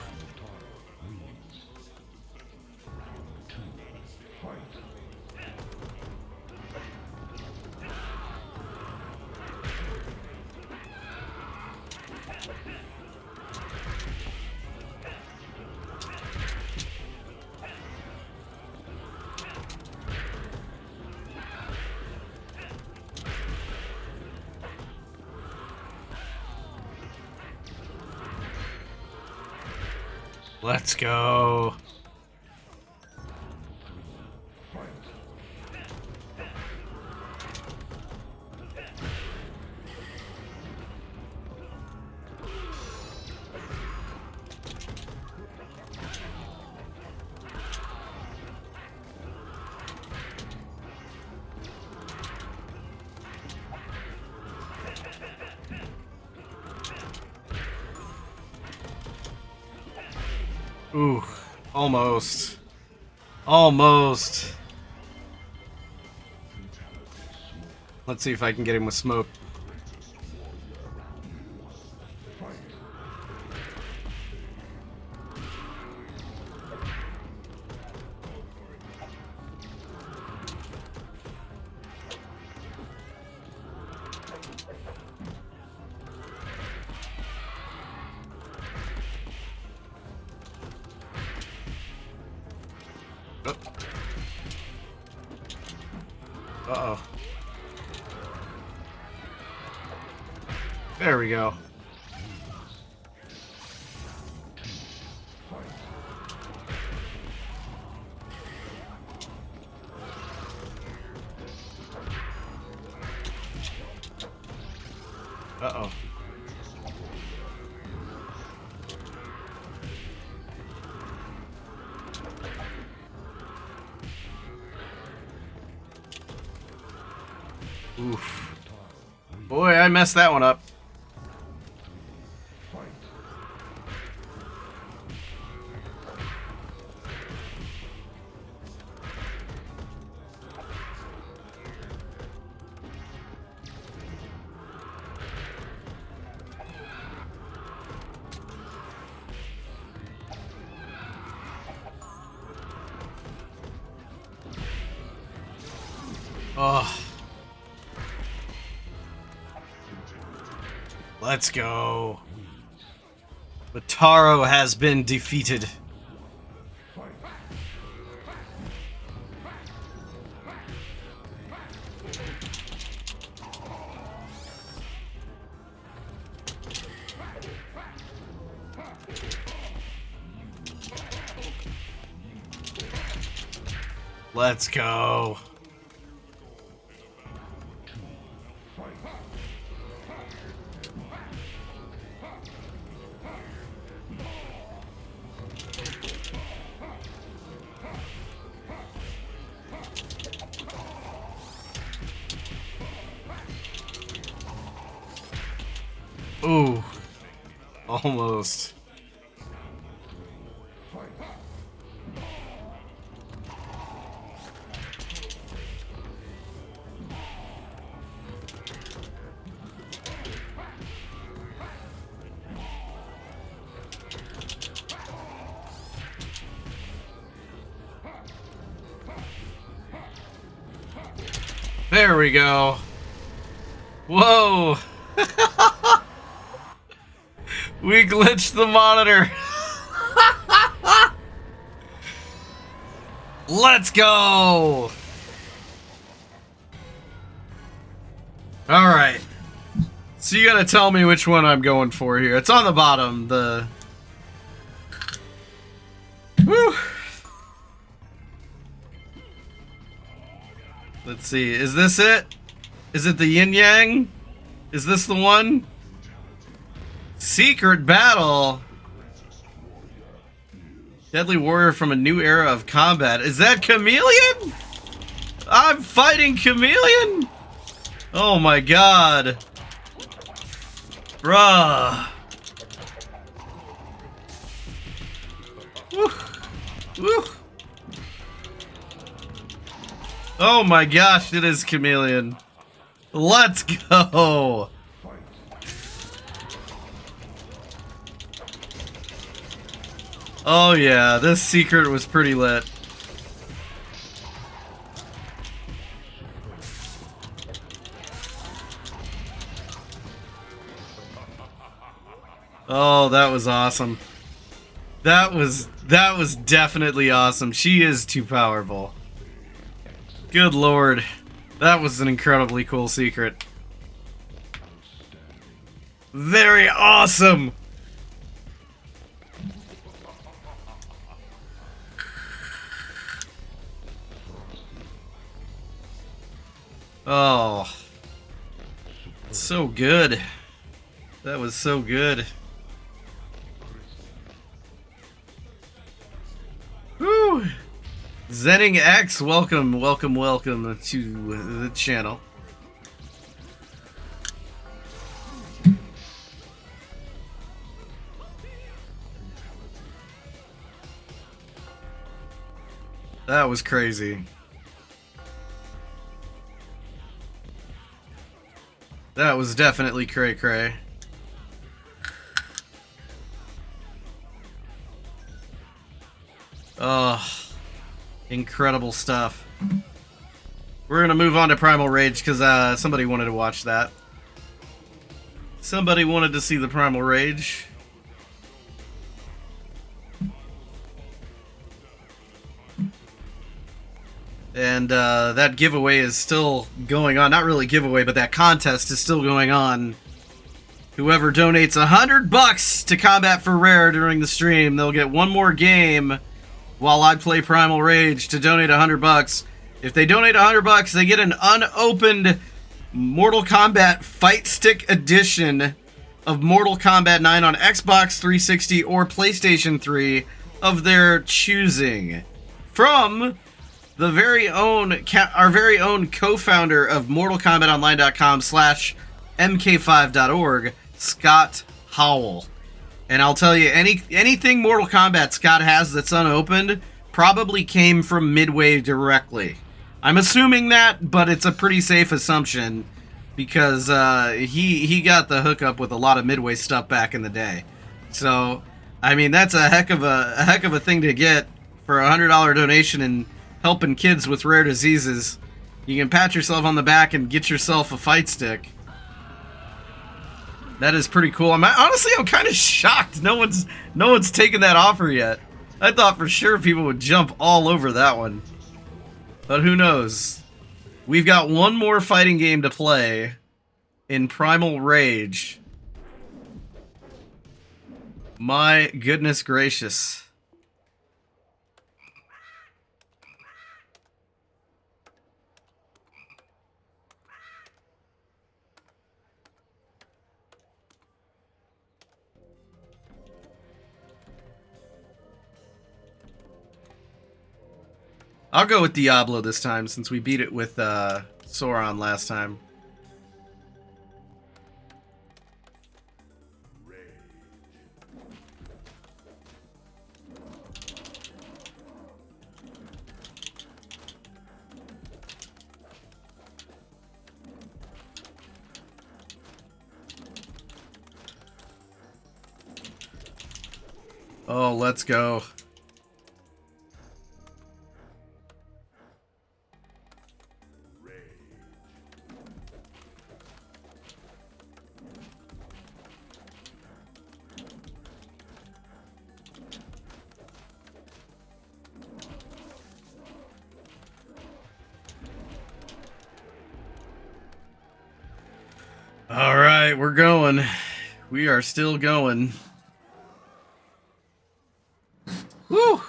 Let's go. Ooh, almost. Almost. Let's see if I can get him with smoke. Uh-oh. There we go. Uh-oh. Oof. Boy, I messed that one up. Oh. Let's go. Mataro has been defeated. Let's go. Ooh, almost. There we go. Whoa. We glitched the monitor. Let's go. All right. So you gotta tell me which one I'm going for here. It's on the bottom. The. Woo. Let's see. Is this it? Is it the yin yang? Is this the one? Secret battle. Deadly warrior from a new era of combat. Is that Chameleon? I'm fighting Chameleon? Oh my god. Bruh. Woo. Woo. Oh my gosh, it is Chameleon. Let's go. Oh yeah, this secret was pretty lit. Oh, that was awesome. That was definitely awesome. She is too powerful. Good lord. That was an incredibly cool secret. Very awesome. Oh. So good. That was so good. Woo! Zenning X, welcome to the channel. That was crazy. That was definitely cray-cray. Oh, incredible stuff. We're gonna move on to Primal Rage because somebody wanted to watch that. Somebody wanted to see the Primal Rage. And that giveaway is still going on. Not really giveaway, but that contest is still going on. Whoever donates $100 to Kombat4Rare during the stream, they'll get one more game while I play Primal Rage to donate $100. If they donate $100, they get an unopened Mortal Kombat Fight Stick Edition of Mortal Kombat 9 on Xbox 360 or PlayStation 3 of their choosing. From the our very own co-founder of MortalKombatOnline.com/mk5.org, Scott Howell. And I'll tell you, anything Mortal Kombat Scott has that's unopened probably came from Midway directly. I'm assuming that, but it's a pretty safe assumption because he got the hookup with a lot of Midway stuff back in the day. So, I mean, that's a heck of a thing to get for a $100 donation and helping kids with rare diseases. You can pat yourself on the back and get yourself a fight stick. That is pretty cool. I'm kind of shocked. No one's taken that offer yet. I thought for sure people would jump all over that one. But who knows? We've got one more fighting game to play in Primal Rage. My goodness gracious. I'll go with Diablo this time since we beat it with Sauron last time. Oh, let's go. All right, we're going. We are still going. Woo!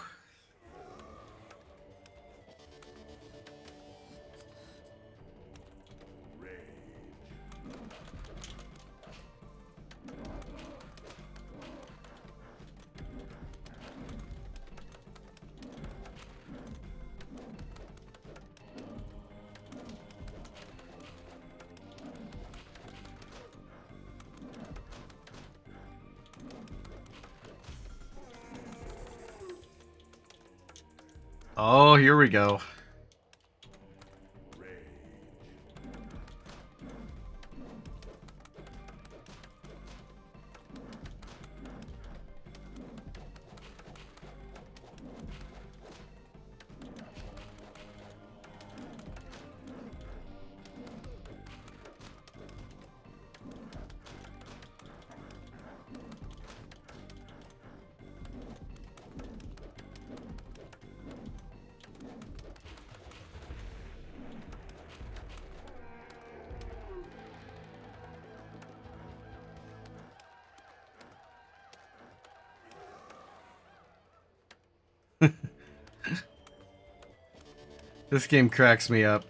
Oh, here we go. This game cracks me up.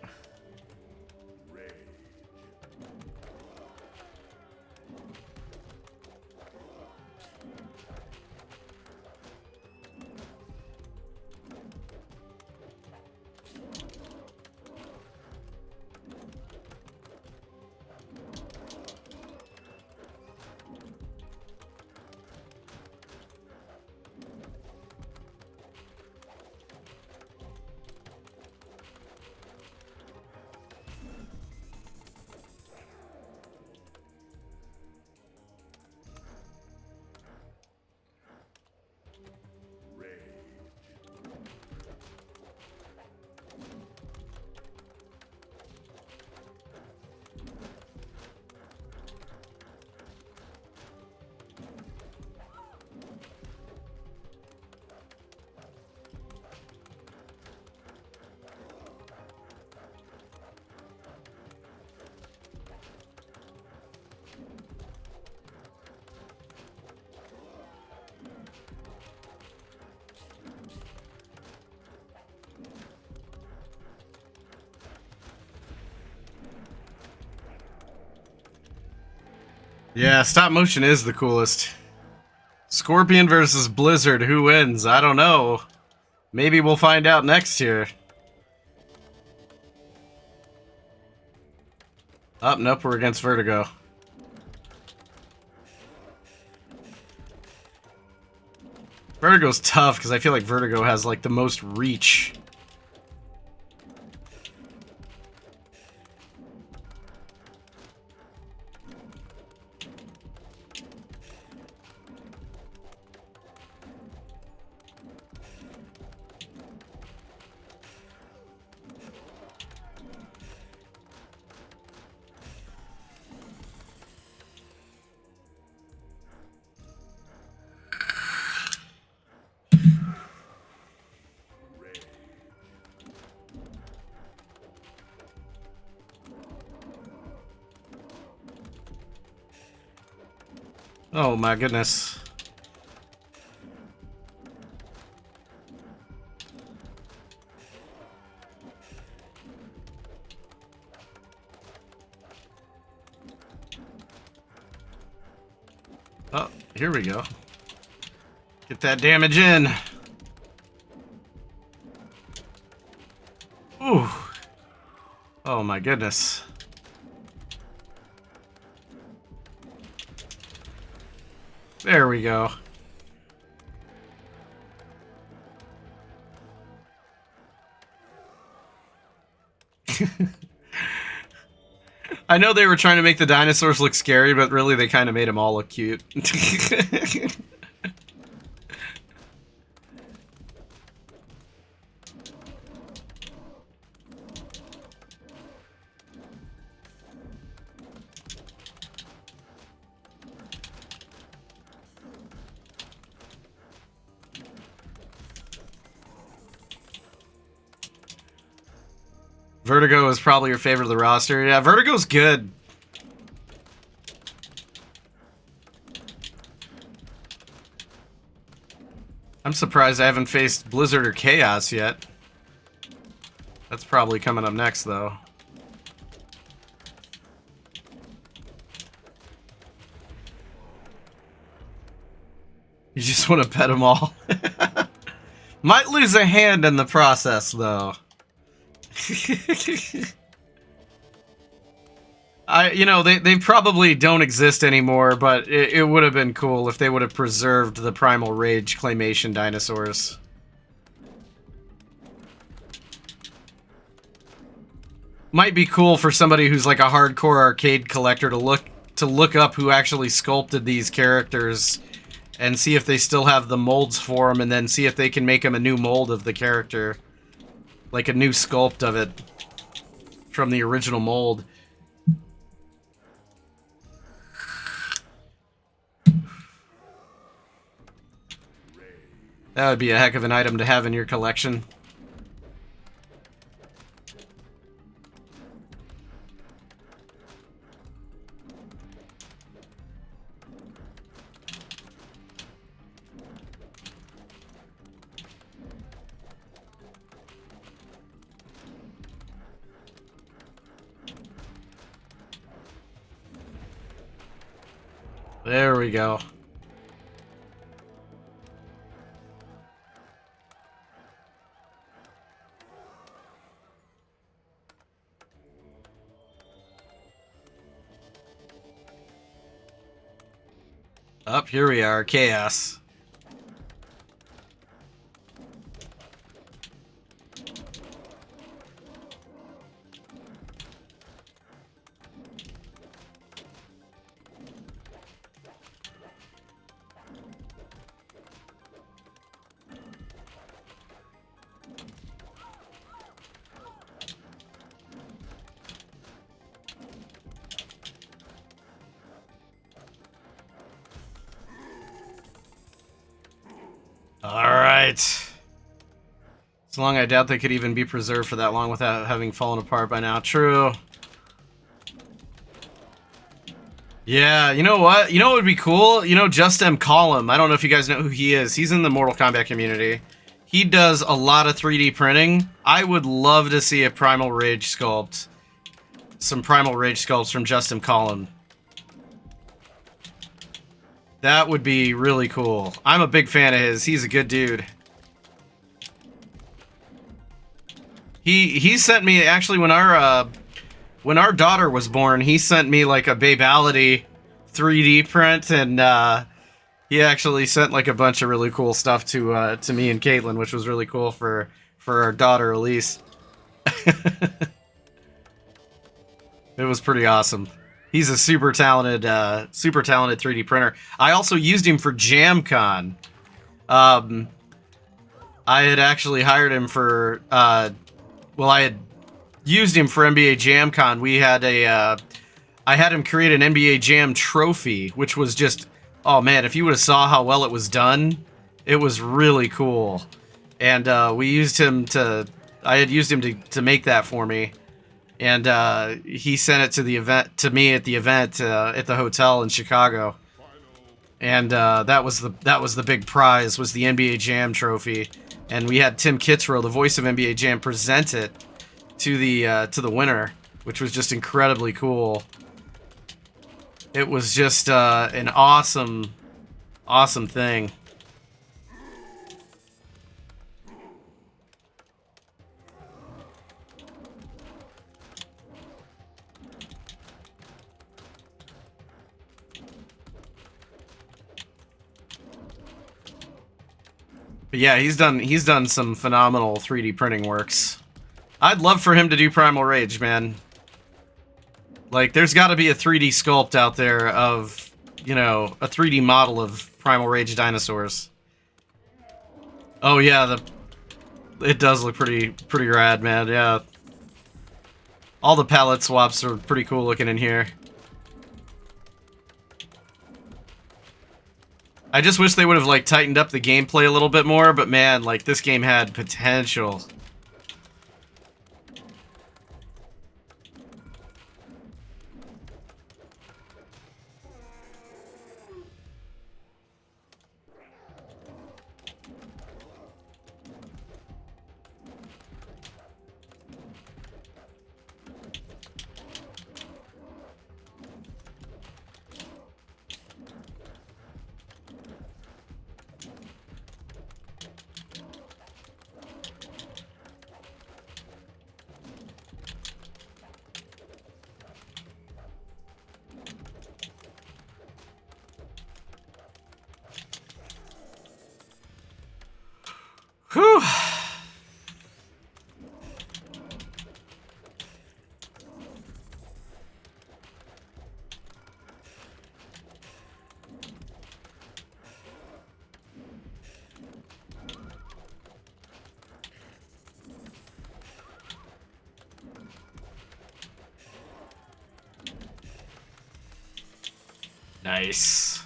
Yeah, stop motion is the coolest. Scorpion versus Blizzard, who wins? I don't know. Maybe we'll find out next year. Oh, nope, we're against Vertigo. Vertigo's tough, because I feel like Vertigo has, like, the most reach. Oh my goodness. Oh, here we go. Get that damage in. Ooh. Oh my goodness. There we go. I know they were trying to make the dinosaurs look scary, but really they kind of made them all look cute. Vertigo is probably your favorite of the roster. Yeah, Vertigo's good. I'm surprised I haven't faced Blizzard or Chaos yet. That's probably coming up next, though. You just want to pet them all. Might lose a hand in the process, though. They probably don't exist anymore, but it would have been cool if they would have preserved the Primal Rage claymation dinosaurs. Might be cool for somebody who's like a hardcore arcade collector to look up who actually sculpted these characters and see if they still have the molds for them, and then see if they can make them a new mold of the character. Like a new sculpt of it from the original mold. That would be a heck of an item to have in your collection. There we go. Up, here we are, Chaos. Alright. So long, I doubt they could even be preserved for that long without having fallen apart by now. True. Yeah, you know what? You know what would be cool? You know, Just M. Column. I don't know if you guys know who he is. He's in the Mortal Kombat community. He does a lot of 3D printing. I would love to see a Primal Rage sculpt. Some Primal Rage sculpts from Just M. Column. That would be really cool. I'm a big fan of his. He's a good dude. He sent me, actually, when our daughter was born, he sent me like a Babality 3D print, and he actually sent like a bunch of really cool stuff to me and Caitlin, which was really cool for our daughter Elise. It was pretty awesome. He's a super talented 3D printer. I also used him for JamCon. I had actually hired him for well, I had used him for NBA JamCon. We had I had him create an NBA Jam trophy, which was just, oh man, if you would have saw how well it was done, it was really cool. And we used him I had used him to make that for me. And he sent it to me at the event at the hotel in Chicago. And that was the big prize, was the NBA Jam trophy. And we had Tim Kitzrow, the voice of NBA Jam, present it to the winner, which was just incredibly cool. It was just an awesome thing. But yeah, he's done some phenomenal 3D printing works. I'd love for him to do Primal Rage, man. Like, there's got to be a 3D sculpt out there of, you know, a 3D model of Primal Rage dinosaurs. Oh yeah, it does look pretty rad, man. Yeah, all the palette swaps are pretty cool looking in here. I just wish they would have, like, tightened up the gameplay a little bit more, but man, like, this game had potential. Whew. Nice.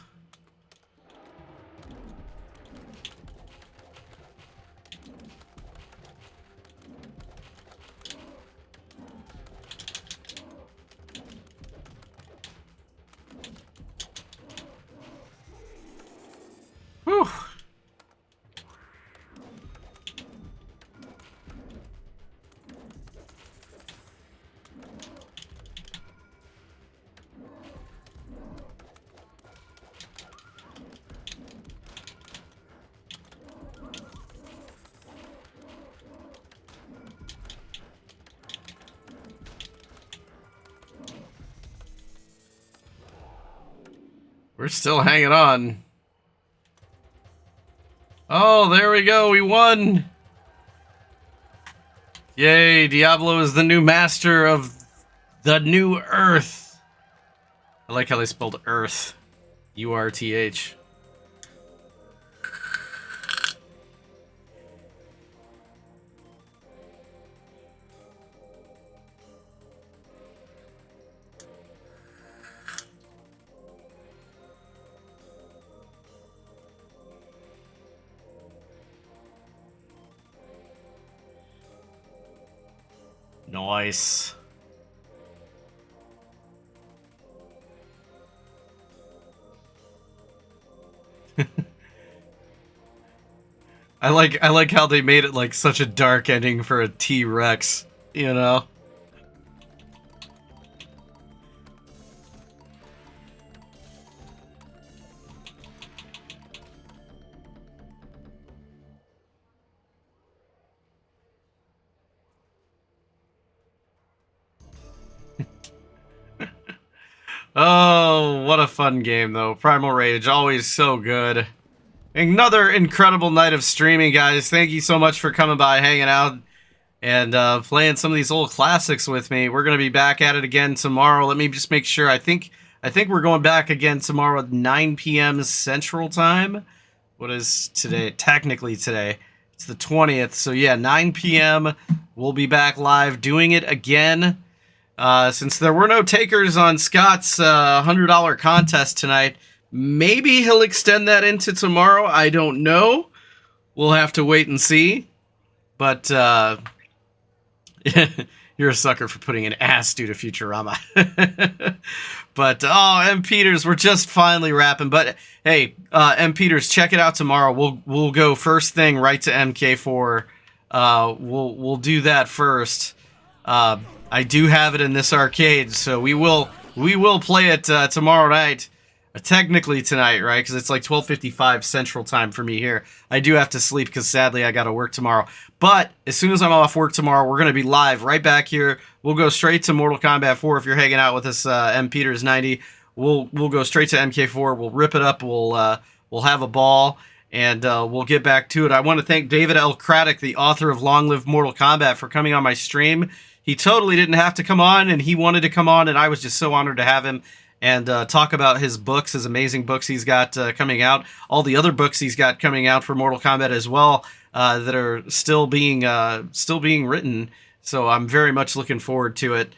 Whew. We're still hanging on. Oh, there we go. We won. Yay, Diablo is the new master of the new Earth. I like how they spelled Earth. U-R-T-H. Nice. I like how they made it like such a dark ending for a T-Rex, you know? Oh, what a fun game, though. Primal Rage, always so good. Another incredible night of streaming, guys. Thank you so much for coming by, hanging out, and playing some of these old classics with me. We're going to be back at it again tomorrow. Let me just make sure. I think we're going back again tomorrow at 9 p.m. Central Time. What is today? Technically today. It's the 20th. So, yeah, 9 p.m. We'll be back live doing it again. Since there were no takers on Scott's $100 contest tonight, maybe he'll extend that into tomorrow. I don't know. We'll have to wait and see. But you're a sucker for putting an ass due to Futurama. But, oh, M. Peters, we're just finally wrapping. But, hey, M. Peters, check it out tomorrow. We'll go first thing right to MK4. We'll do that first. I do have it in this arcade, so we will play it tomorrow night. Technically tonight, right? Because it's like 12:55 Central Time for me here. I do have to sleep because sadly I got to work tomorrow. But as soon as I'm off work tomorrow, we're going to be live right back here. We'll go straight to Mortal Kombat 4 if you're hanging out with us, M. Peters 90. We'll go straight to MK4. We'll rip it up. We'll have a ball, and we'll get back to it. I want to thank David L. Craddock, the author of Long Live Mortal Kombat, for coming on my stream. He totally didn't have to come on, and he wanted to come on, and I was just so honored to have him and talk about his books, his amazing books he's got coming out, all the other books he's got coming out for Mortal Kombat as well that are still being written. So I'm very much looking forward to it.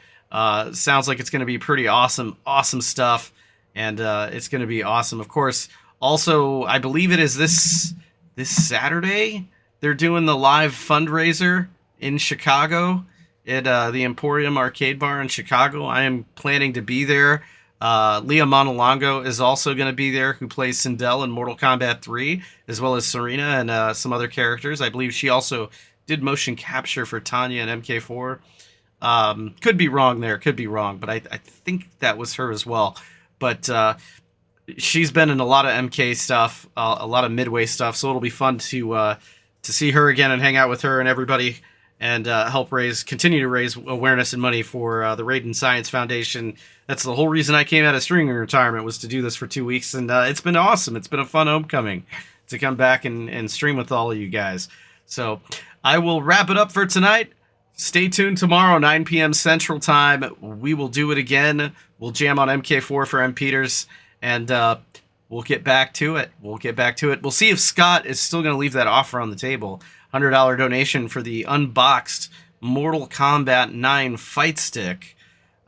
Sounds like it's going to be pretty awesome stuff, and it's going to be awesome. Of course, also I believe it is this Saturday they're doing the live fundraiser in Chicago. At the Emporium Arcade Bar in Chicago. I am planning to be there. Leah Monalongo is also going to be there, who plays Sindel in Mortal Kombat 3, as well as Serena and some other characters. I believe she also did motion capture for Tanya and MK4. Could be wrong there, but I think that was her as well. But she's been in a lot of MK stuff, a lot of Midway stuff, so it'll be fun to see her again and hang out with her and everybody, and help continue to raise awareness and money for the Raiden Science Foundation. That's the whole reason I came out of streaming retirement, was to do this for 2 weeks, and it's been awesome. It's been a fun homecoming to come back and stream with all of you guys. So I will wrap it up for tonight. Stay tuned tomorrow, 9 p.m. Central Time. We will do it again. We'll jam on MK4 for M. Peters, and we'll get back to it. We'll see if Scott is still going to leave that offer on the table. $100 donation for the unboxed Mortal Kombat 9 Fight Stick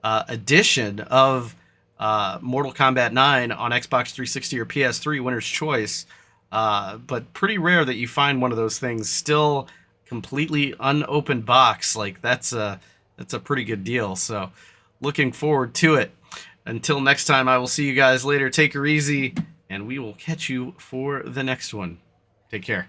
edition of Mortal Kombat 9 on Xbox 360 or PS3 Winner's Choice. But pretty rare that you find one of those things still completely unopened box. Like, that's a pretty good deal. So looking forward to it. Until next time, I will see you guys later. Take her easy, and we will catch you for the next one. Take care.